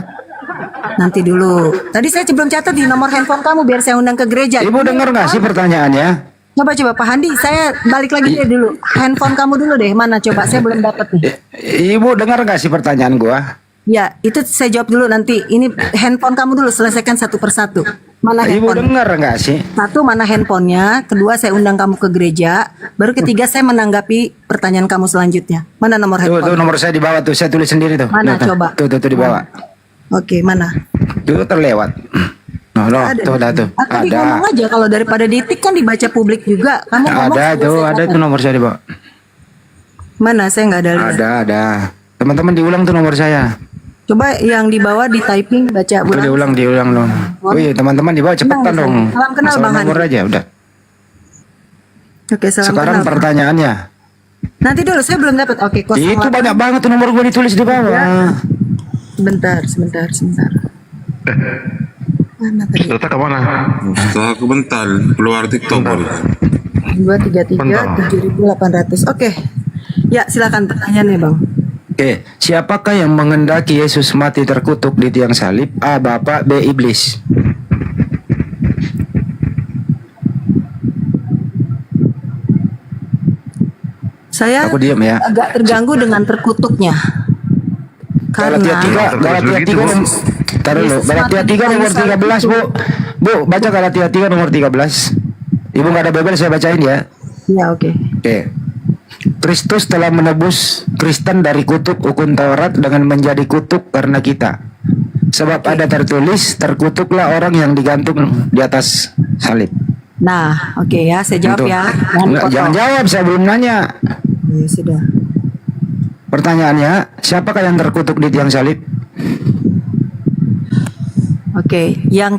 Nanti dulu. Tadi saya belum catat di nomor handphone kamu biar saya undang ke gereja. Ibu dengar nggak sih pertanyaannya? Coba Pak Handi, saya balik lagi deh dulu. Handphone kamu dulu deh, mana coba? Saya belum dapat nih. Ibu dengar nggak sih pertanyaan gua? Ya, itu saya jawab dulu nanti. Ini handphone kamu dulu, selesaikan satu persatu. Mana Ibu handphone? dengar nggak sih? Satu, mana handphonenya? Kedua, saya undang kamu ke gereja. Baru ketiga, saya menanggapi pertanyaan kamu selanjutnya. Mana nomor Tuh, handphone? nomor saya di bawah tuh, saya tulis sendiri tuh. Mana, Tuh, coba? Tuh di bawah. Oke, mana? Tuh terlewat. Tuh, tuh, tuh. Tadi Ada. ngomong aja, kalau daripada ditik kan dibaca publik juga. Kamu ngomong Ada sudah tuh, saya ada catat. tuh nomor saya di bawah. Mana? Saya nggak ada lihat. Ada. Teman-teman diulang tuh nomor saya. Coba yang di bawah di typing, baca Tuh ulang. diulang dong. Oh iya, teman-teman di bawah cepetan Tenang, dong. salam kenal, Masalah Bang nomor Handi. aja udah. Oke, salam Sekarang kenal. pertanyaannya. Nanti dulu, saya belum dapat. Oke, Itu banyak banget tuh nomor gue ditulis di bawah. Sebentar. Mana tadi? Ustaz kemana? Ustaz ke Bental, keluar TikTok baru. 233 7.800. Oke. Ya, silakan pertanyaannya, Bang. Oke, siapakah yang mengendaki Yesus mati terkutuk di tiang salib? A. Bapak, B. Iblis. Saya Aku diam ya. agak terganggu dengan terkutuknya. Galatia 3, Galatia 3 taruh dulu. Galatia 3 nomor 13, Bu. Bu, baca Galatia 3 nomor 13. Ibu nggak ada Bible, saya bacain ya. Ya, oke. Oke. Kristus telah menebus Kristen dari kutuk hukum Taurat dengan menjadi kutuk karena kita. Sebab ada tertulis, terkutuklah orang yang digantung di atas salib. Nah, oke ya, saya jawab Itu. ya. Enggak, jangan jawab, saya belum nanya. Ya, sudah. Pertanyaannya, siapakah yang terkutuk di tiang salib? Oke, yang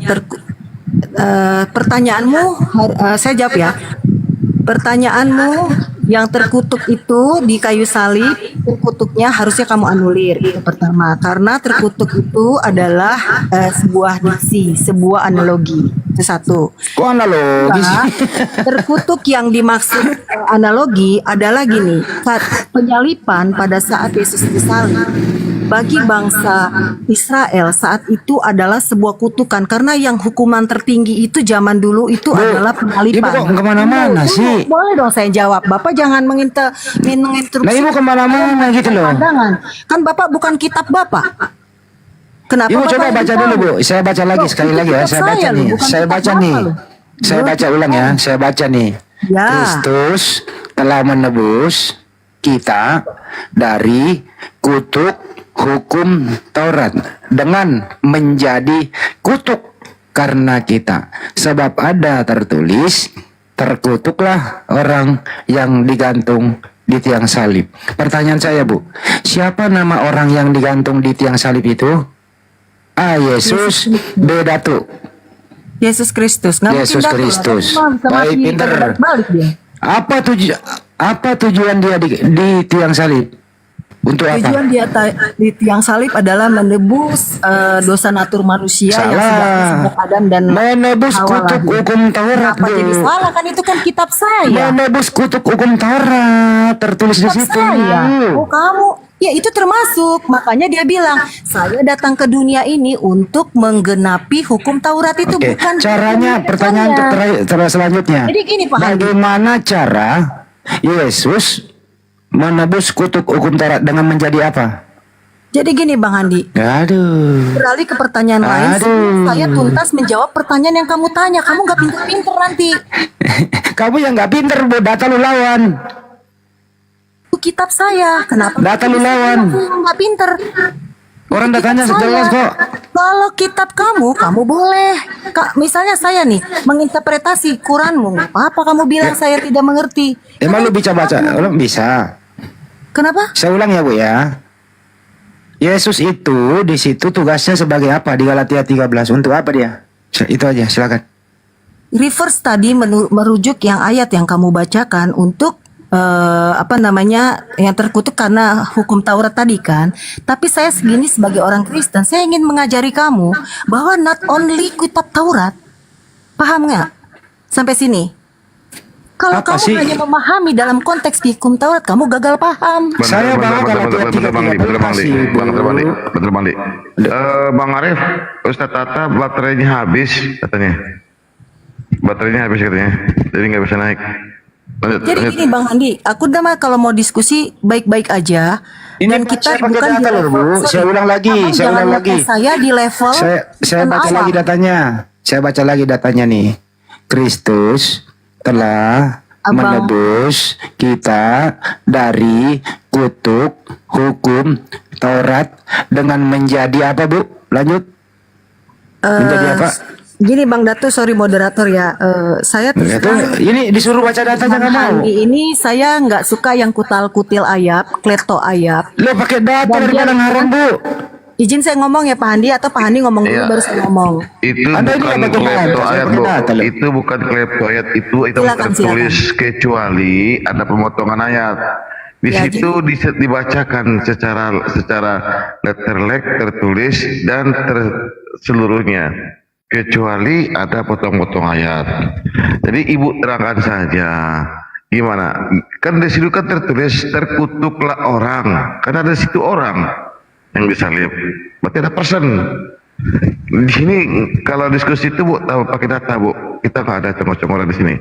pertanyaanmu saya jawab ya. Pertanyaanmu yang terkutuk itu di kayu salib, terkutuknya harusnya kamu anulir. Itu pertama, karena terkutuk itu adalah sebuah diksi, sebuah analogi. Itu satu. Kok analogi sih? Terkutuk yang dimaksud analogi adalah gini, penyalipan pada saat Yesus disalib bagi bangsa Israel saat itu adalah sebuah kutukan, karena yang hukuman tertinggi itu zaman dulu itu adalah penyalipan. Ibu kok kemana-mana sih? Boleh dong saya jawab. Bapak jangan menginterupsi. Nah, ibu kemana-mana gitu loh. Pandangan. Kan Bapak bukan kitab Bapak. Kenapa Ibu Bapak coba yang baca tahu? dulu, Bu. Saya baca lagi sekali lagi ya. Saya baca nih. Saya baca nih. Saya baca ulang ya. Saya baca nih. Ya. Kristus telah menebus kita dari kutuk hukum Taurat dengan menjadi kutuk karena kita. Sebab ada tertulis, terkutuklah orang yang digantung di tiang salib. Pertanyaan saya, Bu, siapa nama orang yang digantung di tiang salib itu? A. Yesus, B. Datuk. Yesus Kristus. Nggak Yesus mungkin Kristus. Datuk. Baik, pinter. Balik dia. Apa tujuan dia di tiang salib? Untuk apa? Tujuan dia di tiang salib adalah menebus dosa natur manusia yang sejak Adam dan menebus Hawa kutuk lahir. hukum Taurat. Kenapa jadi salah? Kan itu kan kitab saya. Menebus kutuk hukum Taurat tertulis di Kitab situ. saya. Oh kamu, ya itu termasuk. Makanya dia bilang, saya datang ke dunia ini untuk menggenapi hukum Taurat itu. Oke, Bukan caranya pertanyaan selanjutnya. Jadi gini, Pak Handi. Bagaimana cara Yesus menebus kutuk hukum Taurat dengan menjadi apa? Jadi gini Bang Handi. Aduh. Beralih ke pertanyaan lain. Saya tuntas menjawab pertanyaan yang kamu tanya. Kamu nggak pinter-pinter nanti. Kamu yang nggak pinter, Bu. Data lu lawan. Itu kitab saya. Kenapa? Data lu lawan. Aku yang nggak pinter. Orang Itu datanya kitab jelas saya. kok. Kalau kitab kamu boleh. Misalnya saya nih menginterpretasi Quranmu, nggak apa-apa kamu bilang saya tidak mengerti. Emang lu bisa baca? Lu bisa. Kenapa? Saya ulang ya, Bu ya. Yesus itu di situ tugasnya sebagai apa di Galatia 13? Untuk apa dia? Itu aja, silakan. Reverse tadi merujuk yang ayat yang kamu bacakan untuk yang terkutuk karena hukum Taurat tadi kan. Tapi saya segini sebagai orang Kristen, saya ingin mengajari kamu bahwa not only kitab Taurat. Paham nggak? Sampai sini. Kalau Apa kamu sih? hanya memahami dalam konteks hukum Taurat, kamu gagal paham. Saya bawa Galatia 3:13. Betul Bang Di. Bang Arif, Ustadz Tata baterainya habis katanya. Baterainya habis katanya. Jadi nggak bisa naik. Lanjut, Jadi lanjut. gini Bang Andi, aku udah mah kalau mau diskusi baik-baik aja. Ini Dan kita saya pakai bukan di data loh, level. Bu. sorry, Saya ulang lagi, Abang saya jangan ulang ngetes lagi. Saya di level Saya baca awam. lagi datanya. Saya baca lagi datanya nih. Kristus telah Abang. menebus kita dari kutuk hukum Taurat dengan menjadi apa, Bu? Lanjut. Menjadi apa? Gini Bang Datu, sorry moderator ya. Saya terus Itu, terang, ini disuruh baca datanya nggak mau. Andi ini saya nggak suka yang kutal kutil ayat, kleto ayat. Lo pakai data Dan dari dia mana ngarang, Bu? Izin saya ngomong ya Pak Handi, atau Pak Handi ngomong dulu Iya. baru saya ngomong. Itu Anda ini bukan apa tuh, Pak? klepto Saya ayat, pakai Bu. data, loh. Itu bukan klepto ayat, itu Silakan, tertulis kecuali ada pemotongan ayat. Di Ya, situ dibacakan secara letterlek tertulis dan seluruhnya. Kecuali ada potong-potong ayat. Jadi Ibu terangkan saja. Gimana? Kan di situ kan tertulis terkutuklah orang. Karena ada situ orang yang disalib. Berarti ada person. Di sini kalau diskusi itu Bu tahu pakai data Bu. Kita nggak ada cengok-cengok di sini.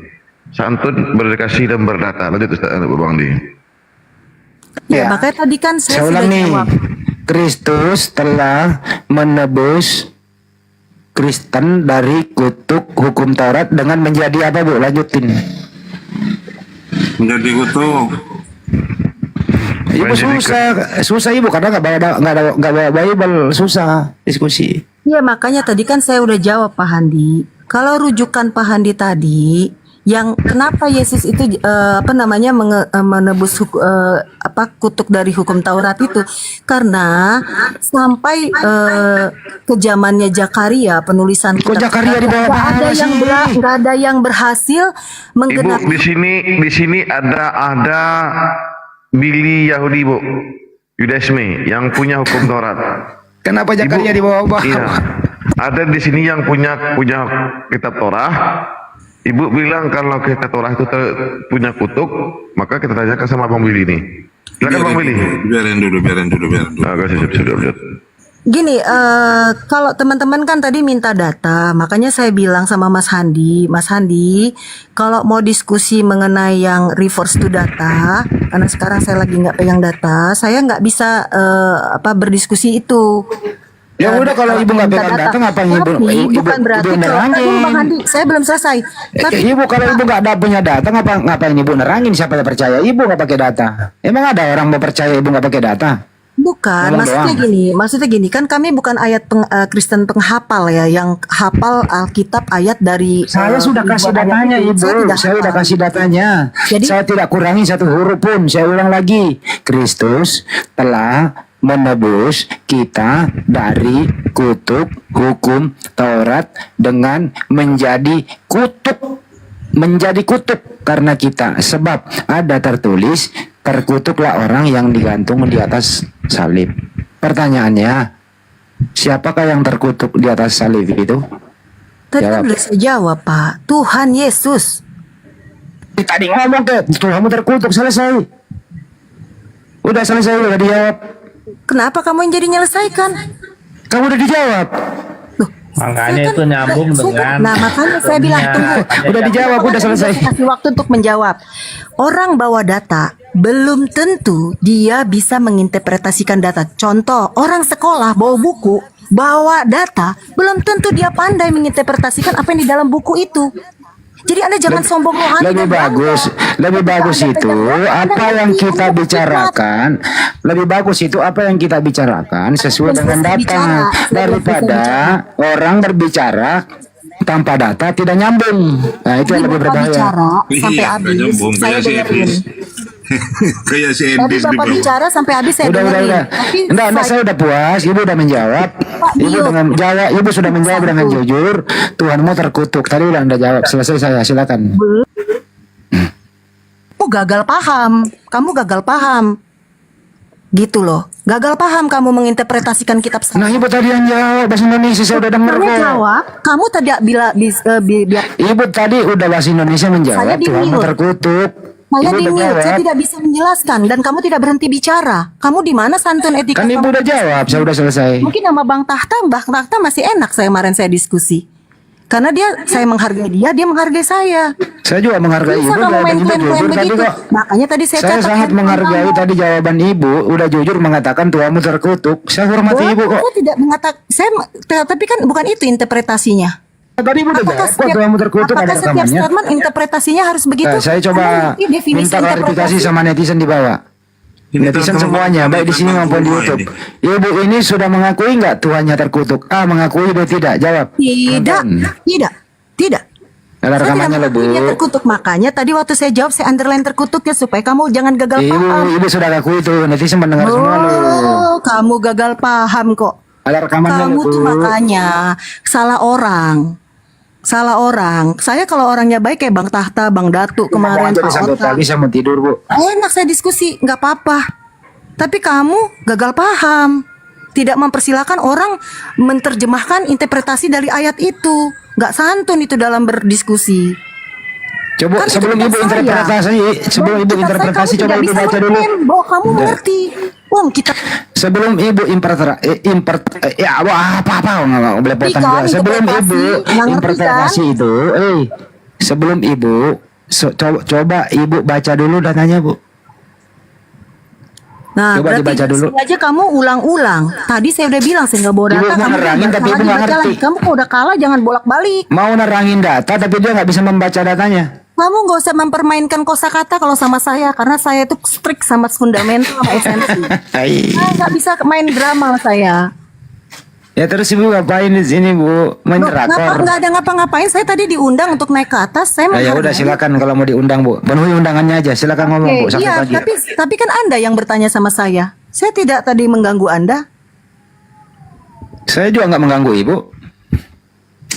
Santun, berdedikasi dan berdata. Lanjut Ustaz Bang Di. Ya, makanya tadi kan Saya saya ulang sudah nih. jawab. Kristus telah menebus Kristen dari kutuk hukum Taurat dengan menjadi apa, Bu? Lanjutin. Menjadi kutuk. Ibu susah Ibu karena nggak bawa Bible, susah diskusi. Ya makanya tadi kan saya udah jawab Pak Handi. Kalau rujukan Pak Handi tadi, yang kenapa Yesus itu menebus kutuk dari hukum Taurat itu karena sampai ke zamannya Zakaria penulisan Kok Zakaria di bawah nggak ada yang berhasil Ibu menggenapi. di sini ada Billy Yahudi Bu, Yudaisme yang punya hukum Taurat. Kenapa Zakaria di bawah? Iya. Ada di sini yang punya kitab Torah. Ibu bilang kalau kitab Torah itu punya kutuk, maka kita tanyakan sama Bang Billy nih. Silakan Bang Billy. Biarin dulu. Siap. Gini, kalau teman-teman kan tadi minta data, makanya saya bilang sama Mas Handi, kalau mau diskusi mengenai yang reverse to data, karena sekarang saya lagi nggak pegang data, saya nggak bisa berdiskusi itu. Ya udah kalau Ibu nggak pegang data ngapain Ibu? Bukan berarti kalau Bang Handi, saya belum selesai. Tapi Ibu kalau Ibu nggak ada punya data ngapain Ibu nerangin siapa yang percaya Ibu nggak pakai data? Emang ada orang mau percaya Ibu nggak pakai data? bukan, maksudnya gini, kan kami bukan ayat Kristen penghafal ya, yang hafal Alkitab ayat dari. Saya sudah kasih datanya Ibu, saya sudah kasih datanya. Jadi, saya tidak kurangi satu huruf pun. Saya ulang lagi, Kristus telah menebus kita dari kutuk hukum Taurat dengan menjadi kutuk karena kita, sebab ada tertulis terkutuklah orang yang digantung di atas salib. Pertanyaannya, siapakah yang terkutuk di atas salib itu? tadi kan udah saya jawab Pak, Tuhan Yesus. Tadi ngomong ke Tuhanmu terkutuk, selesai. Udah selesai, udah dijawab. Kenapa kamu yang jadi nyelesaikan? Kamu udah dijawab. Makanya itu nyambung dengan. Nah makanya saya bilang tunggu. Udah dijawab, udah selesai. Saya kasih waktu untuk menjawab. Orang bawa data belum tentu dia bisa menginterpretasikan data. Contoh, orang sekolah bawa buku, bawa data, belum tentu dia pandai menginterpretasikan apa yang di dalam buku itu. Jadi Anda jangan sombong rohani. Lebih bagus itu apa yang kita bicarakan. Lebih bagus itu apa yang kita bicarakan sesuai dengan data daripada orang berbicara tanpa data tidak nyambung. Nah itu yang lebih berbahaya. Bicara sampai habis, saya dengerin. Kayak si Tadi Edis Bapak bicara sampai habis saya dengerin. Udah. Tapi Enggak, saya udah puas. Ibu udah menjawab. Ibu sudah menjawab dengan jujur. Tuhanmu terkutuk. Tadi udah Anda jawab. Selesai saya. Silakan. Kamu gagal paham. Gitu loh. Gagal paham kamu menginterpretasikan kitab Nah, Ibu tadi yang jawab bahasa Indonesia, saya udah dengar kok. jawab. Kamu tadi Ibu tadi udah bahasa Indonesia menjawab. Saya Tuhanmu terkutuk. Saya Ibu udah di-mute, jawab. saya tidak bisa menjelaskan dan kamu tidak berhenti bicara. Kamu di mana santun etika? Kan Ibu udah jawab, saya udah selesai. Mungkin sama Bang Tahta masih enak saya kemarin saya diskusi. Karena saya menghargai dia menghargai saya. Saya juga menghargai Bisa ibu. kamu main Ibu klaim-klaim jujur tadi begitu. kok. Makanya tadi saya Saya catat sangat handphone menghargai kamu. tadi jawaban ibu. Udah jujur mengatakan tuamu terkutuk. Saya hormati ibu kok. Saya tidak mengatakan, tapi kan bukan itu interpretasinya. Tadi ibu udah jawab kok tuamu terkutuk, ada apakah setiap rekamannya. statement interpretasinya harus begitu? Nah, saya coba Kamu ngerti definisi minta klarifikasi interpretasi? sama netizen di bawah. Netizen semuanya, baik di sini maupun di YouTube. Ibu ini sudah mengakui nggak tuannya terkutuk? A, mengakui, B tidak. Jawab. Tidak. Ada Saya rekamannya tidak loh, Bu. mengakui dia terkutuk. Makanya tadi waktu saya jawab saya underline terkutuknya supaya kamu jangan gagal paham. Ibu sudah akui itu, netizen mendengar semua loh. Oh, kamu gagal paham kok. Ada rekamannya Kamu loh, tuh Bu. makanya salah orang. Saya kalau orangnya baik kayak Bang Tahta, Bang Datu kemarin, Jadi Pak sampai Ota. pagi saya mau tidur, Bu. Enak saya diskusi, nggak apa-apa. Tapi kamu gagal paham. Tidak mempersilahkan orang menerjemahkan interpretasi dari ayat itu. Nggak santun itu dalam berdiskusi. Coba Kan itu sebelum kitab ibu saya. interpretasi, sebelum ibu Kitab saya, interpretasi kamu coba tidak ibu bisa baca dulu. ngeklaim bahwa kamu Udah. mengerti. Wong kita Sebelum ibu ya apa nggak boleh potong kan, gua. Sebelum interpretasi, ibu nggak ngerti interpretasi kan? itu, sebelum ibu coba ibu baca dulu datanya, Bu. Nah, Coba berarti dibaca dulu. sini aja kamu ulang-ulang. Tadi saya udah bilang saya nggak bawa Ibu data. mau Kamu nerangin, baca tapi ibu lagi, nggak baca ngerti. lagi. Kamu kalau udah kalah jangan bolak-balik. Mau nerangin data tapi dia nggak bisa membaca datanya. Kamu nggak usah mempermainkan kosakata kalau sama saya karena saya itu strict sama fundamental sama esensi. Saya nggak bisa main drama saya. Ya terus ibu ngapain di sini, Bu? Main drakor. Nggak ada ngapa-ngapain. Saya tadi diundang untuk naik ke atas. Saya Nah, ya menghargai. udah silakan kalau mau diundang, Bu. Penuhi undangannya aja. Silakan ngomong, Bu, Oke, sampai iya, pagi. tapi kan Anda yang bertanya sama saya. Saya tidak tadi mengganggu Anda. Saya juga nggak mengganggu Ibu.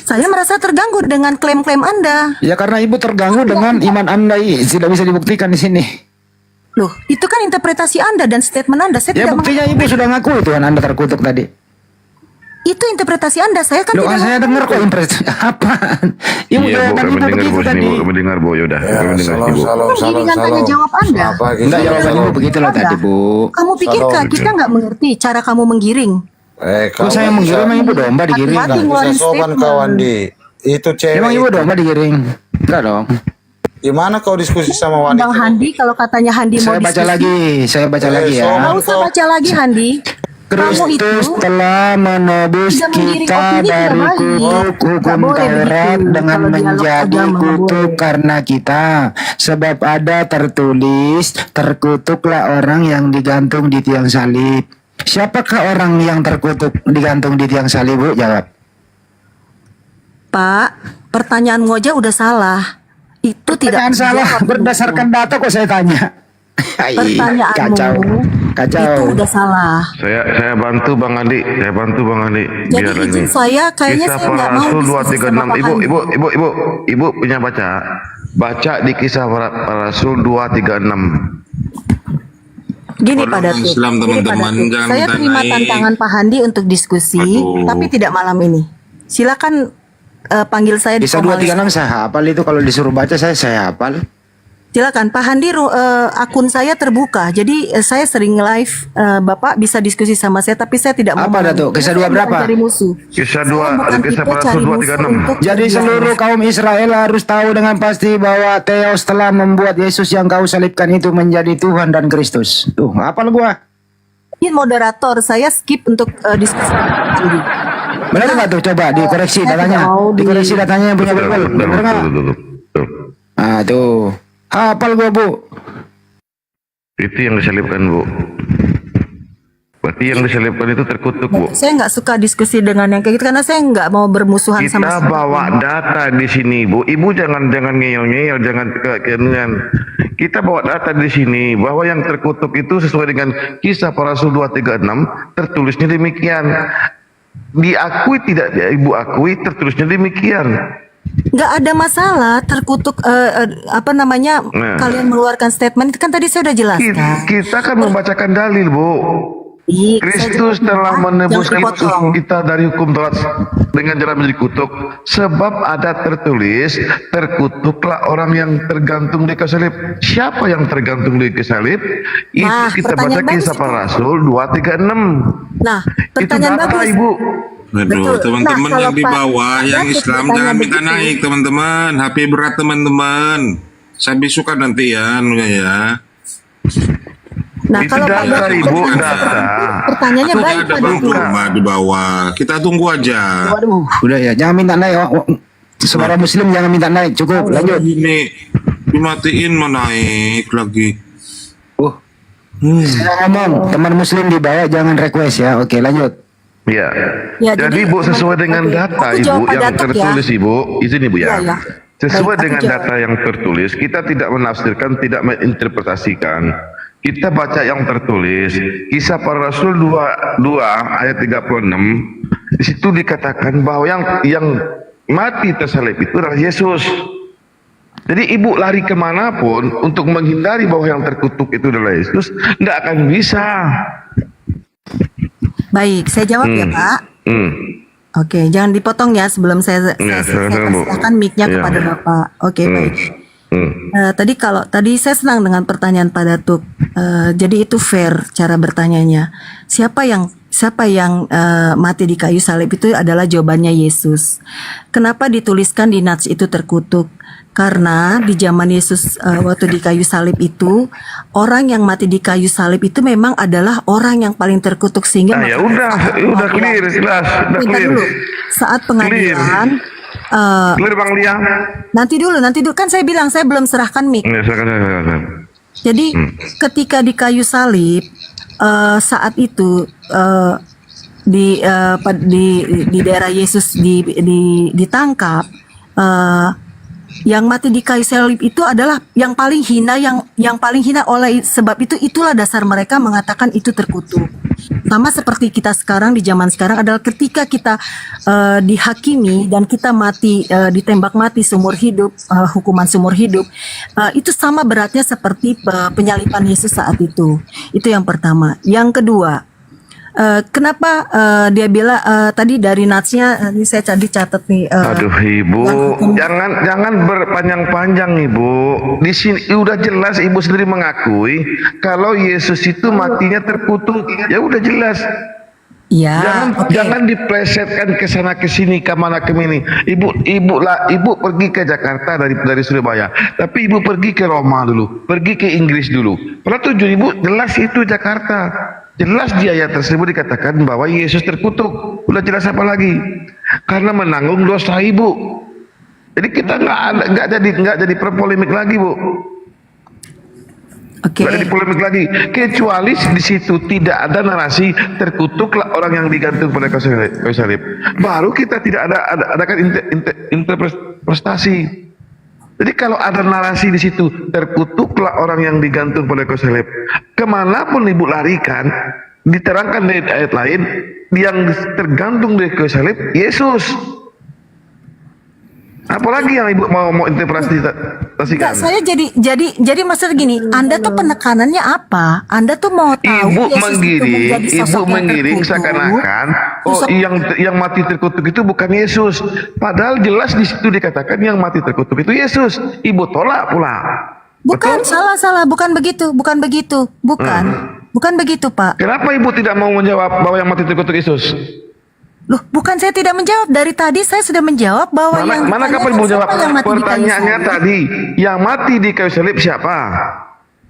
Saya merasa terganggu dengan klaim-klaim Anda. Ya karena Ibu terganggu dengan iman Anda, tidak bisa dibuktikan di sini. Loh, itu kan interpretasi Anda dan statement Anda. Saya Ya tidak buktinya Ibu sudah ngaku Tuhan Anda terkutuk tadi. itu interpretasi Anda. Saya kan Loh, tidak saya dengar kok interpretasi apaan? Ibu Iya, Bu, jawaban kami Ibu dengar, begitu Bu, tadi. sini, Bu, kami dengar, Bu, yaudah, kami dengar, Bu. Giringan tanya jawab Anda. Enggak, jawaban Ibu begitu loh tadi, Bu. Kamu pikir kita nggak mengerti cara kamu menggiring? Kok saya menggiring, emang Ibu domba digiring? Hati-hati ngeluarin statement. Itu cewek. Emang Ibu domba digiring? Enggak dong. Gimana kau diskusi sama wanita? Bang Handi, kalau katanya Handi mau Saya baca diskusi, lagi, saya baca lagi ya. nggak usah baca lagi Handi. Kamu itu Kristus telah menebus tidak menggiring kita opini, dari tidak baik. kutuk Nggak hukum boleh Taurat begitu. dengan Kalau dialog menjadi agama, nggak kutuk boleh. karena kita. Sebab ada tertulis, terkutuklah orang yang digantung di tiang salib. Siapakah orang yang terkutuk digantung di tiang salib, Bu? Jawab. Pak, pertanyaanmu aja udah salah. Itu tidak Pertanyaan salah, dijawab. berdasarkan data kok saya tanya. Pertanyaanmu Kacau, itu kacau. udah salah. Saya bantu Bang Andi, Jadi biar izin ini. saya kayaknya Kisah saya nggak para mau Rasul diskusi sama 236. Pak Handi. Ibu punya baca di kisah para Rasul 236. Gini Pak Datuk, Islam, gini, Pak teman-teman, Datuk. jangan Saya minta terima naik. tantangan Pak Handi untuk diskusi, tapi tidak malam ini. Silakan panggil saya di Bisa Komalis. 236 saya hafal itu, kalau disuruh baca saya hafal. Silakan Pak Handi, akun saya terbuka, jadi saya sering live. Bapak bisa diskusi sama saya, tapi saya tidak mau. Apa Datuk? Kisah dua berapa? Cari musuh. Kisah bukan kisah tipe para cari Rasul musuh 236. untuk Jadi berjuang. seluruh kaum Israel harus tahu dengan pasti bahwa Theos telah membuat Yesus yang kau salibkan itu menjadi Tuhan dan Kristus. Tuh, hafal gua. Ini moderator, saya skip untuk diskusi. Jadi, Benar nggak tuh? Coba dikoreksi saya datanya. tidak mau Dikoreksi datanya yang punya Bible. Benar nggak? Ah tuh, hafal gua, Bu. Itu yang disalibkan, Bu. Berarti yang disalibkan itu terkutuk, Bu. saya nggak suka diskusi dengan yang kayak gitu karena saya nggak mau bermusuhan sama Kita bawa data di sini, Bu. Ibu jangan ngeyel-ngeyel, jangan kekenuan. Kita bawa data di sini bahwa yang terkutuk itu sesuai dengan kisah para Rasul 236 tertulisnya demikian. Diakui tidak Ibu akui tertulisnya demikian. Nggak ada masalah terkutuk apa namanya Nah. kalian mengeluarkan statement itu kan tadi saya udah jelaskan. Kita kan membacakan dalil, Bu. Iya, Kristus telah menebus kita dari hukum Taurat dengan cara menjadi kutuk. Sebab ada tertulis, terkutuklah orang yang tergantung di kayu salib. Siapa yang tergantung di kayu salib? Itu Nah, kita baca pertanyaan bagus kisah itu. para Rasul 236. Nah, Itu pertanyaan data, bagus. Ibu. Aduh, teman-teman Nah, yang di kalau Pak bawah, yang Datuk Islam bertanya jangan minta begitu. naik, teman-teman. HP berat, teman-teman. Saya suka nanti ya, anunya ya. Nah, Itu kalau Pak data, Datuk Ibu, bertanya data. seperti itu, pertanyaannya Atau baik ada Pak Bang Datuk. Kurma di bawah. Kita tunggu aja. Waduh, udah ya, jangan minta naik. Suara Muslim jangan minta naik, cukup. Lanjut. Ini dimatiin mau naik lagi. Saya ngomong, teman Muslim di bawah jangan request ya. Oke, lanjut. Ya. Ya, Jadi jadi Ibu sesuai dengan oke, data aku Ibu jawab Pak yang Datuk ya. tertulis Ibu, izin Ibu ya. Iya, iya. Sesuai Baik, aku dengan jawab. data yang tertulis, kita tidak menafsirkan, tidak menginterpretasikan. Kita baca yang tertulis, Kisah Para Rasul 2 ayat 36. Di situ dikatakan bahwa yang mati tersalib itu adalah Yesus. Jadi ibu lari kemanapun untuk menghindari bahwa yang terkutuk itu adalah Yesus, tidak akan bisa. Baik, saya jawab ya Pak. Oke, jangan dipotong ya sebelum saya persilahkan mic-nya Ya. kepada Bapak. Oke, baik. Tadi saya senang dengan pertanyaan Pak Datuk. Jadi itu fair cara bertanyanya. Siapa yang mati di kayu salib itu adalah jawabannya Yesus. Kenapa dituliskan di nats itu terkutuk? Karena di zaman Yesus waktu di kayu salib itu, orang yang mati di kayu salib itu memang adalah orang yang paling terkutuk sehingga Ya udah clear, jelas, udah Bentar clear. dulu. Saat pengadilan Clear Bang Lia. nanti dulu kan saya bilang saya belum serahkan mic. Ya, silakan. Jadi ketika di kayu salib saat itu di daerah Yesus ditangkap, yang mati di kayu salib itu adalah yang paling hina, yang paling hina. Oleh sebab itulah dasar mereka mengatakan itu terkutuk. Sama seperti kita sekarang di zaman sekarang adalah ketika kita dihakimi dan kita mati, ditembak mati seumur hidup, hukuman seumur hidup, itu sama beratnya seperti penyaliban Yesus saat itu. Itu yang pertama. Yang kedua, kenapa dia bilang tadi dari natsnya ini saya tadi catat nih. Aduh Ibu, jangan berpanjang-panjang Ibu. Di sini udah jelas Ibu sendiri mengakui kalau Yesus itu matinya terkutuk. Ya udah jelas. Ya, Jangan diplesetkan ke sana ke sini, ke mana ke sini. Ibu pergi ke Jakarta dari Surabaya, tapi Ibu pergi ke Roma dulu, pergi ke Inggris dulu. Padahal tujuan Ibu jelas itu Jakarta. Jelas di ayat tersebut dikatakan bahwa Yesus terkutuk. Udah jelas apa lagi? Karena menanggung dosa Ibu. Jadi kita nggak jadi perpolemik lagi, Bu. Nggak jadi polemik lagi. Kecuali di situ tidak ada narasi terkutuklah orang yang digantung pada kayu salib. Baru kita tidak adakan interpretasi. Jadi kalau ada narasi di situ terkutuklah orang yang digantung pada kayu salib, kemanapun Ibu larikan, diterangkan dari ayat lain yang tergantung dari kayu salib Yesus. Apalagi yang Ibu mau interpretasikan? Enggak, saya jadi maksud gini, Anda tuh penekanannya apa? Anda tuh mau tahu Ibu Yesus itu menjadi sosok yang menggiring terkutuk. seakan-akan yang mati terkutuk itu bukan Yesus. Padahal jelas di situ dikatakan yang mati terkutuk itu Yesus. Ibu tolak pula. Bukan, salah, bukan begitu, bukan begitu Pak. Kenapa Ibu tidak mau menjawab bahwa yang mati terkutuk Yesus? Loh, bukan saya tidak menjawab. Dari tadi saya sudah menjawab bahwa Mana kapan Ibu jawab? Pertanyaannya tadi, yang mati di kayu salib siapa?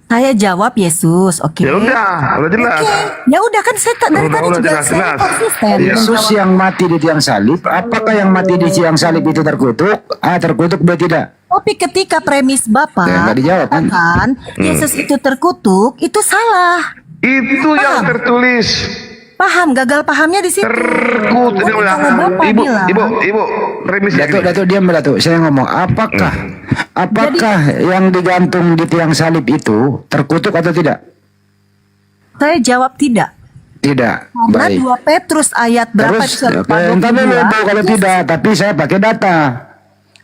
Saya jawab Yesus, oke. Ya udah jelas. Oke, ya udah kan saya dari tadi juga saya konsisten. Yesus yang mati di tiang salib, apakah yang mati di tiang salib itu terkutuk? Terkutuk atau tidak? Tapi ketika premis Bapak nggak dijawab kan? Yesus itu terkutuk, itu salah. Itu yang tertulis. Paham, gagal pahamnya di situ. Terkutuk. Ibu, premis. Datuk, diam Datuk. Saya ngomong, apakah yang digantung di tiang salib itu terkutuk atau tidak? Saya jawab tidak. Tidak. Karena Baik. 2 Petrus ayat berapa? Entah dulu kalau tidak, tapi saya pakai data.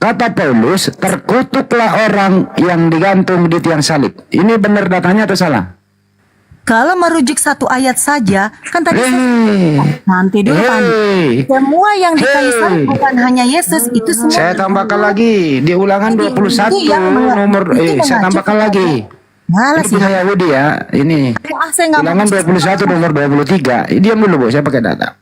Kata Paulus, terkutuklah orang yang digantung di tiang salib. Ini benar datanya atau salah? Kalau merujuk satu ayat saja, kan tadi nanti dulu Pak. Semua yang di kayu salib bukan hanya Yesus, itu semua. Saya tambahkan lagi di Ulangan 21 nomor saya tambahkan lagi. Ini punya Yahudi ya, ini. Ulangan 21 nomor 23. Diam dulu Bu, saya pakai data.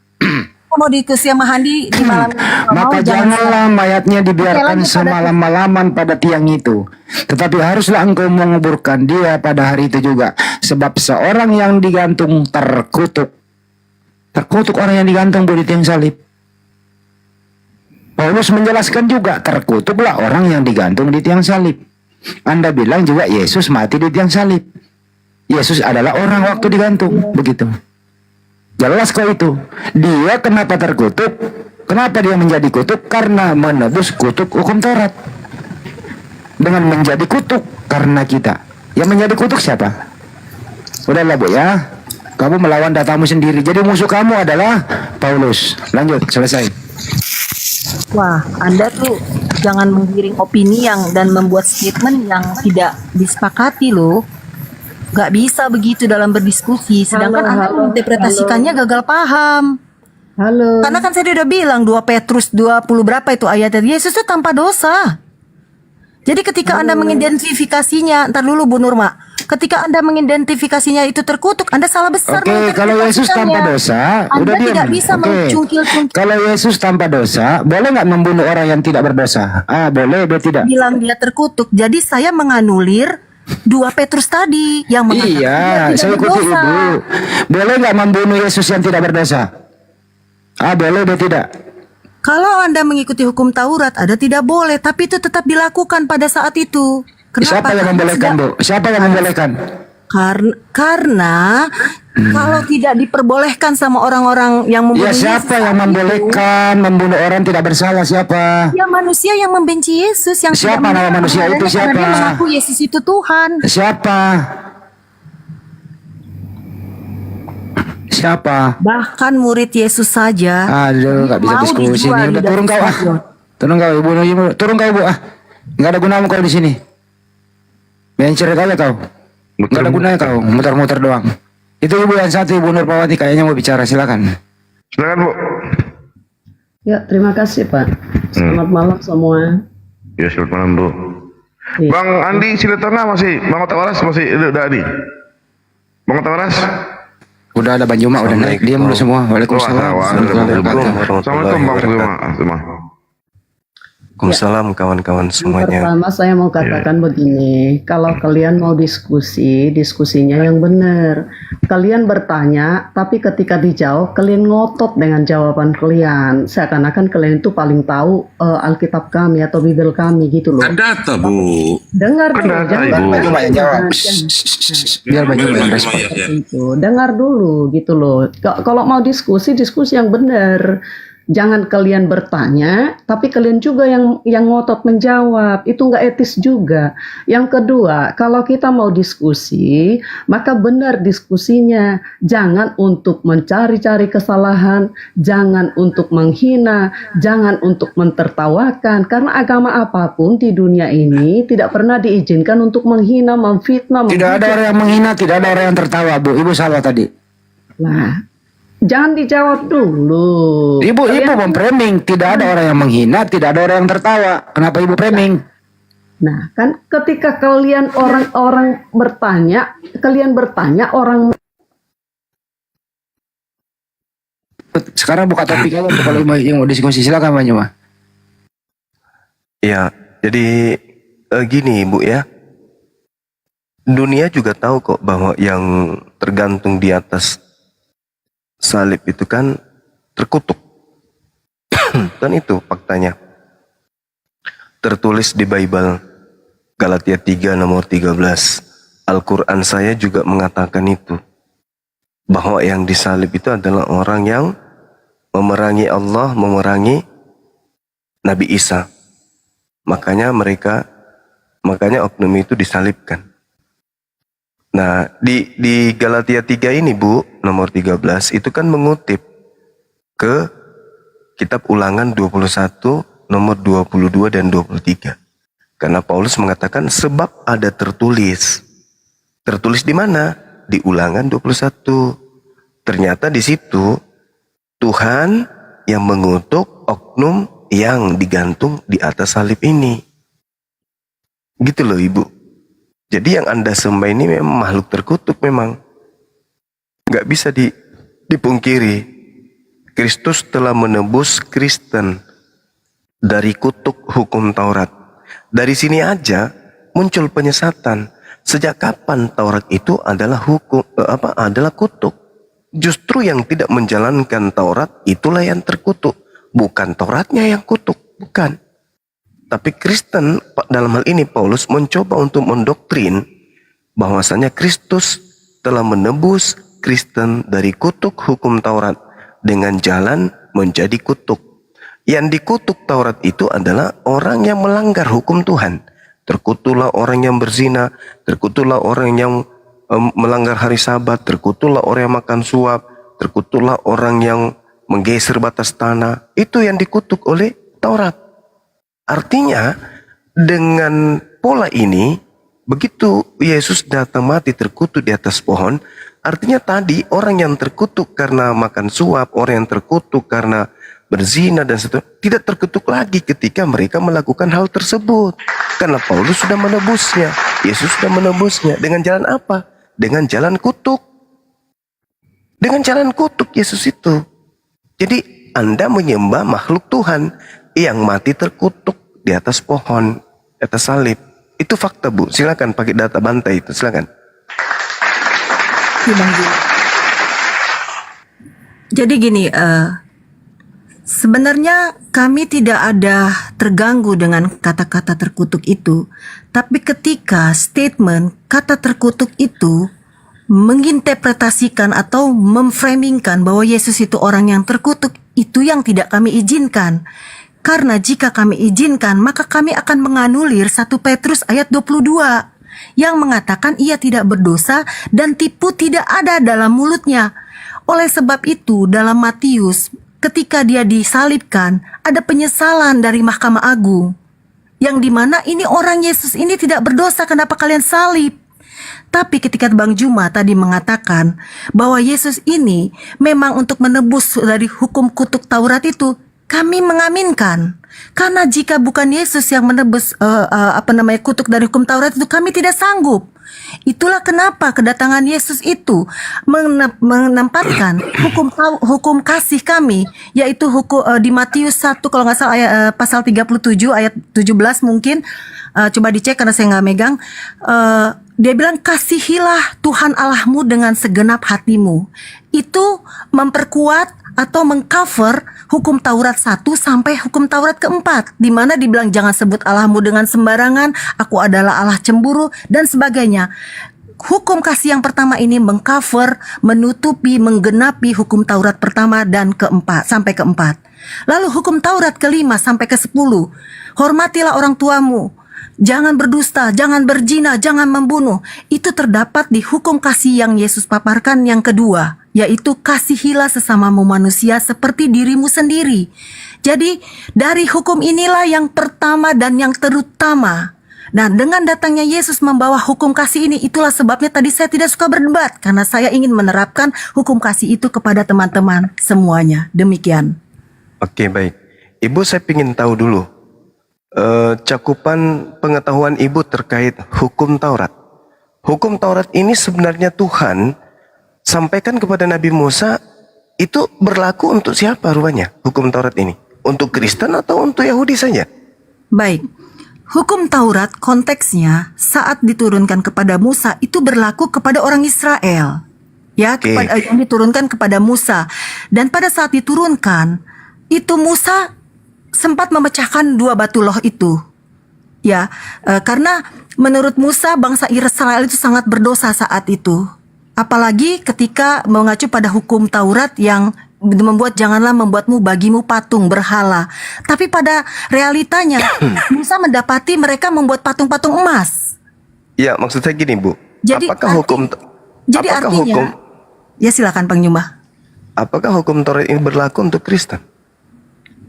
mau diskusi sama Handi di malam ini. Kalau Maka mau, jangan janganlah mayatnya dibiarkan lanjut pada- semalam-malaman pada tiang itu. Tetapi haruslah engkau menguburkan dia pada hari itu juga. Sebab seorang yang digantung terkutuk. Terkutuk orang yang digantung di tiang salib. Paulus menjelaskan juga, terkutuklah orang yang digantung di tiang salib. Anda bilang juga Yesus mati di tiang salib. Yesus adalah orang waktu digantung, begitu. Jelas kok itu. Dia kenapa terkutuk? Kenapa dia menjadi kutuk? Karena menebus kutuk hukum Taurat. Dengan menjadi kutuk karena kita. Yang menjadi kutuk siapa? Udahlah Bu ya. Kamu melawan datamu sendiri. Jadi musuh kamu adalah Paulus. Lanjut, selesai. Wah, Anda tuh jangan menggiring opini dan membuat statement yang tidak disepakati loh. Gak bisa begitu dalam berdiskusi. Sedangkan Anda menginterpretasikannya gagal paham. Halo. Karena kan saya udah bilang 2 Petrus 20 berapa itu ayatnya, Yesus itu tanpa dosa. Jadi ketika Anda mengidentifikasinya, ntar dulu Bu Nurma, ketika Anda mengidentifikasinya itu terkutuk, Anda salah besar. Oke, kalau Yesus tanpa dosa, Anda udah diam. tidak bisa Oke. mencungkil-cungkil. Kalau Yesus tanpa dosa, boleh nggak membunuh orang yang tidak berdosa? Boleh, tidak. Bilang dia terkutuk. Jadi saya menganulir 2 Petrus tadi yang mengatakan dia Iya, tidak saya ikuti berdosa. Ibu. Boleh nggak membunuh Yesus yang tidak berdosa? Boleh, tidak. Kalau Anda mengikuti hukum Taurat, Anda tidak boleh, tapi itu tetap dilakukan pada saat itu. Kenapa? Siapa yang membolehkan, Bu? Siapa yang membolehkan? Karena kalau tidak diperbolehkan sama orang-orang yang membunuh Ya, siapa Yesus yang saat membolehkan membunuh orang tidak bersalah? Siapa? itu, ya manusia yang membenci Yesus, yang Siapa tidak nama menerima manusia itu? kebenarannya karena Siapa? dia mengaku Yesus itu Tuhan. Siapa? Siapa? Bahkan murid Yesus saja Aduh, nggak bisa mau diskusi dijual ini. Udah di turun kau stadion. Turun kau, Ibu. Turun kau, Bu. Nggak ada gunamu kau di sini. Bencer aja kau. Nggak ada gunanya kau, muter-muter doang. Itu Ibu yang satu, Ibu Nurpawati kayaknya mau bicara, silakan. Silakan Bu. Ya, terima kasih Pak. Selamat malam semua. Ya, selamat malam Bu. Bang Andi Siletona masih, Bang Otak Waras masih udah Adi. Bang Otak Waras. Udah ada Bang Juma, udah naik. Diam dulu semua. Waalaikumsalam. Assalamualaikum Bang Juma. Waalaikumsalam kawan-kawan semuanya. Pertama saya mau katakan begini, kalau kalian mau diskusi, diskusinya yang benar. Kalian bertanya, tapi ketika dijawab, kalian ngotot dengan jawaban kalian. Seakan-akan kalian itu paling tahu Alkitab kami atau Bible kami gitu loh. Ada data, Bu. Dengar dulu, jangan Bang Juma yang jawab. Biar Bang Juma yang respon. itu. Dengar dulu gitu loh. Kalau mau diskusi, diskusi yang benar. Jangan kalian bertanya, tapi kalian juga yang ngotot menjawab. Itu nggak etis juga. Yang kedua, kalau kita mau diskusi, maka benar diskusinya. Jangan untuk mencari-cari kesalahan, jangan untuk menghina, jangan untuk mentertawakan. Karena agama apapun di dunia ini tidak pernah diizinkan untuk menghina, memfitnah. Tidak ada orang yang menghina, tidak ada orang yang tertawa, Bu. Ibu salah tadi. Nah, jangan dijawab dulu. Ibu memframing, tidak ada orang yang menghina, tidak ada orang yang tertawa. Kenapa Ibu framing? Nah, kan ketika kalian orang-orang bertanya, orang. Sekarang buka topik aja tuh kalau yang mau diskusi, silakan Bang Juma. Ya, jadi gini Bu ya. Dunia juga tahu kok bahwa yang tergantung di atas salib itu kan terkutuk. Kan itu faktanya. Tertulis di Bible Galatia 3 nomor 13. Al-Quran saya juga mengatakan itu. Bahwa yang disalib itu adalah orang yang memerangi Allah, memerangi Nabi Isa. Makanya oknum itu disalibkan. Nah, di Galatia 3 ini Bu, nomor 13, itu kan mengutip ke kitab Ulangan 21, nomor 22 dan 23. Karena Paulus mengatakan sebab ada tertulis. Tertulis di mana? Di Ulangan 21. Ternyata di situ Tuhan yang mengutuk oknum yang digantung di atas salib ini. Gitu loh Ibu. Jadi yang Anda sembah ini memang makhluk terkutuk memang. Nggak bisa dipungkiri. Kristus telah menebus Kristen dari kutuk hukum Taurat. Dari sini aja muncul penyesatan. Sejak kapan Taurat itu adalah adalah kutuk? Justru yang tidak menjalankan Taurat itulah yang terkutuk, bukan Tauratnya yang kutuk, bukan. Tapi Kristen dalam hal ini Paulus mencoba untuk mendoktrin bahwasanya Kristus telah menebus Kristen dari kutuk hukum Taurat dengan jalan menjadi kutuk. Yang dikutuk Taurat itu adalah orang yang melanggar hukum Tuhan. Terkutuklah orang yang berzina, terkutuklah orang yang melanggar hari Sabat, terkutuklah orang yang makan suap, terkutuklah orang yang menggeser batas tanah. Itu yang dikutuk oleh Taurat. Artinya dengan pola ini, begitu Yesus datang mati terkutuk di atas pohon, artinya tadi orang yang terkutuk karena makan suap, orang yang terkutuk karena berzina dan seterusnya, tidak terkutuk lagi ketika mereka melakukan hal tersebut. Karena Paulus sudah menebusnya, Yesus sudah menebusnya. Dengan jalan apa? Dengan jalan kutuk. Dengan jalan kutuk Yesus itu. Jadi Anda menyembah makhluk Tuhan yang mati terkutuk di atas pohon, di atas salib. Itu fakta, Bu. Silakan pakai data bantai itu, silakan. Jadi gini, sebenarnya kami tidak ada terganggu dengan kata-kata terkutuk itu, tapi ketika statement kata terkutuk itu menginterpretasikan atau memframingkan bahwa Yesus itu orang yang terkutuk, itu yang tidak kami izinkan. Karena jika kami izinkan, maka kami akan menganulir 1 Petrus ayat 22 yang mengatakan ia tidak berdosa dan tipu tidak ada dalam mulutnya. Oleh sebab itu, dalam Matius ketika dia disalibkan, ada penyesalan dari Mahkamah Agung. Yang dimana ini orang Yesus ini tidak berdosa, kenapa kalian salib? Tapi ketika Bang Juma tadi mengatakan bahwa Yesus ini memang untuk menebus dari hukum kutuk Taurat itu, kami mengaminkan. Karena jika bukan Yesus yang menebus kutuk dari hukum Taurat itu, kami tidak sanggup. Itulah kenapa kedatangan Yesus itu menempatkan hukum kasih kami, yaitu hukum di Matius 1 kalau nggak salah pasal 37 ayat 17 mungkin, coba dicek karena saya nggak megang. Dia bilang kasihilah Tuhan Allahmu dengan segenap hatimu. Itu memperkuat atau mengcover hukum Taurat 1 sampai hukum Taurat keempat, di mana dibilang jangan sebut Allahmu dengan sembarangan, aku adalah Allah cemburu dan sebagainya. Hukum kasih yang pertama ini mengcover, menutupi, menggenapi hukum Taurat pertama dan keempat sampai keempat. Lalu hukum Taurat kelima sampai ke-10, hormatilah orang tuamu, jangan berdusta, jangan berzina, jangan membunuh. Itu terdapat di hukum kasih yang Yesus paparkan yang kedua, yaitu kasihilah sesamamu manusia seperti dirimu sendiri. Jadi dari hukum inilah yang pertama dan yang terutama. Nah, dengan datangnya Yesus membawa hukum kasih ini, itulah sebabnya tadi saya tidak suka berdebat, karena saya ingin menerapkan hukum kasih itu kepada teman-teman semuanya. Demikian. Oke, baik. Ibu, saya ingin tahu dulu cakupan pengetahuan Ibu terkait hukum Taurat. Hukum Taurat ini sebenarnya Tuhan sampaikan kepada Nabi Musa, itu berlaku untuk siapa rupanya hukum Taurat ini? Untuk Kristen atau untuk Yahudi saja? Baik. Hukum Taurat konteksnya saat diturunkan kepada Musa itu berlaku kepada orang Israel. Ya, kepada yang diturunkan kepada Musa. Dan pada saat diturunkan, itu Musa sempat memecahkan 2 batu loh itu. Ya, karena menurut Musa bangsa Israel itu sangat berdosa saat itu. Apalagi ketika mengacu pada hukum Taurat yang membuat janganlah membuatmu bagimu patung berhala. Tapi pada realitanya Musa mendapati mereka membuat patung-patung emas. Ya, maksud saya gini, Bu. Jadi artinya, ya silakan Bang Nyumbah. Apakah hukum Taurat ini berlaku untuk Kristen?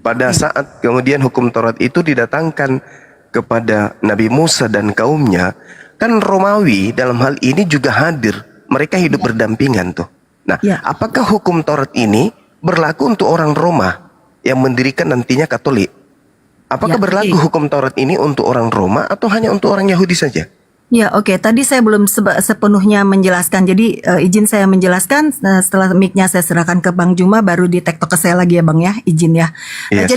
Pada saat kemudian hukum Taurat itu didatangkan kepada Nabi Musa dan kaumnya, kan Romawi dalam hal ini juga hadir. Mereka hidup berdampingan tuh. Nah, apakah hukum Taurat ini berlaku untuk orang Roma yang mendirikan nantinya Katolik? Apakah berlaku hukum Taurat ini untuk orang Roma atau hanya untuk orang Yahudi saja? Ya, oke. Tadi saya belum sepenuhnya menjelaskan. Jadi izin saya menjelaskan. Setelah mic-nya saya serahkan ke Bang Juma, baru di tektok ke saya lagi ya, Bang ya. Izin ya. Iya,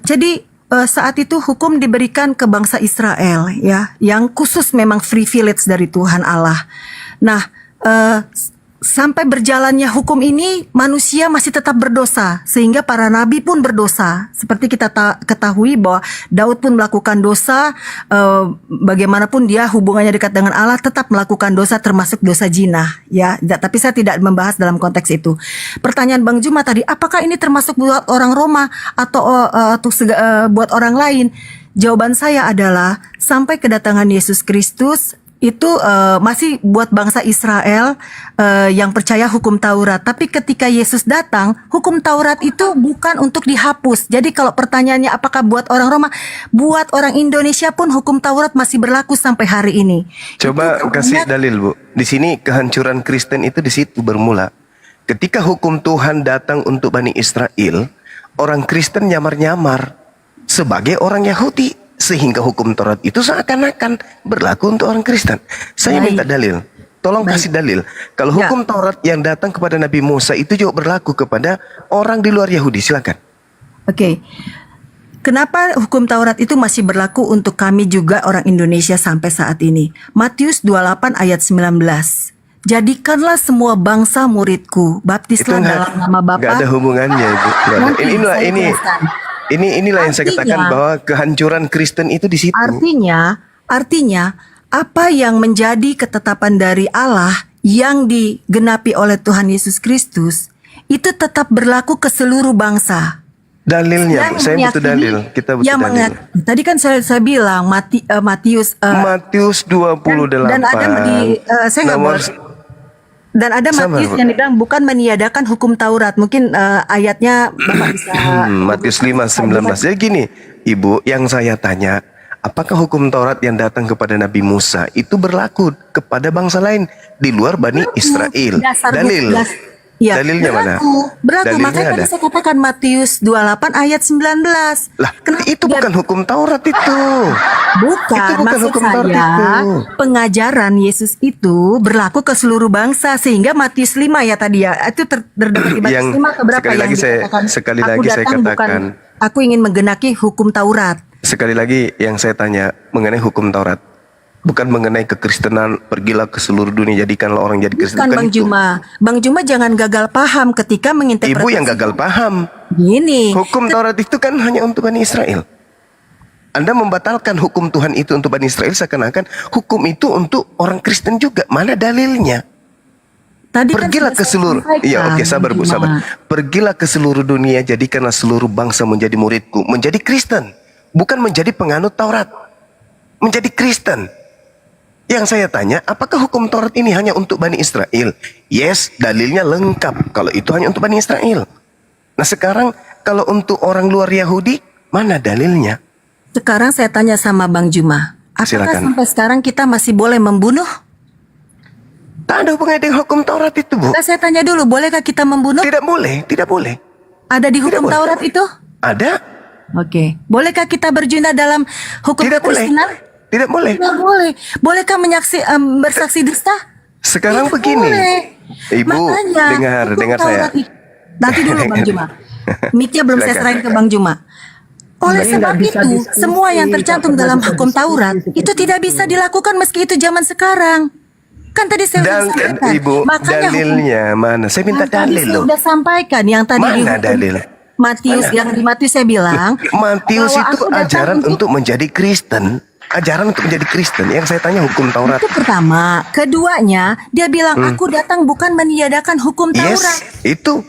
Jadi saat itu hukum diberikan ke bangsa Israel ya, yang khusus memang privilege dari Tuhan Allah. Nah, sampai berjalannya hukum ini, manusia masih tetap berdosa, sehingga para nabi pun berdosa. Seperti kita ketahui bahwa Daud pun melakukan dosa, bagaimanapun dia hubungannya dekat dengan Allah, tetap melakukan dosa, termasuk dosa zina. Ya, tapi saya tidak membahas dalam konteks itu. Pertanyaan Bang Juma tadi, apakah ini termasuk buat orang Roma atau buat orang lain? Jawaban saya adalah sampai kedatangan Yesus Kristus itu masih buat bangsa Israel yang percaya hukum Taurat. Tapi ketika Yesus datang, hukum Taurat itu bukan untuk dihapus. Jadi kalau pertanyaannya apakah buat orang Roma, buat orang Indonesia pun hukum Taurat masih berlaku sampai hari ini. Coba kasih dalil, Bu. Di sini kehancuran Kristen itu di situ bermula. Ketika hukum Tuhan datang untuk Bani Israel, orang Kristen nyamar-nyamar sebagai orang Yahudi. Sehingga hukum Taurat itu seakan-akan berlaku untuk orang Kristen. Saya minta dalil. Tolong kasih dalil. Kalau hukum Taurat yang datang kepada Nabi Musa itu juga berlaku kepada orang di luar Yahudi. Silakan. Oke. Kenapa hukum Taurat itu masih berlaku untuk kami juga orang Indonesia sampai saat ini? Matius 28 ayat 19. Jadikanlah semua bangsa muridku, baptislah dalam nama Bapa. Gak ada hubungannya, Ibu. Inilah yang saya katakan bahwa kehancuran Kristen itu di situ. Artinya apa yang menjadi ketetapan dari Allah yang digenapi oleh Tuhan Yesus Kristus itu tetap berlaku ke seluruh bangsa. Dalilnya, saya butuh dalil. Kita butuh dalil. Tadi kan saya bilang Matius 28. Dan ada Matius yang dibilang bukan meniadakan hukum Taurat. Mungkin ayatnya Bapak bisa Matius 5:19. Jadi gini, Ibu, yang saya tanya, apakah hukum Taurat yang datang kepada Nabi Musa itu berlaku kepada bangsa lain di luar Bani Israel? Dalil. Ya, dalilnya mana? Berlaku. Makanya tadi saya katakan Matius 28 ayat 19. Lah, itu bukan hukum Taurat itu. Bukan, itu bukan maksud hukum Taurat saya itu. pengajaran Yesus itu berlaku ke seluruh bangsa, sehingga Matius 5 ya tadi ya, itu terdapat di Matius 5 keberapa sekali lagi saya katakan, aku ingin menggenaki hukum Taurat. Sekali lagi yang saya tanya mengenai hukum Taurat, bukan mengenai kekristenan, pergilah ke seluruh dunia jadikanlah orang jadi Kristen. Bukan, Bang Juma. Bang Juma jangan gagal paham ketika menginterpretasi. Ibu yang gagal paham. Gini. Hukum Taurat itu kan hanya untuk Bani Israel. Anda membatalkan hukum Tuhan itu untuk Bani Israel, seakan-akan hukum itu untuk orang Kristen juga. Mana dalilnya? Tadi pergilah ke seluruh. Iya, oke, sabar Bu, sabar. Pergilah ke seluruh dunia, jadikanlah seluruh bangsa menjadi muridku, menjadi Kristen, bukan menjadi penganut Taurat. Menjadi Kristen. Yang saya tanya, apakah hukum Taurat ini hanya untuk Bani Israel? Yes, dalilnya lengkap kalau itu hanya untuk Bani Israel. Nah sekarang kalau untuk orang luar Yahudi, mana dalilnya? Sekarang saya tanya sama Bang Juma, apakah Silakan. sampai sekarang kita masih boleh membunuh? Tak ada hubungannya dengan hukum Taurat itu, Bu. Nah, saya tanya dulu, bolehkah kita membunuh? Tidak boleh, tidak boleh. Ada di hukum Taurat itu? Ada. Oke. Bolehkah kita berjina dalam hukum Kristenan? Tidak boleh. Tidak boleh. Bolehkah bersaksi dusta? Sekarang Tidak begini. boleh. Ibu, Makanya, dengar saya. Nanti dulu Bang Juma. Mic-nya belum saya serahin ke Bang Juma. Oleh sebab itu, semua yang tercantum dalam hukum Taurat itu tidak bisa dilakukan meski itu zaman sekarang. Kan tadi saya sudah sampaikan. Ibu, makanya dalilnya mana? Saya minta dalil loh. Sudah sampaikan yang tadi mana dalil? Matius, yang di Matius saya bilang. Matius itu ajaran untuk menjadi Kristen. Ajaran untuk menjadi Kristen. Yang saya tanya hukum Taurat. Itu pertama. Keduanya, dia bilang aku datang bukan meniadakan hukum Taurat. Yes, itu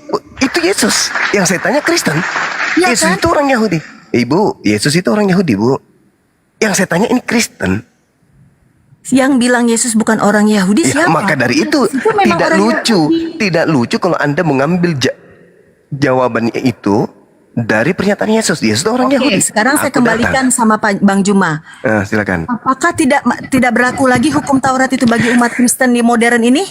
Yesus. Yang saya tanya Kristen. Ya, Yesus kan? itu orang Yahudi. Ibu, Yesus itu orang Yahudi, Bu. Yang saya tanya ini Kristen. Yang bilang Yesus bukan orang Yahudi Ya, siapa? maka dari itu memang tidak orang lucu. Yahudi. Tidak lucu kalau Anda mengambil jawabannya itu dari pernyataan Yesus. Yesus itu orang Yahudi. Sekarang saya Aku kembalikan sama Bang Juma. Silakan. Apakah tidak berlaku lagi hukum Taurat itu bagi umat Kristen di modern ini?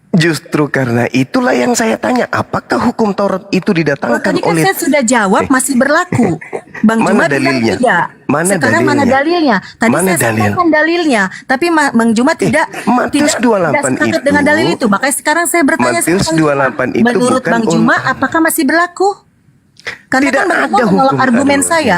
Justru karena itulah yang saya tanya, apakah hukum Taurat itu didatangkan Tadi kan oleh saya sudah jawab masih berlaku. Bang Mana Juma bilang dalilnya? tidak. Mana Sekarang mana dalilnya? dalilnya? Tadi Mana saya dalil? sampaikan dalilnya, tapi Bang Juma tidak Matius 28 sepakat dengan dalil itu. Makanya sekarang saya bertanya Matius sama Bang Juma. 28 itu Menurut bukan Bang Juma apakah masih berlaku? Karena Tidak kan Bang ada Juma menolak hukum. argumen Aduh, saya.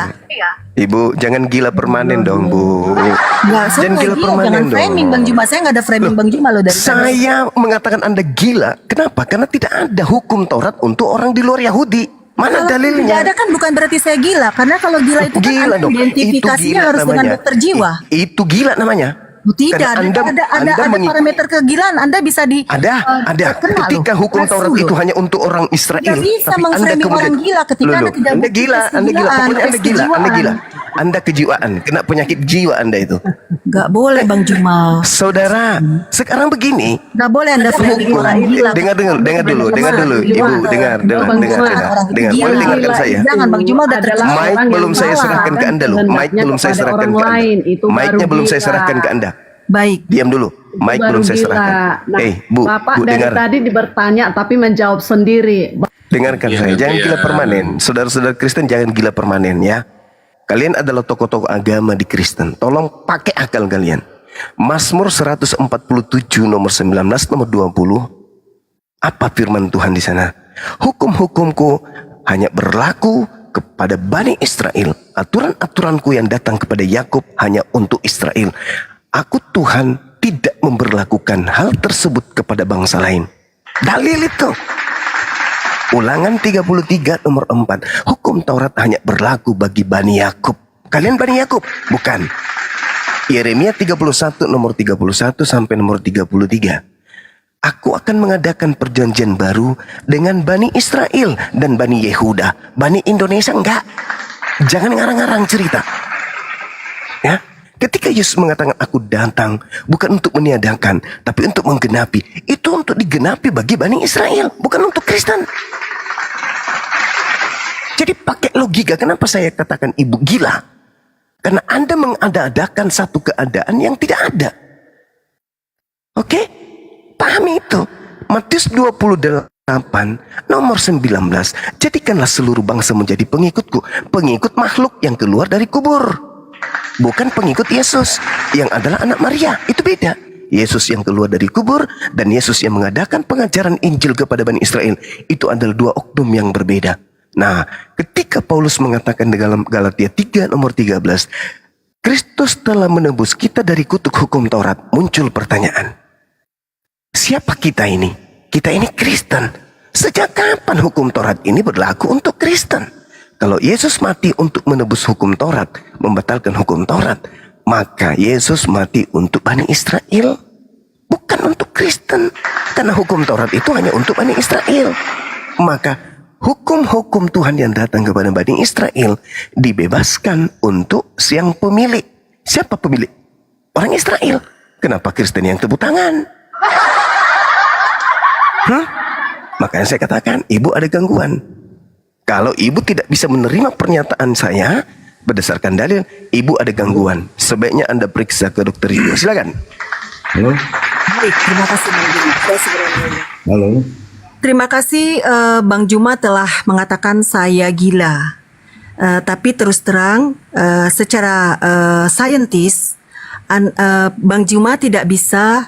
Ibu, jangan gila permanen dong, Bu. Enggak, saya Jangan gila nggak gila, permanen jangan dong. framing Bang Juma. Saya nggak ada framing Bang Juma loh dari Saya mengatakan Anda gila. Kenapa? Karena tidak ada hukum Taurat untuk orang di luar Yahudi. Mana Kalau dalilnya? tidak ada kan bukan berarti saya gila. Karena kalau gila itu kan Gila Anda dong. Itu identifikasinya gila harus dengan namanya. dokter jiwa. Itu gila namanya. Tidak, Karena ada parameter kegilaan. Anda bisa di ada. terkena Ketika loh. hukum Taurat Rasul itu loh. hanya untuk orang Israel, Nggak bisa tapi Anda meng-framing kemudian orang gila ketika Loh, Anda tidak Anda bukti gila, Anda gila, kejiwaan, pokoknya Anda gila, Anda kejiwaan. gila. Anda kejiwaan, kena penyakit jiwa Anda itu. Nggak boleh Bang Juma. Saudara, sekarang begini. Nggak boleh Anda framing orang gila. Dengar dulu, Ibu, dengar. Boleh dengarkan saya. Jangan Bang Juma udah terkenal. Mic belum saya serahkan ke Anda loh. Mic belum saya serahkan ke Anda. Mic-nya belum saya serahkan ke Anda. Baik. Diam dulu. Mic belum saya serahkan. Bu, Bapak Bu, dari dengar. tadi bertanya tapi menjawab sendiri. Dengarkan saya, jangan gila permanen. Saudara-saudara Kristen jangan gila permanen ya. Kalian adalah tokoh-tokoh agama di Kristen. Tolong pakai akal kalian. Mazmur 147 nomor 19 nomor 20. Apa firman Tuhan di sana? Hukum-hukumku hanya berlaku kepada Bani Israel. Aturan-aturanku yang datang kepada Yakub hanya untuk Israel. Aku Tuhan tidak memberlakukan hal tersebut kepada bangsa lain. Dalil itu. Ulangan 33 nomor 4. Hukum Taurat hanya berlaku bagi Bani Yakub. Kalian Bani Yakub? Bukan. Yeremia 31 nomor 31 sampai nomor 33. Aku akan mengadakan perjanjian baru dengan Bani Israel dan Bani Yehuda. Bani Indonesia enggak. Jangan ngarang-ngarang cerita. Ya. Ketika Yesus mengatakan aku datang bukan untuk meniadakan tapi untuk menggenapi. Itu untuk digenapi bagi Bani Israel, bukan untuk Kristen. Jadi pakai logika, kenapa saya katakan ibu gila? Karena Anda mengada-adakan satu keadaan yang tidak ada. Oke? Pahami itu. Matius 28 nomor 19. Jadikanlah seluruh bangsa menjadi pengikutku. Pengikut makhluk yang keluar dari kubur. Bukan pengikut Yesus yang adalah anak Maria. Itu beda. Yesus yang keluar dari kubur dan Yesus yang mengadakan pengajaran Injil kepada Bani Israel. Itu adalah dua oknum yang berbeda. Nah, ketika Paulus mengatakan dalam Galatia 3 nomor 13, Kristus telah menebus kita dari kutuk hukum Taurat, muncul pertanyaan. Siapa kita ini? Kita ini Kristen. Sejak kapan hukum Taurat ini berlaku untuk Kristen? Kalau Yesus mati untuk menebus hukum Taurat, membatalkan hukum Taurat, maka Yesus mati untuk Bani Israel, bukan untuk Kristen. Karena hukum Taurat itu hanya untuk Bani Israel. Maka hukum-hukum Tuhan yang datang kepada Bani Israel dibebaskan untuk siang pemilik. Siapa pemilik? Orang Israel. Kenapa Kristen yang tepuk tangan? Makanya saya katakan, ibu ada gangguan. Kalau ibu tidak bisa menerima pernyataan saya berdasarkan dalil, ibu ada gangguan. Sebaiknya Anda periksa ke dokter jiwa. Silakan. Halo. Baik, terima kasih Bang Juma. Saya segera nanya. Halo. Terima kasih Bang Juma telah mengatakan saya gila. Tapi terus terang secara saintis Bang Juma tidak bisa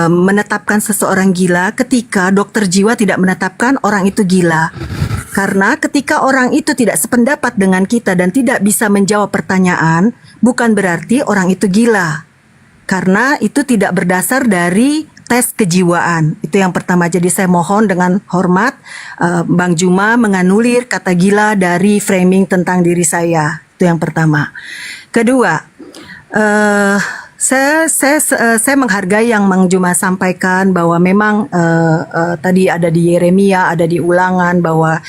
menetapkan seseorang gila ketika dokter jiwa tidak menetapkan orang itu gila. Karena ketika orang itu tidak sependapat dengan kita dan tidak bisa menjawab pertanyaan, bukan berarti orang itu gila. Karena itu tidak berdasar dari tes kejiwaan. Itu yang pertama. Jadi saya mohon dengan hormat Bang Juma menganulir kata gila dari framing tentang diri saya. Itu yang pertama. Kedua, saya menghargai yang Bang Juma sampaikan bahwa memang tadi ada di Yeremia, ada di Ulangan bahwa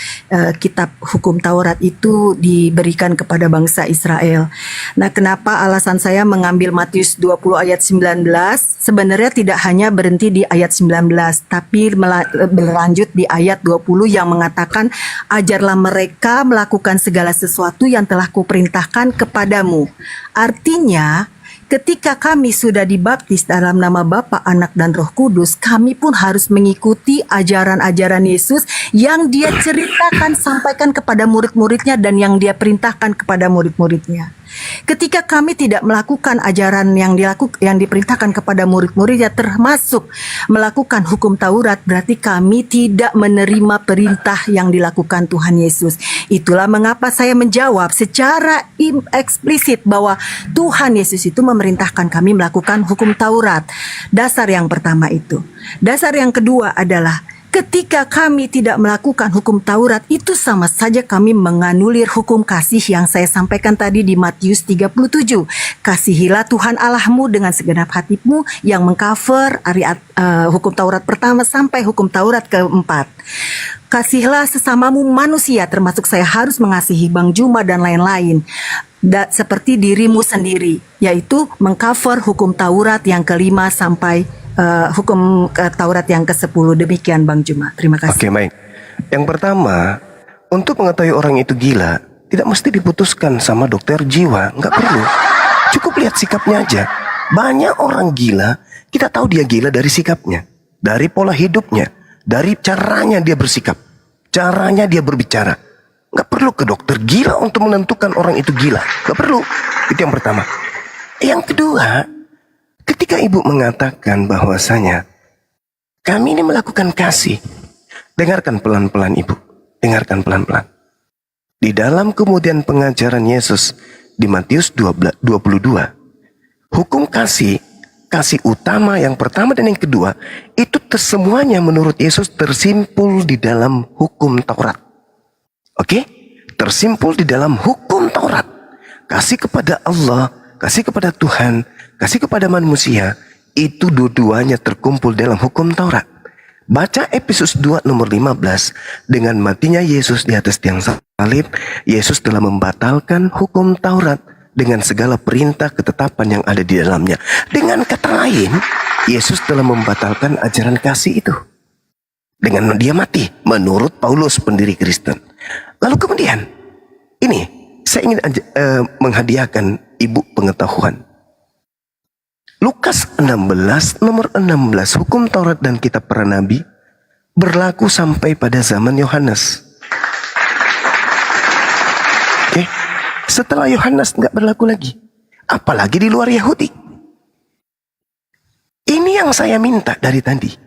kitab hukum Taurat itu diberikan kepada bangsa Israel. Nah, kenapa alasan saya mengambil Matius 20 ayat 19? Sebenarnya tidak hanya berhenti di ayat 19, tapi berlanjut di ayat 20 yang mengatakan, ajarlah mereka melakukan segala sesuatu yang telah kuperintahkan kepadamu. Artinya, Ketika kami sudah dibaptis dalam nama Bapa, Anak, dan Roh Kudus, kami pun harus mengikuti ajaran-ajaran Yesus yang dia ceritakan, sampaikan kepada murid-muridnya dan yang dia perintahkan kepada murid-muridnya. Ketika kami tidak melakukan ajaran yang diperintahkan kepada murid-muridnya, termasuk melakukan hukum Taurat, berarti kami tidak menerima perintah yang dilakukan Tuhan Yesus. Itulah mengapa saya menjawab secara eksplisit bahwa Tuhan Yesus itu memerintahkan kami melakukan hukum Taurat. Dasar yang pertama itu. Dasar yang kedua adalah ketika kami tidak melakukan hukum Taurat, itu sama saja kami menganulir hukum kasih yang saya sampaikan tadi di Matius 37. Kasihilah Tuhan Allahmu dengan segenap hatimu, yang mengcover hukum Taurat pertama sampai hukum Taurat keempat. Kasihlah sesamamu manusia, termasuk saya harus mengasihi Bang Juma dan lain-lain. Seperti dirimu sendiri, yaitu mengcover hukum Taurat yang kelima sampai hukum Taurat yang ke-10. Demikian Bang Juma. Terima kasih. Oke, baik. Yang pertama, untuk mengetahui orang itu gila, tidak mesti diputuskan sama dokter jiwa. Nggak perlu. Cukup lihat sikapnya aja. Banyak orang gila, kita tahu dia gila dari sikapnya, dari pola hidupnya, dari caranya dia bersikap, caranya dia berbicara. Nggak perlu ke dokter gila untuk menentukan orang itu gila. Nggak perlu. Itu yang pertama. Yang kedua, ketika ibu mengatakan bahwasanya kami ini melakukan kasih, dengarkan pelan-pelan ibu, dengarkan pelan-pelan. Di dalam kemudian pengajaran Yesus di Matius 22, hukum kasih utama yang pertama dan yang kedua, itu semuanya menurut Yesus tersimpul di dalam hukum Taurat. Oke? Tersimpul di dalam hukum Taurat. Kasih kepada Allah, kasih kepada Tuhan, kasih kepada manusia, itu dua-duanya terkumpul dalam hukum Taurat. Baca Efesus 2 nomor 15. Dengan matinya Yesus di atas tiang salib, Yesus telah membatalkan hukum Taurat dengan segala perintah ketetapan yang ada di dalamnya. Dengan kata lain, Yesus telah membatalkan ajaran kasih itu dengan dia mati, menurut Paulus pendiri Kristen. Lalu kemudian, ini saya ingin menghadiahkan ibu pengetahuan. Lukas 16 nomor 16, hukum Taurat dan kitab para nabi berlaku sampai pada zaman Yohanes. Oke, setelah Yohanes nggak berlaku lagi, apalagi di luar Yahudi. Ini yang saya minta dari tadi.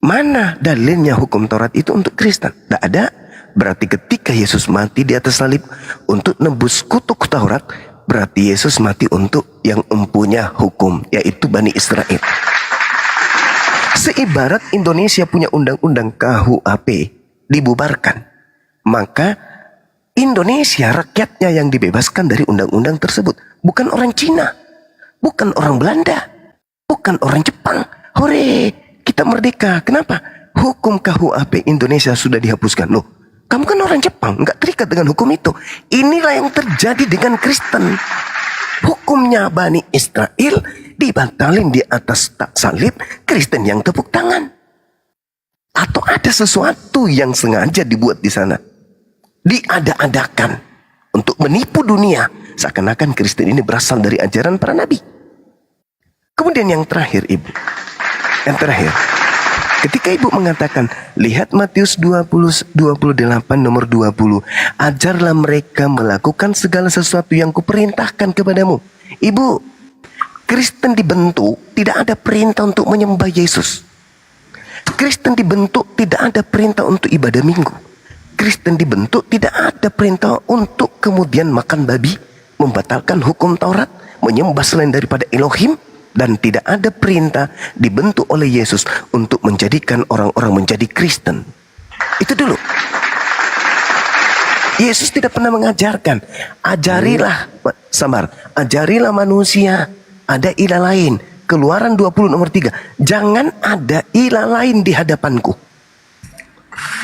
Mana dalilnya hukum Taurat itu untuk Kristen? Tidak ada. Berarti ketika Yesus mati di atas salib untuk nebus kutuk Taurat, berarti Yesus mati untuk yang mempunyai hukum, yaitu Bani Israel. Seibarat Indonesia punya undang-undang KUHP dibubarkan, maka Indonesia rakyatnya yang dibebaskan dari undang-undang tersebut. Bukan orang Cina, bukan orang Belanda, bukan orang Jepang. Hore, kita merdeka. Kenapa? Hukum KUHP Indonesia sudah dihapuskan. Loh, kamu kan orang Jepang, nggak terikat dengan hukum itu. Inilah yang terjadi dengan Kristen. Hukumnya Bani Israel dibatalin di atas salib, Kristen yang tepuk tangan. Atau ada sesuatu yang sengaja dibuat di sana, diada-adakan untuk menipu dunia, seakan-akan Kristen ini berasal dari ajaran para nabi. Kemudian yang terakhir ibu, yang terakhir, ketika ibu mengatakan, lihat Matius 28 nomor 20, ajarlah mereka melakukan segala sesuatu yang kuperintahkan kepadamu. Ibu, Kristen dibentuk tidak ada perintah untuk menyembah Yesus. Kristen dibentuk tidak ada perintah untuk ibadah minggu. Kristen dibentuk tidak ada perintah untuk kemudian makan babi, membatalkan hukum Taurat, menyembah selain daripada Elohim. Dan tidak ada perintah dibentuk oleh Yesus untuk menjadikan orang-orang menjadi Kristen. Itu dulu. Yesus tidak pernah mengajarkan, ajarilah manusia ada ilah lain. Keluaran 20 nomor 3, jangan ada ilah lain di hadapanku.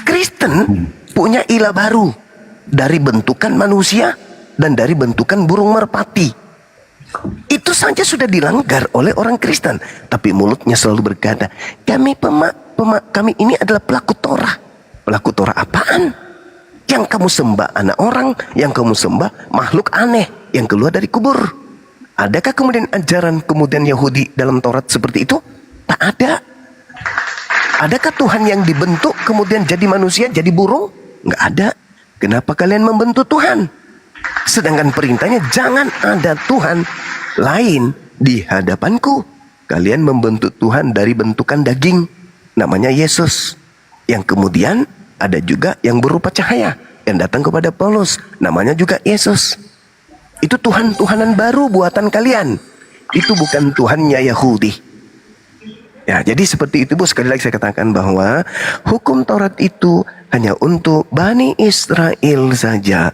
Kristen punya ilah baru dari bentukan manusia dan dari bentukan burung merpati. Itu saja sudah dilanggar oleh orang Kristen, tapi mulutnya selalu berkata, kami ini adalah pelaku Torah. Pelaku Torah apaan? Yang kamu sembah anak orang, yang kamu sembah makhluk aneh yang keluar dari kubur. Adakah kemudian ajaran kemudian Yahudi dalam Taurat seperti itu? Tak ada. Adakah Tuhan yang dibentuk kemudian jadi manusia, jadi burung? Nggak ada. Kenapa kalian membentuk Tuhan? Sedangkan perintahnya jangan ada Tuhan lain di hadapanku. Kalian membentuk Tuhan dari bentukan daging, namanya Yesus. Yang kemudian ada juga yang berupa cahaya yang datang kepada Paulus, namanya juga Yesus. Itu Tuhan-Tuhanan baru buatan kalian. Itu bukan Tuhannya Yahudi. Ya, jadi seperti itu Bu, sekali lagi saya katakan bahwa hukum Taurat itu hanya untuk Bani Israel saja.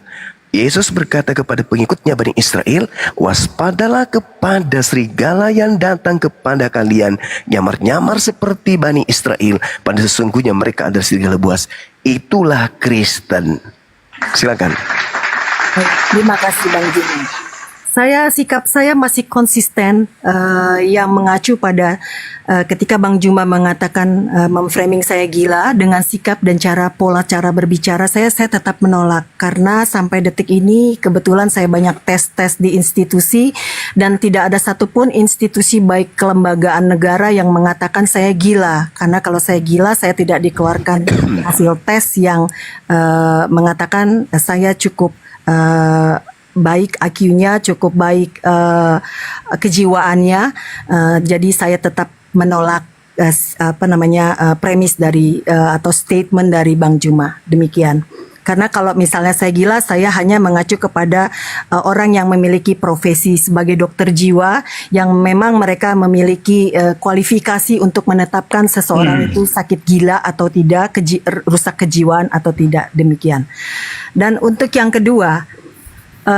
Yesus berkata kepada pengikutnya Bani Israel, waspadalah kepada serigala yang datang kepada kalian, nyamar-nyamar seperti Bani Israel, pada sesungguhnya mereka adalah serigala buas. Itulah Kristen. Silakan. Terima kasih Bang Jimmy. Sikap saya masih konsisten yang mengacu pada ketika Bang Juma mengatakan memframing saya gila dengan sikap dan pola cara berbicara saya tetap menolak karena sampai detik ini kebetulan saya banyak tes di institusi dan tidak ada satupun institusi baik kelembagaan negara yang mengatakan saya gila, karena kalau saya gila saya tidak dikeluarkan hasil tes yang mengatakan saya cukup baik IQ-nya, cukup baik kejiwaannya, jadi saya tetap menolak premis dari atau statement dari Bang Juma. Demikian. Karena kalau misalnya saya gila, saya hanya mengacu kepada orang yang memiliki profesi sebagai dokter jiwa yang memang mereka memiliki kualifikasi untuk menetapkan seseorang itu sakit gila atau tidak, rusak kejiwaan atau tidak. Demikian. Dan untuk yang kedua,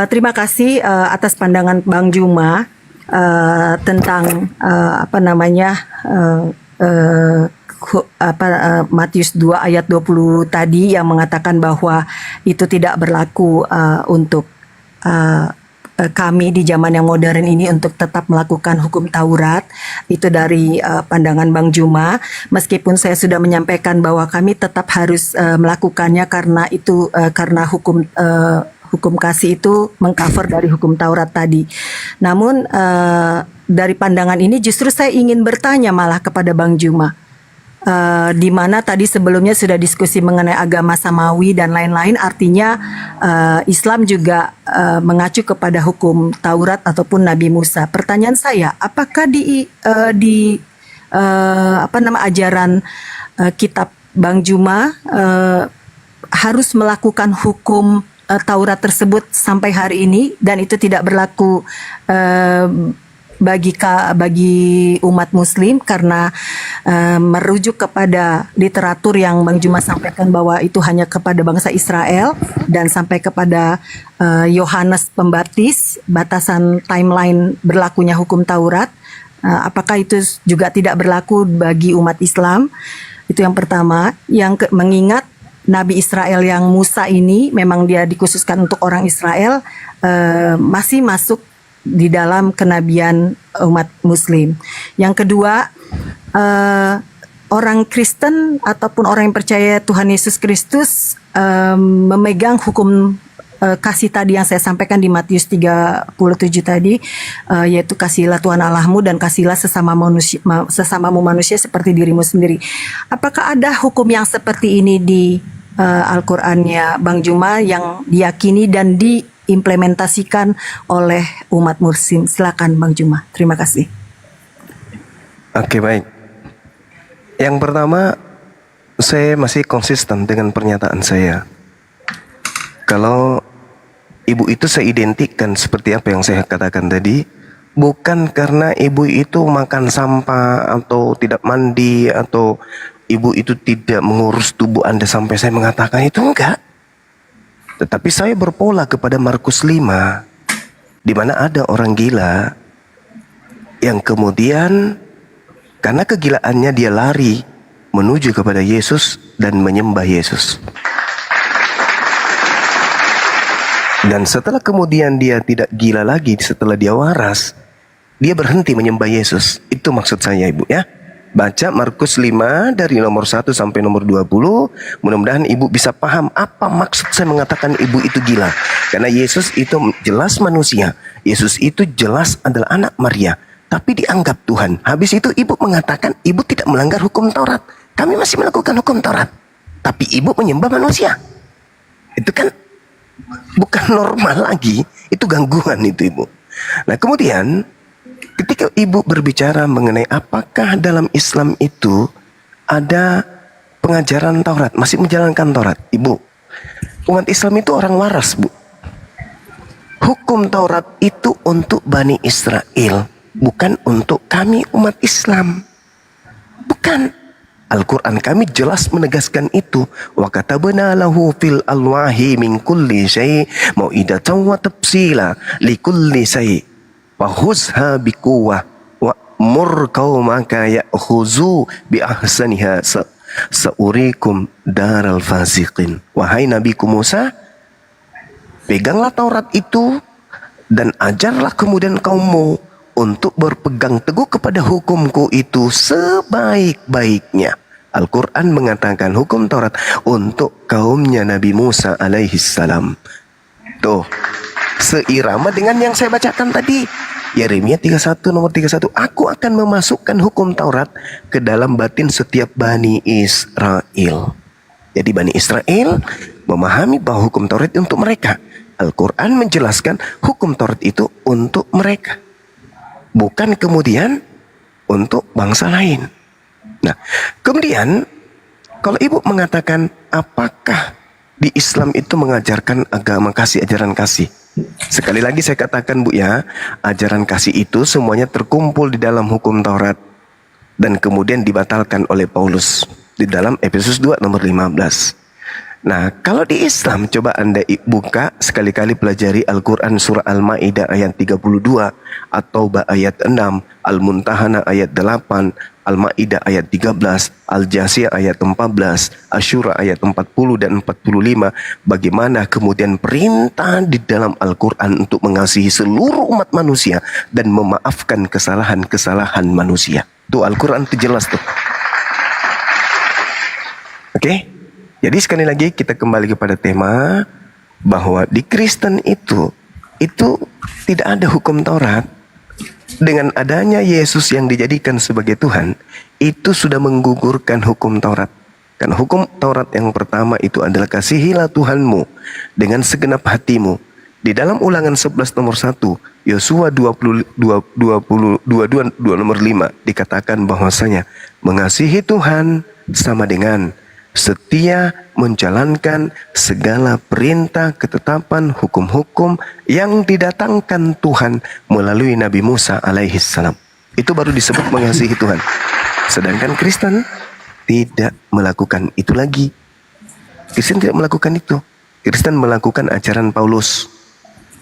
terima kasih atas pandangan Bang Juma tentang Matius 2 ayat 20 tadi yang mengatakan bahwa itu tidak berlaku untuk kami di zaman yang modern ini untuk tetap melakukan hukum Taurat. Itu dari pandangan Bang Juma, meskipun saya sudah menyampaikan bahwa kami tetap harus melakukannya karena itu karena hukum kasih itu mengcover dari hukum Taurat tadi. Namun dari pandangan ini justru saya ingin bertanya malah kepada Bang Juma, di mana tadi sebelumnya sudah diskusi mengenai agama samawi dan lain-lain, artinya Islam juga mengacu kepada hukum Taurat ataupun Nabi Musa. Pertanyaan saya, apakah ajaran kitab Bang Juma harus melakukan hukum Taurat tersebut sampai hari ini dan itu tidak berlaku bagi umat Muslim karena merujuk kepada literatur yang Bang Juma sampaikan bahwa itu hanya kepada bangsa Israel dan sampai kepada Yohanes Pembaptis, batasan timeline berlakunya hukum Taurat. Apakah itu juga tidak berlaku bagi umat Islam? Itu yang pertama. Yang mengingat Nabi Israel yang Musa ini memang dia dikhususkan untuk orang Israel, masih masuk di dalam kenabian umat Muslim. Yang kedua, orang Kristen ataupun orang yang percaya Tuhan Yesus Kristus memegang hukum kasih tadi yang saya sampaikan di Matius 37 tadi, yaitu kasihilah Tuhan Allahmu dan kasihilah sesamamu manusia seperti dirimu sendiri. Apakah ada hukum yang seperti ini di Al-Qur'annya Bang Juma yang diyakini dan diimplementasikan oleh umat Muslim? Silakan Bang Juma. Terima kasih. Oke, baik. Yang pertama, saya masih konsisten dengan pernyataan saya. Kalau ibu itu saya identikkan seperti apa yang saya katakan tadi, bukan karena ibu itu makan sampah atau tidak mandi atau ibu itu tidak mengurus tubuh Anda sampai saya mengatakan itu, enggak. Tetapi saya berpola kepada Markus 5, di mana ada orang gila yang kemudian karena kegilaannya dia lari menuju kepada Yesus dan menyembah Yesus. Dan setelah kemudian dia tidak gila lagi, setelah dia waras, dia berhenti menyembah Yesus. Itu maksud saya, Ibu, ya. Baca Markus 5 dari nomor 1 sampai nomor 20. Mudah-mudahan ibu bisa paham apa maksud saya mengatakan ibu itu gila. Karena Yesus itu jelas manusia Yesus itu jelas adalah anak Maria, tapi dianggap Tuhan. Habis itu ibu mengatakan ibu tidak melanggar hukum Taurat. Kami masih melakukan hukum Taurat, tapi ibu menyembah manusia. Itu kan bukan normal lagi, itu gangguan itu ibu. Nah kemudian ketika ibu berbicara mengenai apakah dalam Islam itu ada pengajaran Taurat, masih menjalankan Taurat, ibu, umat Islam itu orang waras, bu. Hukum Taurat itu untuk Bani Israel, bukan untuk kami umat Islam. Bukan. Al-Quran kami jelas menegaskan itu. Wa katabna lahu fil alwahi min kulli syai' mau'idatan wa tafsila li kulli syai' wa khuzha biquwwah wa mur qaumaka ya'khuzu bi ahsaniha saurikum daral fasiqin. Wahai Nabiku Musa, peganglah Taurat itu dan ajarlah kemudian kaummu untuk berpegang teguh kepada hukumku itu sebaik-baiknya. Al-Quran mengatakan hukum Taurat untuk kaumnya Nabi Musa alaihi salam. Tuh, seirama dengan yang saya bacakan tadi. Yeremia 31 nomor 31. Aku akan memasukkan hukum Taurat ke dalam batin setiap Bani Israel. Jadi Bani Israel memahami bahwa hukum Taurat itu untuk mereka. Al-Quran menjelaskan hukum Taurat itu untuk mereka, bukan kemudian untuk bangsa lain. Nah, kemudian kalau ibu mengatakan apakah di Islam itu mengajarkan agama kasih, ajaran kasih. Sekali lagi saya katakan bu ya, ajaran kasih itu semuanya terkumpul di dalam hukum Taurat dan kemudian dibatalkan oleh Paulus di dalam Efesus 2 nomor 15. Nah, kalau di Islam coba Anda buka sekali-kali pelajari Al-Quran surah Al-Maidah ayat 32, At-Taubah ayat 6, Al-Muntahana ayat 8, Al-Maidah ayat 13, Al-Jasiyah ayat 14, Asyura ayat 40 dan 45. Bagaimana kemudian perintah di dalam Al-Quran untuk mengasihi seluruh umat manusia dan memaafkan kesalahan-kesalahan manusia. Tuh Al-Quran itu jelas tuh. Oke? Jadi sekali lagi kita kembali kepada tema bahwa di Kristen itu tidak ada hukum Taurat. Dengan adanya Yesus yang dijadikan sebagai Tuhan, itu sudah menggugurkan hukum Taurat. Karena hukum Taurat yang pertama itu adalah kasihilah Tuhanmu dengan segenap hatimu. Di dalam Ulangan 11 nomor 1, Yosua 22 nomor 5 dikatakan bahwasanya mengasihi Tuhan sama dengan setia menjalankan segala perintah, ketetapan, hukum-hukum yang didatangkan Tuhan melalui Nabi Musa alaihi salam. Itu baru disebut mengasihi Tuhan. Sedangkan Kristen tidak melakukan itu lagi. Kristen tidak melakukan itu. Kristen melakukan ajaran Paulus.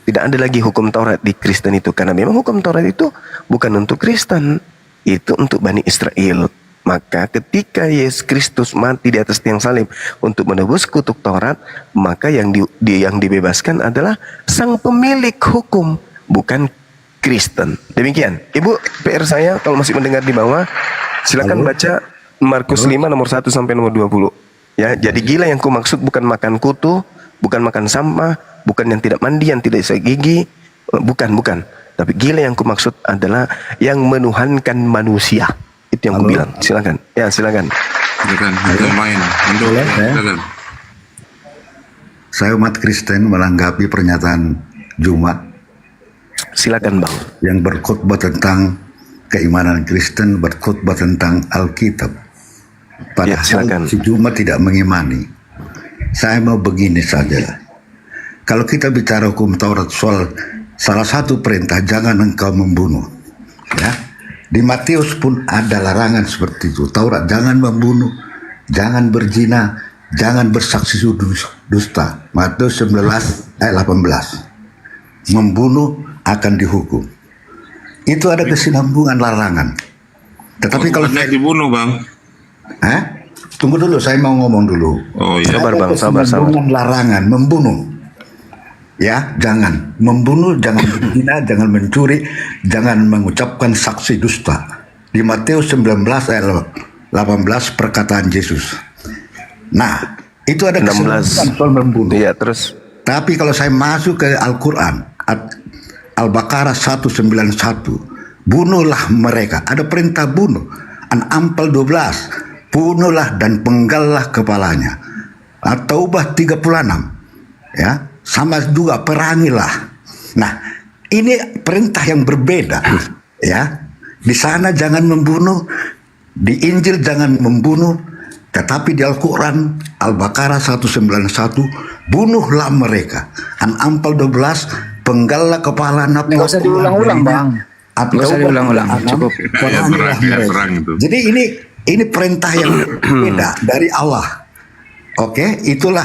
Tidak ada lagi hukum Taurat di Kristen itu. Karena memang hukum Taurat itu bukan untuk Kristen. Itu untuk Bani Israel. Maka ketika Yesus Kristus mati di atas tiang salib untuk menebus kutuk Taurat, maka yang dibebaskan adalah sang pemilik hukum, bukan Kristen. Demikian. Ibu, PR saya kalau masih mendengar di bawah, silakan baca Markus 5 nomor 1 sampai nomor 20. Ya, jadi gila yang kumaksud bukan makan kutu, bukan makan sampah, bukan yang tidak mandi, yang tidak isi gigi, bukan. Tapi gila yang kumaksud adalah yang menuhankan manusia. Itu yang aku bilang. Silakan. Ya, silakan. Silakan. Silakan. Saya umat Kristen menanggapi pernyataan Jumat. Silakan, Bang. Yang berkhutbah tentang keimanan Kristen, berkhutbah tentang Alkitab. Padahal si Jumat tidak mengimani. Saya mau begini saja. Kalau kita bicara hukum Taurat soal salah satu perintah, jangan engkau membunuh. Ya. Di Matius pun ada larangan seperti itu. Taurat, jangan membunuh, jangan berzina, jangan bersaksi dusta. Matius 19 ayat 18. Membunuh akan dihukum. Itu ada kesinambungan larangan. Tetapi kalau dibunuh, Bang. Tunggu dulu, saya mau ngomong dulu. Oh iya. Sabar, Bang, sabar. Larangan membunuh. Ya, jangan membunuh, jangan berzina, jangan mencuri, jangan mengucapkan saksi dusta. Di Matius 19 ayat 18 perkataan Yesus. Nah, itu ada kesimpulan soal membunuh. Iya, terus. Tapi kalau saya masuk ke Al-Quran, Al-Baqarah 191. Bunuhlah mereka. Ada perintah bunuh. An-Amfal 12. Bunuhlah dan penggallah kepalanya. At-Taubah 36. Ya, sama juga perangilah. Nah, ini perintah yang berbeda. Ya, di sana jangan membunuh, di Injil jangan membunuh, tetapi di Al-Quran Al-Baqarah 191 bunuhlah mereka. An-Amfal 12 penggallah kepala anak. Nggak usah diulang-ulang, Bang. Nggak usah diulang-ulang, cukup. Perang itu. Jadi ini perintah yang beda dari Allah. Oke, itulah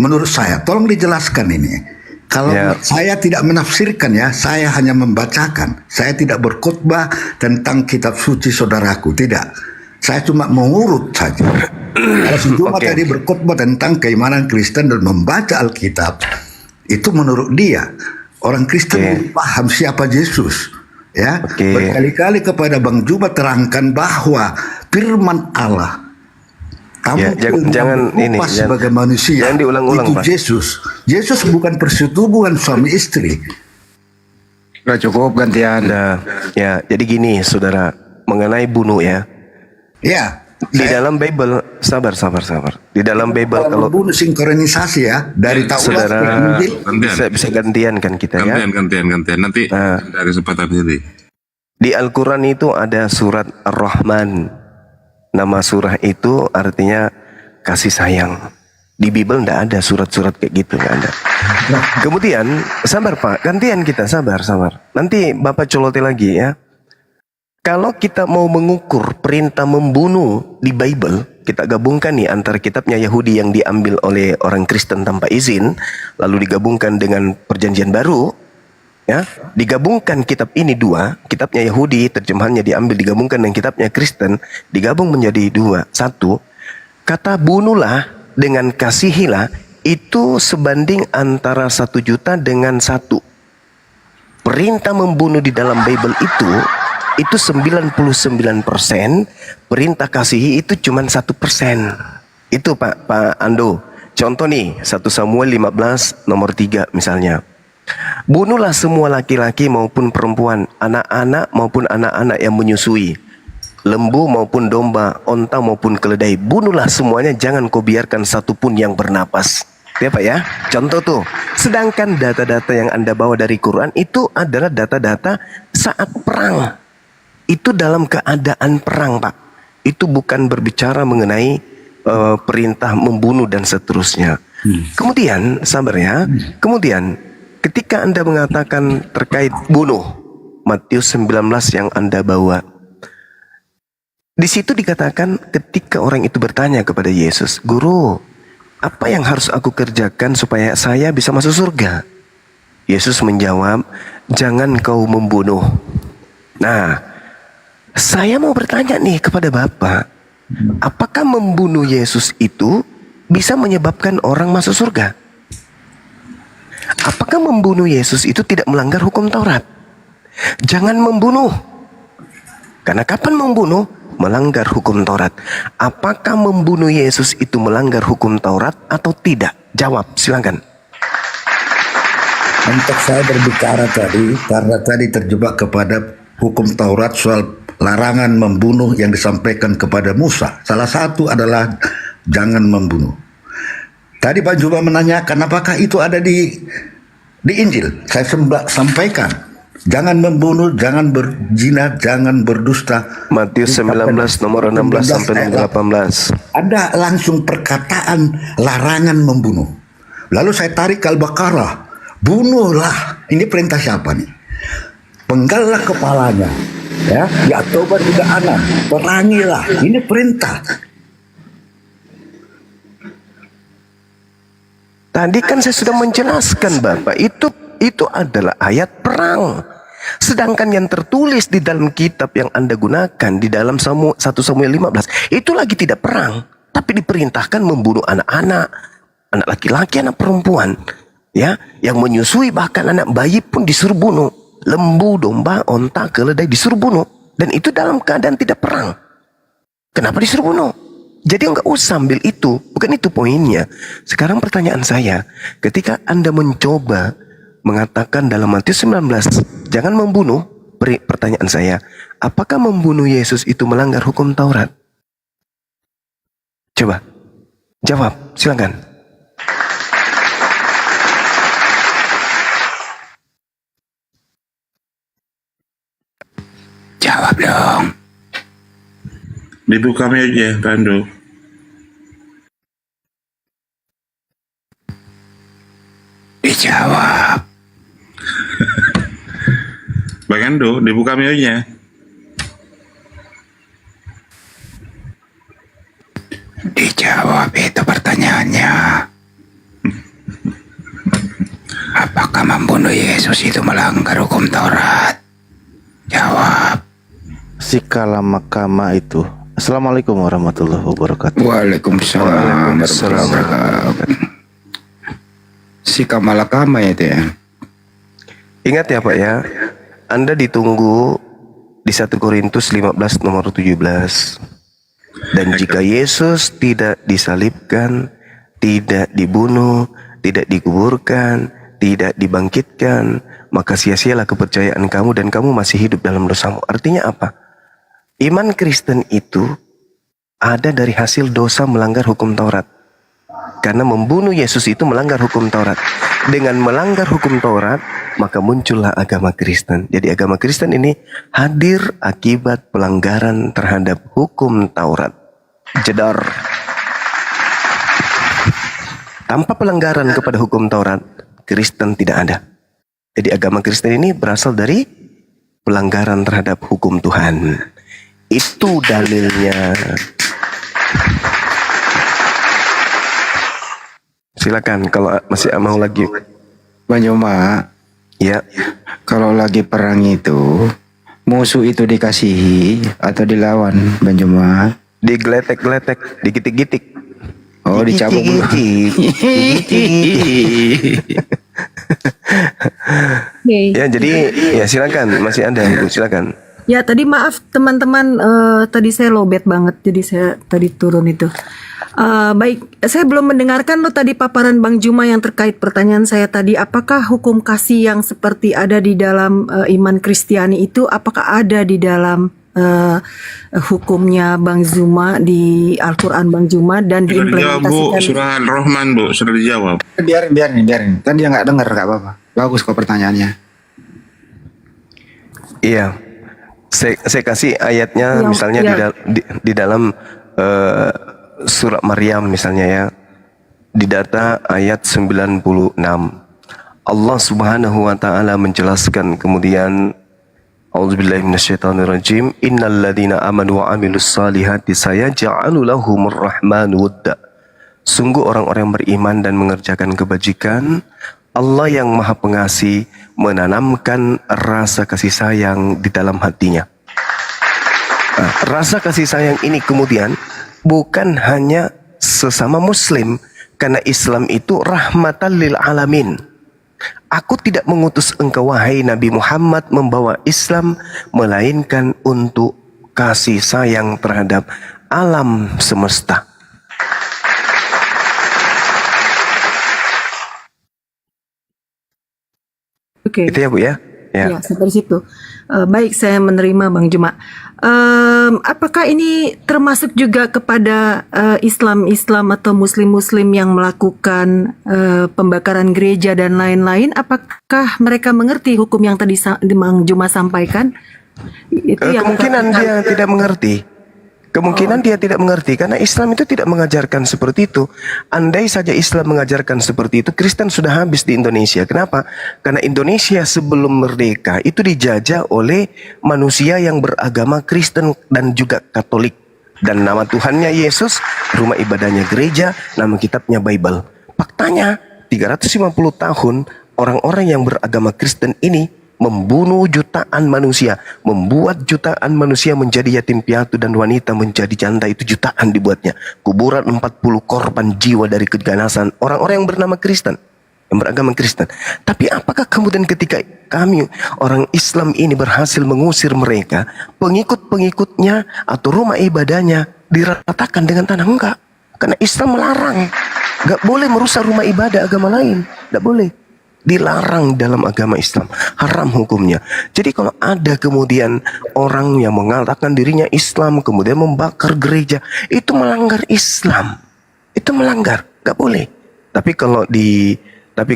menurut saya. Tolong dijelaskan ini. Kalau saya tidak menafsirkan ya, saya hanya membacakan. Saya tidak berkhutbah tentang kitab suci saudaraku, tidak. Saya cuma mengurut saja. Kalau si Juma tadi berkhutbah tentang keimanan Kristen dan membaca Alkitab, itu menurut dia orang Kristen paham siapa Yesus. Ya, berkali-kali kepada Bang Juma terangkan bahwa firman Allah jangan ini sebagai manusia jangan diulang-ulang, itu Pak. Yesus bukan persetubuhan suami istri. Nggak cukup gantian. Ya, jadi gini saudara, mengenai bunuh ya. Ya. Di dalam Bible, sabar. Di dalam Bible kalau bunuh sinkronisasi ya dari Taurat saudara ke Injil. bisa gantian kan kita ya. Gantian. Nanti ada kesempatan sendiri. Di Al-Quran itu ada surat Ar-Rahman. Nama surah itu artinya kasih sayang. Di Bible enggak ada surat-surat kayak gitu, enggak ada. Kemudian, sabar Pak, gantian kita, sabar. Nanti Bapak coloti lagi ya. Kalau kita mau mengukur perintah membunuh di Bible, kita gabungkan nih antara kitabnya Yahudi yang diambil oleh orang Kristen tanpa izin, lalu digabungkan dengan Perjanjian Baru, ya, digabungkan kitab ini dua, kitabnya Yahudi terjemahannya diambil digabungkan dengan kitabnya Kristen, digabung menjadi dua. Satu, kata bunuhlah dengan kasihilah itu sebanding antara 1 juta dengan 1. Perintah membunuh di dalam Bible itu 99%, perintah kasihi itu cuma 1%. Itu Pak Ando. Contoh nih 1 Samuel 15 nomor 3 misalnya. Bunuhlah semua laki-laki maupun perempuan, anak-anak maupun anak-anak yang menyusui, lembu maupun domba, onta maupun keledai. Bunuhlah semuanya, jangan kau biarkan satu pun yang bernapas. Ya Pak ya, contoh tuh. Sedangkan data-data yang Anda bawa dari Quran itu adalah data-data saat perang. Itu dalam keadaan perang Pak. Itu bukan berbicara mengenai perintah membunuh dan seterusnya. Kemudian, sabar ya. Kemudian ketika Anda mengatakan terkait bunuh, Matius 19 yang Anda bawa, di situ dikatakan ketika orang itu bertanya kepada Yesus, Guru, apa yang harus aku kerjakan supaya saya bisa masuk surga? Yesus menjawab, jangan kau membunuh. Nah, saya mau bertanya nih kepada Bapak, apakah membunuh Yesus itu bisa menyebabkan orang masuk surga? Apakah membunuh Yesus itu tidak melanggar hukum Taurat? Jangan membunuh. Karena kapan membunuh? Melanggar hukum Taurat. Apakah membunuh Yesus itu melanggar hukum Taurat atau tidak? Jawab, silakan. Untuk saya berbicara tadi, karena tadi terjebak kepada hukum Taurat soal larangan membunuh yang disampaikan kepada Musa. Salah satu adalah jangan membunuh. Tadi Pak Juba menanyakan apakah itu ada di Injil. Saya sampaikan, jangan membunuh, jangan berzina, jangan berdusta. Matius 19 nomor 16 sampai 18. Ada langsung perkataan larangan membunuh. Lalu saya tarik Al-Baqarah, bunuhlah. Ini perintah siapa nih? Penggallah kepalanya. Ya, ya Taubah 36, perangilah. Ini perintah. Tadi kan saya sudah menjelaskan Bapak, itu adalah ayat perang. Sedangkan yang tertulis di dalam kitab yang Anda gunakan di dalam 1 Samuel 15 itu lagi tidak perang, tapi diperintahkan membunuh anak-anak, anak laki-laki, anak perempuan, ya, yang menyusui, bahkan anak bayi pun disuruh bunuh. Lembu, domba, onta, keledai disuruh bunuh, dan itu dalam keadaan tidak perang. Kenapa disuruh bunuh? Jadi enggak usah ambil itu, bukan itu poinnya. Sekarang pertanyaan saya, ketika Anda mencoba mengatakan dalam Matius 19, jangan membunuh. Pertanyaan saya, apakah membunuh Yesus itu melanggar hukum Taurat? Coba, jawab, silakan. Jawab dong. Dibuka aja, Tando. Dijawab. Bang Ando, dibuka aja. Dijawab itu pertanyaannya. Apakah membunuh Yesus itu melanggar hukum Taurat? Jawab. Sikala makama itu. Assalamualaikum warahmatullahi wabarakatuh. Waalaikumsalam warahmatullahi wabarakatuh. Sikap malakama itu ya. Ingat ya Pak ya, Anda ditunggu di 1 Korintus 15 nomor 17. Dan jika Yesus tidak disalibkan, tidak dibunuh, tidak dikuburkan, tidak dibangkitkan, maka sia-sialah kepercayaan kamu dan kamu masih hidup dalam dosamu. Artinya apa? Iman Kristen itu ada dari hasil dosa melanggar hukum Taurat. Karena membunuh Yesus itu melanggar hukum Taurat. Dengan melanggar hukum Taurat, maka muncullah agama Kristen. Jadi agama Kristen ini hadir akibat pelanggaran terhadap hukum Taurat. Jedar. Tanpa pelanggaran kepada hukum Taurat, Kristen tidak ada. Jadi agama Kristen ini berasal dari pelanggaran terhadap hukum Tuhan. Itu dalilnya. Silakan kalau masih mau lagi. Bang Joma, ya. Kalau lagi perang itu, musuh itu dikasihi atau dilawan, Bang Joma? Digeletek-geletek, digitik-gitik. Oh, dicabuk dulu. Ya, jadi ya silakan, masih ada Ibu, silakan. Ya tadi maaf teman-teman, tadi saya lowbat banget, jadi saya tadi turun itu. Baik, saya belum mendengarkan lo tadi paparan Bang Juma yang terkait pertanyaan saya tadi. Apakah hukum kasih yang seperti ada di dalam iman Kristiani itu, apakah ada di dalam hukumnya Bang Juma di Al-Quran Bang Juma dan Sudah dijawab Bu, diimplementasikan? surah Al-Rahman Bu, sudah dijawab. Biarin. Kan dia nggak dengar, nggak apa-apa. Bagus kok pertanyaannya. Iya. Saya kasih ayatnya misalnya di dalam surat Maryam misalnya ya. Di data ayat 96. Allah Subhanahu wa taala menjelaskan kemudian A'udzubillahi minasyaitonirrajim. Innal ladzina amanu wa 'amilus salihati sayaj'alu lahumur rahmanu wadda. Sungguh orang-orang yang beriman dan mengerjakan kebajikan, Allah yang Maha Pengasih menanamkan rasa kasih sayang di dalam hatinya. Nah, rasa kasih sayang ini kemudian bukan hanya sesama Muslim, karena Islam itu rahmatan lil alamin. Aku tidak mengutus engkau wahai Nabi Muhammad membawa Islam, melainkan untuk kasih sayang terhadap alam semesta. Oke. Itu ya Bu ya? Ya, sampai situ. Baik, saya menerima Bang Juma. Apakah ini termasuk juga kepada Islam atau Muslim yang melakukan pembakaran gereja dan lain-lain? Apakah mereka mengerti hukum yang tadi Bang Juma sampaikan? Itu yang kemungkinan dia tidak mengerti. Kemungkinan dia tidak mengerti karena Islam itu tidak mengajarkan seperti itu. Andai saja Islam mengajarkan seperti itu, Kristen sudah habis di Indonesia. Kenapa? Karena Indonesia sebelum merdeka itu dijajah oleh manusia yang beragama Kristen dan juga Katolik. Dan nama Tuhannya Yesus, rumah ibadahnya gereja, nama kitabnya Bible. Faktanya 350 tahun orang-orang yang beragama Kristen ini membunuh jutaan manusia, membuat jutaan manusia menjadi yatim piatu dan wanita menjadi janda, itu jutaan dibuatnya. Kuburan 40 korban jiwa dari keganasan orang-orang yang bernama Kristen, yang beragama Kristen. Tapi apakah kemudian ketika kami orang Islam ini berhasil mengusir mereka, pengikut-pengikutnya atau rumah ibadahnya diratakan dengan tanah? Enggak. Karena Islam melarang. Enggak boleh merusak rumah ibadah agama lain. Enggak boleh. dilarang dalam agama Islam, haram hukumnya. Jadi kalau ada kemudian orang yang mengatakan dirinya Islam kemudian membakar gereja, itu melanggar Islam, itu melanggar, nggak boleh. Tapi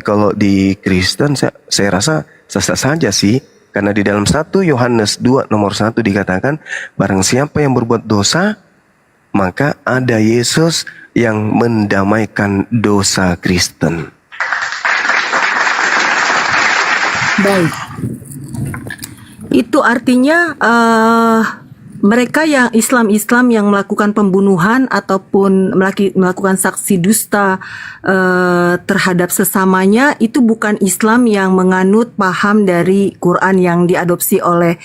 kalau di Kristen saya rasa sah-sah saja sih, karena di dalam 1 Yohanes 2 nomor 1 dikatakan, barang siapa yang berbuat dosa, maka ada Yesus yang mendamaikan dosa Kristen. Baik. Itu artinya mereka yang Islam yang melakukan pembunuhan ataupun melakukan saksi dusta terhadap sesamanya, itu bukan Islam yang menganut paham dari Quran yang diadopsi oleh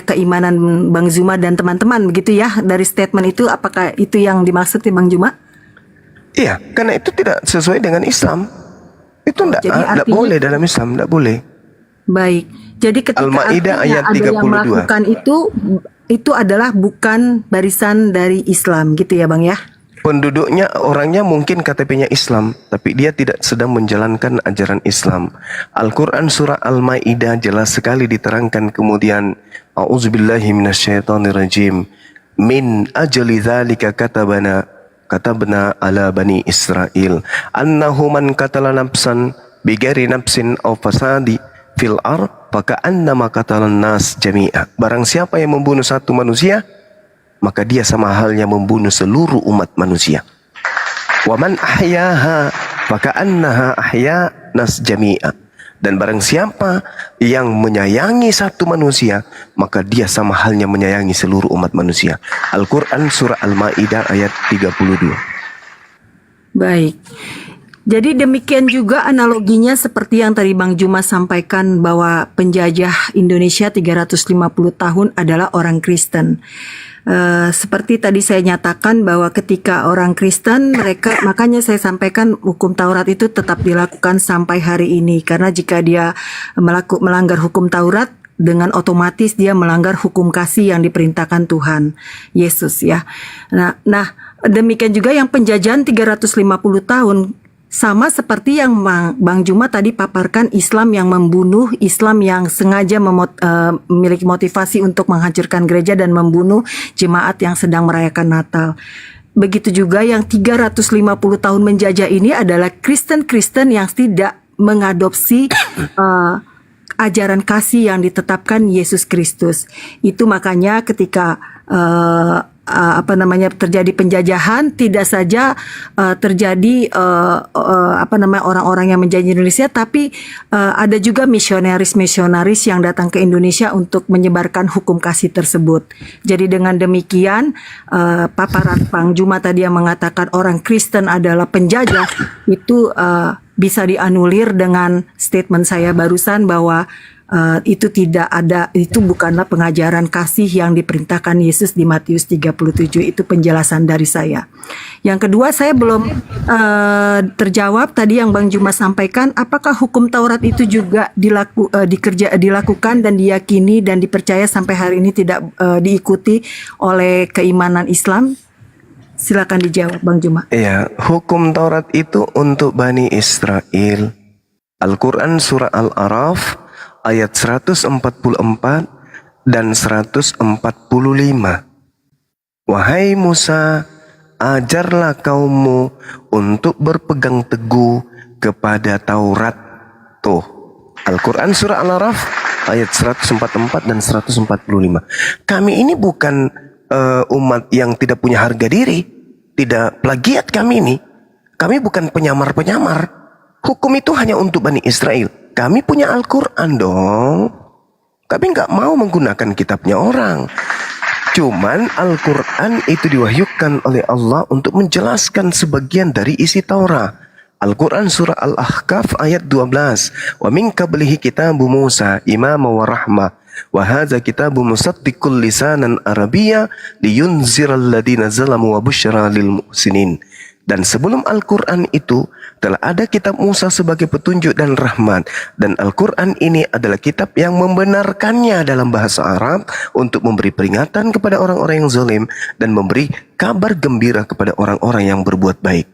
keimanan Bang Zuma dan teman-teman, begitu ya, dari statement itu. Apakah itu yang dimaksud ya Bang Zuma? Iya, karena itu tidak sesuai dengan Islam. Itu tidak boleh dalam Islam, tidak boleh. Baik. Jadi ketika Al-Maidah ayat ada 32. yang melakukan itu adalah bukan barisan dari Islam, gitu ya Bang ya? Penduduknya, orangnya mungkin KTP-nya Islam, tapi dia tidak sedang menjalankan ajaran Islam. Al-Quran surah Al-Maidah jelas sekali diterangkan kemudian, A'udzubillahi minasyaitonirrajim. Min ajli dzalika katabna ala bani Israel annahu man qatala nafsan bighairi nafsin aw fasadi fil ard faka'annama qatalan nas jami'a. Barang siapa yang membunuh satu manusia, maka dia sama halnya membunuh seluruh umat manusia. Wa man ahyaha faka'annaha ahya nas jami'a. Dan barang siapa yang menyayangi satu manusia, maka dia sama halnya menyayangi seluruh umat manusia. Al-Quran surah Al-Maidah ayat 32. Baik. Jadi demikian juga analoginya seperti yang tadi Bang Juma sampaikan, bahwa penjajah Indonesia 350 tahun adalah orang Kristen. Seperti tadi saya nyatakan bahwa ketika orang Kristen, makanya saya sampaikan hukum Taurat itu tetap dilakukan sampai hari ini, karena jika dia melanggar hukum Taurat, dengan otomatis dia melanggar hukum kasih yang diperintahkan Tuhan Yesus ya. Nah demikian juga yang penjajahan 350 tahun, sama seperti yang Bang Juma tadi paparkan, Islam yang membunuh, Islam yang sengaja memiliki motivasi untuk menghancurkan gereja dan membunuh jemaat yang sedang merayakan Natal. Begitu juga yang 350 tahun menjajah ini adalah Kristen-Kristen yang tidak mengadopsi ajaran kasih yang ditetapkan Yesus Kristus. Itu makanya ketika terjadi penjajahan, tidak saja terjadi orang-orang yang menjajah Indonesia, tapi ada juga misionaris yang datang ke Indonesia untuk menyebarkan hukum kasih tersebut. Jadi dengan demikian paparan Bang Juma tadi yang mengatakan orang Kristen adalah penjajah, itu bisa dianulir dengan statement saya barusan bahwa itu tidak ada, itu bukanlah pengajaran kasih yang diperintahkan Yesus di Matius 37. Itu penjelasan dari saya. Yang kedua, saya belum terjawab tadi yang Bang Juma sampaikan, apakah hukum Taurat itu juga dilakukan dan diyakini dan dipercaya sampai hari ini tidak diikuti oleh keimanan Islam? Silakan dijawab Bang Juma. Iya, hukum Taurat itu untuk Bani Israel. Al-Quran surah Al-Araf ayat 144 dan 145. Wahai Musa, ajarlah kaummu untuk berpegang teguh kepada Taurat. Tuh, Al-Quran surah Al-Araf ayat 144 dan 145. Kami ini bukan umat yang tidak punya harga diri, tidak plagiat kami ini. Kami bukan penyamar-penyamar. Hukum itu hanya untuk Bani Israel. Kami punya Al-Quran dong. Kami nggak mau menggunakan kitabnya orang. Cuman Al-Quran itu diwahyukan oleh Allah untuk menjelaskan sebagian dari isi Taurat. Al-Quran surah Al-Ahqaf ayat 12. Wa min qablihi kitabu Musa imama wa rahmah. Wa hadza kitabu musaddiqul lisanan arabiyya liyunziral ladina zalamu wa busyra lil muhsinin. Dan sebelum Al-Quran itu telah ada kitab Musa sebagai petunjuk dan rahmat. Dan Al-Quran ini adalah kitab yang membenarkannya dalam bahasa Arab untuk memberi peringatan kepada orang-orang yang zalim dan memberi kabar gembira kepada orang-orang yang berbuat baik.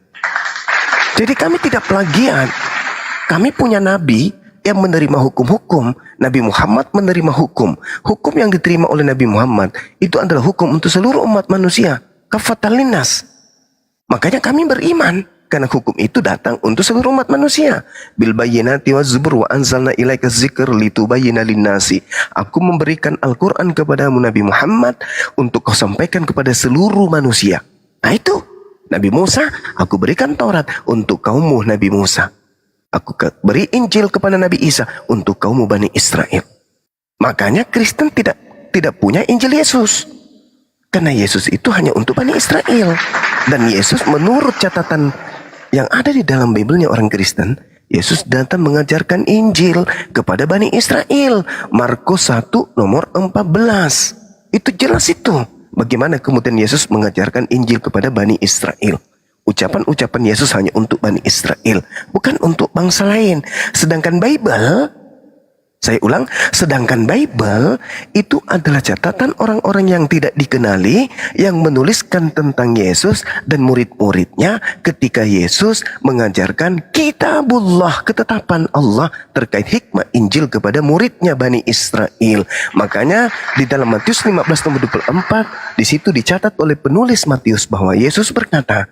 Jadi kami tidak plagiat. kami punya nabi yang menerima hukum-hukum. Nabi Muhammad menerima hukum. Hukum yang diterima oleh Nabi Muhammad itu adalah hukum untuk seluruh umat manusia. Kafatan linnas. Makanya kami beriman. Karena hukum itu datang untuk seluruh umat manusia. Bil bayyinati waz zubur wa anzalna ilaika dzikr litubayyana linnasi. Aku memberikan Al-Quran kepadamu Nabi Muhammad untuk kau sampaikan kepada seluruh manusia. Nah itu. Nabi Musa, aku berikan Taurat untuk kaummu Nabi Musa. Aku beri Injil kepada Nabi Isa untuk kaum Bani Israel. Makanya Kristen tidak punya Injil Yesus. Karena Yesus itu hanya untuk Bani Israel. Dan Yesus menurut catatan yang ada di dalam Bible-nya orang Kristen, Yesus datang mengajarkan Injil kepada Bani Israel. Markus 1 nomor 14. Itu jelas itu. Bagaimana kemudian Yesus mengajarkan Injil kepada Bani Israel. Ucapan-ucapan Yesus hanya untuk Bani Israel, bukan untuk bangsa lain. Sedangkan Bible, saya ulang, sedangkan Bible itu adalah catatan orang-orang yang tidak dikenali yang menuliskan tentang Yesus dan murid-muridnya ketika Yesus mengajarkan kitabullah, ketetapan Allah terkait hikmah Injil kepada muridnya Bani Israel. Makanya di dalam Matius 15 nomor 24 di situ dicatat oleh penulis Matius bahwa Yesus berkata,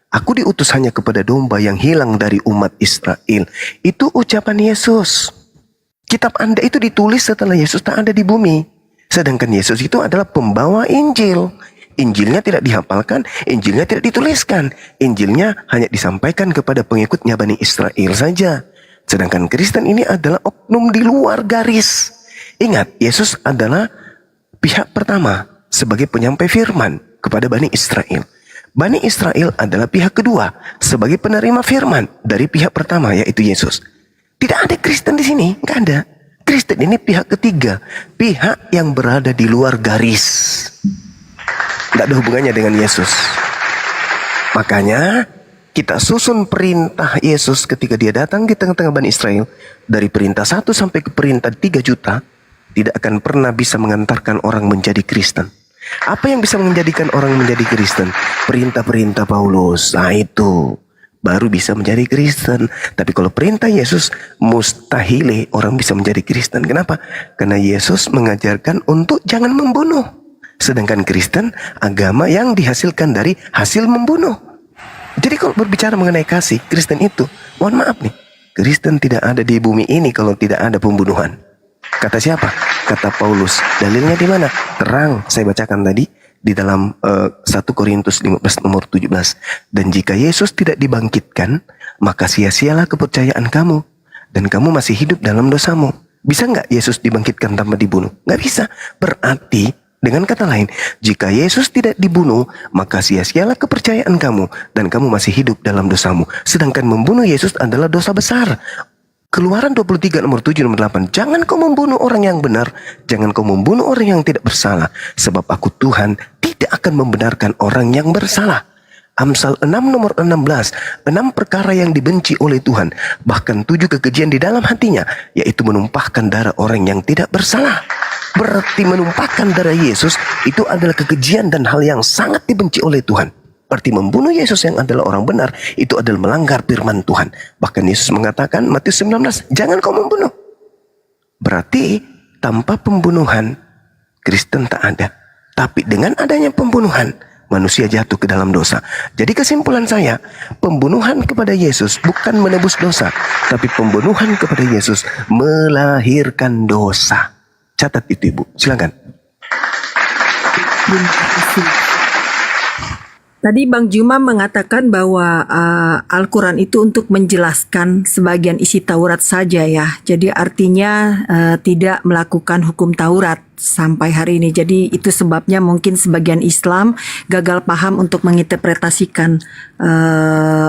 aku diutus hanya kepada domba yang hilang dari umat Israel. Itu ucapan Yesus. Kitab Anda itu ditulis setelah Yesus tak ada di bumi. Sedangkan Yesus itu adalah pembawa Injil. Injilnya tidak dihafalkan, Injilnya tidak dituliskan. Injilnya hanya disampaikan kepada pengikutnya Bani Israel saja. Sedangkan Kristen ini adalah oknum di luar garis. Ingat, Yesus adalah pihak pertama sebagai penyampai firman kepada Bani Israel. Bani Israel adalah pihak kedua sebagai penerima firman dari pihak pertama, yaitu Yesus. Tidak ada Kristen di sini, nggak ada. Kristen ini pihak ketiga, pihak yang berada di luar garis. Nggak ada hubungannya dengan Yesus. Makanya kita susun perintah Yesus ketika dia datang di tengah-tengah Bani Israel. Dari perintah 1 sampai ke perintah 3 juta, tidak akan pernah bisa mengantarkan orang menjadi Kristen. Apa yang bisa menjadikan orang menjadi Kristen? Perintah-perintah Paulus. Nah itu baru bisa menjadi Kristen. Tapi kalau perintah Yesus, mustahil orang bisa menjadi Kristen. Kenapa? Karena Yesus mengajarkan untuk jangan membunuh. Sedangkan Kristen, agama yang dihasilkan dari hasil membunuh. Jadi kalau berbicara mengenai kasih, Kristen itu, mohon maaf nih, Kristen tidak ada di bumi ini kalau tidak ada pembunuhan. Kata siapa? Kata Paulus. Dalilnya di mana? Terang. Saya bacakan tadi di dalam 1 Korintus 15 nomor 17. Dan jika Yesus tidak dibangkitkan, maka sia-sialah kepercayaan kamu dan kamu masih hidup dalam dosamu. Bisa nggak Yesus dibangkitkan tanpa dibunuh? Nggak bisa. Berarti dengan kata lain, jika Yesus tidak dibunuh, maka sia-sialah kepercayaan kamu dan kamu masih hidup dalam dosamu. Sedangkan membunuh Yesus adalah dosa besar. Keluaran 23 nomor 7 nomor 8. Jangan kau membunuh orang yang benar, jangan kau membunuh orang yang tidak bersalah, sebab aku Tuhan tidak akan membenarkan orang yang bersalah. Amsal 6 nomor 16. 6 perkara yang dibenci oleh Tuhan, bahkan 7 kekejian di dalam hatinya, yaitu menumpahkan darah orang yang tidak bersalah. Berarti menumpahkan darah Yesus itu adalah kekejian dan hal yang sangat dibenci oleh Tuhan. Berarti membunuh Yesus yang adalah orang benar itu adalah melanggar firman Tuhan. Bahkan Yesus mengatakan Matius 19, jangan kau membunuh. Berarti tanpa pembunuhan Kristen tak ada. Tapi dengan adanya pembunuhan manusia jatuh ke dalam dosa. Jadi kesimpulan saya, pembunuhan kepada Yesus bukan menebus dosa, tapi pembunuhan kepada Yesus melahirkan dosa. Catat itu Ibu, silakan. Tadi Bang Juma mengatakan bahwa Al-Quran itu untuk menjelaskan sebagian isi Taurat saja ya. Jadi artinya tidak melakukan hukum Taurat sampai hari ini. Jadi itu sebabnya mungkin sebagian Islam gagal paham untuk menginterpretasikan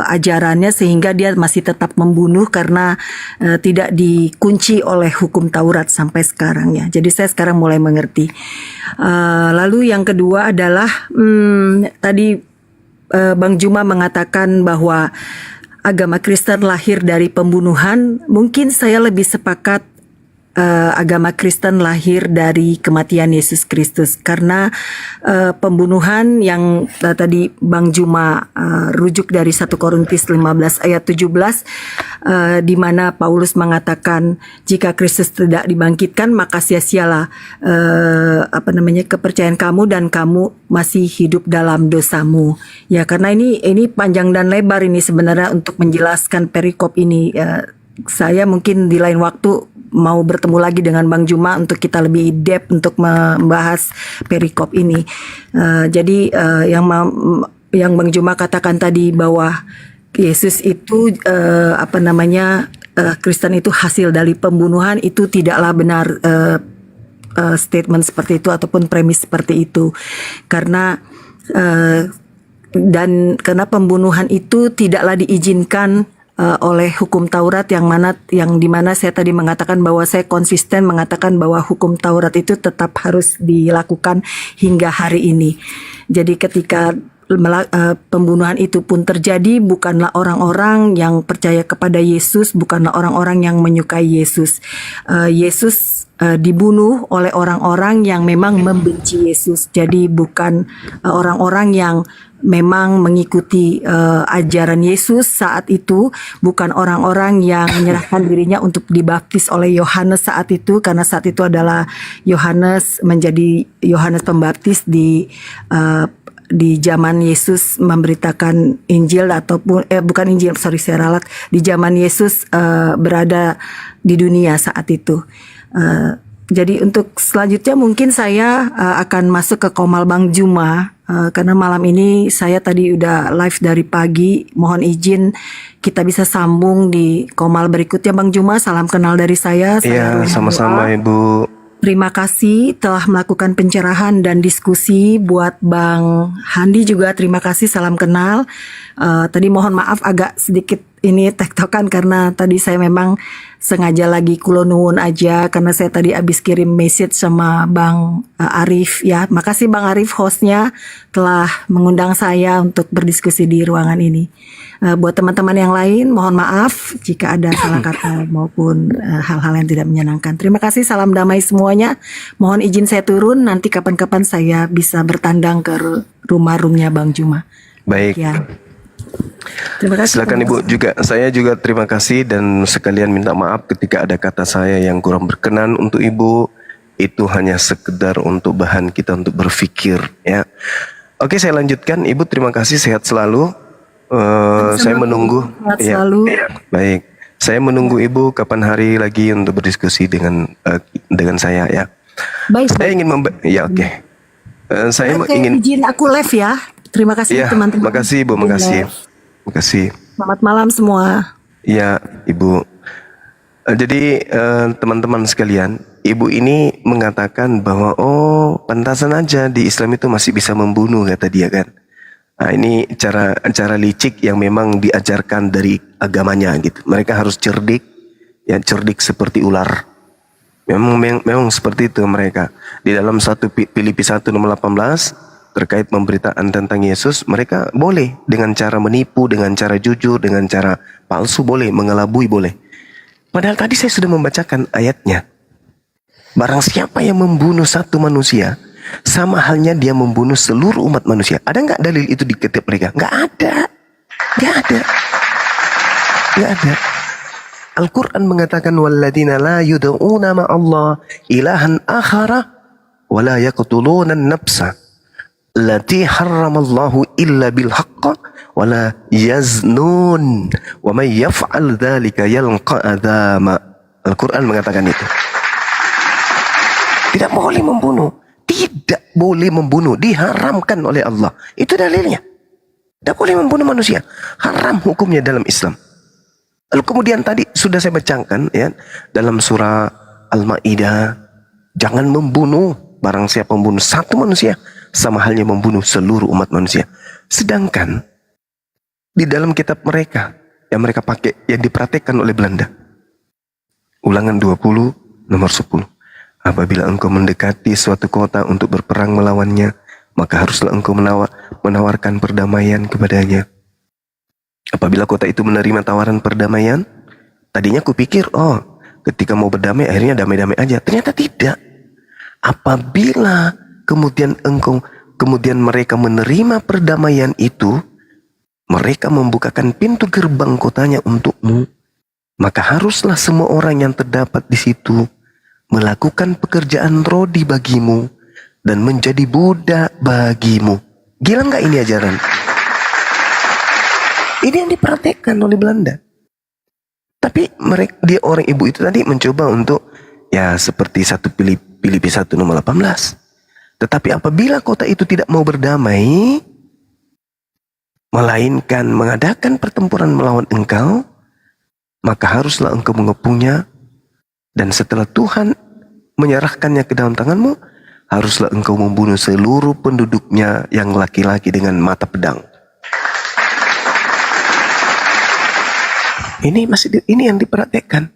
ajarannya sehingga dia masih tetap membunuh karena tidak dikunci oleh hukum Taurat sampai sekarang ya. Jadi saya sekarang mulai mengerti. Lalu yang kedua adalah tadi Bang Juma mengatakan bahwa agama Kristen lahir dari pembunuhan. Mungkin saya lebih sepakat agama Kristen lahir dari kematian Yesus Kristus, karena pembunuhan yang tadi Bang Juma rujuk dari 1 Korintus 15 ayat 17, di mana Paulus mengatakan jika Kristus tidak dibangkitkan maka sia-sialah kepercayaan kamu dan kamu masih hidup dalam dosamu. Ya, karena ini panjang dan lebar ini sebenarnya untuk menjelaskan perikop ini. Saya mungkin di lain waktu mau bertemu lagi dengan Bang Juma untuk kita lebih depth untuk membahas perikop ini. Jadi yang Bang Juma katakan tadi bahwa Yesus itu Kristen itu hasil dari pembunuhan, itu tidaklah benar statement seperti itu ataupun premis seperti itu, karena karena pembunuhan itu tidaklah diizinkan oleh hukum Taurat, yang dimana saya tadi mengatakan bahwa saya konsisten mengatakan bahwa hukum Taurat itu tetap harus dilakukan hingga hari ini. Jadi ketika pembunuhan itu pun terjadi, bukanlah orang-orang yang percaya kepada Yesus, bukanlah orang-orang yang menyukai Yesus. Yesus dibunuh oleh orang-orang yang memang membenci Yesus. Jadi bukan orang-orang yang memang mengikuti ajaran Yesus saat itu, bukan orang-orang yang menyerahkan dirinya untuk dibaptis oleh Yohanes saat itu, karena saat itu adalah Yohanes menjadi Yohanes Pembaptis di zaman Yesus memberitakan Injil, ataupun bukan Injil, saya ralat, di zaman Yesus berada di dunia saat itu. Jadi untuk selanjutnya mungkin saya akan masuk ke Komal Bang Juma, karena malam ini saya tadi udah live dari pagi. Mohon izin kita bisa sambung di Komal berikutnya Bang Juma. Salam kenal dari saya. Iya, sama-sama Ibu. Terima kasih telah melakukan pencerahan dan diskusi. Buat Bang Handi juga terima kasih, salam kenal. Tadi mohon maaf agak sedikit ini tektokan karena tadi saya memang sengaja lagi kulo nuwun aja, karena saya tadi habis kirim message sama Bang Arif ya. Makasih Bang Arif hostnya telah mengundang saya untuk berdiskusi di ruangan ini. Buat teman-teman yang lain mohon maaf jika ada salah kata maupun hal-hal yang tidak menyenangkan. Terima kasih, salam damai semuanya. Mohon izin saya turun, nanti kapan-kapan saya bisa bertandang ke rumah-rumahnya Bang Juma. Baik. Ya. Terima kasih. Silakan Ibu juga. Saya juga terima kasih dan sekalian minta maaf ketika ada kata saya yang kurang berkenan untuk Ibu. Itu hanya sekedar untuk bahan kita untuk berpikir ya. Oke, saya lanjutkan. Ibu terima kasih, sehat selalu. Saya menunggu. Ya, baik. Saya menunggu Ibu kapan hari lagi untuk berdiskusi dengan saya ya. Baik. Saya ingin ya oke. Saya ingin izin aku live ya. Terima kasih teman-teman. Makasih Ibu, makasih. Makasih. Selamat malam semua. Ya, Ibu. Jadi teman-teman sekalian, Ibu ini mengatakan bahwa pantasan aja di Islam itu masih bisa membunuh, kata dia kan. Nah, ini cara licik yang memang diajarkan dari agamanya gitu. Mereka harus cerdik, ya cerdik seperti ular. Memang seperti itu mereka. Di dalam 1 Filipi 1:18 terkait pemberitaan tentang Yesus, mereka boleh dengan cara menipu, dengan cara jujur, dengan cara palsu boleh, mengelabui boleh. Padahal tadi saya sudah membacakan ayatnya. Barang siapa yang membunuh satu manusia, sama halnya dia membunuh seluruh umat manusia. Ada nggak dalil itu di kitab mereka? Nggak ada. Nggak ada. Nggak ada. Al-Quran mengatakan walladzina la yud'una ma'allah ilahan akhara wa la yaqtuluna an-nafsa allati harramallahu illa bil haqq wa la yaznun wa may yaf'al dzalika yalqa adzama. Al-Quran mengatakan itu. Tidak boleh membunuh. Tidak boleh membunuh. Diharamkan oleh Allah. Itu dalilnya. Tidak boleh membunuh manusia. Haram hukumnya dalam Islam. Lalu kemudian tadi sudah saya bacakan ya, dalam surah Al-Maidah, jangan membunuh. Barang siapa membunuh satu manusia, sama halnya membunuh seluruh umat manusia. Sedangkan di dalam kitab mereka yang mereka pakai, yang dipraktekkan oleh Belanda, Ulangan 20 nomor 10. Apabila engkau mendekati suatu kota untuk berperang melawannya, maka haruslah engkau menawarkan perdamaian kepadanya. Apabila kota itu menerima tawaran perdamaian, tadinya kupikir, Ketika mau berdamai akhirnya damai-damai aja. Ternyata tidak. Apabila kemudian mereka menerima perdamaian itu, mereka membukakan pintu gerbang kotanya untukmu, maka haruslah semua orang yang terdapat di situ melakukan pekerjaan rodi bagimu dan menjadi budak bagimu. Gila nggak ini ajaran? Ini yang dipraktekkan oleh Belanda. Tapi dia orang ibu itu tadi mencoba untuk ya seperti Filipi 1 nomor 18. Tetapi apabila kota itu tidak mau berdamai, melainkan mengadakan pertempuran melawan engkau, maka haruslah engkau mengepungnya, dan setelah Tuhan menyerahkannya ke dalam tanganmu, haruslah engkau membunuh seluruh penduduknya yang laki-laki dengan mata pedang. Ini yang diperhatikan.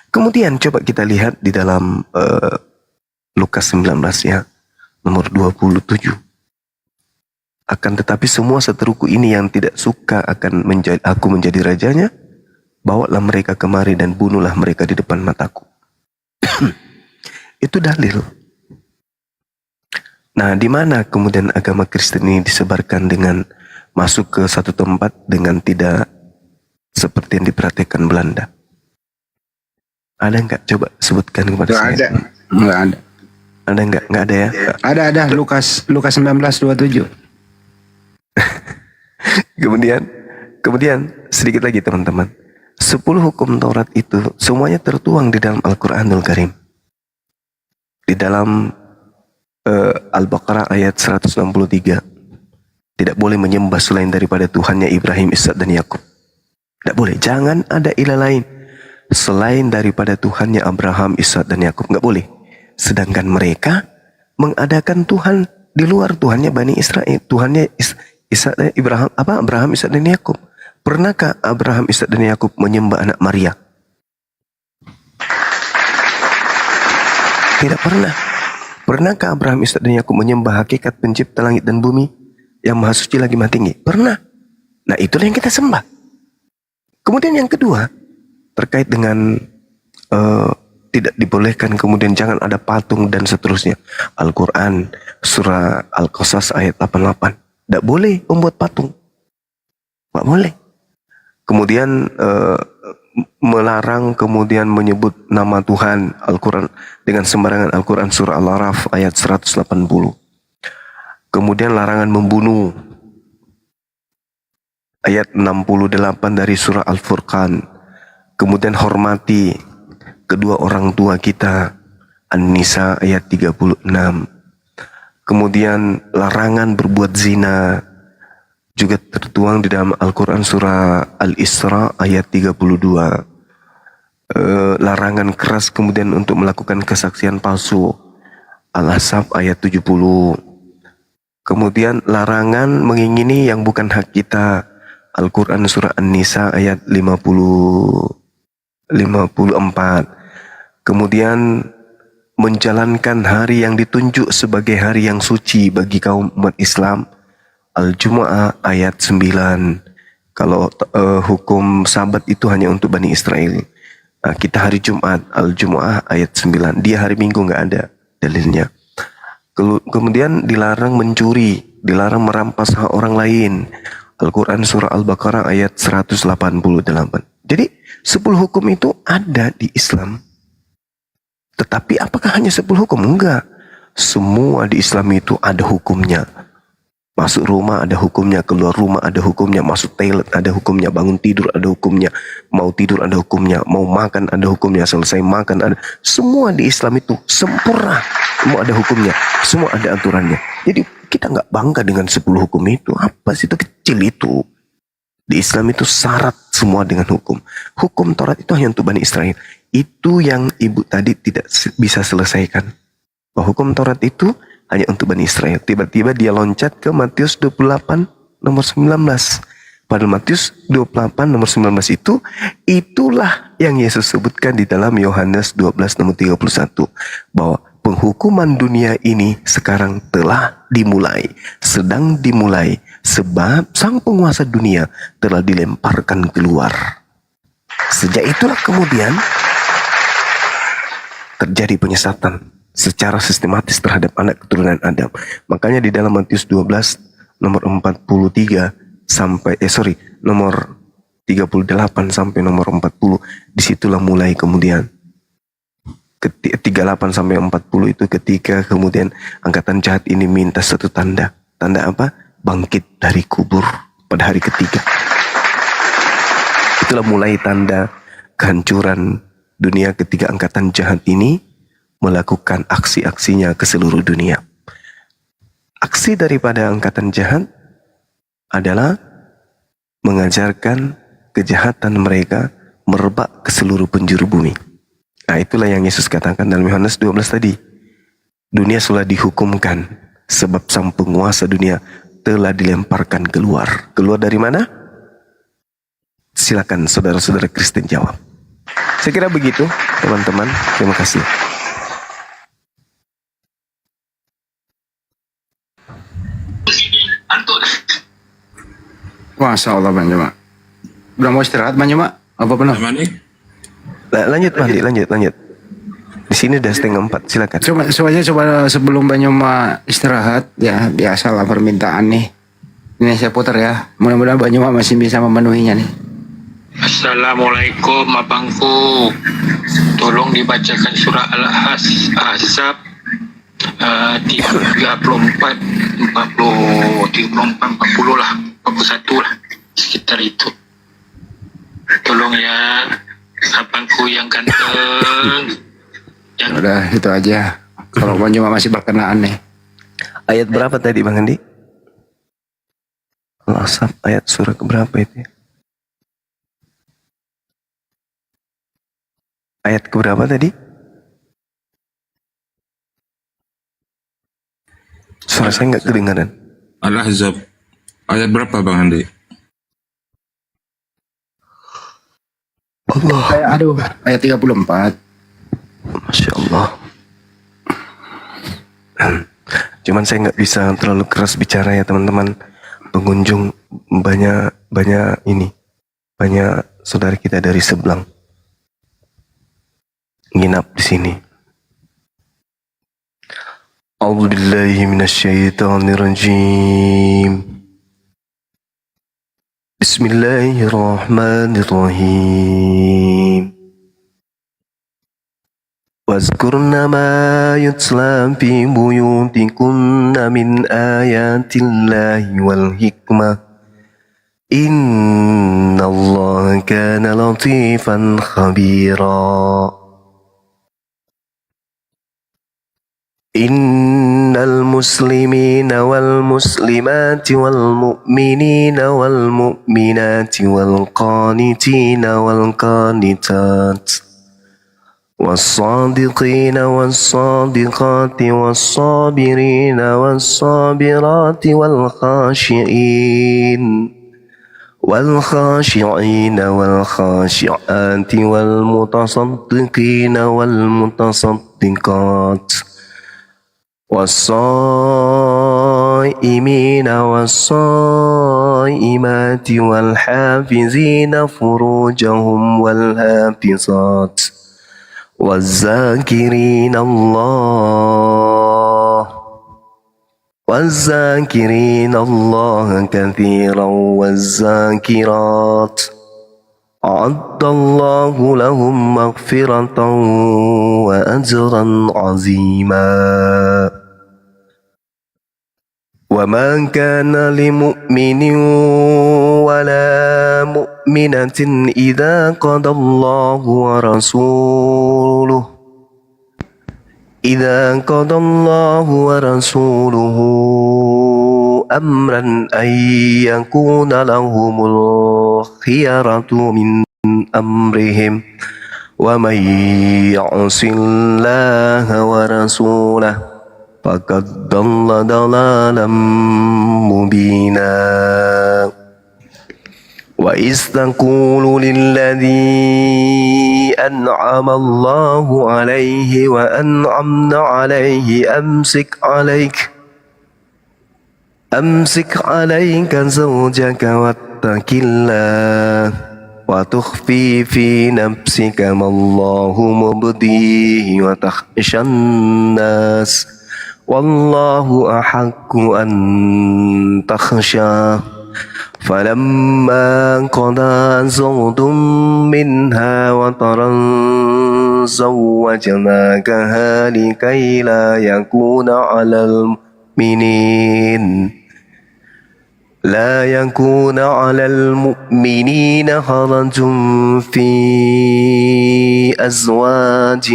Kemudian coba kita lihat di dalam Lukas 19 ya, nomor 27. Akan tetapi semua seteruku ini yang tidak suka akan aku menjadi rajanya, bawalah mereka kemari dan bunuhlah mereka di depan mataku. Itu dalil. Nah, di mana kemudian agama Kristen ini disebarkan dengan masuk ke satu tempat dengan tidak seperti yang diperhatikan Belanda? Ada enggak? Coba sebutkan kepada saya. Enggak ada. Ada enggak? Enggak ada ya? Ada. Lukas 19:27. Kemudian sedikit lagi teman-teman. 10 hukum Taurat itu semuanya tertuang di dalam Al-Quranul Karim. Di dalam Al-Baqarah ayat 163. Tidak boleh menyembah selain daripada Tuhannya Ibrahim, Ishak dan Yakub. Tidak boleh. Jangan ada ilah lain selain daripada Tuhannya Abraham, Ishak dan Yakub. Nggak boleh. Sedangkan mereka mengadakan Tuhan di luar Tuhannya Bani Israel. Tuhannya Abraham, Ishak dan Yakub. Pernahkah Abraham, Ishak dan Yakub menyembah anak Maria? Tidak pernah. Pernahkah Abraham, Ishak dan Yakub menyembah hakikat pencipta langit dan bumi yang maha suci lagi maha tinggi? Pernah. Nah, itulah yang kita sembah. Kemudian yang kedua, terkait dengan tidak dibolehkan, kemudian jangan ada patung dan seterusnya. Al-Quran, surah Al-Qasas ayat 88. Tidak boleh membuat patung. Tidak boleh. Kemudian melarang kemudian menyebut nama Tuhan Al-Quran dengan sembarangan. Al-Quran surah Al-Araf ayat 180. Kemudian larangan membunuh. Ayat 68 dari surah Al-Furqan. Kemudian hormati kedua orang tua kita. An-Nisa ayat 36. Kemudian larangan berbuat zina. Juga tertuang di dalam Al-Quran surah Al-Isra ayat 32. Larangan keras kemudian untuk melakukan kesaksian palsu. Al-Ahzab ayat 70. Kemudian larangan mengingini yang bukan hak kita. Al-Quran surah An-Nisa ayat 54. Kemudian menjalankan hari yang ditunjuk sebagai hari yang suci bagi kaum umat Islam. Al-Jumu'ah ayat 9. Kalau hukum Sabat itu hanya untuk Bani Israel. Nah, kita hari Jumat, Al-Jumu'ah ayat 9. Dia hari Minggu nggak ada dalilnya. Kemudian dilarang mencuri, dilarang merampas hak orang lain. Al-Quran surah Al-Baqarah ayat 188. Jadi 10 hukum itu ada di Islam. Tetapi apakah hanya 10 hukum? Enggak. Semua di Islam itu ada hukumnya. Masuk rumah ada hukumnya, keluar rumah ada hukumnya, masuk toilet ada hukumnya, bangun tidur ada hukumnya, mau tidur ada hukumnya, mau makan ada hukumnya, selesai makan ada. Semua di Islam itu sempurna. Semua ada hukumnya, semua ada aturannya. Jadi kita nggak bangga dengan 10 hukum itu. Apa sih itu kecil itu? Di Islam itu syarat semua dengan hukum. Hukum Taurat itu hanya untuk Bani Israel. Itu yang ibu tadi tidak bisa selesaikan. Bahwa hukum Taurat itu hanya untuk Bani Israel. Tiba-tiba dia loncat ke Matius 28 nomor 19. Padahal Matius 28 nomor 19 itulah yang Yesus sebutkan di dalam Yohanes 12 nomor 31. Bahwa penghukuman dunia ini sekarang telah dimulai, sedang dimulai, sebab sang penguasa dunia telah dilemparkan keluar. Sejak itulah kemudian terjadi penyesatan secara sistematis terhadap anak keturunan Adam. Makanya di dalam Matius 12 nomor 43 sampai nomor 38 sampai nomor 40, disitulah mulai kemudian 38 sampai 40 itu ketika kemudian angkatan jahat ini minta satu tanda. Tanda apa? Bangkit dari kubur pada hari ketiga. Itulah mulai tanda kehancuran dunia ketika angkatan jahat ini melakukan aksi-aksinya ke seluruh dunia. Aksi daripada angkatan jahat adalah mengajarkan kejahatan mereka merebak ke seluruh penjuru bumi. Nah, itulah yang Yesus katakan dalam Yohanes 12 tadi. Dunia sudah dihukumkan sebab sang penguasa dunia telah dilemparkan keluar. Keluar dari mana? Silakan saudara-saudara Kristen jawab. Saya kira begitu, teman-teman. Terima kasih. Masya Allah Bang Jema. Udah mau istirahat Bang Jema? Apa benar? Lanjut Mandi, lanjut. Di sini udah 3:30, silakan. Coba sebelum Bang Jema istirahat, ya biasalah permintaan nih. Ini saya putar ya. Mudah-mudahan Bang Jema masih bisa memenuhinya nih. Assalamualaikum abangku. Tolong dibacakan surah Al-Ahzab 34, 40 lah, 41 lah, sekitar itu. Tolong ya, abangku yang ganteng. Udah itu aja. Kalau Bang Juma masih berkenaan nih. Ayat berapa tadi Bang Andi? Al-Ahzab ayat surah keberapa itu? Ayat keberapa tadi? Suara saya nggak kedengaran. Al-Ahzab ayat berapa Bang Andi? Ayat 34. Masya Allah. Cuman saya nggak bisa terlalu keras bicara ya teman-teman. Pengunjung banyak saudara kita dari Sebelang nginap di sini. A'udzubillahi minasyaitonirrajim. Bismillahirrahmanirrahim. Wazkurna ma yutla fi buyutikunna min ayatillahi wal hikmah. Innallaha kana latifan khabira. Innal muslimina wal muslimati wal mu'minina wal mu'minati wal qanitina wal qanitat والصادقين والصادقات والصابرين والصابرات والخاشعين والخاشعات والمتصدقين والمتصدقات والصائمين والصائمات والحافظين فروجهم والحافظات والذاكرين الله كثيرا والذاكرات أعد الله لهم مغفرة وأجرا عظيما. وما كان لمؤمن ولا مؤمنة إذا قضى الله ورسوله أمرا أن يكون لهم الخيرة من أمرهم ومن يعص الله ورسوله فقد ضل ضلالا مبينا. وإذ تقول للذي أنعم الله عليه وأنعمنا عليه أمسك عليك زوجك واتق الله وتخفي في نفسك ما الله مبديه وتخشى الناس والله أحق أن تخشاه فلما قضى زيد منها وطرا زوجناكها لكي لا يكون على المؤمنين حرج في أزواج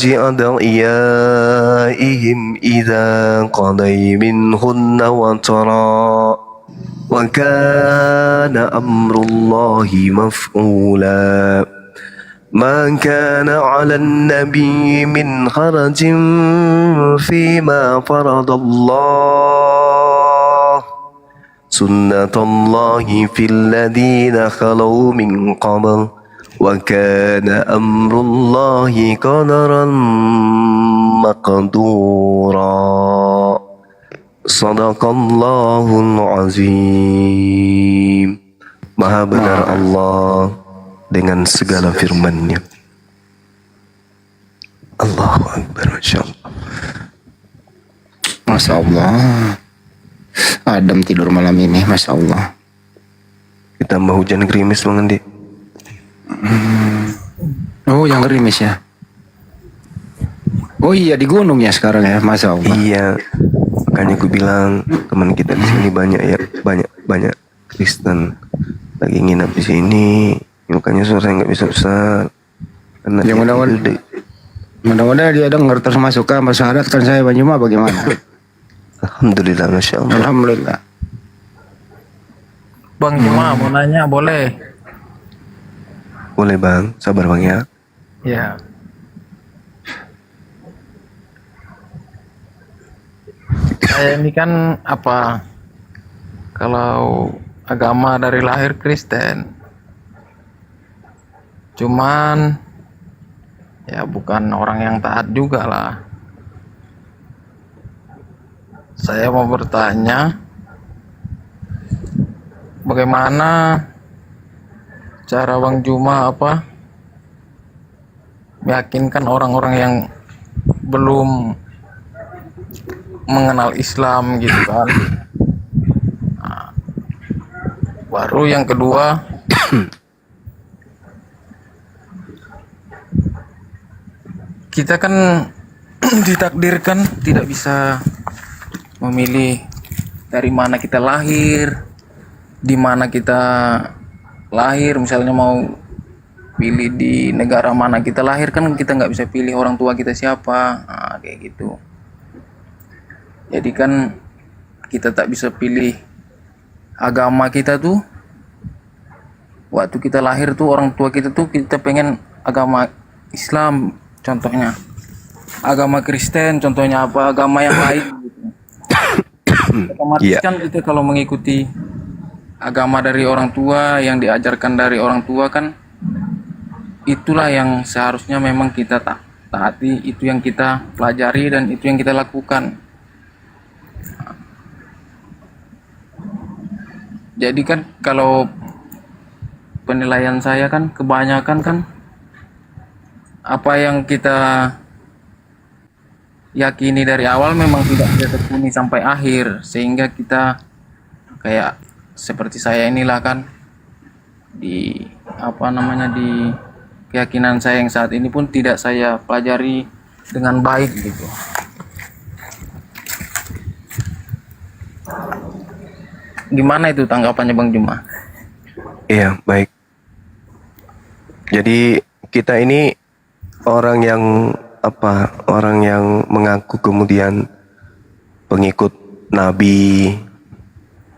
أدعيائهم إذا قضي منهن وطرا وكان أمر الله مفعولا ما كان على النبي من حرج فيما فرض الله سنة الله في الذين خلوا من قبل وكان أمر الله قدرا مقدورا صدق الله العظيم. Maha benar Allah dengan segala firman-Nya. Allahu Akbar, Masya Allah. Masya Allah. Adam tidur malam ini, Masya Allah. Ditambah hujan gerimis Bang Andi. Oh, yang gerimis ya. Oh iya, di gunung ya sekarang ya, Masya Allah. Iya, makanya aku bilang teman kita di sini banyak ya, banyak Kristen lagi nginap di sini. Makanya saya nggak bisa Ustaz. Karena ya mudah-mudahan dia dengar terus masuk kamar syahadat kan saya Bang Juma bagaimana? Alhamdulillah, Masya Allah. Alhamdulillah. Bang Juma mau nanya boleh? Boleh Bang, sabar Bang ya. Ya. Saya ini kan apa? Kalau agama dari lahir Kristen. Cuman ya bukan orang yang taat juga lah. Saya mau bertanya, bagaimana cara Bang Juma apa meyakinkan orang-orang yang belum mengenal Islam gitu kan. Nah, baru yang kedua, kita kan ditakdirkan tidak bisa memilih dari mana kita lahir, di mana kita lahir. Misalnya mau pilih di negara mana kita lahir, kan kita nggak bisa pilih orang tua kita siapa. Nah, kayak gitu. Jadi kan kita tak bisa pilih agama kita tuh. Waktu kita lahir tuh orang tua kita tuh kita pengen agama Islam contohnya, agama Kristen contohnya apa, agama yang lain gitu. Otomatis kan kita kalau mengikuti agama dari orang tua, yang diajarkan dari orang tua kan itulah yang seharusnya memang kita taati, itu yang kita pelajari dan itu yang kita lakukan. Jadi kan kalau penilaian saya kan kebanyakan kan apa yang kita yakini dari awal memang tidak bisa terpenuhi sampai akhir, sehingga kita kayak seperti saya inilah kan di di keyakinan saya yang saat ini pun tidak saya pelajari dengan baik gitu. Gimana itu tanggapannya Bang Juma? Iya, baik. Jadi kita ini orang yang mengaku kemudian pengikut Nabi,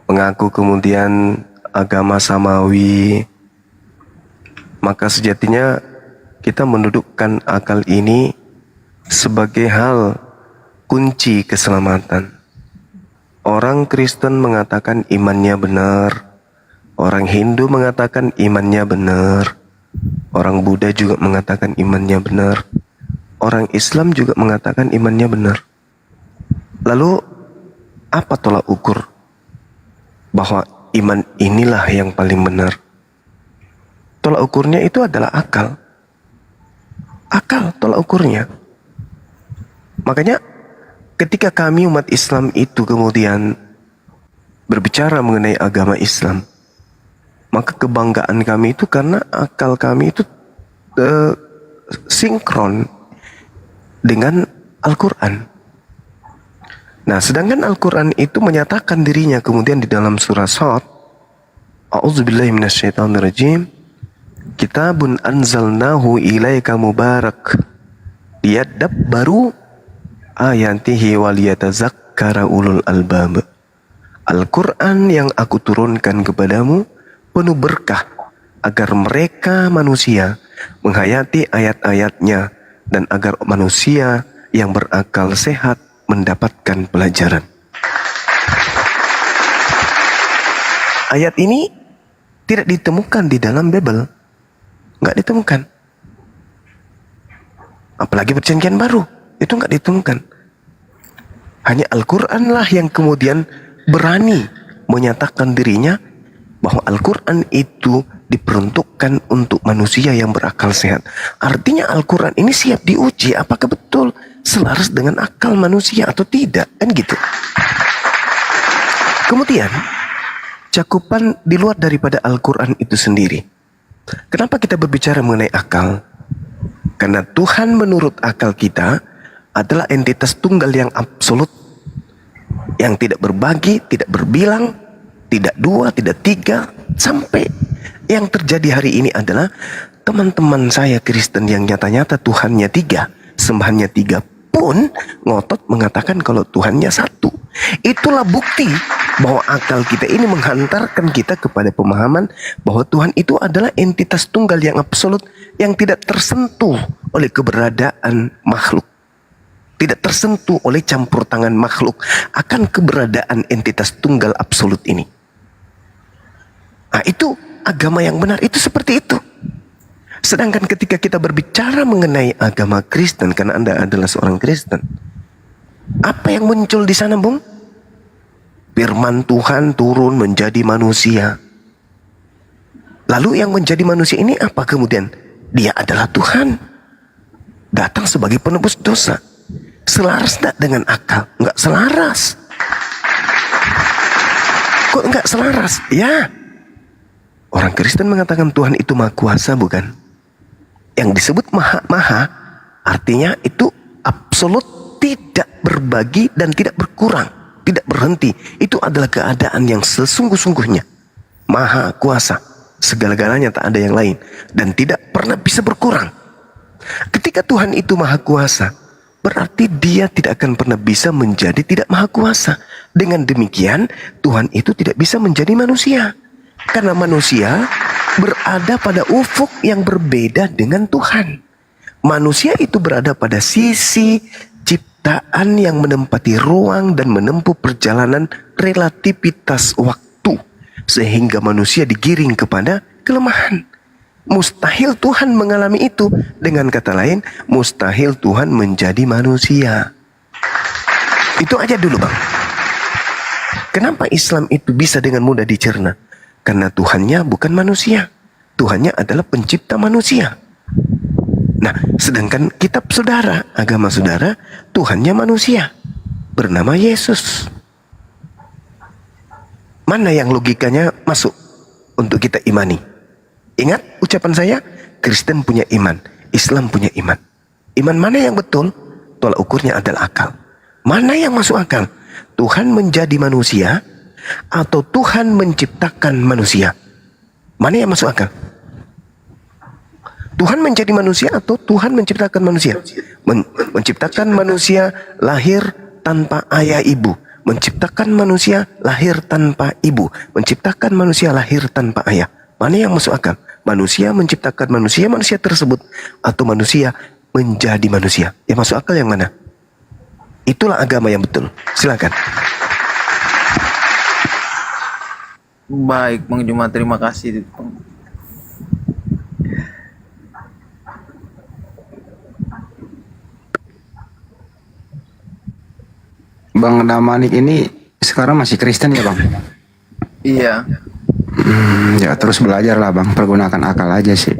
mengaku kemudian agama samawi, maka sejatinya kita mendudukkan akal ini sebagai hal kunci keselamatan. Orang Kristen mengatakan imannya benar, orang Hindu mengatakan imannya benar, orang Buddha juga mengatakan imannya benar, orang Islam juga mengatakan imannya benar. Lalu Apa tolak ukur bahwa iman inilah yang paling benar? Tolak ukurnya itu adalah akal. Akal tolak ukurnya. Makanya ketika kami umat Islam itu kemudian berbicara mengenai agama Islam, maka kebanggaan kami itu karena akal kami itu sinkron dengan Al-Quran. Nah, sedangkan Al-Quran itu menyatakan dirinya kemudian di dalam surah Shad, A'udzubillahi minasyaitonirrajim, Kitabun anzalnahu ilaika mubarak liyadabbaru ayatihi waliyatazakkara ulul albab. Al-Quran yang aku turunkan kepadamu penuh berkah agar mereka manusia menghayati ayat-ayatnya dan agar manusia yang berakal sehat mendapatkan pelajaran. Ayat ini tidak ditemukan di dalam Bible, nggak ditemukan. Apalagi perjanjian baru itu nggak ditemukan. Hanya Al-Quran lah yang kemudian berani menyatakan dirinya bahwa Al-Quran itu diperuntukkan untuk manusia yang berakal sehat. Artinya Al-Quran ini siap diuji apakah betul selaras dengan akal manusia atau tidak, kan gitu. Kemudian cakupan di luar daripada Al-Quran itu sendiri. Kenapa kita berbicara mengenai akal? Karena Tuhan menurut akal kita adalah entitas tunggal yang absolut, yang tidak berbagi, tidak berbilang, tidak dua, tidak tiga, sampai yang terjadi hari ini adalah teman-teman saya Kristen yang nyata-nyata Tuhannya tiga, sembahannya tiga pun ngotot mengatakan kalau Tuhannya satu. Itulah bukti bahwa akal kita ini menghantarkan kita kepada pemahaman bahwa Tuhan itu adalah entitas tunggal yang absolut, yang tidak tersentuh oleh keberadaan makhluk, tidak tersentuh oleh campur tangan makhluk akan keberadaan entitas tunggal absolut ini. Nah, itu agama yang benar, itu seperti itu. Sedangkan ketika kita berbicara mengenai agama Kristen, karena Anda adalah seorang Kristen, apa yang muncul di sana, Bung? Firman Tuhan turun menjadi manusia. Lalu yang menjadi manusia ini apa kemudian? Dia adalah Tuhan, datang sebagai penebus dosa. Selaras tak dengan akal? Enggak selaras. Kok enggak selaras? Ya, orang Kristen mengatakan Tuhan itu maha kuasa, bukan? Yang disebut maha-maha artinya itu absolut, tidak berbagi dan tidak berkurang, tidak berhenti. Itu adalah keadaan yang sesungguh-sungguhnya. Maha kuasa, segala-galanya tak ada yang lain dan tidak pernah bisa berkurang. Ketika Tuhan itu maha kuasa, berarti dia tidak akan pernah bisa menjadi tidak maha kuasa. Dengan demikian Tuhan itu tidak bisa menjadi manusia, karena manusia berada pada ufuk yang berbeda dengan Tuhan. Manusia itu berada pada sisi ciptaan yang menempati ruang dan menempuh perjalanan relativitas waktu, sehingga manusia digiring kepada kelemahan. Mustahil Tuhan mengalami itu. Dengan kata lain, mustahil Tuhan menjadi manusia. Itu aja dulu, Bang. Kenapa Islam itu bisa dengan mudah dicerna? Karena Tuhannya bukan manusia. Tuhannya adalah pencipta manusia. Nah, sedangkan kitab saudara, agama saudara, Tuhannya manusia, bernama Yesus. Mana yang logikanya masuk untuk kita imani? Ingat ucapan saya, Kristen punya iman, Islam punya iman. Iman mana yang betul? Tolak ukurnya adalah akal. Mana yang masuk akal? Tuhan menjadi manusia atau Tuhan menciptakan manusia? Mana yang masuk akal? Tuhan menjadi manusia atau Tuhan menciptakan manusia? Menciptakan manusia lahir tanpa ayah ibu, menciptakan manusia lahir tanpa ibu, menciptakan manusia lahir tanpa ayah. Mana yang masuk akal? Manusia menciptakan manusia, manusia tersebut, atau manusia menjadi manusia? Yang masuk akal yang mana? Itulah agama yang betul. Silakan. Baik, Bang Juma, terima kasih. Bang Damanik ini sekarang masih Kristen ya bang? Iya. Ya terus belajar lah bang, pergunakan akal aja sih.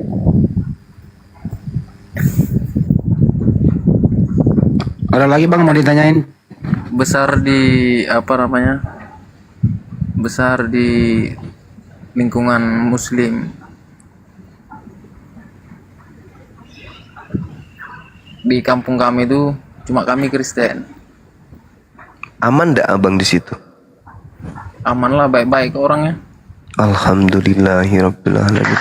Ada lagi bang mau ditanyain? Besar di apa namanya? Besar di lingkungan Muslim. Di kampung kami itu cuma kami Kristen. Aman ndak abang di situ? Aman lah, baik-baik orangnya. Alhamdulillahirabbil alamin.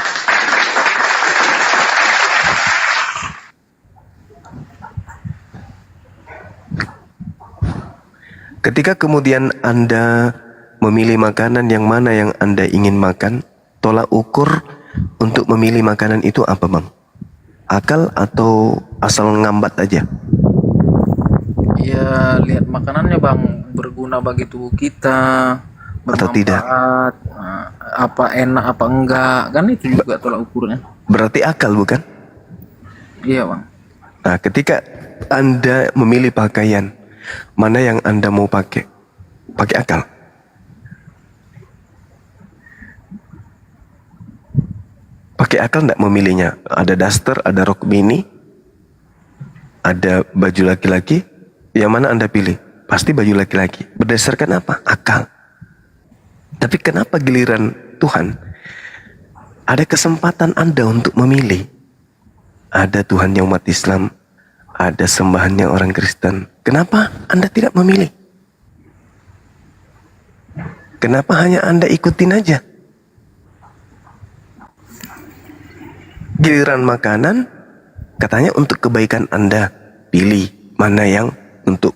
Ketika kemudian Anda memilih makanan yang mana yang Anda ingin makan, tolak ukur untuk memilih makanan itu apa bang? Akal atau asal ngambat aja? Ya lihat makanannya bang, berguna bagi tubuh kita, atau tidak? Apa enak apa enggak, kan itu juga tolak ukurnya. Berarti akal bukan? Iya bang. Nah ketika Anda memilih pakaian, mana yang Anda mau pakai? Pakai akal. Pakai akal enggak memilihnya? Ada daster, ada rok mini, ada baju laki-laki. Yang mana Anda pilih? Pasti baju laki-laki. Berdasarkan apa? Akal. Tapi kenapa giliran Tuhan ada kesempatan Anda untuk memilih? Ada Tuhannya umat Islam, ada sembahannya orang Kristen. Kenapa Anda tidak memilih? Kenapa hanya Anda ikutin aja? Giliran makanan katanya untuk kebaikan Anda, pilih mana yang untuk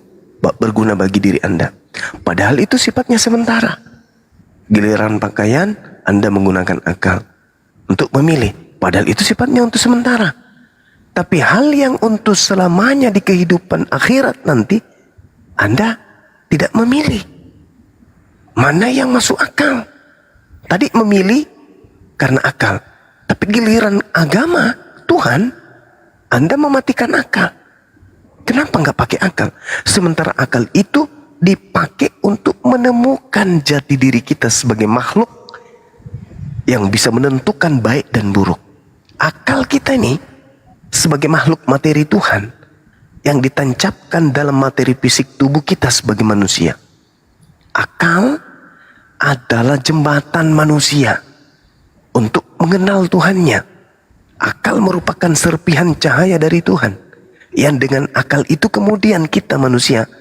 berguna bagi diri Anda. Padahal itu sifatnya sementara. Giliran pakaian Anda menggunakan akal untuk memilih. Padahal itu sifatnya untuk sementara. Tapi hal yang untuk selamanya di kehidupan akhirat nanti Anda tidak memilih. Mana yang masuk akal? Tadi memilih karena akal. Tapi giliran agama Tuhan, Anda mematikan akal. Kenapa nggak pakai akal? Sementara akal itu dipakai untuk menemukan jati diri kita sebagai makhluk yang bisa menentukan baik dan buruk. Akal kita ini sebagai makhluk materi Tuhan yang ditancapkan dalam materi fisik tubuh kita sebagai manusia. Akal adalah jembatan manusia untuk mengenal Tuhannya. Akal merupakan serpihan cahaya dari Tuhan. Yang dengan akal itu kemudian kita manusia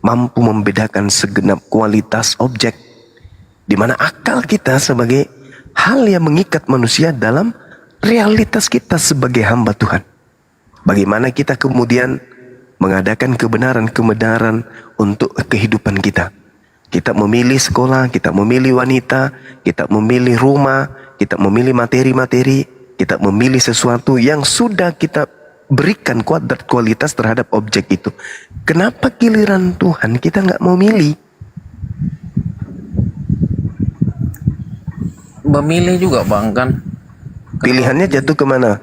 mampu membedakan segenap kualitas objek. Di mana akal kita sebagai hal yang mengikat manusia dalam realitas kita sebagai hamba Tuhan. Bagaimana kita kemudian mengadakan kebenaran-kebenaran untuk kehidupan kita. Kita memilih sekolah, kita memilih wanita, kita memilih rumah, kita memilih materi-materi, kita memilih sesuatu yang sudah kita berikan kuadrat kualitas terhadap objek itu. Kenapa giliran Tuhan kita nggak mau milih? Memilih juga bang kan. Pilihannya jatuh kemana?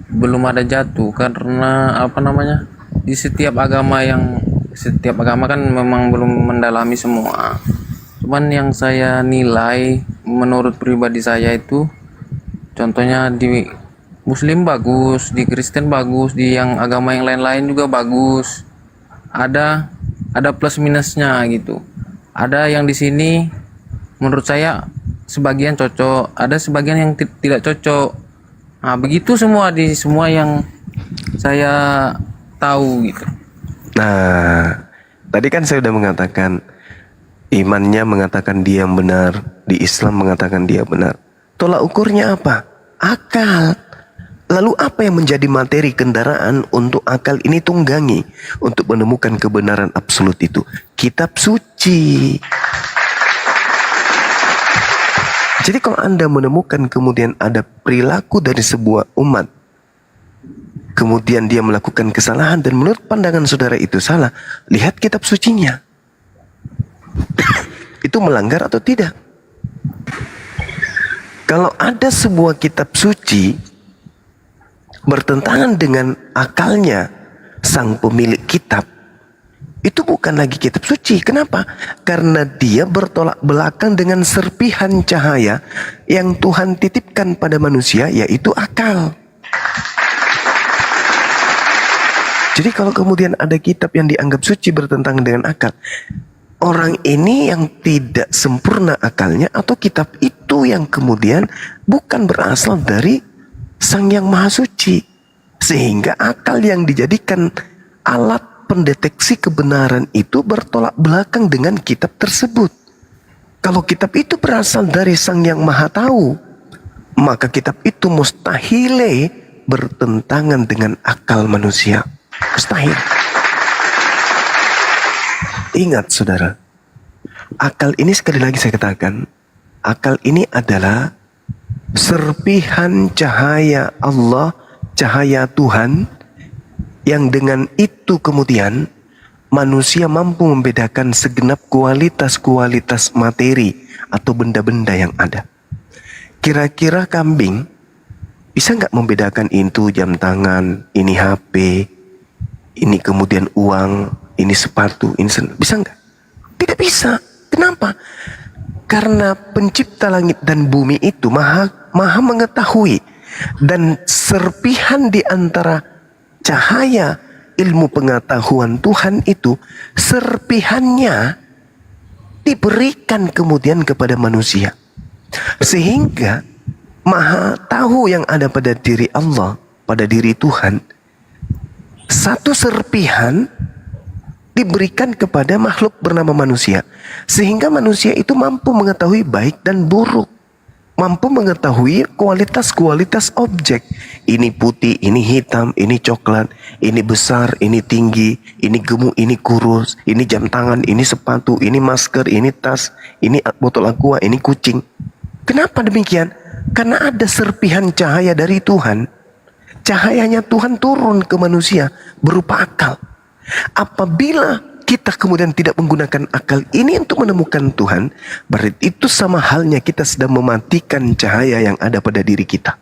Belum ada jatuh karena apa namanya? Di setiap agama kan memang belum mendalami semua. Cuman yang saya nilai menurut pribadi saya itu, contohnya di Muslim bagus, di Kristen bagus, di yang agama yang lain-lain juga bagus. Ada plus minusnya gitu. Ada yang di sini menurut saya sebagian cocok, ada sebagian yang tidak cocok. Nah, begitu semua di semua yang saya tahu gitu. Nah, tadi kan saya sudah mengatakan imannya mengatakan dia benar, di Islam mengatakan dia benar. Tolak ukurnya apa? Akal. Lalu apa yang menjadi materi kendaraan untuk akal ini tunggangi untuk menemukan kebenaran absolut itu? Kitab suci. Jadi kalau Anda menemukan kemudian ada perilaku dari sebuah umat, kemudian dia melakukan kesalahan dan menurut pandangan saudara itu salah, lihat kitab sucinya. Itu melanggar atau tidak? Kalau ada sebuah kitab suci bertentangan dengan akalnya sang pemilik kitab, Itu bukan lagi kitab suci. Kenapa? Karena dia bertolak belakang dengan serpihan cahaya yang Tuhan titipkan pada manusia, yaitu akal. Jadi kalau kemudian ada kitab yang dianggap suci bertentangan dengan akal, orang ini yang tidak sempurna akalnya, atau kitab itu yang kemudian bukan berasal dari Sang Yang Maha Suci, sehingga akal yang dijadikan alat pendeteksi kebenaran itu bertolak belakang dengan kitab tersebut. Kalau kitab itu berasal dari Sang Yang Maha Tahu, maka kitab itu mustahil bertentangan dengan akal manusia. Mustahil. Ingat saudara, akal ini sekali lagi saya katakan, akal ini adalah serpihan cahaya Allah, cahaya Tuhan, yang dengan itu kemudian manusia mampu membedakan segenap kualitas-kualitas materi atau benda-benda yang ada. Kira-kira kambing bisa nggak membedakan itu jam tangan, ini HP, ini kemudian uang, ini sepatu, ini bisa nggak? Tidak bisa. Kenapa? Karena pencipta langit dan bumi itu maha mengetahui, dan serpihan di antara cahaya ilmu pengetahuan Tuhan itu, serpihannya diberikan kemudian kepada manusia, sehingga maha tahu yang ada pada diri Allah, pada diri Tuhan, satu serpihan diberikan kepada makhluk bernama manusia, sehingga manusia itu mampu mengetahui baik dan buruk, mampu mengetahui kualitas-kualitas objek. Ini putih, ini hitam, ini coklat, ini besar, ini tinggi, ini gemuk, ini kurus, ini jam tangan, ini sepatu, ini masker, ini tas, ini botol aqua, ini kucing. Kenapa demikian? Karena ada serpihan cahaya dari Tuhan. Cahayanya Tuhan turun ke manusia berupa akal. Apabila kita kemudian tidak menggunakan akal ini untuk menemukan Tuhan, berarti itu sama halnya kita sedang mematikan cahaya yang ada pada diri kita.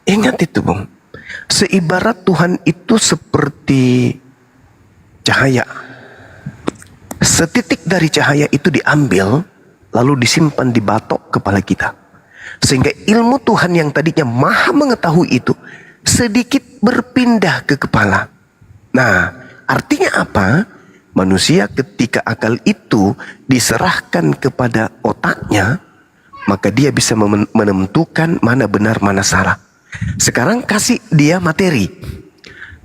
Ingat itu, Bung. Seibarat Tuhan itu seperti cahaya. Setitik dari cahaya itu diambil, lalu disimpan di batok kepala kita. Sehingga ilmu Tuhan yang tadinya maha mengetahui itu sedikit berpindah ke kepala. Nah, artinya apa? Manusia ketika akal itu diserahkan kepada otaknya, maka dia bisa menentukan mana benar, mana salah. Sekarang kasih dia materi.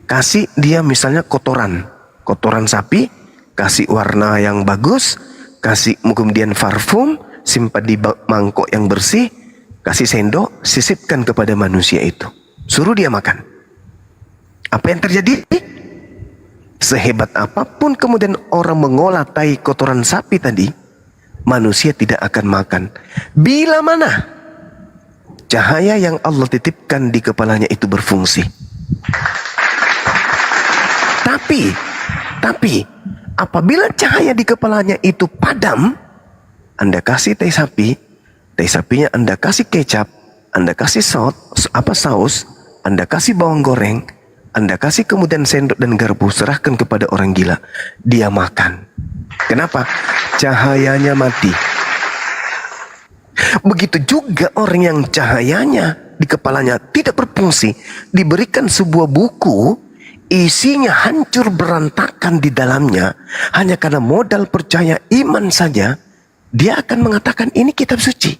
Kasih dia misalnya kotoran sapi, kasih warna yang bagus, kasih kemudian parfum, simpan di mangkok yang bersih, kasih sendok, sisipkan kepada manusia itu. Suruh dia makan. Apa yang terjadi? Sehebat apapun kemudian orang mengolah tai kotoran sapi tadi, manusia tidak akan makan. Bila mana cahaya yang Allah titipkan di kepalanya itu berfungsi. Tapi apabila cahaya di kepalanya itu padam, Anda kasih tai sapi, tai sapinya Anda kasih kecap, Anda kasih saus, Anda kasih bawang goreng, Anda kasih kemudian sendok dan garpu, serahkan kepada orang gila, dia makan. Kenapa? Cahayanya mati. Begitu juga orang yang cahayanya di kepalanya tidak berfungsi, diberikan sebuah buku, isinya hancur berantakan di dalamnya, hanya karena modal percaya iman saja, dia akan mengatakan ini kitab suci.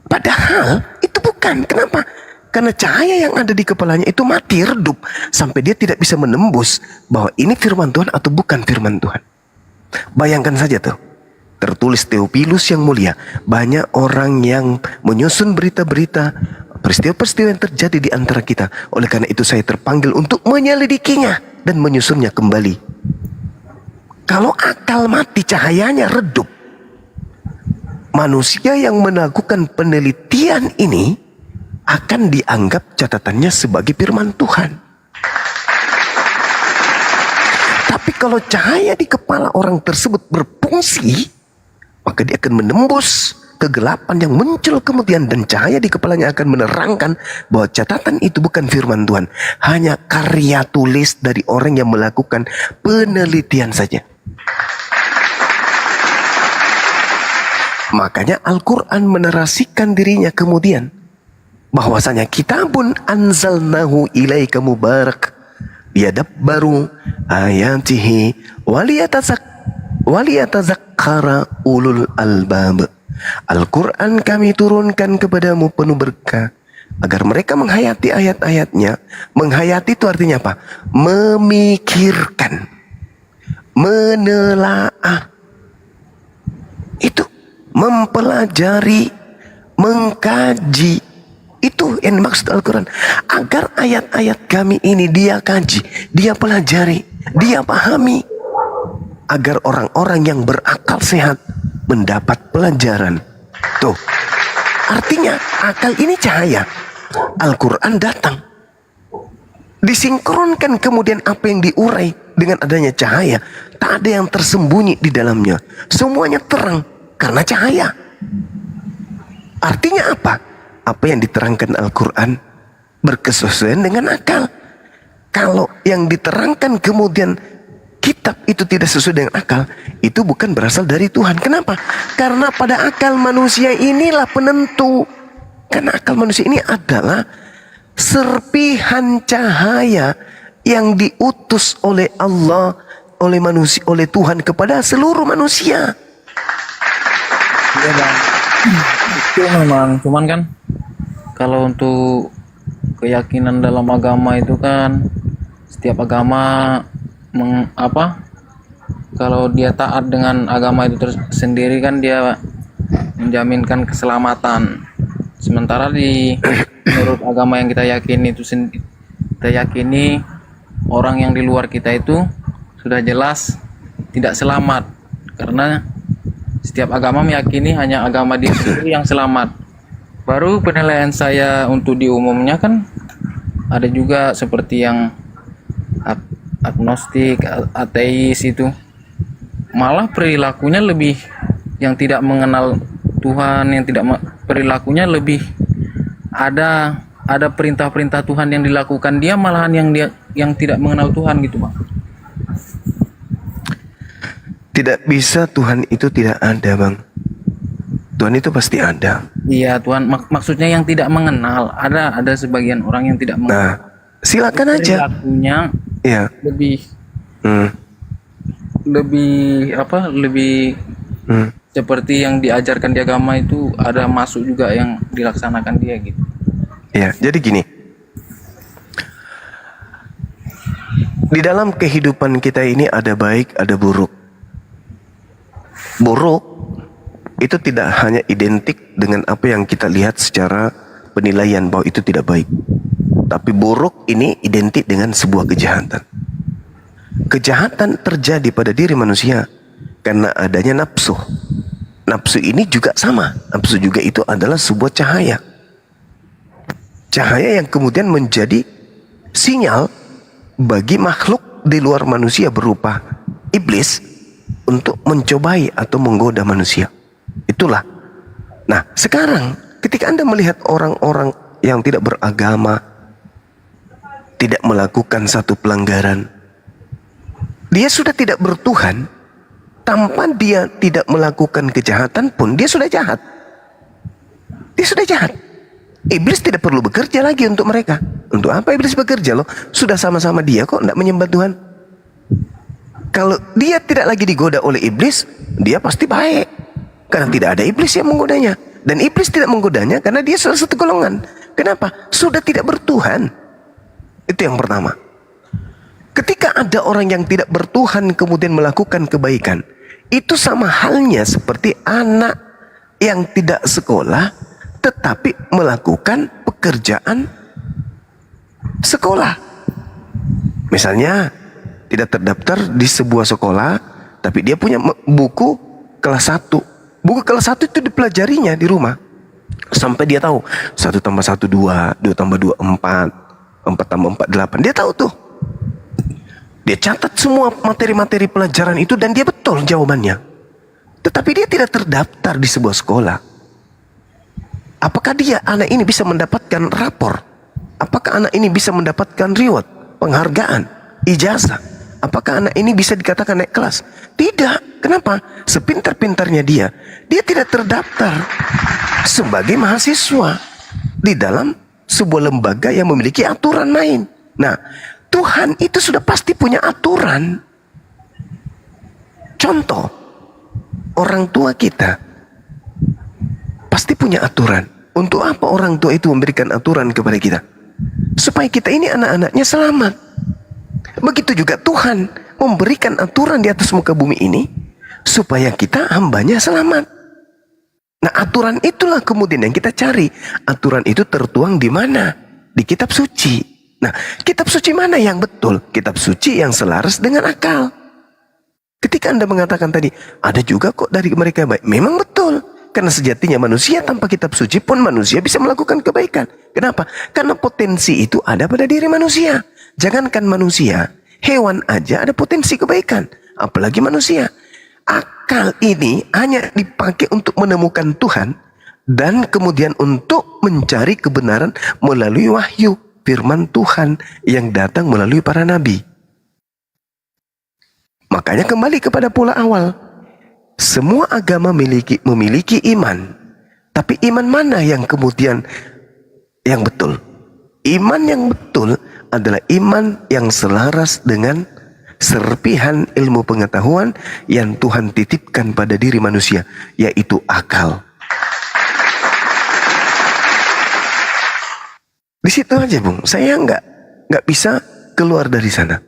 Padahal itu bukan. Kenapa? Karena cahaya yang ada di kepalanya itu mati, redup, sampai dia tidak bisa menembus bahwa ini firman Tuhan atau bukan firman Tuhan. Bayangkan saja tuh, tertulis Theophilus yang mulia, banyak orang yang menyusun berita-berita, peristiwa-peristiwa yang terjadi di antara kita. Oleh karena itu saya terpanggil untuk menyelidikinya dan menyusunnya kembali. Kalau akal mati, cahayanya redup, manusia yang melakukan penelitian ini akan dianggap catatannya sebagai firman Tuhan. Tapi kalau cahaya di kepala orang tersebut berfungsi, maka dia akan menembus kegelapan yang muncul kemudian, dan cahaya di kepalanya akan menerangkan bahwa catatan itu bukan firman Tuhan, hanya karya tulis dari orang yang melakukan penelitian saja. Makanya Al-Quran menarasikan dirinya kemudian bahwasanya kitabun anzalnahu ilaika mubarak liyadabbaru ayatihi waliyatazakkara ulul albab. Al-Quran kami turunkan kepadamu penuh berkah agar mereka menghayati ayat-ayatnya. Menghayati itu artinya apa? Memikirkan, menelaah, itu mempelajari, mengkaji. Itu yang dimaksud Al-Quran. Agar ayat-ayat kami ini dia kaji, dia pelajari, dia pahami, agar orang-orang yang berakal sehat mendapat pelajaran. Tuh, artinya akal ini cahaya. Al-Quran datang, disinkronkan kemudian apa yang diurai dengan adanya cahaya. Tak ada yang tersembunyi di dalamnya, semuanya terang karena cahaya. Artinya apa? Apa yang diterangkan Al-Quran berkesesuaian dengan akal. Kalau yang diterangkan kemudian kitab itu tidak sesuai dengan akal, itu bukan berasal dari Tuhan. Kenapa? Karena pada akal manusia inilah penentu. Karena akal manusia ini adalah serpihan cahaya yang diutus oleh Allah, oleh manusia, oleh Tuhan kepada seluruh manusia. Iya bang, itu memang. Cuman kan kalau untuk keyakinan dalam agama itu kan setiap agama kalau dia taat dengan agama itu sendiri kan dia menjaminkan keselamatan. Sementara menurut agama yang kita yakini itu kita yakini orang yang di luar kita itu sudah jelas tidak selamat, karena setiap agama meyakini hanya agama dia sendiri yang selamat. Baru penilaian saya untuk di umumnya kan ada juga seperti yang agnostik, ateis, itu malah perilakunya lebih yang tidak mengenal Tuhan, yang tidak perilakunya lebih ada perintah-perintah Tuhan yang dilakukan, dia malahan yang tidak mengenal Tuhan gitu bang. Tidak bisa Tuhan itu tidak ada bang. Tuhan itu pasti ada. Iya Tuhan, maksudnya yang tidak mengenal. Ada sebagian orang yang tidak mengenal. Nah, silakan aja. Perilakunya ya. lebih seperti yang diajarkan di agama itu, ada masuk juga yang dilaksanakan dia gitu. Ya, jadi gini. Di dalam kehidupan kita ini ada baik, ada buruk. Buruk itu tidak hanya identik dengan apa yang kita lihat secara penilaian bahwa itu tidak baik. Tapi buruk ini identik dengan sebuah kejahatan. Kejahatan terjadi pada diri manusia karena adanya nafsu. Nafsu ini juga sama. Nafsu juga itu adalah sebuah cahaya. Cahaya yang kemudian menjadi sinyal bagi makhluk di luar manusia berupa iblis untuk mencobai atau menggoda manusia. Itulah. Nah, sekarang ketika Anda melihat orang-orang yang tidak beragama, tidak melakukan satu pelanggaran, dia sudah tidak bertuhan, tanpa dia tidak melakukan kejahatan pun dia sudah jahat. Dia sudah jahat. Iblis tidak perlu bekerja lagi untuk mereka. Untuk apa iblis bekerja loh? Sudah sama-sama dia kok tidak menyembah Tuhan. Kalau dia tidak lagi digoda oleh iblis, dia pasti baik. Karena tidak ada iblis yang menggodanya. Dan iblis tidak menggodanya karena dia salah satu golongan. Kenapa? Sudah tidak bertuhan. Itu yang pertama. Ketika ada orang yang tidak bertuhan kemudian melakukan kebaikan, itu sama halnya seperti anak yang tidak sekolah tetapi melakukan pekerjaan sekolah. Misalnya tidak terdaftar di sebuah sekolah, tapi dia punya buku kelas 1. Buku kelas 1 itu dipelajarinya di rumah. Sampai dia tahu 1 tambah 1 2, 2 tambah 2 4, 4 tambah 4 8. Dia tahu tuh. Dia catat semua materi-materi pelajaran itu dan dia betul jawabannya. Tetapi dia tidak terdaftar di sebuah sekolah. apakah anak ini bisa mendapatkan rapor? Apakah anak ini bisa mendapatkan reward, penghargaan, ijazah? Apakah anak ini bisa dikatakan naik kelas? Tidak. Kenapa? Sepintar-pintarnya dia tidak terdaftar sebagai mahasiswa di dalam sebuah lembaga yang memiliki aturan main. Nah, Tuhan itu sudah pasti punya aturan. Contoh, orang tua kita pasti punya aturan. Untuk apa orang tua itu memberikan aturan kepada kita? Supaya kita ini anak-anaknya selamat. Begitu juga Tuhan memberikan aturan di atas muka bumi ini supaya kita hambanya selamat. Nah, aturan itulah kemudian yang kita cari. Aturan itu tertuang di mana? Di kitab suci. Nah, kitab suci mana yang betul? Kitab suci yang selaras dengan akal. Ketika Anda mengatakan tadi, ada juga kok dari mereka baik. Memang betul. Karena sejatinya manusia tanpa kitab suci pun manusia bisa melakukan kebaikan. Kenapa? Karena potensi itu ada pada diri manusia. Jangankan manusia, hewan aja ada potensi kebaikan. Apalagi manusia. Akal ini hanya dipakai untuk menemukan Tuhan dan kemudian untuk mencari kebenaran melalui wahyu, firman Tuhan yang datang melalui para nabi. Makanya kembali kepada pola awal. Semua agama memiliki iman. Tapi iman mana yang kemudian yang betul? Iman yang betul adalah iman yang selaras dengan serpihan ilmu pengetahuan yang Tuhan titipkan pada diri manusia, yaitu akal. Di situ aja, Bung. Saya nggak bisa keluar dari sana.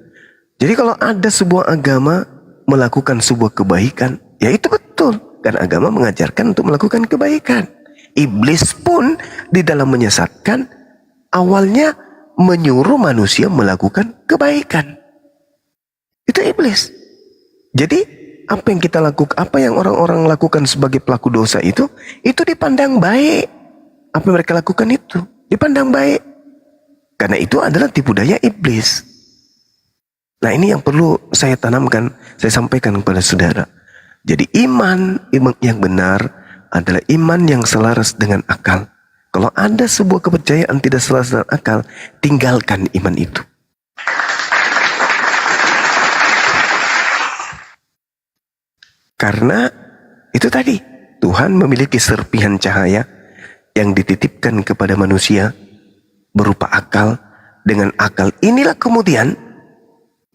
Jadi kalau ada sebuah agama melakukan sebuah kebaikan, ya itu betul. Karena agama mengajarkan untuk melakukan kebaikan. Iblis pun di dalam menyesatkan, awalnya menyuruh manusia melakukan kebaikan. Itu iblis. Jadi apa yang kita lakukan, apa yang orang-orang lakukan sebagai pelaku dosa itu dipandang baik. Apa yang mereka lakukan itu dipandang baik. Karena itu adalah tipu daya iblis. Nah, ini yang perlu saya tanamkan, saya sampaikan kepada saudara. Jadi iman yang benar adalah iman yang selaras dengan akal. Kalau ada sebuah kepercayaan tidak selaras dengan akal, tinggalkan iman itu. Karena itu tadi, Tuhan memiliki serpihan cahaya yang dititipkan kepada manusia berupa akal. Dengan akal inilah kemudian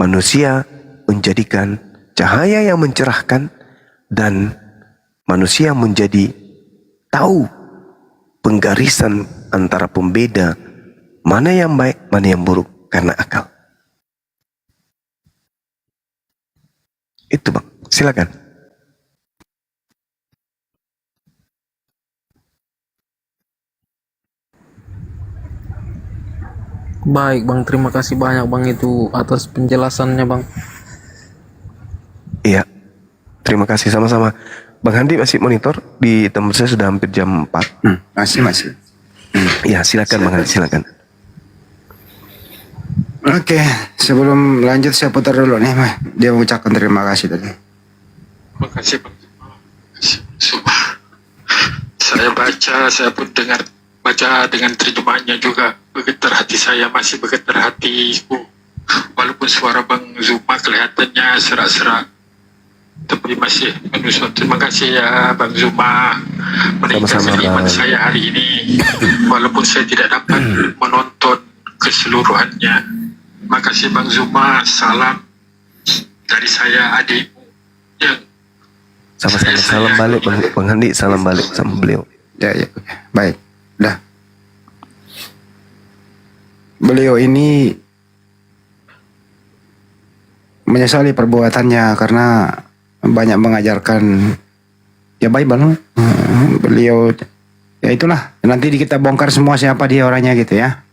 manusia menjadikan cahaya yang mencerahkan dan manusia menjadi tahu penggarisan antara pembeda mana yang baik, mana yang buruk karena akal. Itu, Bang. Silakan. Baik Bang, terima kasih banyak Bang itu atas penjelasannya Bang. Iya, terima kasih sama-sama. Bang Handi masih monitor di tempat saya sudah hampir jam 4. Masih. Ya, silakan Bang Handi, silakan. Oke, sebelum lanjut saya putar dulu nih, dia mengucapkan terima kasih tadi. Terima kasih Bang. Saya baca, saya pun baca dengan terjemahnya juga. Bergetar hati saya, masih bergetar hatiku. Walaupun suara Bang Zuma kelihatannya serak-serak, tapi masih menusuk. Terima kasih ya Bang Zuma meningkatkan iman saya hari ini. Walaupun saya tidak dapat menonton keseluruhannya. Terima kasih Bang Zuma. Salam dari saya, adikmu yang sama-sama. Salam balik Bang Handi, salam balik sama beliau. Ya, baik. Dah. Beliau ini menyesali perbuatannya karena banyak mengajarkan ya Bible. Beliau ya itulah, nanti kita bongkar semua siapa dia orangnya gitu ya.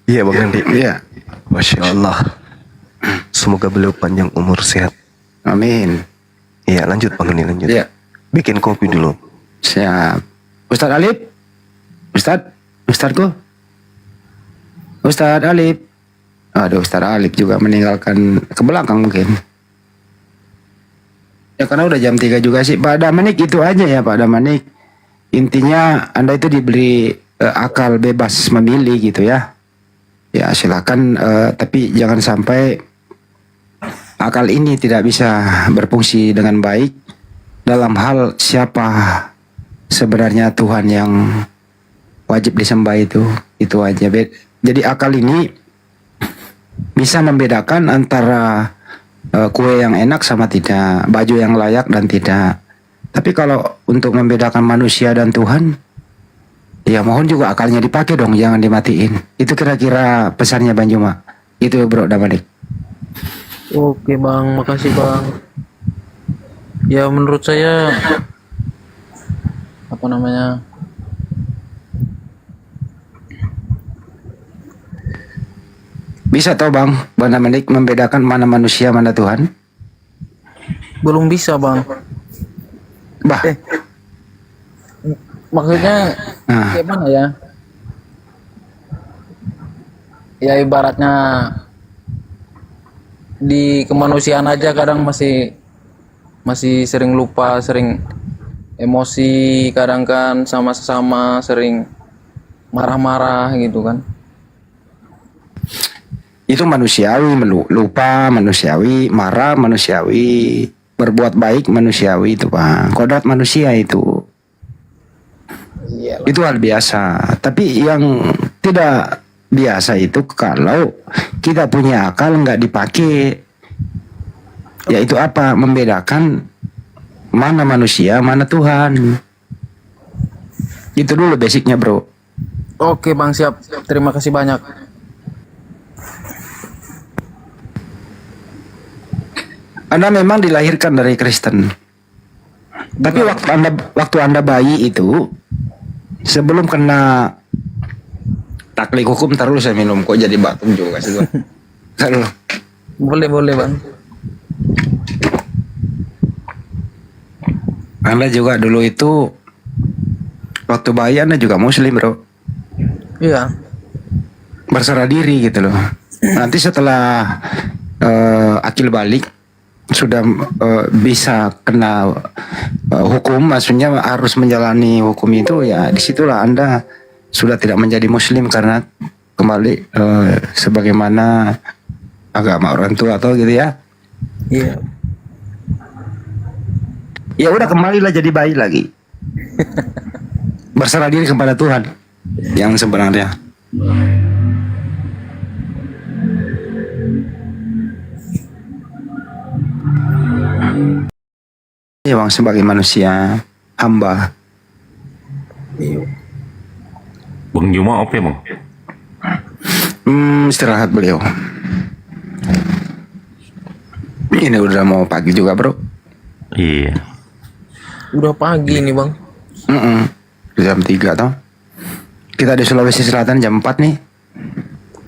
Iya Bang Handi. Iya. Masya Allah. Semoga beliau panjang umur, sehat. Amin. Iya, lanjut Bang Handi, lanjut. Iya. Bikin kopi dulu. Siap. Ustadz Alif. Ustadzku. Ustadz Alif. Aduh, Ustadz Alif juga meninggalkan ke belakang mungkin. Ya karena udah jam 3 juga sih. Pak Damanik itu aja ya Pak Damanik. intinya Anda itu diberi akal bebas memilih gitu ya. Ya silakan, tapi jangan sampai akal ini tidak bisa berfungsi dengan baik dalam hal siapa sebenarnya Tuhan yang wajib disembah itu aja. Jadi akal ini bisa membedakan antara kue yang enak sama tidak, baju yang layak dan tidak. Tapi kalau untuk membedakan manusia dan Tuhan, ya mohon juga akalnya dipakai dong, jangan dimatiin. Itu kira-kira pesannya Bang Juma. Itu Bro Damanik. Oke Bang, makasih Bang. Ya menurut saya apa namanya? Bisa toh Bang Damanik membedakan mana manusia mana Tuhan? Belum bisa Bang. Bah. Maksudnya gimana ya? Ya ibaratnya di kemanusiaan aja kadang masih sering lupa, sering emosi, kadang kan sama sesama sering marah-marah gitu kan. Itu manusiawi, lupa manusiawi, marah manusiawi, berbuat baik manusiawi itu Bang. Kodrat manusia itu. Iyalah. Itu hal biasa. Tapi yang tidak biasa itu kalau kita punya akal nggak dipakai. Yaitu apa? Membedakan mana manusia, mana Tuhan. Itu dulu basicnya Bro. Oke Bang, siap. Terima kasih banyak. Anda memang dilahirkan dari Kristen. Tapi waktu Anda bayi itu, sebelum kena taklik hukum, taruh saya minum kok jadi batuk juga sih. Taruh. Boleh Bang. Anda juga dulu itu waktu bayi Anda juga Muslim Bro. Iya. Berserah diri gitu loh. Nanti setelah akil balik sudah bisa kena hukum, maksudnya harus menjalani hukum itu, ya disitulah Anda sudah tidak menjadi Muslim karena kembali sebagaimana agama orang tua atau gitu ya. Iya. Ya udah kembalilah jadi bayi lagi. Berserah diri kepada Tuhan yang sebenarnya. Ya Bang, sebagai manusia hamba. Bang Juma apa Bang? Istirahat beliau. Ini udah mau pagi juga Bro. Iya. Udah pagi nih Bang. Jam 3 toh. Kita di Sulawesi Selatan jam 4 nih.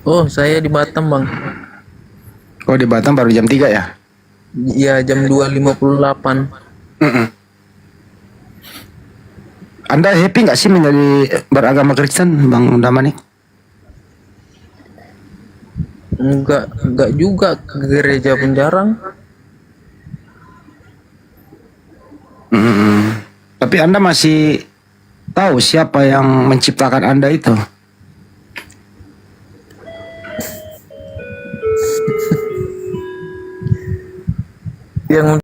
Oh, saya di Batam Bang. Oh, di Batam baru jam 3 ya? Iya, jam 2.58. Anda happy nggak sih menjadi beragama Kristen, Bang Damanik? Enggak juga, ke gereja pun jarang. Tapi Anda masih tahu siapa yang menciptakan Anda itu? Yang